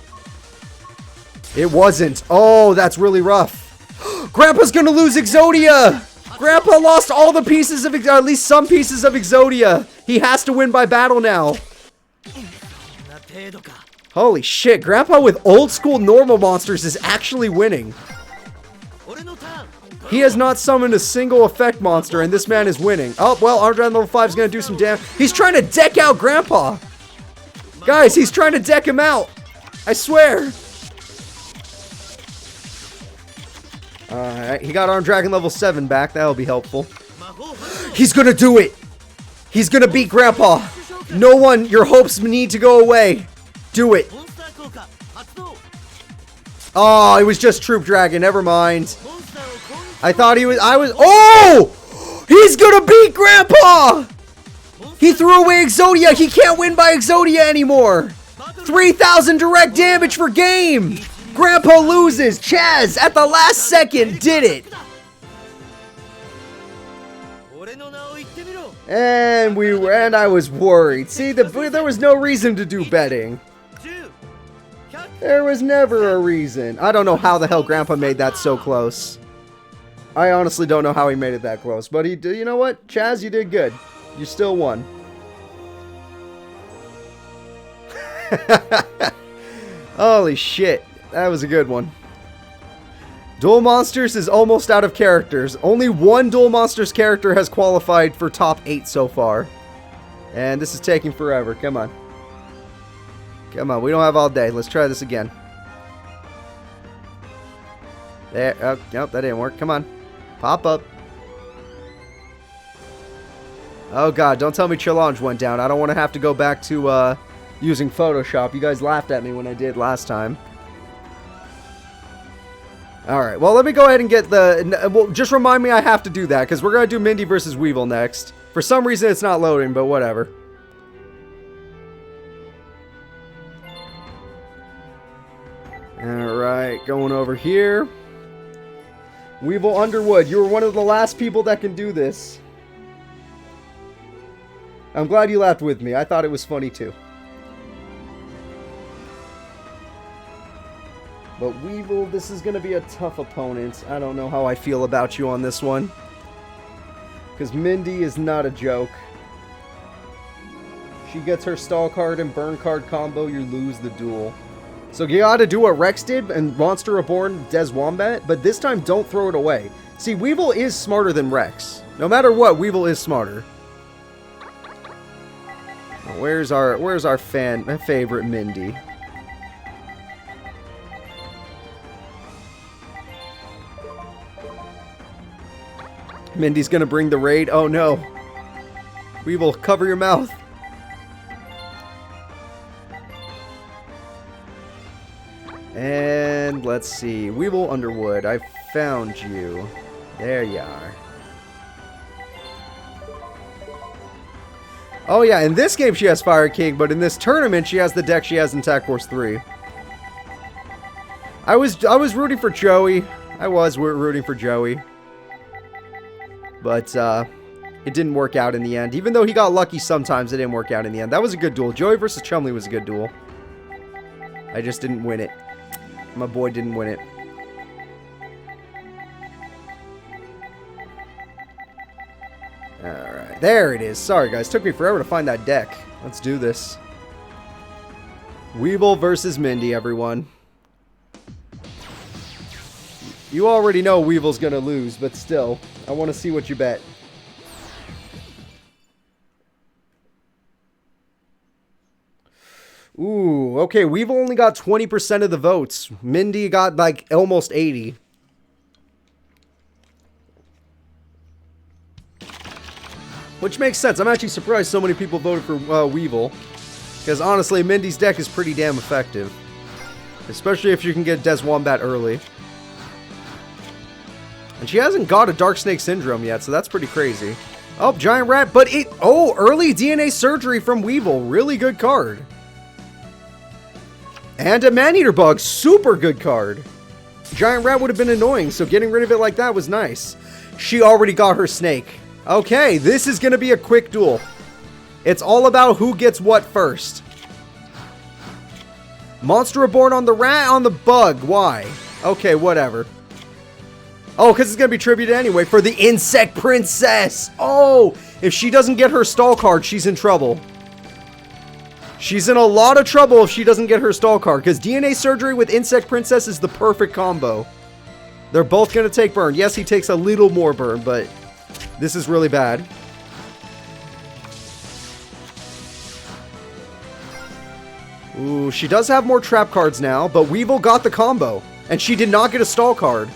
It wasn't. Oh, that's really rough. Grandpa's going to lose Exodia. Grandpa lost all the pieces of, at least some pieces of Exodia. He has to win by battle now. Holy shit, Grandpa with old school normal monsters is actually winning. He has not summoned a single effect monster, and this man is winning. Oh, well, Armed Dragon level 5 is going to do some damage. He's trying to deck out Grandpa. Guys, he's trying to deck him out. I swear. Alright, he got Armed Dragon level 7 back. That'll be helpful. He's going to do it. He's going to beat Grandpa. No one, your hopes need to go away. Do it. Oh, it was just Troop Dragon. Never mind. I thought he was... Oh! He's gonna beat Grandpa! He threw away Exodia. He can't win by Exodia anymore. 3,000 direct damage for game. Grandpa loses. Chazz at the last second did it. And I was worried. See, there was no reason to do betting. There was never a reason. I don't know how the hell Grandpa made that so close. I honestly don't know how he made it that close. But he did. You know what? Chazz, you did good. You still won. Holy shit. That was a good one. Duel Monsters is almost out of characters. Only one Duel Monsters character has qualified for top 8 so far. And this is taking forever. Come on. Come on, we don't have all day. Let's try this again. There. Oh, nope, that didn't work. Come on. Pop up. Oh god, don't tell me challenge went down. I don't want to have to go back to using Photoshop. You guys laughed at me when I did last time. Alright, well, let me go ahead and get the... Well, just remind me I have to do that, because we're going to do Mindy versus Weevil next. For some reason, it's not loading, but whatever. Alright, going over here. Weevil Underwood, you were one of the last people that can do this. I'm glad you laughed with me. I thought it was funny, too. But Weevil, this is going to be a tough opponent. I don't know how I feel about you on this one. Because Mindy is not a joke. She gets her stall card and burn card combo, you lose the duel. So you gotta do what Rex did and Monster Reborn Des Wombat, but this time don't throw it away. See, Weevil is smarter than Rex. No matter what, Weevil is smarter. Where's our favorite Mindy? Mindy's gonna bring the raid. Oh no. Weevil, cover your mouth. And let's see. Weevil Underwood, I found you. There you are. Oh yeah, in this game she has Fire King, but in this tournament she has the deck she has in Tag Force 3. I was rooting for Joey. I was rooting for Joey. But it didn't work out in the end. Even though he got lucky sometimes, it didn't work out in the end. That was a good duel. Joey versus Chumley was a good duel. I just didn't win it. My boy didn't win it. Alright, there it is. Sorry guys, took me forever to find that deck. Let's do this. Weevil versus Mindy, everyone. You already know Weevil's gonna lose, but still, I want to see what you bet. Ooh, okay, Weevil only got 20% of the votes. Mindy got like almost 80. Which makes sense. I'm actually surprised so many people voted for Weevil. Because honestly, Mindy's deck is pretty damn effective. Especially if you can get Des Wombat early. And she hasn't got a Dark Snake Syndrome yet, so that's pretty crazy. Oh, Giant Rat, but it... Oh, early DNA Surgery from Weevil. Really good card. And a Maneater Bug. Super good card. Giant Rat would have been annoying, so getting rid of it like that was nice. She already got her Snake. Okay, this is going to be a quick duel. It's all about who gets what first. Monster Reborn on the rat, on the bug. Why? Okay, whatever. Oh, because it's going to be tributed anyway for the Insect Princess. Oh, if she doesn't get her stall card, she's in trouble. She's in a lot of trouble if she doesn't get her stall card, because DNA Surgery with Insect Princess is the perfect combo. They're both going to take burn. Yes, he takes a little more burn, but this is really bad. Ooh, she does have more trap cards now, but Weevil got the combo, and she did not get a stall card.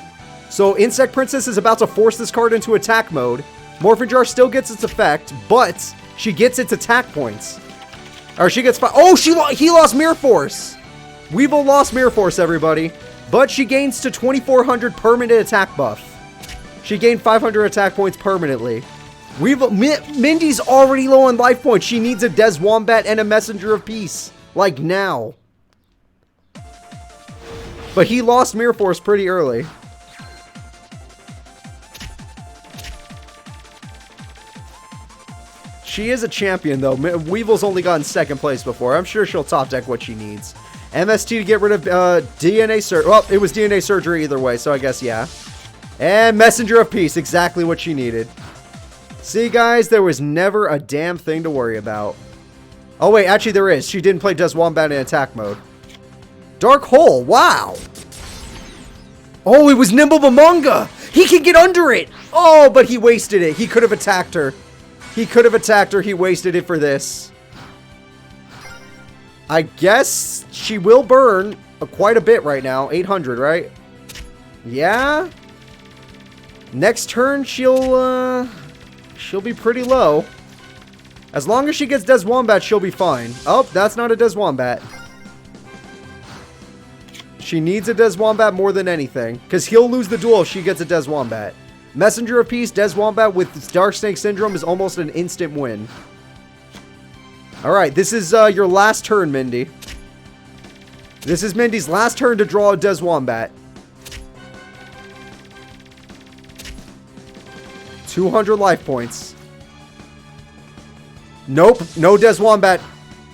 So Insect Princess is about to force this card into attack mode. Morphin Jar still gets its effect, but she gets its attack points. Or she gets... Oh, he lost Mirror Force! Weevil lost Mirror Force, everybody. but she gains to 2400 permanent attack buff. She gained 500 attack points permanently. Mindy's already low on life points. She needs a Des Wombat and a Messenger of Peace. Like now. But he lost Mirror Force pretty early. She is a champion, though. Weevil's only gotten second place before. I'm sure she'll top deck what she needs. MST to get rid of DNA surgery. Well, it was DNA surgery either way, so I guess, yeah. And Messenger of Peace, exactly what she needed. See, guys, there was never a damn thing to worry about. Oh, wait, actually there is. She didn't play Des Wombat in attack mode. Dark Hole, wow. Oh, it was Nimble Momonga. He can get under it. Oh, but he wasted it. He could have attacked her. He could have attacked her. He wasted it for this. I guess she will burn quite a bit right now. 800, right? Yeah. Next turn, she'll be pretty low. As long as she gets Des Wombat, she'll be fine. Oh, that's not a Des Wombat. She needs a Des Wombat more than anything, because he'll lose the duel if she gets a Des Wombat. Messenger of Peace, Des Wombat with Dark Snake Syndrome is almost an instant win. Alright, this is your last turn, Mindy. This is Mindy's last turn to draw a Des Wombat. 200 life points. Nope, no Des Wombat.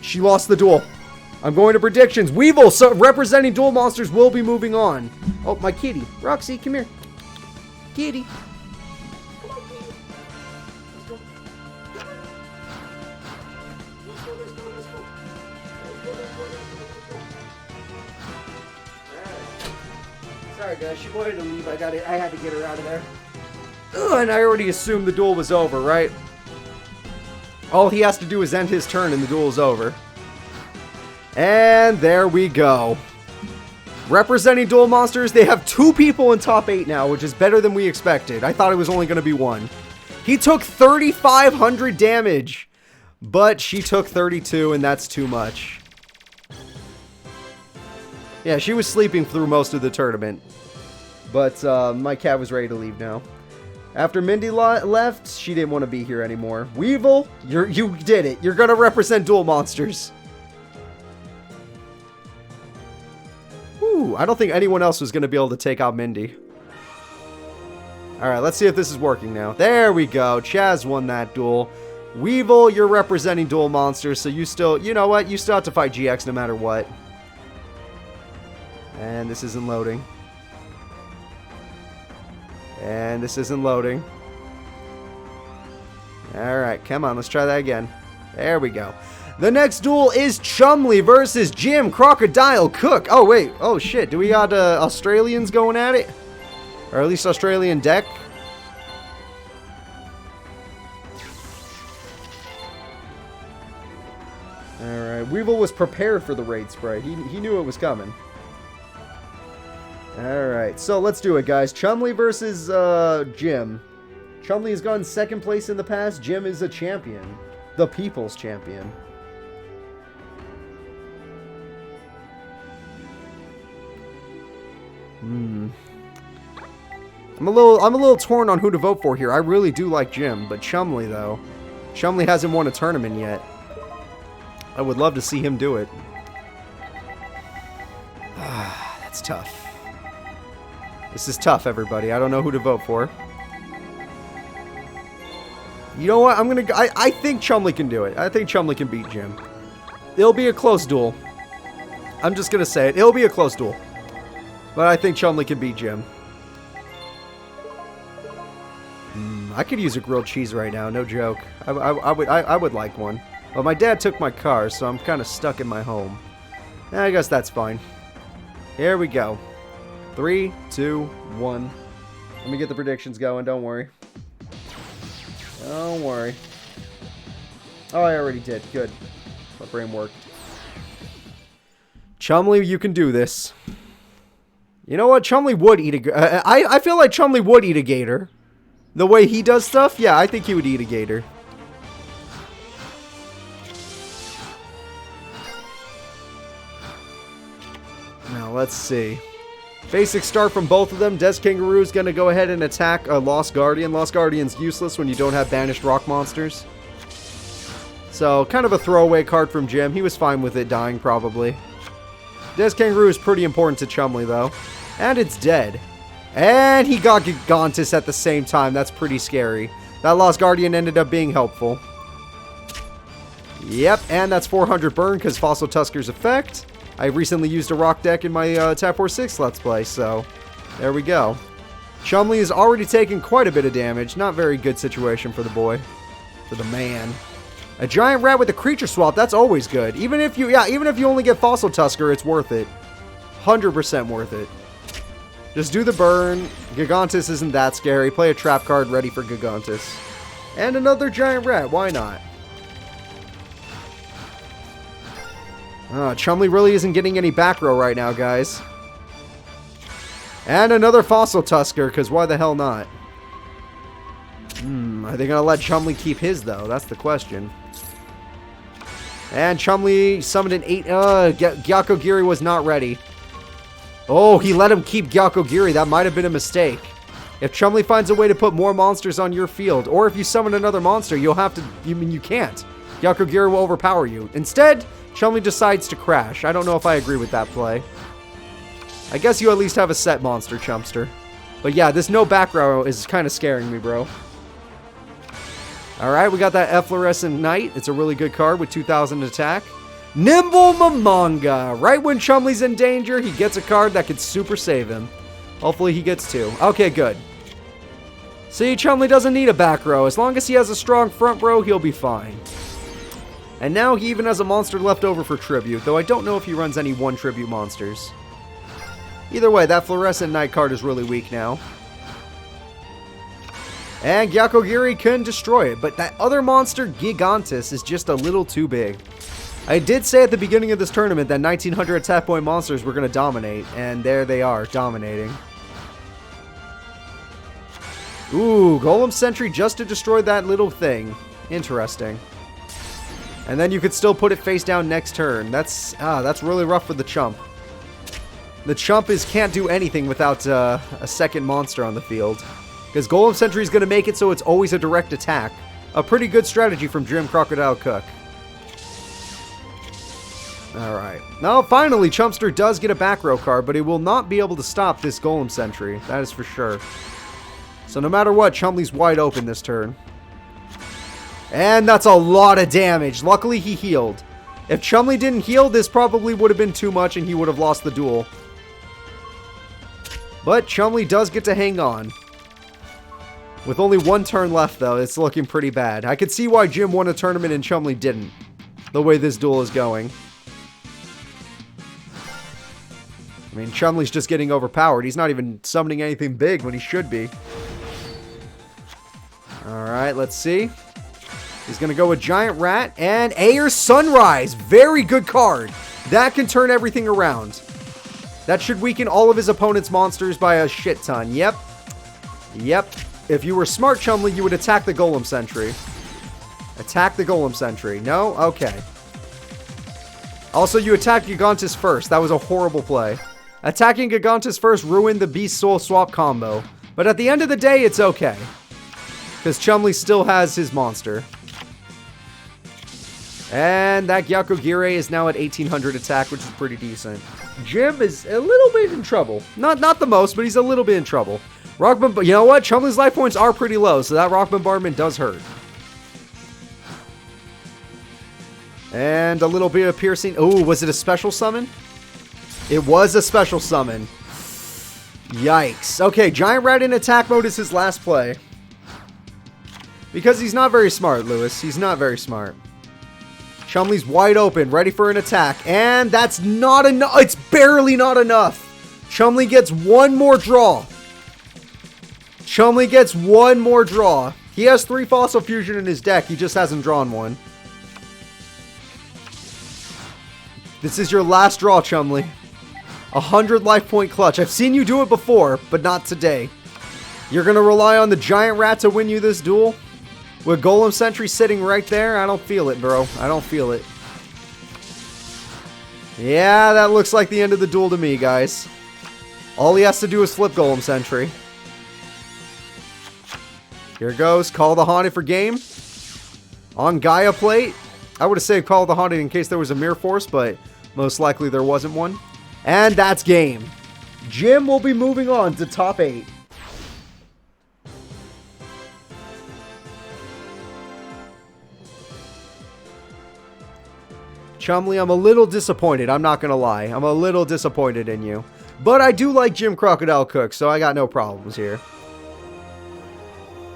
She lost the duel. I'm going to predictions. Weevil, so representing Duel Monsters, will be moving on. Oh, my kitty. Roxy, come here. Kitty. Come on, kitty. Let's go. Let's go. Sorry, guys. She wanted to leave. I had to get her out of there. Ugh, and I already assumed the duel was over, right? All he has to do is end his turn and the duel is over. And there we go. Representing Duel Monsters, they have 2 people in top 8 now, which is better than we expected. I thought it was only going to be 1. He took 3,500 damage, but she took 32, and that's too much. Yeah, she was sleeping through most of the tournament, but my cat was ready to leave now. After Mindy left, she didn't want to be here anymore. Weevil, you did it. You're going to represent Duel Monsters. Ooh, I don't think anyone else was going to be able to take out Mindy. Alright, let's see if this is working now. There we go. Chazz won that duel. Weevil, you're representing Duel Monsters, so you still, you know what? You still have to fight GX no matter what. And this isn't loading. And this isn't loading. Alright, come on, let's try that again. There we go. The next duel is Chumley versus Jim Crocodile Cook. Oh, wait. Oh, shit. Do we got Australians going at it? Or at least Australian deck? Alright. Weevil was prepared for the raid spray. He knew it was coming. Alright. So, let's do it, guys. Chumley versus Jim. Chumley has gone second place in the past. Jim is a champion. The people's champion. I'm a little torn on who to vote for here. I really do like Jim, but Chumley though. Chumley hasn't won a tournament yet. I would love to see him do it. That's tough. This is tough, everybody. I don't know who to vote for. You know what? I think Chumley can do it. I think Chumley can beat Jim. It'll be a close duel. I'm just gonna say it. It'll be a close duel. But I think Chumley can beat Jim. I could use a grilled cheese right now, no joke. I would like one. But my dad took my car, so I'm kind of stuck in my home. I guess that's fine. Here we go. 3, 2, 1. Let me get the predictions going, don't worry. Don't worry. Oh, I already did. Good. My brain worked. Chumley, you can do this. You know what? Chumley would eat a... I feel like Chumley would eat a gator. The way he does stuff? Yeah, I think he would eat a gator. Now, let's see. Basic start from both of them. Des Kangaroo is going to go ahead and attack a Lost Guardian. Lost Guardian's useless when you don't have banished rock monsters. So, kind of a throwaway card from Jim. He was fine with it dying, probably. Des Kangaroo is pretty important to Chumley, though. And it's dead. And he got Gigantus at the same time. That's pretty scary. That Lost Guardian ended up being helpful. Yep, and that's 400 burn because Fossil Tusker's effect. I recently used a rock deck in my Tap Force 6 Let's Play, so there we go. Chumley has already taken quite a bit of damage. Not very good situation for the boy. For the man. A giant rat with a creature swap, that's always good. Even if you only get Fossil Tusker, it's worth it. 100% worth it. Just do the burn. Gigantus isn't that scary. Play a trap card ready for Gigantus. And another giant rat, why not? Chumley really isn't getting any back row right now, guys. And another Fossil Tusker, because why the hell not? Are they going to let Chumley keep his, though? That's the question. And Chumley summoned an 8... Gyakogiri was not ready. Oh, he let him keep Gyakogiri. That might have been a mistake. If Chumley finds a way to put more monsters on your field, or if you summon another monster, you'll have to... You can't. Gyakogiri will overpower you. Instead, Chumley decides to crash. I don't know if I agree with that play. I guess you at least have a set monster, Chumpster. But yeah, this no back row is kind of scaring me, bro. Alright, we got that Efflorescent Knight. It's a really good card with 2,000 attack. Nimble Mamanga. Right when Chumley's in danger, he gets a card that could super save him. Hopefully he gets 2. Okay, good. See, Chumley doesn't need a back row. As long as he has a strong front row, he'll be fine. And now he even has a monster left over for tribute, though I don't know if he runs any 1 tribute monsters. Either way, that Fluorescent Knight card is really weak now. And Gyakogiri can destroy it, but that other monster, Gigantus, is just a little too big. I did say at the beginning of this tournament that 1900 attack point monsters were going to dominate, and there they are, dominating. Ooh, Golem Sentry just to destroy that little thing. Interesting. And then you could still put it face down next turn. That's really rough for the Chump. The Chump can't do anything without a second monster on the field. Because Golem Sentry is going to make it so it's always a direct attack. A pretty good strategy from Jim Crocodile Cook. Alright. Now, finally, Chumpster does get a back row card, but he will not be able to stop this Golem Sentry. That is for sure. So no matter what, Chumley's wide open this turn. And that's a lot of damage. Luckily, he healed. If Chumley didn't heal, this probably would have been too much and he would have lost the duel. But Chumley does get to hang on. With only 1 turn left, though, it's looking pretty bad. I could see why Jim won a tournament and Chumley didn't. The way this duel is going. I mean, Chumley's just getting overpowered. He's not even summoning anything big when he should be. Alright, let's see. He's going to go with Giant Rat and Ayer's Sunrise. Very good card. That can turn everything around. That should weaken all of his opponent's monsters by a shit ton. Yep. Yep. If you were smart, Chumley, you would attack the Golem Sentry. Attack the Golem Sentry. No? Okay. Also, you attacked Gigantus first. That was a horrible play. Attacking Gigantus first ruined the Beast Soul Swap combo. But at the end of the day, it's okay. Because Chumley still has his monster. And that Gyakogiri is now at 1800 attack, which is pretty decent. Jim is a little bit in trouble. Not the most, but he's a little bit in trouble. You know what? Chumley's life points are pretty low, so that Rock Bombardment does hurt. And a little bit of piercing. Oh, was it a special summon? It was a special summon. Yikes. Okay, Giant Rat in attack mode is his last play. Because he's not very smart, Lewis. He's not very smart. Chumley's wide open, ready for an attack. And that's not enough. It's barely not enough. Chumley gets 1 more draw. Chumley gets 1 more draw. He has 3 Fossil Fusion in his deck. He just hasn't drawn one. This is your last draw, Chumley. 100 life point clutch. I've seen you do it before, but not today. You're going to rely on the Giant Rat to win you this duel? With Golem Sentry sitting right there? I don't feel it, bro. I don't feel it. Yeah, that looks like the end of the duel to me, guys. All he has to do is flip Golem Sentry. Here goes. Call the Haunted for game. On Gaia Plate. I would have saved Call the Haunted in case there was a Mirror Force, but most likely there wasn't one. And that's game. Jim will be moving on to top 8. Chumley, I'm a little disappointed. I'm not going to lie. I'm a little disappointed in you. But I do like Jim Crocodile Cook, so I got no problems here.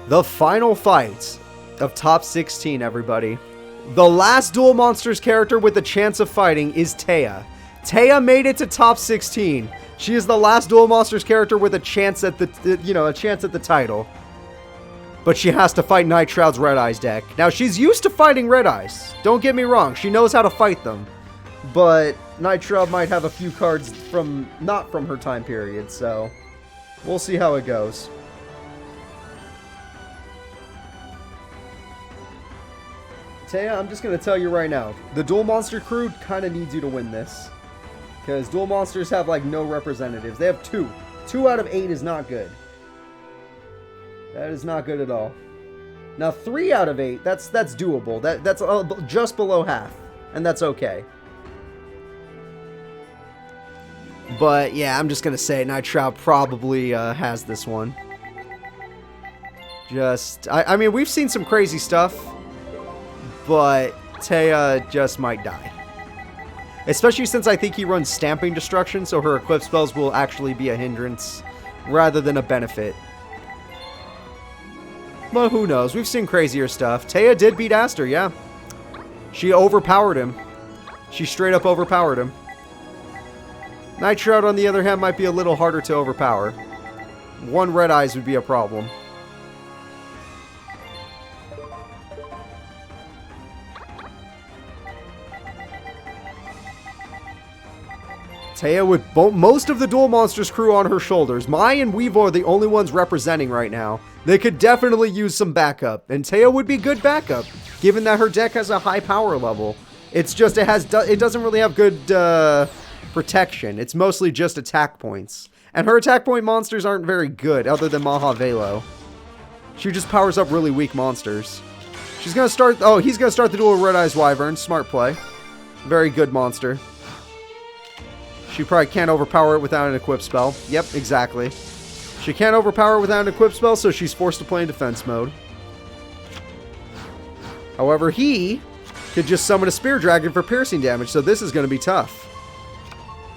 The final fight of top 16, everybody. The last Duel Monsters character with a chance of fighting is Tanya. Tanya made it to top 16. She is the last Duel Monsters character with a chance at the title. But she has to fight Night Shroud's Red Eyes deck. Now, she's used to fighting Red Eyes. Don't get me wrong. She knows how to fight them. But Night Shroud might have a few cards not from her time period, so we'll see how it goes. Tanya, I'm just going to tell you right now. The Duel Monster crew kind of needs you to win this. Because Duel Monsters have, like, no representatives. They have 2. 2 out of 8 is not good. That is not good at all. Now, 3 out of 8, that's doable. That's just below half. And that's okay. But, yeah, I'm just going to say Night Shroud probably has this one. I mean, we've seen some crazy stuff. But Tanya just might die. Especially since I think he runs Stamping Destruction, so her equip spells will actually be a hindrance rather than a benefit. Well, who knows? We've seen crazier stuff. Tanya did beat Aster, yeah. She overpowered him. She straight up overpowered him. Night Shroud, on the other hand, might be a little harder to overpower. 1 Red Eyes would be a problem. Tanya with most of the Duel Monsters crew on her shoulders. Mai and Weevil are the only ones representing right now. They could definitely use some backup, and Tanya would be good backup, given that her deck has a high power level. It's just it doesn't really have good protection. It's mostly just attack points. And her attack point monsters aren't very good, other than Mahavelo. She just powers up really weak monsters. She's gonna start... Oh, he's gonna start the duel with Red Eyes Wyvern. Smart play. Very good monster. She probably can't overpower it without an equip spell. Yep, exactly. She can't overpower it without an equip spell, so she's forced to play in defense mode. However, he could just summon a Spear Dragon for piercing damage, so this is going to be tough.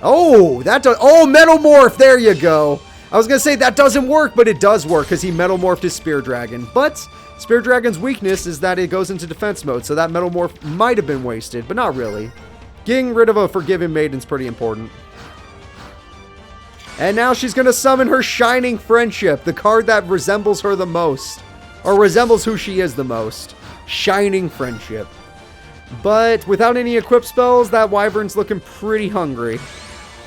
Oh, that does... Oh, Metal Morph! There you go! I was going to say that doesn't work, but it does work, because he Metal Morphed his Spear Dragon. But Spear Dragon's weakness is that it goes into defense mode, so that Metal Morph might have been wasted, but not really. Getting rid of a Forgiven Maiden's pretty important. And now she's going to summon her Shining Friendship, the card that resembles her the most. Or resembles who she is the most. Shining Friendship. But without any equip spells, that Wyvern's looking pretty hungry.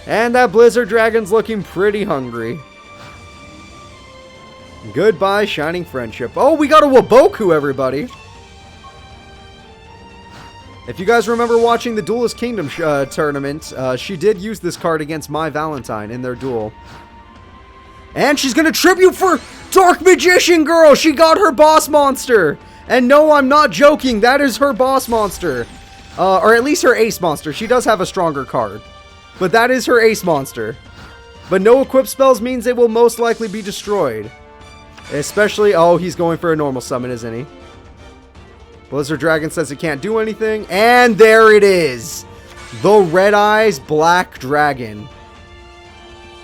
And that Blizzard Dragon's looking pretty hungry. Goodbye, Shining Friendship. Oh, we got a Waboku, everybody. If you guys remember watching the Duelist Kingdom tournament, she did use this card against My Valentine in their duel. And she's going to tribute for Dark Magician Girl! She got her boss monster! And no, I'm not joking, that is her boss monster. Or at least her ace monster. She does have a stronger card. But that is her ace monster. But no equip spells means it will most likely be destroyed. Especially, oh, he's going for a normal summon, isn't he? Blizzard Dragon says it can't do anything. And there it is. The Red Eyes Black Dragon.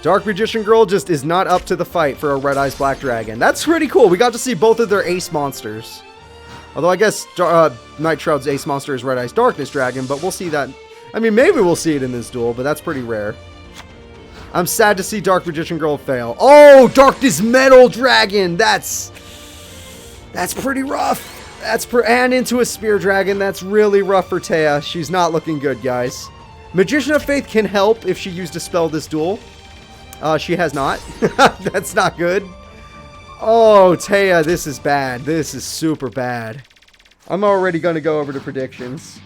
Dark Magician Girl just is not up to the fight for a Red Eyes Black Dragon. That's pretty cool. We got to see both of their ace monsters. Although I guess Night Shroud's ace monster is Red Eyes Darkness Dragon, but we'll see that. I mean, maybe we'll see it in this duel, but that's pretty rare. I'm sad to see Dark Magician Girl fail. Oh, Darkness Metal Dragon. That's pretty rough. And into a Spear Dragon. That's really rough for Tanya. She's not looking good, guys. Magician of Faith can help if she used to spell this duel. She has not. That's not good. Oh, Tanya, this is bad. This is super bad. I'm already going to go over to predictions.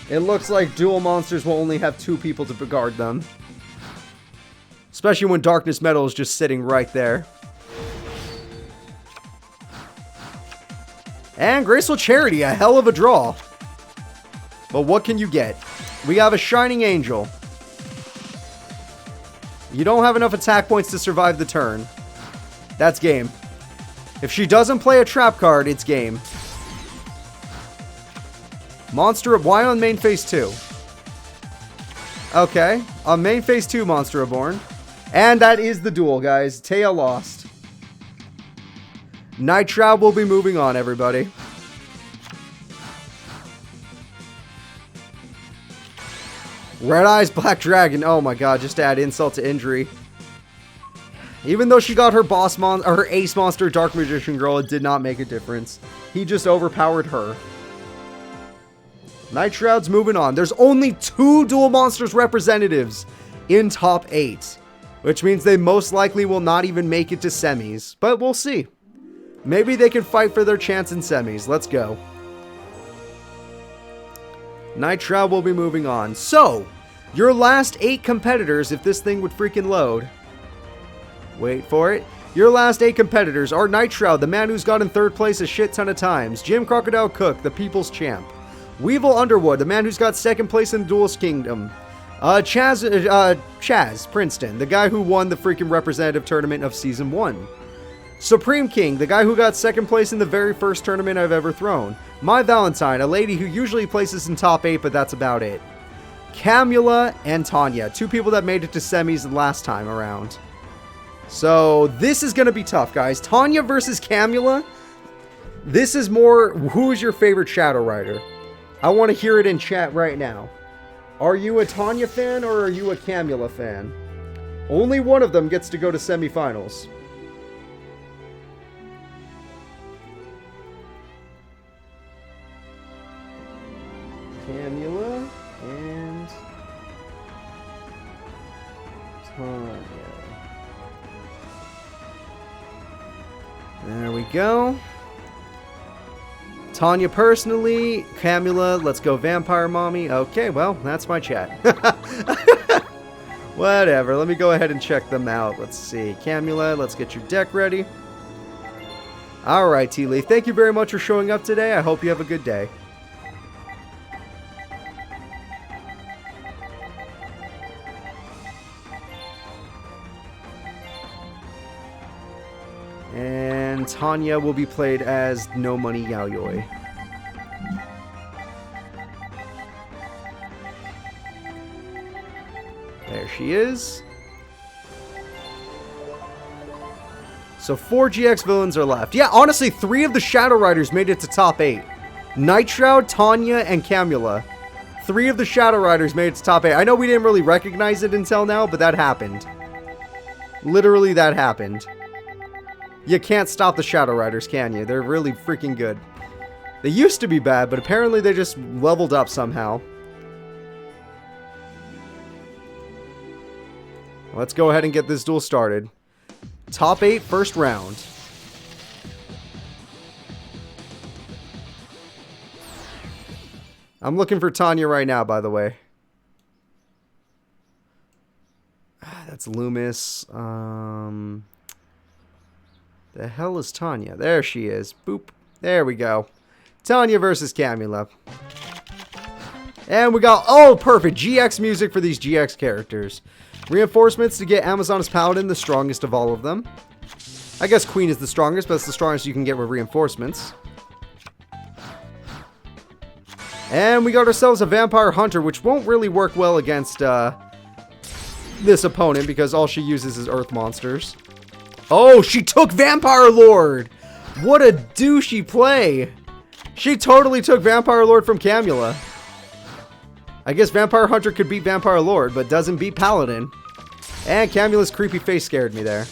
It looks like Duel Monsters will only have 2 people to guard them. Especially when Darkness Metal is just sitting right there. And Graceful Charity, a hell of a draw. But what can you get? We have a Shining Angel. You don't have enough attack points to survive the turn. That's game. If she doesn't play a trap card, it's game. Monster, why on main phase 2? Okay, on main phase 2, Monster Reborn. And that is the duel, guys. Taya lost. Night Shroud will be moving on, everybody. Red Eyes Black Dragon. Oh my god, just to add insult to injury. Even though she got her her ace monster, Dark Magician Girl, it did not make a difference. He just overpowered her. Night Shroud's moving on. There's only 2 Duel Monsters representatives in top 8. Which means they most likely will not even make it to semis. But we'll see. Maybe they can fight for their chance in semis. Let's go. Night Shroud will be moving on. So, your last 8 competitors, if this thing would freaking load. Wait for it. Your last 8 competitors are Night Shroud, the man who's got in 3rd place a shit ton of times. Jim Crocodile Cook, the people's champ. Weevil Underwood, the man who's got 2nd place in the Duelist Kingdom. Chazz Princeton, the guy who won the freaking representative tournament of Season 1. Supreme King, the guy who got 2nd place in the very first tournament I've ever thrown. My Valentine, a lady who usually places in top 8, but that's about it. Camula and Tanya, 2 people that made it to semis the last time around. So, this is going to be tough, guys. Tanya versus Camula. This is more, who is your favorite Shadow Rider? I want to hear it in chat right now. Are you a Tanya fan or are you a Camula fan? Only one of them gets to go to semifinals. Camula and Tanya. There we go. Tanya personally, Camula, let's go Vampire Mommy. Okay, well, that's my chat. Whatever, let me go ahead and check them out. Let's see. Camula, let's get your deck ready. Alright, T-Leaf, thank you very much for showing up today. I hope you have a good day. And Tanya will be played as No Money Yayoi. There she is. So 4 GX villains are left. Yeah, honestly, 3 of the Shadow Riders made it to top 8. Night Shroud, Tanya, and Camula. 3 of the Shadow Riders made it to top 8. I know we didn't really recognize it until now, but that happened. Literally, that happened. You can't stop the Shadow Riders, can you? They're really freaking good. They used to be bad, but apparently they just leveled up somehow. Let's go ahead and get this duel started. Top 8, first round. I'm looking for Tanya right now, by the way. That's Loomis. The hell is Tanya? There she is. Boop. There we go. Tanya versus Camula. And we got, oh, perfect. GX music for these GX characters. Reinforcements to get Amazoness Paladin, the strongest of all of them. I guess Queen is the strongest, but it's the strongest you can get with reinforcements. And we got ourselves a Vampire Hunter, which won't really work well against this opponent because all she uses is Earth monsters. Oh, she took Vampire Lord! What a douchey play! She totally took Vampire Lord from Camula. I guess Vampire Hunter could beat Vampire Lord, but doesn't beat Paladin. And Camula's creepy face scared me there.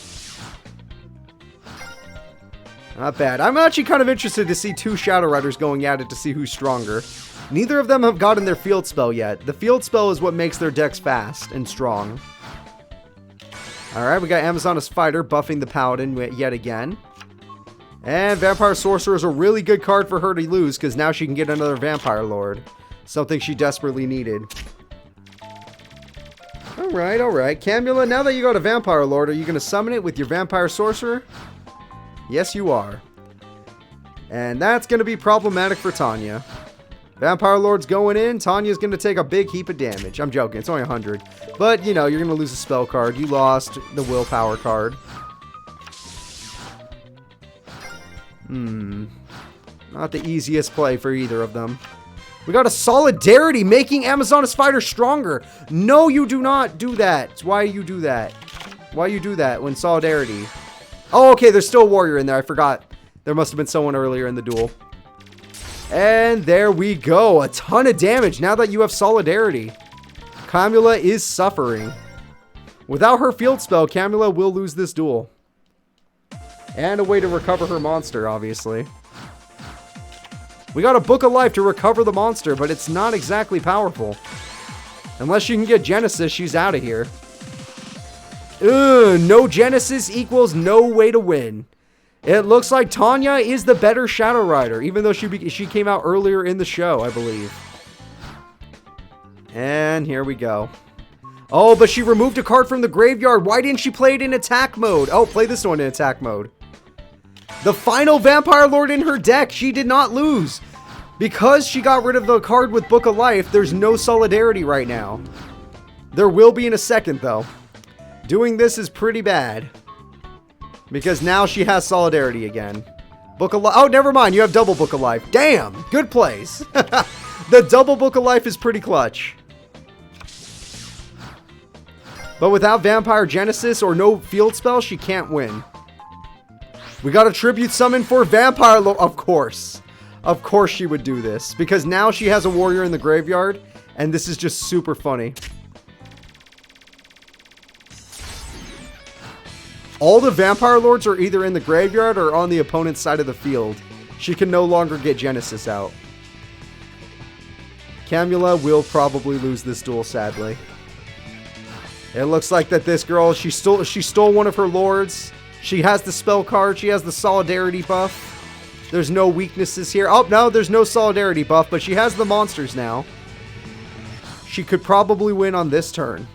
Not bad. I'm actually kind of interested to see 2 Shadow Riders going at it to see who's stronger. Neither of them have gotten their field spell yet. The field spell is what makes their decks fast and strong. Alright, we got Amazoness Fighter buffing the Paladin yet again. And Vampire Sorcerer is a really good card for her to lose because now she can get another Vampire Lord. Something she desperately needed. Alright, alright. Camula, now that you got a Vampire Lord, are you going to summon it with your Vampire Sorcerer? Yes, you are. And that's going to be problematic for Tanya. Vampire Lord's going in. Tanya's going to take a big heap of damage. I'm joking. It's only 100. But, you know, you're going to lose a spell card. You lost the willpower card. Not the easiest play for either of them. We got a Solidarity, making Amazonas Fighter stronger. No, you do not do that. Why you do that? Why you do that when Solidarity? Oh, okay, there's still a warrior in there. I forgot. There must have been someone earlier in the duel. And there we go. A ton of damage now that you have Solidarity. Camula is suffering. Without her field spell, Camula will lose this duel. And a way to recover her monster, obviously. We got a Book of Life to recover the monster, but it's not exactly powerful. Unless you can get Genesis, she's out of here. No Genesis equals no way to win. It looks like Tanya is the better Shadow Rider, even though she came out earlier in the show, I believe. And here we go. Oh, but she removed a card from the graveyard. Why didn't she play it in attack mode? Oh, play this one in attack mode. The final Vampire Lord in her deck, she did not lose. Because she got rid of the card with Book of Life, there's no Solidarity right now. There will be in a second, though. Doing this is pretty bad. Because now she has Solidarity again. Book of Life. Oh, never mind. You have double Book of Life. Damn. Good plays. The double Book of Life is pretty clutch. But without Vampire Genesis or no field spell, she can't win. We got a tribute summon for Vampire Lord. Of course. Of course she would do this. Because now she has a warrior in the graveyard. And this is just super funny. All the Vampire Lords are either in the graveyard or on the opponent's side of the field. She can no longer get Genesis out. Camula will probably lose this duel, sadly. It looks like that this girl, she stole one of her lords. She has the spell card. She has the Solidarity buff. There's no weaknesses here. Oh, no, there's no Solidarity buff, but she has the monsters now. She could probably win on this turn.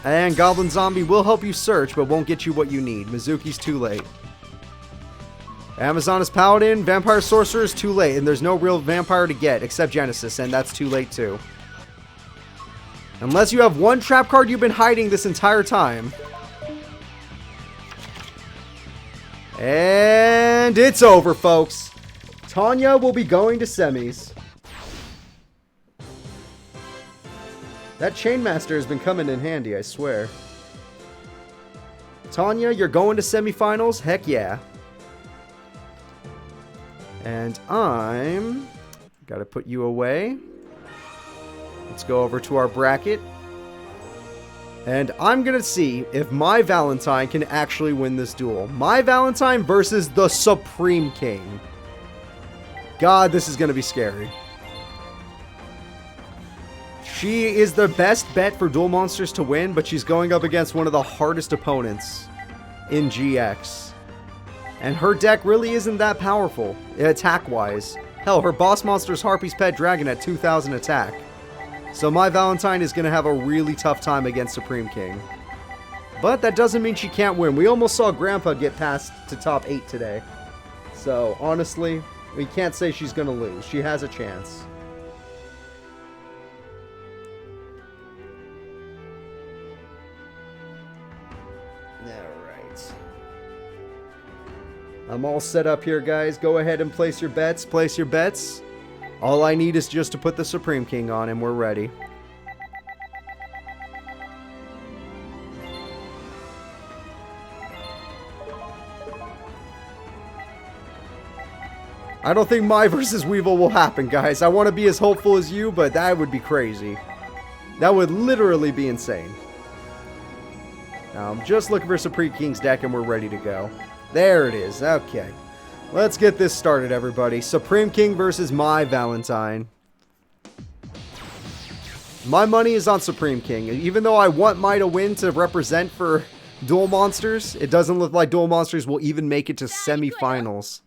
And Goblin Zombie will help you search, but won't get you what you need. Mizuki's too late. Amazonas Paladin, Vampire Sorcerer is too late, and there's no real vampire to get except Genesis, and that's too late too. Unless you have one trap card you've been hiding this entire time. And it's over, folks. Tanya will be going to semis. That Chainmaster has been coming in handy, I swear. Tanya, you're going to semifinals? Heck yeah. And I'm... gotta put you away. Let's go over to our bracket. And I'm gonna see if my Valentine can actually win this duel. My Valentine versus the Supreme King. God, this is gonna be scary. She is the best bet for Duel Monsters to win, but she's going up against one of the hardest opponents in GX. And her deck really isn't that powerful, attack-wise. Hell, her boss monster is Harpy's Pet Dragon at 2,000 attack. So my Valentine is going to have a really tough time against Supreme King. But that doesn't mean she can't win. We almost saw Grandpa get past to top 8 today. So, honestly, we can't say she's going to lose. She has a chance. Alright. I'm all set up here, guys. Go ahead and place your bets. Place your bets. All I need is just to put the Supreme King on and we're ready. I don't think my versus Weevil will happen, guys. I want to be as hopeful as you, but that would be crazy. That would literally be insane. Now, I'm just looking for Supreme King's deck and we're ready to go. There it is. Okay. Let's get this started, everybody. Supreme King versus my Valentine. My money is on Supreme King. Even though I want Mai to win to represent for Duel Monsters, it doesn't look like Duel Monsters will even make it to semifinals.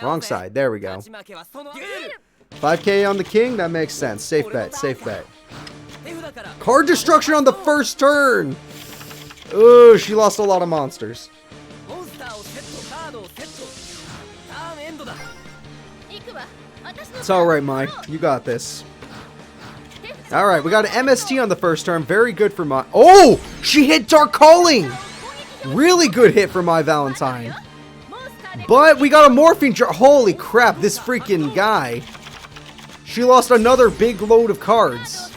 Wrong side. There we go. 5k on the King. That makes sense. Safe bet. Safe bet. Card destruction on the first turn! Oh, she lost a lot of monsters. It's alright, Mai. You got this. Alright, we got an MST on the first turn. Very good for Mai. Oh! She hit Dark Calling! Really good hit for my Valentine. But we got a Morphine Jar. Holy crap, this freaking guy. She lost another big load of cards.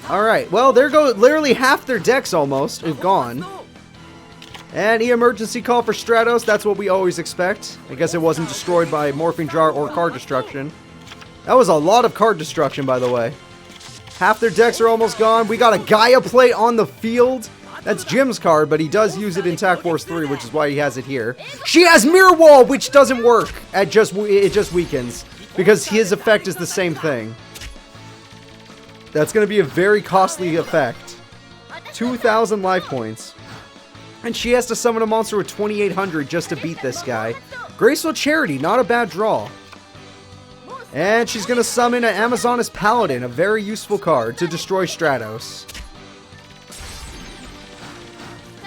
Alright, well, there go literally half their decks almost have gone. And emergency call for Stratos. That's what we always expect. I guess it wasn't destroyed by Morphine Jar or card destruction. That was a lot of card destruction, by the way. Half their decks are almost gone. We got a Gaia Plate on the field. That's Jim's card, but he does use it in Tac Force 3, which is why he has it here. She has Mirror Wall, which doesn't work. It just weakens, because his effect is the same thing. That's going to be a very costly effect. 2,000 life points. And she has to summon a monster with 2,800 just to beat this guy. Graceful Charity, not a bad draw. And she's going to summon an Amazoness Paladin, a very useful card, to destroy Stratos.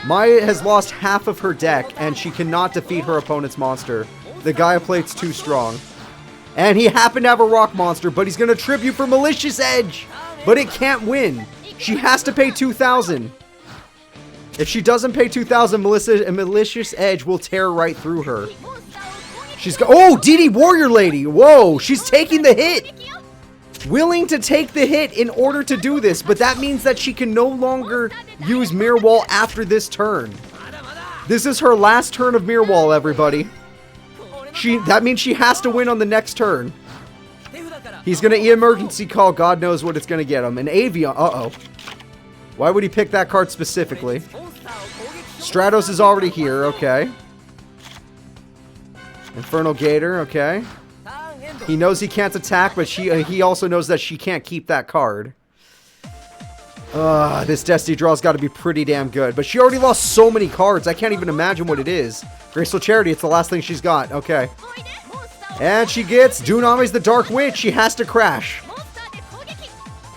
Maya has lost half of her deck, and she cannot defeat her opponent's monster. The Gaia Plate's too strong. And he happened to have a rock monster, but he's going to tribute for Malicious Edge. But it can't win. She has to pay 2,000. If she doesn't pay 2,000, Malicious Edge will tear right through her. She's got... Oh, DD Warrior Lady. Whoa, she's taking the hit. Willing to take the hit in order to do this, but that means that she can no longer use Mirror Wall after this turn. This is her last turn of Mirror Wall, everybody. That means she has to win on the next turn. He's going to emergency call. God knows what it's going to get him. An Avion. Uh-oh. Why would he pick that card specifically? Stratos is already here. Okay. Infernal Gator. Okay. He knows he can't attack, but he also knows that she can't keep that card. This Destiny draw's got to be pretty damn good. But she already lost so many cards, I can't even imagine what it is. Graceful Charity, it's the last thing she's got. Okay. And she gets Duname's the Dark Witch. She has to crash.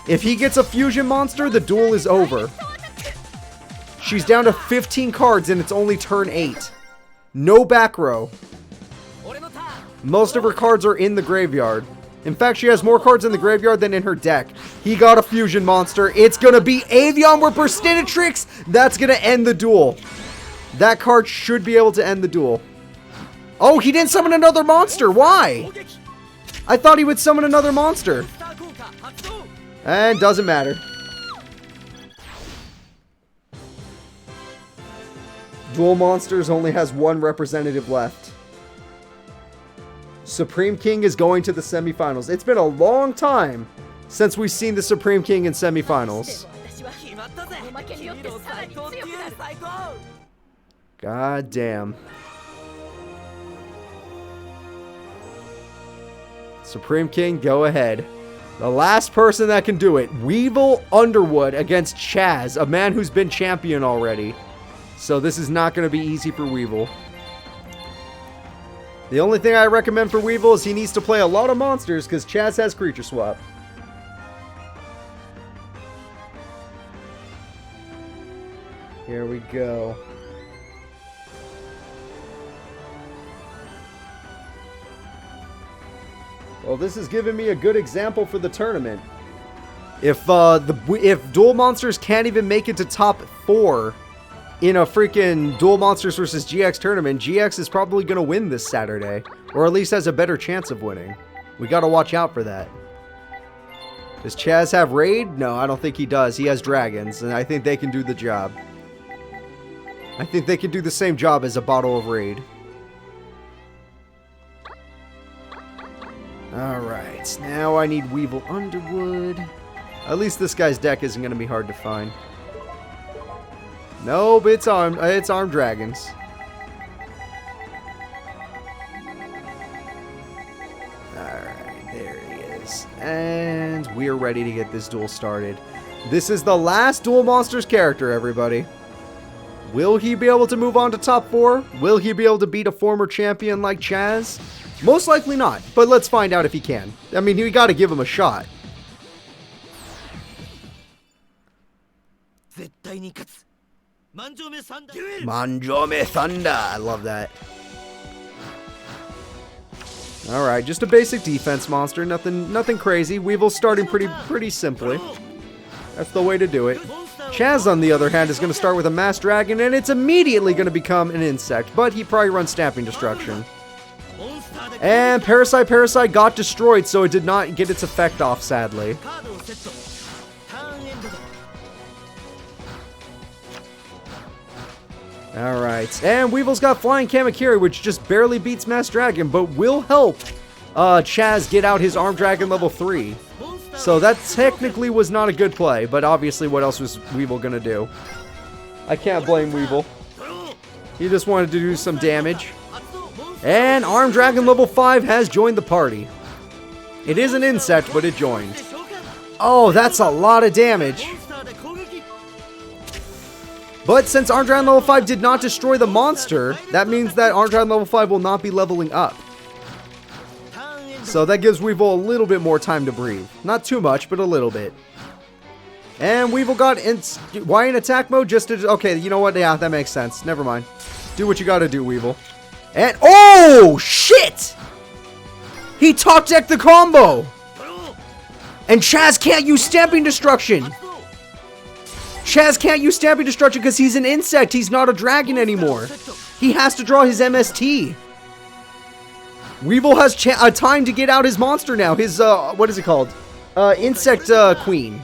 If he gets a fusion monster, the duel is over. She's down to 15 cards and it's only turn 8. No back row. Most of her cards are in the graveyard. In fact, she has more cards in the graveyard than in her deck. He got a fusion monster. It's going to be Avion with Burstinatrix. That's going to end the duel. That card should be able to end the duel. Oh, he didn't summon another monster. Why? I thought he would summon another monster. And doesn't matter. Duel Monsters only has one representative left. Supreme King is going to the semifinals. It's been a long time since we've seen the Supreme King in semifinals. God damn. Supreme King, go ahead. The last person that can do it. Weevil Underwood against Chazz, a man who's been champion already. So this is not going to be easy for Weevil. The only thing I recommend for Weevil is he needs to play a lot of monsters because Chazz has creature swap. Here we go. Well, this is giving me a good example for the tournament. If Duel Monsters can't even make it to top 4 in a freaking Duel Monsters versus GX tournament, GX is probably going to win this Saturday. Or at least has a better chance of winning. We got to watch out for that. Does Chazz have Raid? No, I don't think he does. He has Dragons, and I think they can do the job. I think they can do the same job as a bottle of Raid. Alright, now I need Weevil Underwood. At least this guy's deck isn't going to be hard to find. Nope, it's Armed Dragons. Alright, there he is. And we're ready to get this duel started. This is the last Duel Monsters character, everybody. Will he be able to move on to top 4? Will he be able to beat a former champion like Chazz? Most likely not, but let's find out if he can. I mean, we gotta give him a shot. Manjome Thunder. I love that. Alright, just a basic defense monster. Nothing crazy. Weevil's starting pretty simply. That's the way to do it. Chazz, on the other hand, is going to start with a Mass Dragon, and it's immediately going to become an insect, but he probably runs Stamping Destruction. And Parasite got destroyed, so it did not get its effect off, sadly. Alright, and Weevil's got Flying Kamakiri, which just barely beats Mass Dragon, but will help Chazz get out his Armed Dragon level 3. So that technically was not a good play, but obviously what else was Weevil gonna do? I can't blame Weevil. He just wanted to do some damage. And Armed Dragon level 5 has joined the party. It is an insect, but it joined. Oh, that's a lot of damage. But since Armed Dragon level 5 did not destroy the monster, that means that Armed Dragon level 5 will not be leveling up. So that gives Weevil a little bit more time to breathe. Not too much, but a little bit. And Weevil got why in attack mode? Just to... Okay, you know what? Yeah, that makes sense. Never mind. Do what you gotta do, Weevil. And... Oh, shit! He top decked the combo! And Chazz can't use Stamping Destruction! Chazz can't use Stamping Destruction because he's an insect. He's not a dragon anymore. He has to draw his MST. Weevil has time to get out his monster now. His, what is it called? Insect Queen.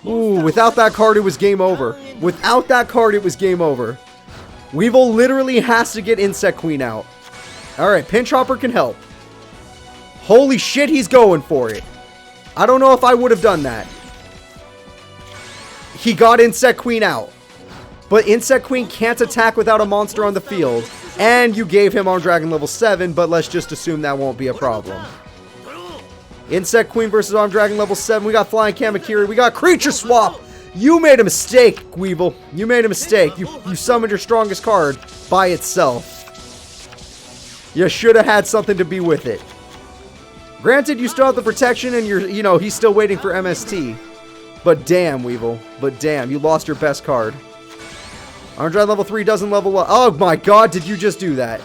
Ooh, without that card, it was game over. Without that card, it was game over. Weevil literally has to get Insect Queen out. Alright, Pinch Hopper can help. Holy shit, he's going for it. I don't know if I would have done that. He got Insect Queen out. But Insect Queen can't attack without a monster on the field. And you gave him Armed Dragon level 7, but let's just assume that won't be a problem. Insect Queen versus Armed Dragon level 7. We got Flying Kamakiri. We got Creature Swap. You made a mistake, Weevil. You made a mistake. You summoned your strongest card by itself. You should have had something to be with it. Granted, you still have the protection and he's still waiting for MST. But damn, Weevil. But damn, you lost your best card. Armed Dragon level 3 doesn't level up. Oh my god, did you just do that?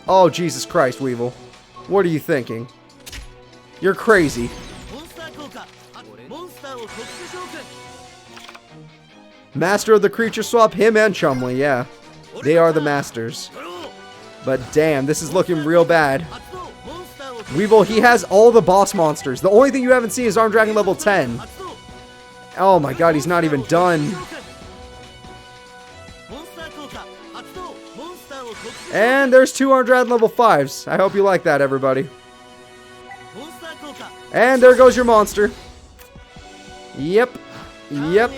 Oh, Jesus Christ, Weevil. What are you thinking? You're crazy. Master of the Creature Swap, him and Chumley, yeah. They are the masters. But damn, this is looking real bad. Weevil, he has all the boss monsters. The only thing you haven't seen is Armed Dragon level 10. Oh my god, he's not even done. And there's 2 Armed Dragon level 5s. I hope you like that, everybody. And there goes your monster. Yep. Yep.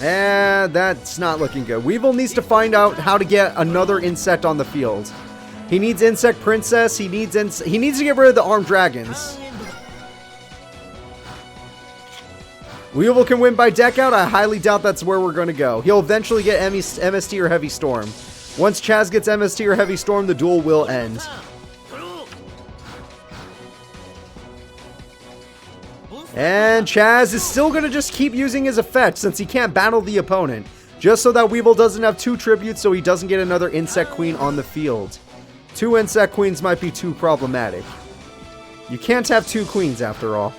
And that's not looking good. Weevil needs to find out how to get another insect on the field. He needs Insect Princess. He needs to get rid of the Armed Dragons. Weevil can win by deck out. I highly doubt that's where we're going to go. He'll eventually get MST or Heavy Storm. Once Chazz gets MST or Heavy Storm, the duel will end. And Chazz is still going to just keep using his effect since he can't battle the opponent. Just so that Weevil doesn't have 2 tributes so he doesn't get another Insect Queen on the field. 2 Insect Queens might be too problematic. You can't have 2 queens after all.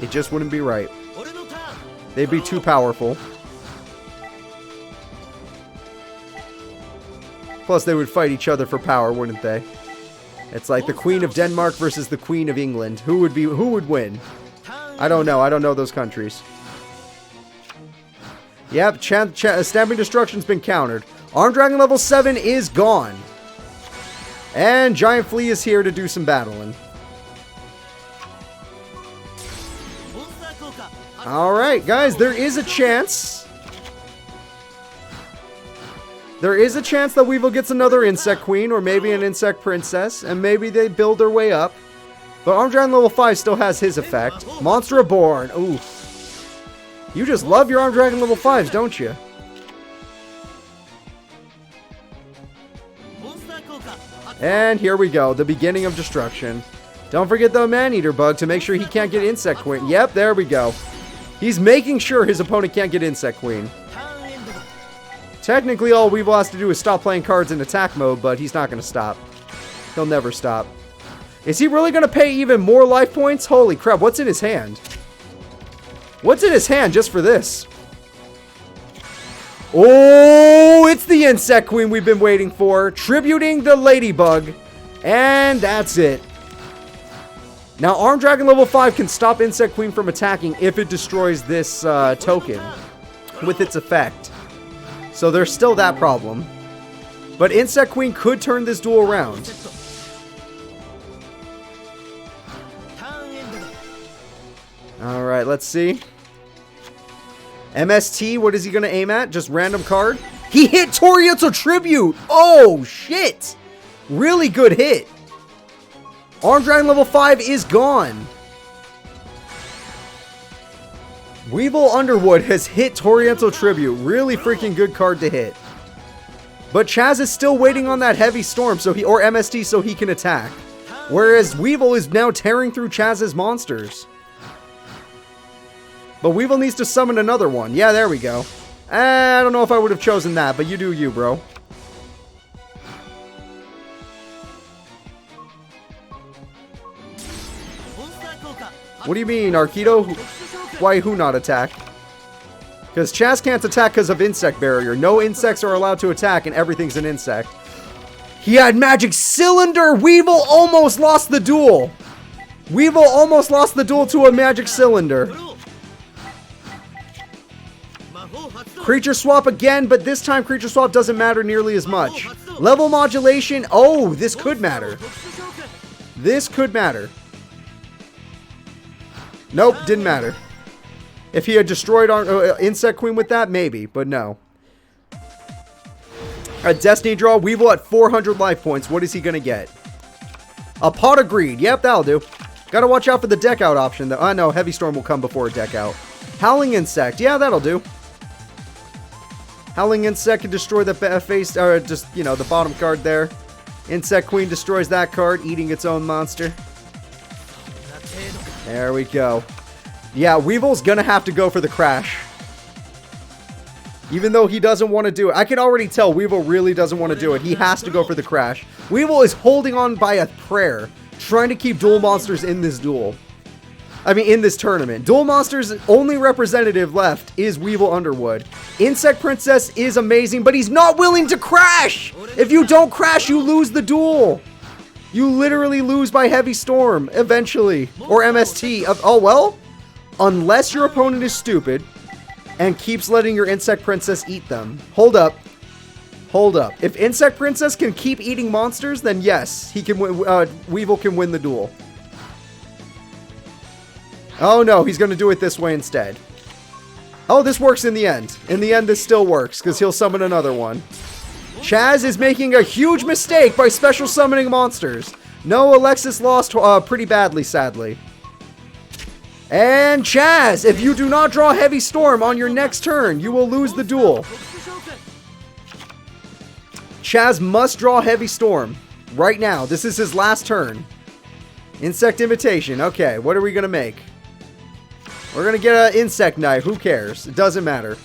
It just wouldn't be right. They'd be too powerful. Plus, they would fight each other for power, wouldn't they? It's like the Queen of Denmark versus the Queen of England. Who would win? I don't know. I don't know those countries. Yep, Stamping Destruction's been countered. Armed Dragon level 7 is gone. And Giant Flea is here to do some battling. Alright, guys, there is a chance. There is a chance that Weevil gets another Insect Queen, or maybe an Insect Princess, and maybe they build their way up. But Armed Dragon level 5 still has his effect. Monster Reborn, ooh. You just love your Armed Dragon level 5s, don't you? And here we go, the beginning of destruction. Don't forget the Man-Eater bug to make sure he can't get Insect Queen. Yep, there we go. He's making sure his opponent can't get Insect Queen. Technically, all Weevil has to do is stop playing cards in attack mode, but he's not going to stop. He'll never stop. Is he really going to pay even more life points? Holy crap, what's in his hand? What's in his hand just for this? Oh, it's the Insect Queen we've been waiting for. Tributing the Ladybug. And that's it. Now, Armed Dragon level 5 can stop Insect Queen from attacking if it destroys this token with its effect. So there's still that problem. But Insect Queen could turn this duel around. Alright, let's see. MST, what is he going to aim at? Just random card? He hit Toriello Tribute! Oh, shit! Really good hit. Armed Dragon level 5 is gone. Weevil Underwood has hit Toriello Tribute. Really freaking good card to hit. But Chazz is still waiting on that Heavy Storm or MST so he can attack. Whereas Weevil is now tearing through Chazz's monsters. But Weevil needs to summon another one. Yeah, there we go. I don't know if I would have chosen that, but you do you, bro. What do you mean, Arkido? Why who not attack? Because Chazz can't attack because of Insect Barrier. No insects are allowed to attack and everything's an insect. He had Magic Cylinder! Weevil almost lost the duel! Weevil almost lost the duel to a Magic Cylinder. Creature swap again, but this time creature swap doesn't matter nearly as much. Level modulation. Oh, this could matter. This could matter. Nope, didn't matter. If he had destroyed our Insect Queen with that, maybe, but no. A Destiny draw. Weevil at 400 life points. What is he going to get? A Pot of Greed. Yep, that'll do. Gotta watch out for the deck out option, though. No, Heavy Storm will come before a deck out. Howling Insect. Yeah, that'll do. Howling Insect can destroy the face, or just, you know, the bottom card there. Insect Queen destroys that card, eating its own monster. There we go. Yeah, Weevil's gonna have to go for the crash. Even though he doesn't want to do it. I can already tell Weevil really doesn't want to do it. He has to go for the crash. Weevil is holding on by a prayer, trying to keep dual monsters in this duel. I mean, in this tournament. Duel Monster's only representative left is Weevil Underwood. Insect Princess is amazing, but he's not willing to crash! If you don't crash, you lose the duel! You literally lose by Heavy Storm, eventually. Or MST. Oh, well, unless your opponent is stupid and keeps letting your Insect Princess eat them. Hold up. Hold up. If Insect Princess can keep eating monsters, then yes, he can win, Weevil can win the duel. Oh no, he's going to do it this way instead. Oh, this works in the end. In the end, this still works, because he'll summon another one. Chazz is making a huge mistake by special summoning monsters. No, Alexis lost pretty badly, sadly. And Chazz, if you do not draw Heavy Storm on your next turn, you will lose the duel. Chazz must draw Heavy Storm right now. This is his last turn. Insect Invitation. Okay, what are we going to make? We're going to get an Insect Knife. Who cares? It doesn't matter.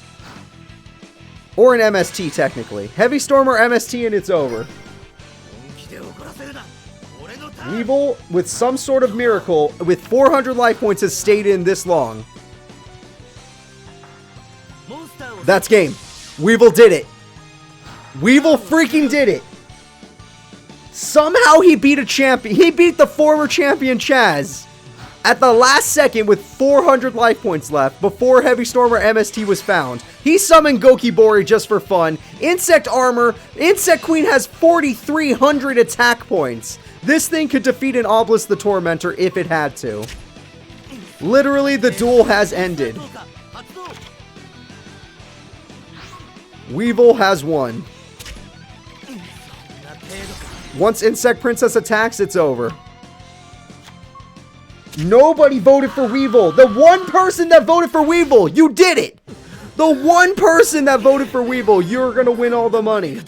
Or an MST, technically. Heavy Storm or MST and it's over. Weevil, with some sort of miracle, with 400 life points, has stayed in this long. That's game. Weevil did it. Weevil freaking did it. Somehow he beat a champion. He beat the former champion Chazz at the last second with 400 life points left before Heavy Storm or MST was found. He summoned Gokibori just for fun. Insect Armor. Insect Queen has 4,300 attack points. This thing could defeat an Obelisk the Tormentor if it had to. Literally, the duel has ended. Weevil has won. Once Insect Princess attacks, it's over. Nobody voted for Weevil. The one person that voted for Weevil, you did it. The one person that voted for Weevil, you're going to win all the money.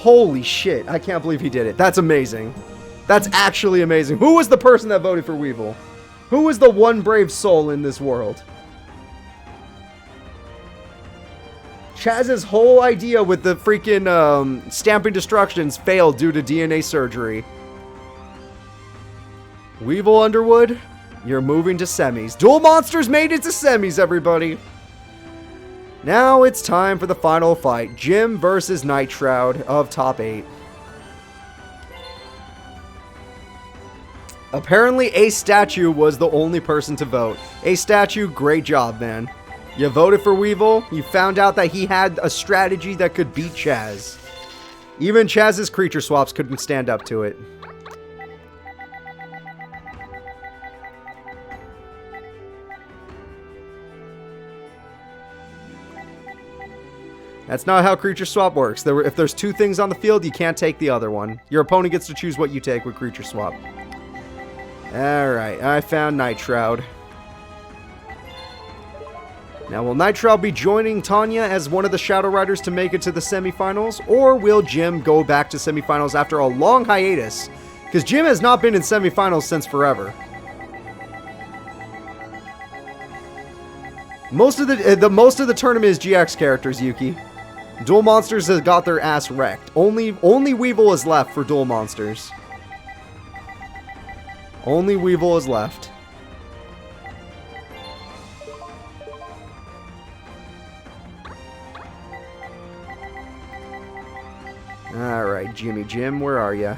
Holy shit. I can't believe he did it. That's amazing. That's actually amazing. Who was the person that voted for Weevil? Who was the one brave soul in this world? Chazz's whole idea with the freaking stamping destructions failed due to DNA surgery. Weevil Underwood, you're moving to semis. Duel Monsters made it to semis, everybody. Now it's time for the final fight. Jim versus Night Shroud of top 8. Apparently, a statue was the only person to vote. A statue, great job, man. You voted for Weevil. You found out that he had a strategy that could beat Chazz. Even Chazz's creature swaps couldn't stand up to it. That's not how creature swap works. If there's 2 things on the field, you can't take the other one. Your opponent gets to choose what you take with creature swap. Alright, I found Night Shroud. Now, will Night Shroud be joining Tanya as one of the Shadow Riders to make it to the semifinals? Or will Jim go back to semifinals after a long hiatus? Because Jim has not been in semifinals since forever. Most of the tournament is GX characters, Yuki. Duel Monsters has got their ass wrecked. Only Weevil is left for Duel Monsters. Only Weevil is left. Alright, Jim, where are ya?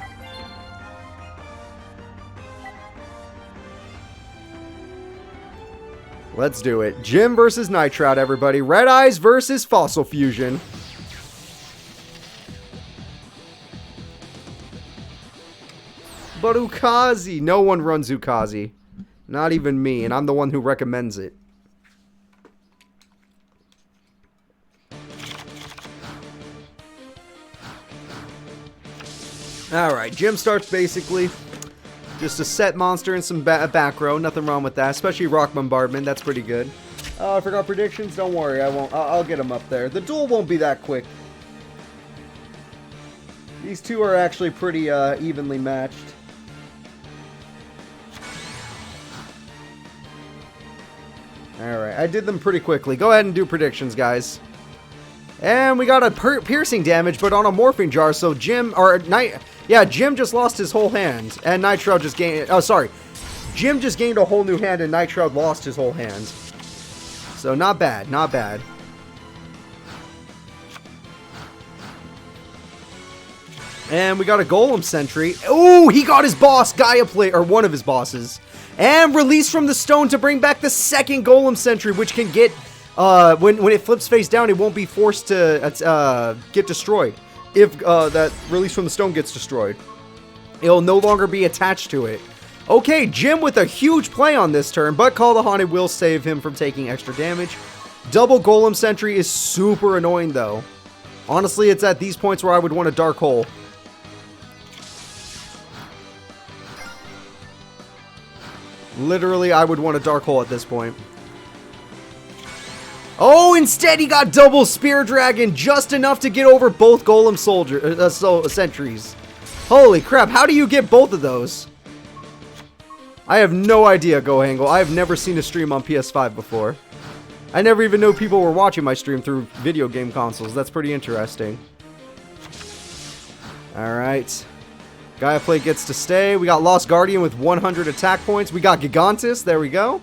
Let's do it. Jim versus Night Shroud, everybody. Red Eyes versus Fossil Fusion. But Ukazi. No one runs Ukazi. Not even me, and I'm the one who recommends it. Alright, Jim starts basically just a set monster and some back row. Nothing wrong with that, especially Rock Bombardment. That's pretty good. Oh, I forgot predictions. Don't worry, I won't. I'll get them up there. The duel won't be that quick. These two are actually pretty evenly matched. Alright, I did them pretty quickly. Go ahead and do predictions, guys. And we got a piercing damage, but on a morphing jar, so Jim just lost his whole hand. And Night Shroud just gained... Oh, sorry. Jim just gained a whole new hand, and Night Shroud lost his whole hand. So, not bad, not bad. And we got a Golem Sentry. Oh, he got his boss, Gaia Plate, or one of his bosses. And release from the stone to bring back the second Golem Sentry, which can get... when it flips face down, it won't be forced to get destroyed. If that release from the stone gets destroyed, it'll no longer be attached to it. Okay, Jim with a huge play on this turn, but Call the Haunted will save him from taking extra damage. Double Golem Sentry is super annoying, though. Honestly, it's at these points where I would want a Dark Hole. Literally, I would want a Dark Hole at this point. Oh, instead he got double Spear Dragon, just enough to get over both Golem Sentries. Holy crap, how do you get both of those? I have no idea, GoHangle. I have never seen a stream on PS5 before. I never even knew people were watching my stream through video game consoles. That's pretty interesting. Alright. Gaia Plate gets to stay. We got Lost Guardian with 100 attack points. We got Gigantus. There we go.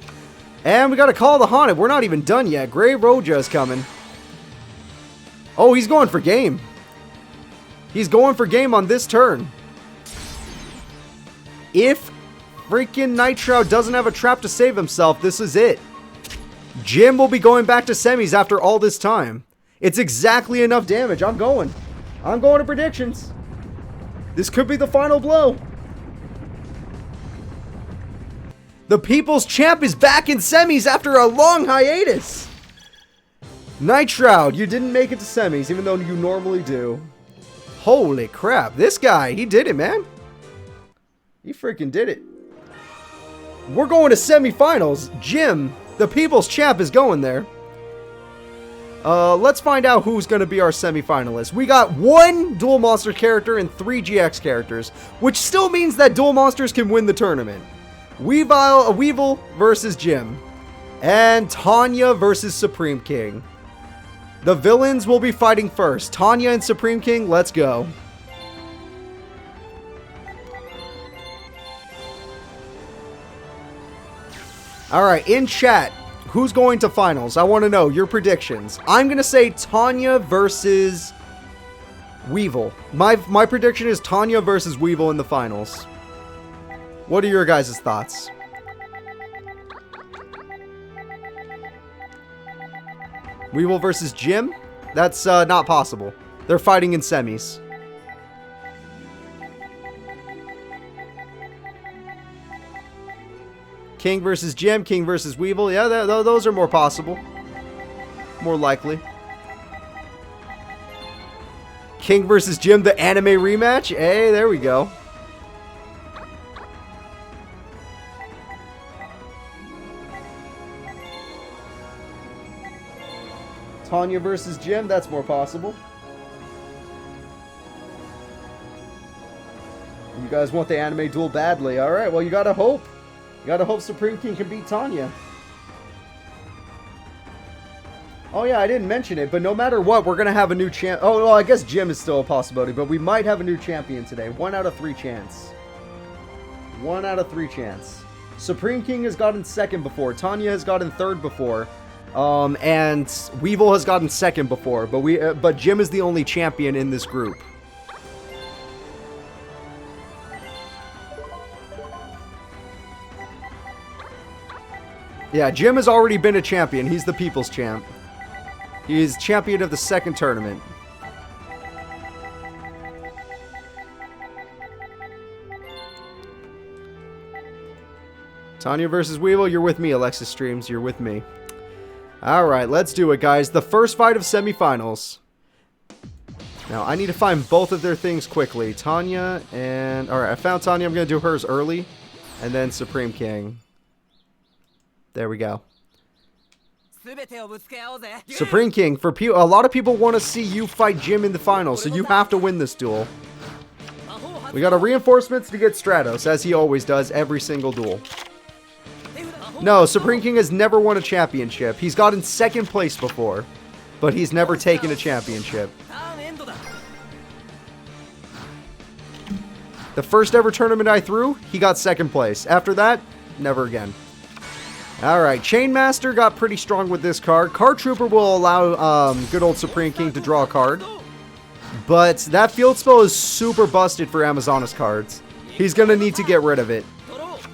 And we got to Call the Haunted. We're not even done yet. Grey Roja is coming. Oh, he's going for game. He's going for game on this turn. If freaking Night Shroud doesn't have a trap to save himself, this is it. Jim will be going back to semis after all this time. It's exactly enough damage. I'm going to predictions. This could be the final blow. The People's Champ is back in semis after a long hiatus. Night Shroud, you didn't make it to semis, even though you normally do. Holy crap. This guy, he did it, man. He freaking did it. We're going to semifinals. Jim, the People's Champ, is going there. Let's find out who's going to be our semifinalists. We got 1 Duel Monster character and 3 GX characters, which still means that Duel Monsters can win the tournament. Weevil versus Jim, and Tanya versus Supreme King. The villains will be fighting first. Tanya and Supreme King, let's go. Alright, in chat, who's going to finals? I want to know your predictions. I'm going to say Tanya versus Weevil. My prediction is Tanya versus Weevil in the finals. What are your guys' thoughts? Weevil versus Jim? That's not possible. They're fighting in semis. King versus Jim, King versus Weevil. Yeah, those are more possible. More likely. King versus Jim, the anime rematch. Hey, there we go. Tanya versus Jim, that's more possible. You guys want the anime duel badly. Alright, well, you gotta hope. You gotta hope Supreme King can beat Tanya. Oh yeah, I didn't mention it, but no matter what, we're gonna have a new champ. Oh, well, I guess Jim is still a possibility, but we might have a new champion today. 1 out of 3 chance. 1 out of 3 chance. Supreme King has gotten 2nd before. Tanya has gotten 3rd before. And Weevil has gotten 2nd before, but Jim is the only champion in this group. Yeah, Jim has already been a champion. He's the people's champ. He's champion of the 2nd tournament. Tanya versus Weevil, you're with me, Alexis Streams. You're with me. Alright, let's do it, guys. The first fight of semifinals. Now, I need to find both of their things quickly. Tanya and... Alright, I found Tanya. I'm going to do hers early. And then Supreme King. There we go. Supreme King, for a lot of people want to see you fight Jim in the finals, so you have to win this duel. We got a reinforcements to get Stratos, as he always does every single duel. No, Supreme King has never won a championship. He's gotten 2nd place before, but he's never taken a championship. The first ever tournament I threw, he got 2nd place. After that, never again. Alright, Chainmaster got pretty strong with this card. Card Trooper will allow good old Supreme King to draw a card. But that field spell is super busted for Amazonas cards. He's going to need to get rid of it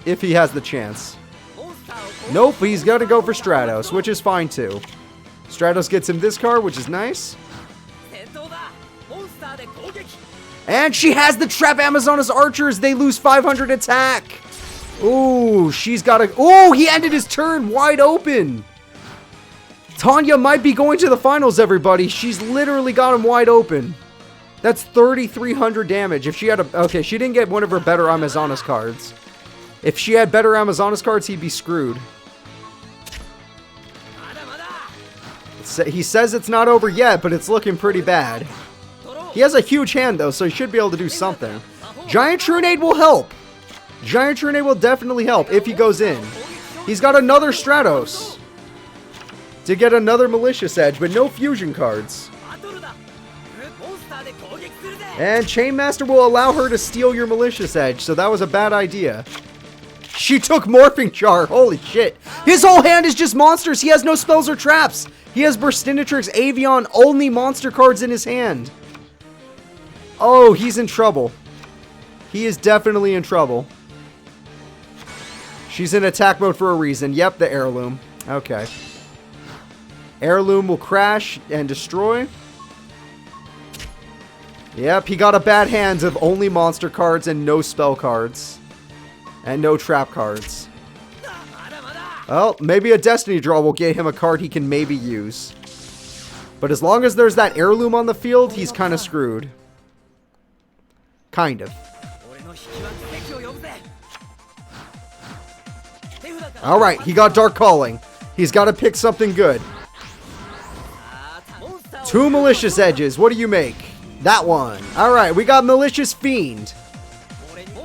if he has the chance. Nope, he's got to go for Stratos, which is fine too. Stratos gets him this card, which is nice. And she has the Trap Amazonas Archers. They lose 500 attack. Ooh, she's got a... Ooh, he ended his turn wide open. Tanya might be going to the finals, everybody. She's literally got him wide open. That's 3,300 damage. If she had a... Okay, she didn't get one of her better Amazonas cards. If she had better Amazonas cards, he'd be screwed. He says it's not over yet, but it's looking pretty bad. He has a huge hand, though, so he should be able to do something. Giant Trunade will help. Giant Trunade will definitely help if he goes in. He's got another Stratos to get another Malicious Edge, but no fusion cards. And Chainmaster will allow her to steal your Malicious Edge, so that was a bad idea. She took Morphing Char. Holy shit. His whole hand is just monsters. He has no spells or traps. He has Burstinatrix, Avion, only monster cards in his hand. Oh, he's in trouble. He is definitely in trouble. She's in attack mode for a reason. Yep, the Heirloom. Okay. Heirloom will crash and destroy. Yep, he got a bad hand of only monster cards and no spell cards. And no trap cards. Well, maybe a Destiny Draw will get him a card he can maybe use. But as long as there's that Heirloom on the field, he's kind of screwed. Kind of. Alright, he got Dark Calling. He's got to pick something good. 2 malicious edges. What do you make? That one. Alright, we got malicious fiend.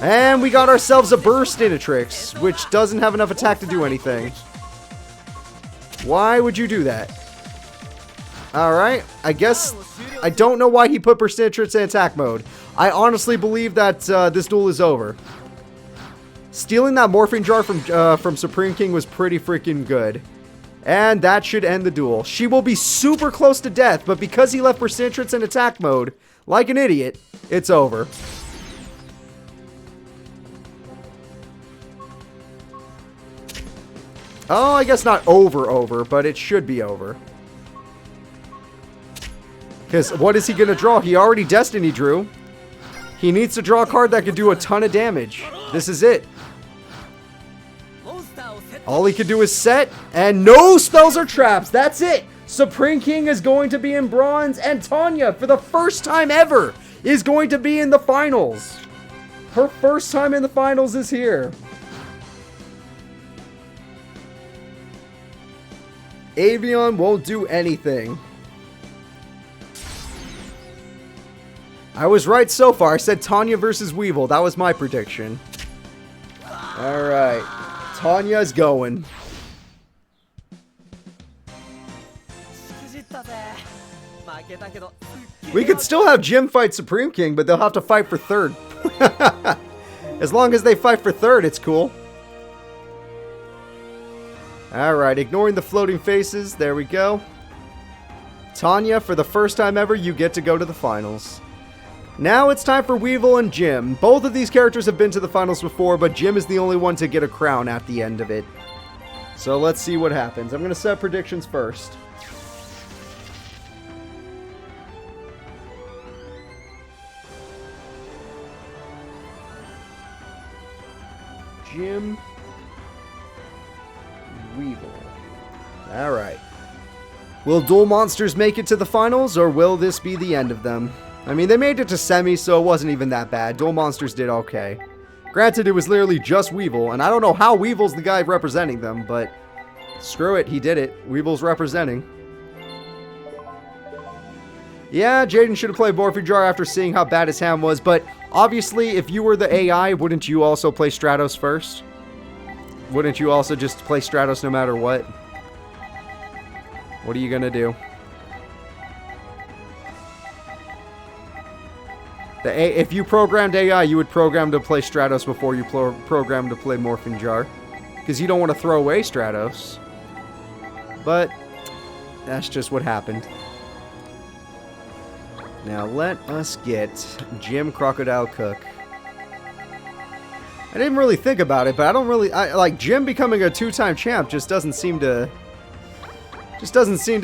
And we got ourselves a burst Inatrix, which doesn't have enough attack to do anything. Why would you do that? Alright, I guess I don't know why he put burst Inatrix in attack mode. I honestly believe that this duel is over. Stealing that morphine jar from Supreme King was pretty freaking good. And that should end the duel. She will be super close to death, but because he left burst Inatrix in attack mode, like an idiot, it's over. Oh, I guess not over, but it should be over. Because what is he going to draw? He already Destiny drew. He needs to draw a card that could do a ton of damage. This is it. All he could do is set, and no spells or traps. That's it. Supreme King is going to be in bronze, and Tanya, for the first time ever, is going to be in the finals. Her first time in the finals is here. Avion won't do anything. I was right so far. I said Tanya versus Weevil. That was my prediction. Alright. Tanya's going. We could still have Jim fight Supreme King, but they'll have to fight for third. As long as they fight for third, it's cool. Alright, ignoring the floating faces. There we go. Tanya, for the first time ever, you get to go to the finals. Now it's time for Weevil and Jim. Both of these characters have been to the finals before, but Jim is the only one to get a crown at the end of it. So let's see what happens. I'm going to set predictions first. Jim, Weevil. Alright. Will Duel Monsters make it to the finals, or will this be the end of them? I mean, they made it to semi, so it wasn't even that bad. Duel Monsters did okay. Granted, it was literally just Weevil, and I don't know how Weevil's the guy representing them, but screw it, he did it. Weevil's representing. Yeah, Jaden should have played Morphe Jar after seeing how bad his hand was, but obviously, if you were the AI, wouldn't you also play Stratos first? Wouldn't you also just play Stratos no matter what? What are you gonna do? If you programmed AI, you would program to play Stratos before you program to play Morphin Jar. Because you don't want to throw away Stratos. But that's just what happened. Now let us get Jim Crocodile Cook. I didn't really think about it, but I don't really... like, Jim becoming a 2-time champ just doesn't seem to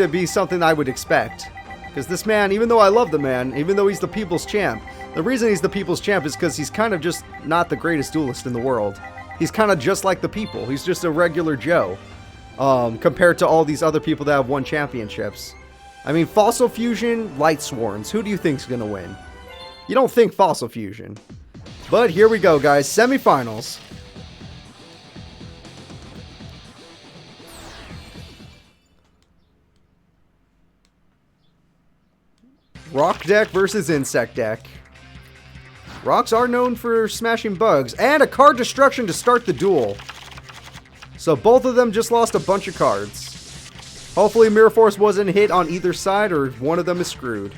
be something I would expect. Because this man, even though I love the man, even though he's the people's champ, the reason he's the people's champ is because he's kind of just not the greatest duelist in the world. He's kind of just like the people. He's just a regular Joe. Compared to all these other people that have won championships. I mean, Fossil Fusion, Light Sworns. Who do you think's going to win? You don't think Fossil Fusion. But here we go, guys. Semifinals. Rock deck versus insect deck. Rocks are known for smashing bugs. And a card destruction to start the duel. So both of them just lost a bunch of cards. Hopefully Mirror Force wasn't hit on either side or one of them is screwed.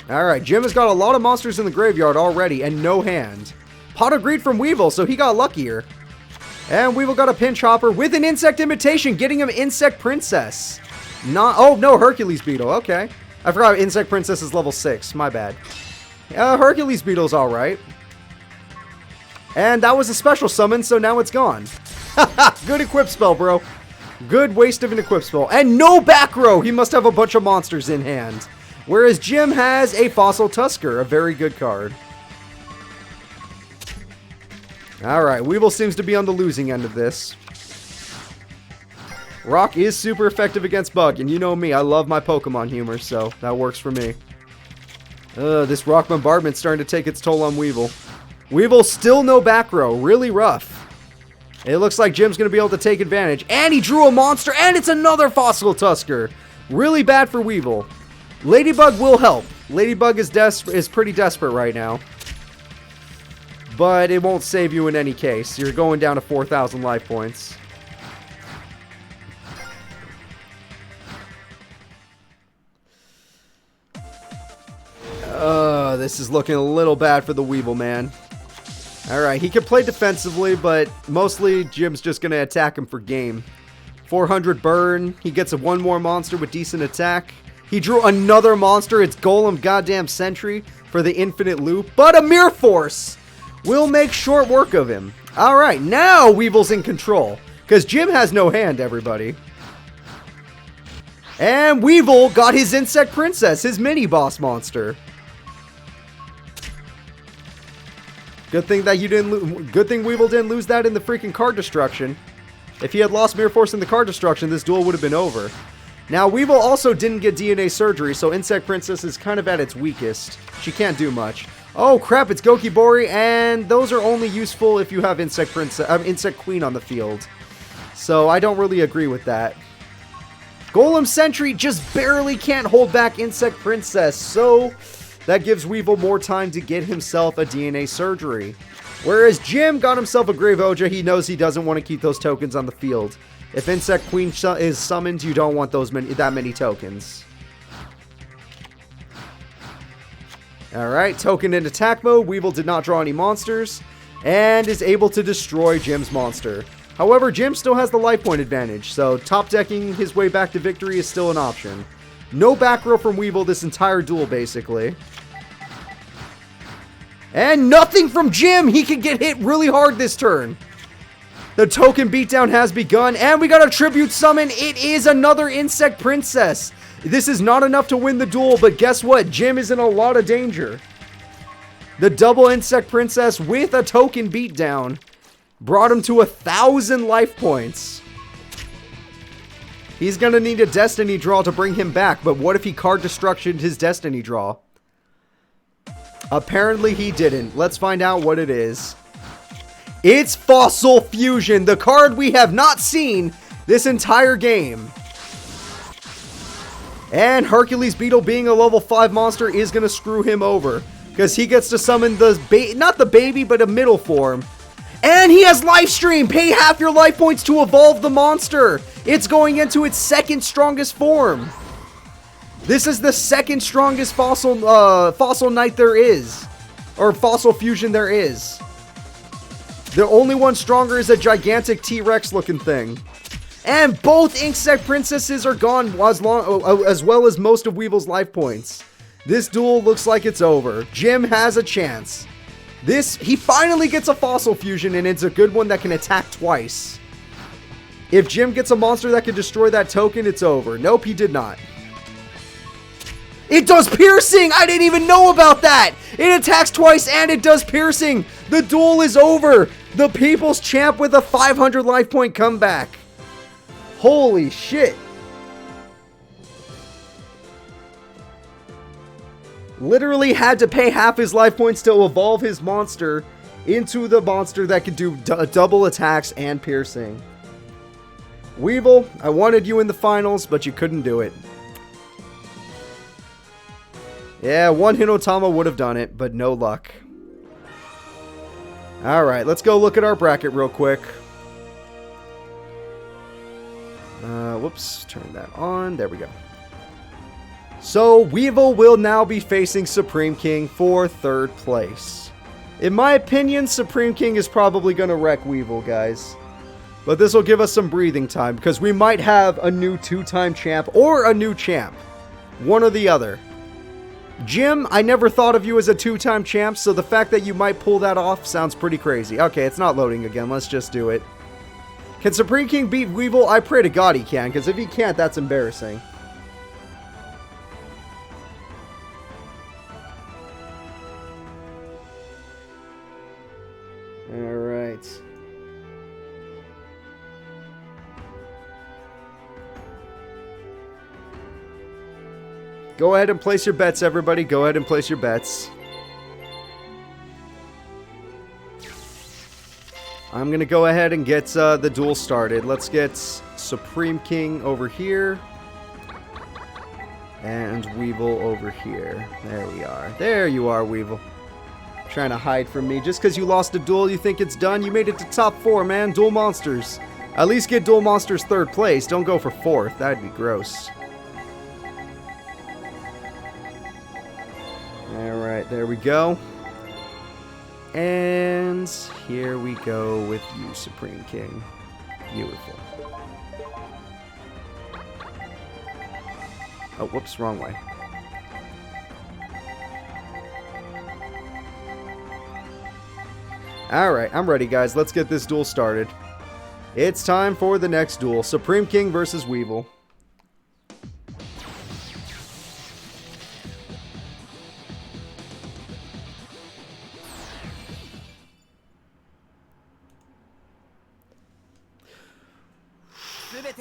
Alright, Jim has got a lot of monsters in the graveyard already and no hand. Pot of Greed from Weevil, so he got luckier. And Weevil got a Pinch Hopper with an Insect Imitation, getting him Insect Princess. Oh, no, Hercules Beetle, okay. I forgot Insect Princess is level 6, my bad. Hercules Beetle's alright. And that was a special summon, so now it's gone. Good equip spell, bro. Good waste of an equip spell. And no back row! He must have a bunch of monsters in hand. Whereas Jim has a Fossil Tusker, a very good card. Alright, Weevil seems to be on the losing end of this. Rock is super effective against Bug, and you know me, I love my Pokemon humor, so that works for me. This Rock Bombardment's starting to take its toll on Weevil. Weevil still no back row, really rough. It looks like Jim's going to be able to take advantage. And he drew a monster, and it's another Fossil Tusker. Really bad for Weevil. Ladybug will help. Ladybug is pretty desperate right now. But it won't save you in any case. You're going down to 4,000 life points. This is looking a little bad for the Weevil, man. Alright, he can play defensively, but mostly Jim's just going to attack him for game. 400 burn. He gets one more monster with decent attack. He drew another monster. It's Golem Goddamn Sentry for the infinite loop. But a Mirror Force will make short work of him. Alright, now Weevil's in control. Because Jim has no hand, everybody. And Weevil got his Insect Princess, his mini-boss monster. Good thing that good thing Weevil didn't lose that in the freaking card destruction. If he had lost Mirror Force in the card destruction, this duel would have been over. Now, Weevil also didn't get DNA surgery, so Insect Princess is kind of at its weakest. She can't do much. Oh crap, it's Gokibori, and those are only useful if you have Insect Queen on the field. So I don't really agree with that. Golem Sentry just barely can't hold back Insect Princess, so that gives Weevil more time to get himself a DNA surgery. Whereas Jim got himself a Grave Oja, he knows he doesn't want to keep those tokens on the field. If Insect Queen is summoned, you don't want that many tokens. Alright, token in attack mode. Weevil did not draw any monsters, and is able to destroy Jim's monster. However, Jim still has the life point advantage, so top decking his way back to victory is still an option. No back row from Weevil this entire duel, basically. And nothing from Jim! He can get hit really hard this turn. The token beatdown has begun, and we got a tribute summon. It is another Insect Princess. This is not enough to win the duel, but guess what? Jim is in a lot of danger. The double Insect Princess with a token beatdown brought him to 1,000 life points. He's gonna need a Destiny draw to bring him back, but what if he card destructioned his Destiny draw? Apparently he didn't. Let's find out what it is. It's Fossil Fusion, the card we have not seen this entire game. And Hercules Beetle, being a level 5 monster, is going to screw him over. Because he gets to summon not the baby, but a middle form. And he has Life Stream! Pay half your life points to evolve the monster! It's going into its second strongest form. This is the second strongest Fossil Knight there is. Or Fossil Fusion there is. The only one stronger is a gigantic T-Rex looking thing. And both Insect Princesses are gone as well as most of Weevil's life points. This duel looks like it's over. Jim has a chance. He finally gets a Fossil Fusion, and it's a good one that can attack twice. If Jim gets a monster that can destroy that token, it's over. Nope, he did not. It does piercing! I didn't even know about that! It attacks twice and it does piercing! The duel is over! The People's Champ with a 500 life point comeback. Holy shit. Literally had to pay half his life points to evolve his monster into the monster that could do double attacks and piercing. Weevil, I wanted you in the finals, but you couldn't do it. Yeah, one Hinotama would have done it, but no luck. Alright, let's go look at our bracket real quick. Whoops, turn that on. There we go. So, Weevil will now be facing Supreme King for 3rd place. In my opinion, Supreme King is probably going to wreck Weevil, guys. But this will give us some breathing time, because we might have a new 2-time champ or a new champ. One or the other. Jim, I never thought of you as a 2-time champ, so the fact that you might pull that off sounds pretty crazy. Okay, it's not loading again. Let's just do it. Can Supreme King beat Weevil? I pray to God he can, because if he can't, that's embarrassing. Alright. Go ahead and place your bets, everybody. Go ahead and place your bets. I'm going to go ahead and get the duel started. Let's get Supreme King over here. And Weevil over here. There we are. There you are, Weevil. Trying to hide from me. Just because you lost a duel, you think it's done? You made it to top 4, man. Duel Monsters. At least get Duel Monsters 3rd place. Don't go for 4th. That'd be gross. Alright, there we go. And here we go with you, Supreme King. Beautiful. Oh, whoops, wrong way. Alright, I'm ready, guys. Let's get this duel started. It's time for the next duel. Supreme King versus Weevil.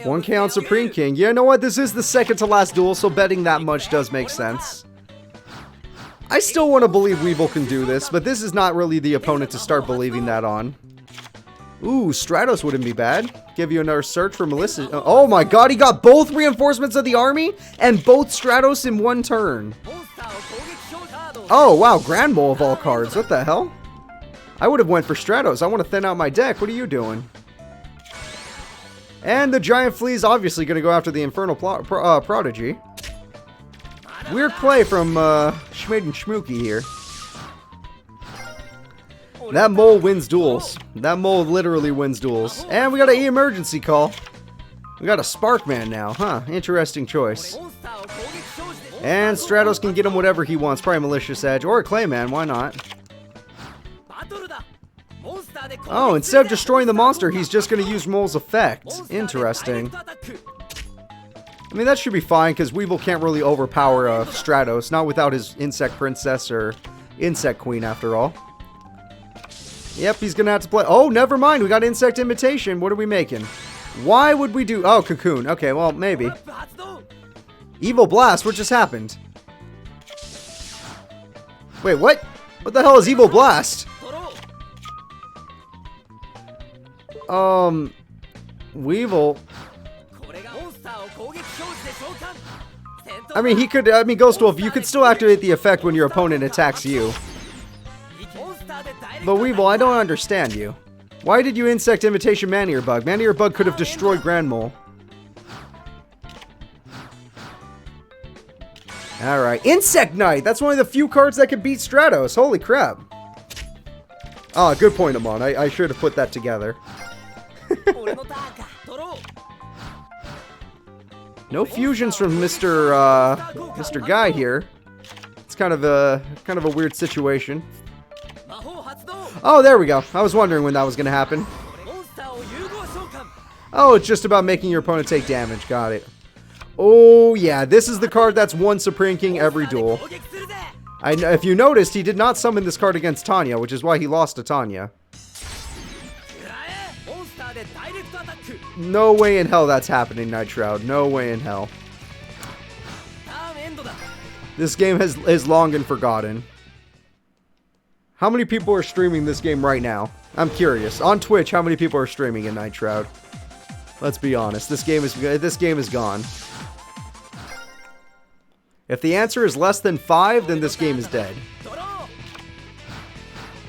One K on Supreme King. Yeah, you know what? This is the second to last duel, so betting that much does make sense. I still want to believe Weevil can do this, but this is not really the opponent to start believing that on. Ooh, Stratos wouldn't be bad. Give you another search for Melissa. Oh my god, he got both reinforcements of the army and both Stratos in one turn. Oh, wow, Grand Mole of all cards. What the hell? I would have went for Stratos. I want to thin out my deck. What are you doing? And the Giant Flea is obviously going to go after the Infernal Prodigy. Weird play from Schmade and Schmooky here. That mole wins duels. That mole literally wins duels. And we got an emergency call. We got a Sparkman now, huh? Interesting choice. And Stratos can get him whatever he wants. Probably Malicious Edge or a Clayman, why not? Oh, instead of destroying the monster, he's just going to use Mole's effect. Interesting. I mean, that should be fine, because Weevil can't really overpower Stratos. Not without his Insect Princess or Insect Queen, after all. Yep, he's going to have to play... Oh, never mind. We got Insect Imitation. What are we making? Why would we do... Oh, Cocoon. Okay, well, maybe. Evil Blast. What just happened? Wait, what? What the hell is Evil Blast? Weevil. I mean, he could, Ghost Wolf, you could still activate the effect when your opponent attacks you. But Weevil, I don't understand you. Why did you Insect Imitation Man-Eater Bug? Man-Eater Bug could have destroyed Grand Mole. Alright, Insect Knight! That's one of the few cards that can beat Stratos. Holy crap. Ah, good point, Amon. I should have put that together. No fusions from Mr. Guy here. It's kind of a weird situation. Oh, there we go. I was wondering when that was going to happen. Oh, it's just about making your opponent take damage. Got it. Oh, yeah. This is the card that's won Supreme King every duel. If you noticed, he did not summon this card against Tanya, which is why he lost to Tanya. No way in hell that's happening, Night Shroud. No way in hell. This game is long and forgotten. How many people are streaming this game right now? I'm curious. On Twitch, how many people are streaming in Night Shroud? Let's be honest. This game is gone. If the answer is less than 5, then this game is dead.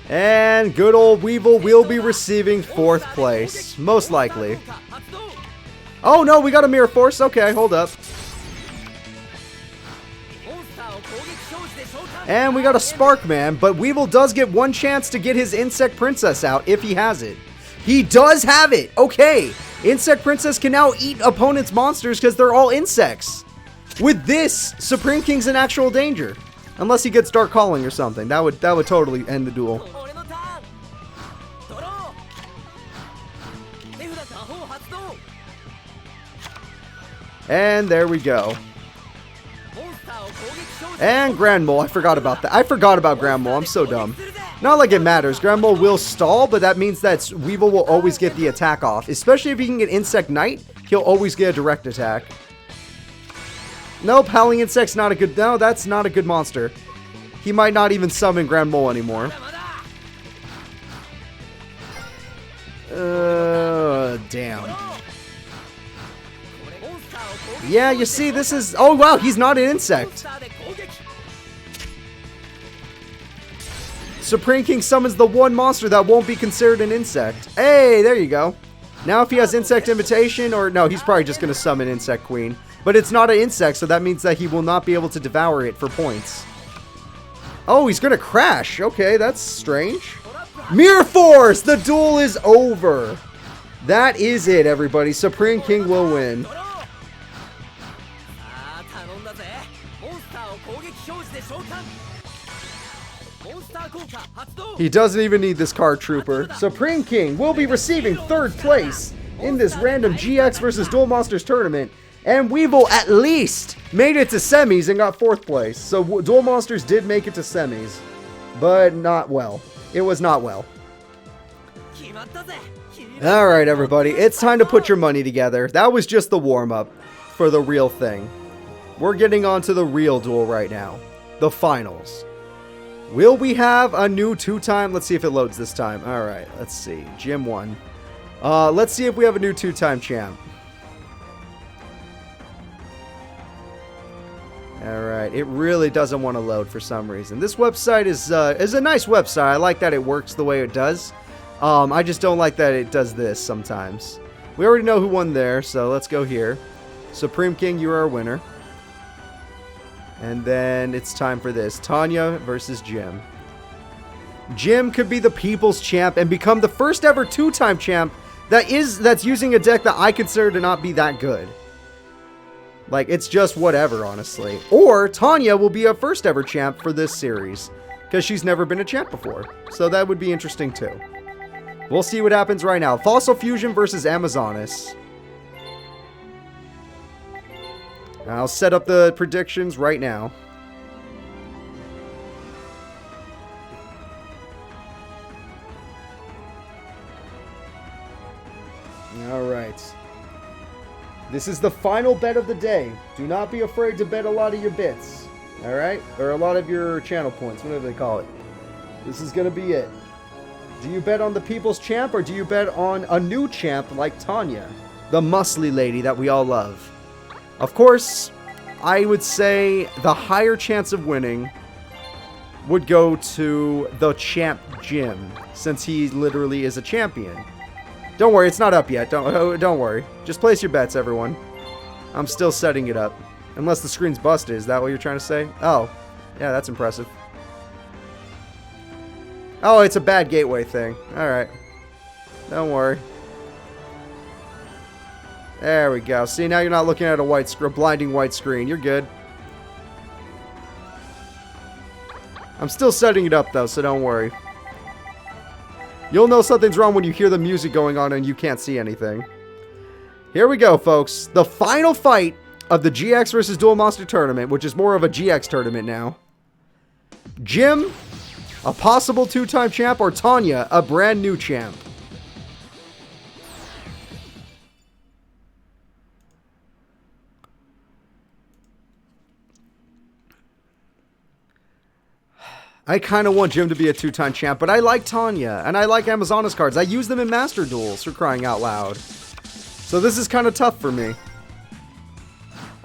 And good old Weevil will be receiving 4th place. Most likely. Oh no, we got a Mirror Force. Okay, hold up. And we got a Sparkman, but Weevil does get one chance to get his Insect Princess out if he has it. He does have it! Okay! Insect Princess can now eat opponents' monsters because they're all insects. With this, Supreme King's in actual danger. Unless he gets Dark Calling or something. That would totally end the duel. And there we go. And Grand Mole. I forgot about that. I forgot about Grand Mole. I'm so dumb. Not like it matters. Grand Mole will stall, but that means that Weevil will always get the attack off. Especially if he can get Insect Knight, he'll always get a direct attack. Nope, Howling Insect's not a good... No, that's not a good monster. He might not even summon Grand Mole anymore. Damn. Yeah, you see, this is... Oh, wow, he's not an insect. Supreme King summons the one monster that won't be considered an insect. Hey, there you go. Now if he has Insect Invitation, or no, he's probably just going to summon Insect Queen. But it's not an insect, so that means that he will not be able to devour it for points. Oh, he's going to crash. Okay, that's strange. Mirror Force! The duel is over. That is it, everybody. Supreme King will win. He doesn't even need this card, Trooper. Supreme King will be receiving 3rd place in this random GX versus Duel Monsters tournament. And Weevil at least made it to semis and got 4th place. So Duel Monsters did make it to semis. But not well. It was not well. Alright, everybody. It's time to put your money together. That was just the warm-up for the real thing. We're getting on to the real duel right now. The finals. Will we have a new 2-time? Let's see if it loads this time. Alright, let's see. Gym 1. Let's see if we have a new 2-time champ. Alright, it really doesn't want to load for some reason. This website is a nice website. I like that it works the way it does. I just don't like that it does this sometimes. We already know who won there, so let's go here. Supreme King, you are our winner. And then it's time for this. Tanya versus Jim. Jim could be the people's champ and become the first ever 2-time champ that's using a deck that I consider to not be that good. Like, it's just whatever, honestly. Or Tanya will be a first ever champ for this series, because she's never been a champ before. So that would be interesting too. We'll see what happens right now. Fossil Fusion versus Amazonas. I'll set up the predictions right now. Alright. This is the final bet of the day. Do not be afraid to bet a lot of your bits. Alright? Or a lot of your channel points, whatever they call it. This is going to be it. Do you bet on the people's champ, or do you bet on a new champ like Tanya? The muscly lady that we all love. Of course, I would say the higher chance of winning would go to the champ Jim, since he literally is a champion. Don't worry, it's not up yet. Don't worry. Just place your bets, everyone. I'm still setting it up. Unless the screen's busted. Is that what you're trying to say? Oh. Yeah, that's impressive. Oh, it's a bad gateway thing. Alright. Don't worry. There we go. See, now you're not looking at a blinding white screen. You're good. I'm still setting it up, though, so don't worry. You'll know something's wrong when you hear the music going on and you can't see anything. Here we go, folks. The final fight of the GX versus Duel Monster tournament, which is more of a GX tournament now. Jim, a possible 2-time champ, or Tanya, a brand new champ. I kind of want Jim to be a 2-time champ, but I like Tanya, and I like Amazonas cards. I use them in Master Duels, for crying out loud. So this is kind of tough for me.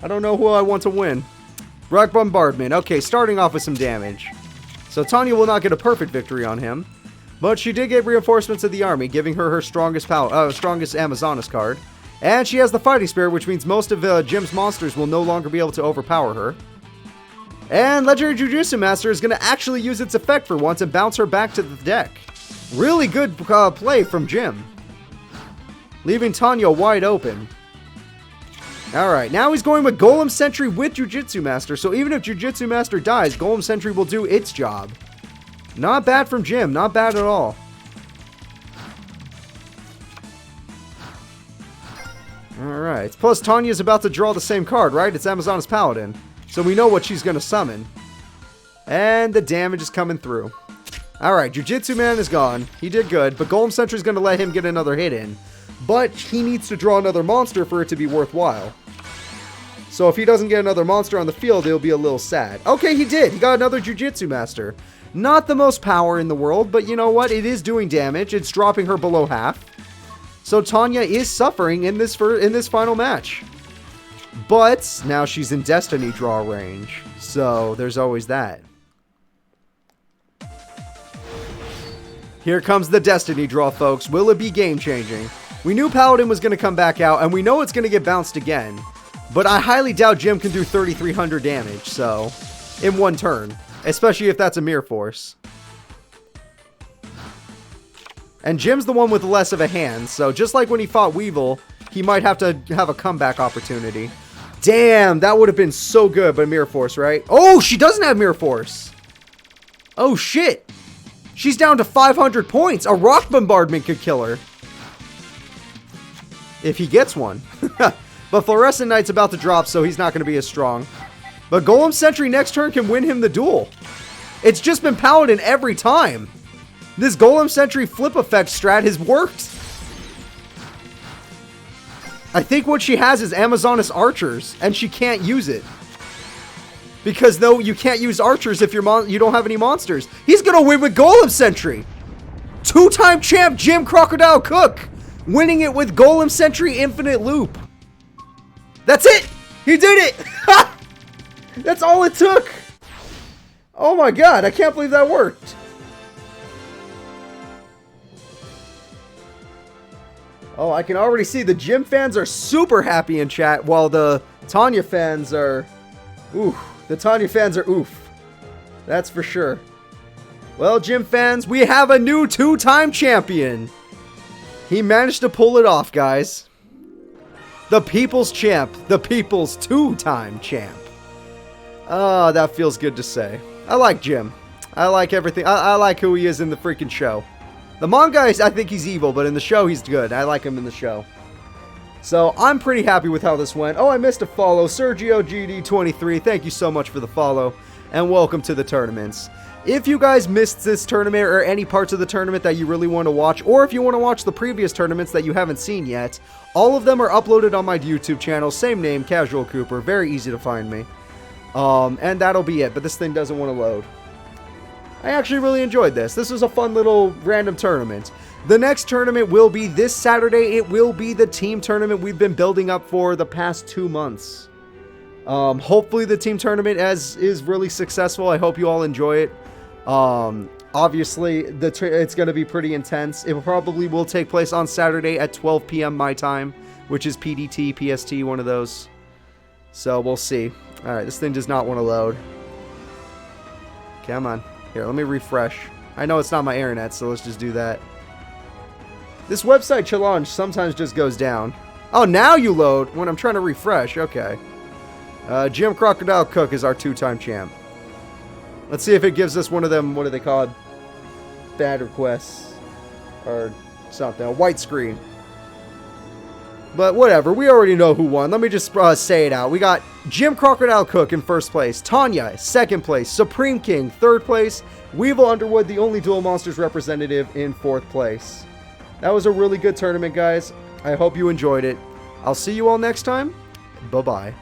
I don't know who I want to win. Rock Bombardment. Okay, starting off with some damage. So Tanya will not get a perfect victory on him, but she did get reinforcements of the army, giving her her strongest Amazonas card. And she has the Fighting Spirit, which means most of Jim's monsters will no longer be able to overpower her. And Legendary Jujutsu Master is going to actually use its effect for once and bounce her back to the deck. Really good play from Jim. Leaving Tanya wide open. Alright, now he's going with Golem Sentry with Jujutsu Master. So even if Jujutsu Master dies, Golem Sentry will do its job. Not bad from Jim. Not bad at all. Alright. Plus, Tanya's about to draw the same card, right? It's Amazonas Paladin. So we know what she's going to summon. And the damage is coming through. Alright, Jujutsu Man is gone. He did good, but Golem Sentry is going to let him get another hit in. But he needs to draw another monster for it to be worthwhile. So if he doesn't get another monster on the field, he'll be a little sad. Okay, he did. He got another Jujutsu Master. Not the most power in the world, but you know what? It is doing damage. It's dropping her below half. So Tanya is suffering in this final match. But now she's in Destiny draw range. So there's always that. Here comes the Destiny draw, folks. Will it be game-changing? We knew Paladin was going to come back out, and we know it's going to get bounced again. But I highly doubt Jim can do 3,300 damage, so... in one turn. Especially if that's a Mirror Force. And Jim's the one with less of a hand, so just like when he fought Weevil, he might have to have a comeback opportunity. Damn, that would have been so good, but Mirror Force, right? Oh, she doesn't have Mirror Force! Oh, shit! She's down to 500 points. A rock bombardment could kill her. If he gets one. But Fluorescent Knight's about to drop, so he's not going to be as strong. But Golem Sentry next turn can win him the duel. It's just been Paladin every time. This Golem Sentry flip effect strat has worked. I think what she has is Amazoness Archers, and she can't use it. Because though you can't use archers if you don't have any monsters. He's gonna win with Golem Sentry. Two-time champ Jim Crocodile Cook winning it with Golem Sentry Infinite Loop. That's it! He did it! That's all it took! Oh my god, I can't believe that worked. Oh, I can already see the Jim fans are super happy in chat while the Tanya fans are... ooh. The Tanya fans are oof. That's for sure. Well, Jim fans, we have a new two-time champion. He managed to pull it off, guys. The people's champ. The people's two-time champ. Oh, that feels good to say. I like Jim. I like everything. I like who he is in the freaking show. The manga, I think he's evil, but in the show, he's good. I like him in the show. So, I'm pretty happy with how this went. Oh, I missed a follow. Sergio GD23, thank you so much for the follow. And welcome to the tournaments. If you guys missed this tournament or any parts of the tournament that you really want to watch, or if you want to watch the previous tournaments that you haven't seen yet, all of them are uploaded on my YouTube channel. Same name, Casual Cooper. Very easy to find me. And that'll be it, but this thing doesn't want to load. I actually really enjoyed this. This was a fun little random tournament. The next tournament will be this Saturday. It will be the team tournament we've been building up for the past 2 months. Hopefully the team tournament is really successful. I hope you all enjoy it. Obviously, it's going to be pretty intense. It probably will take place on Saturday at 12 p.m. my time, which is PDT, PST, one of those. So we'll see. All right, this thing does not want to load. Come on. Here, let me refresh. I know it's not my internet, so let's just do that. This website challenge sometimes just goes down. Oh, now you load when I'm trying to refresh. Okay. Jim Crocodile Cook is our two-time champ. Let's see if it gives us one of them, what are they called? Bad requests. Or something. A white screen. But whatever. We already know who won. Let me just say it out. We got Jim Crocodile Cook in first place. Tanya, second place. Supreme King, third place. Weevil Underwood, the only Duel Monsters representative, in fourth place. That was a really good tournament, guys. I hope you enjoyed it. I'll see you all next time. Bye-bye.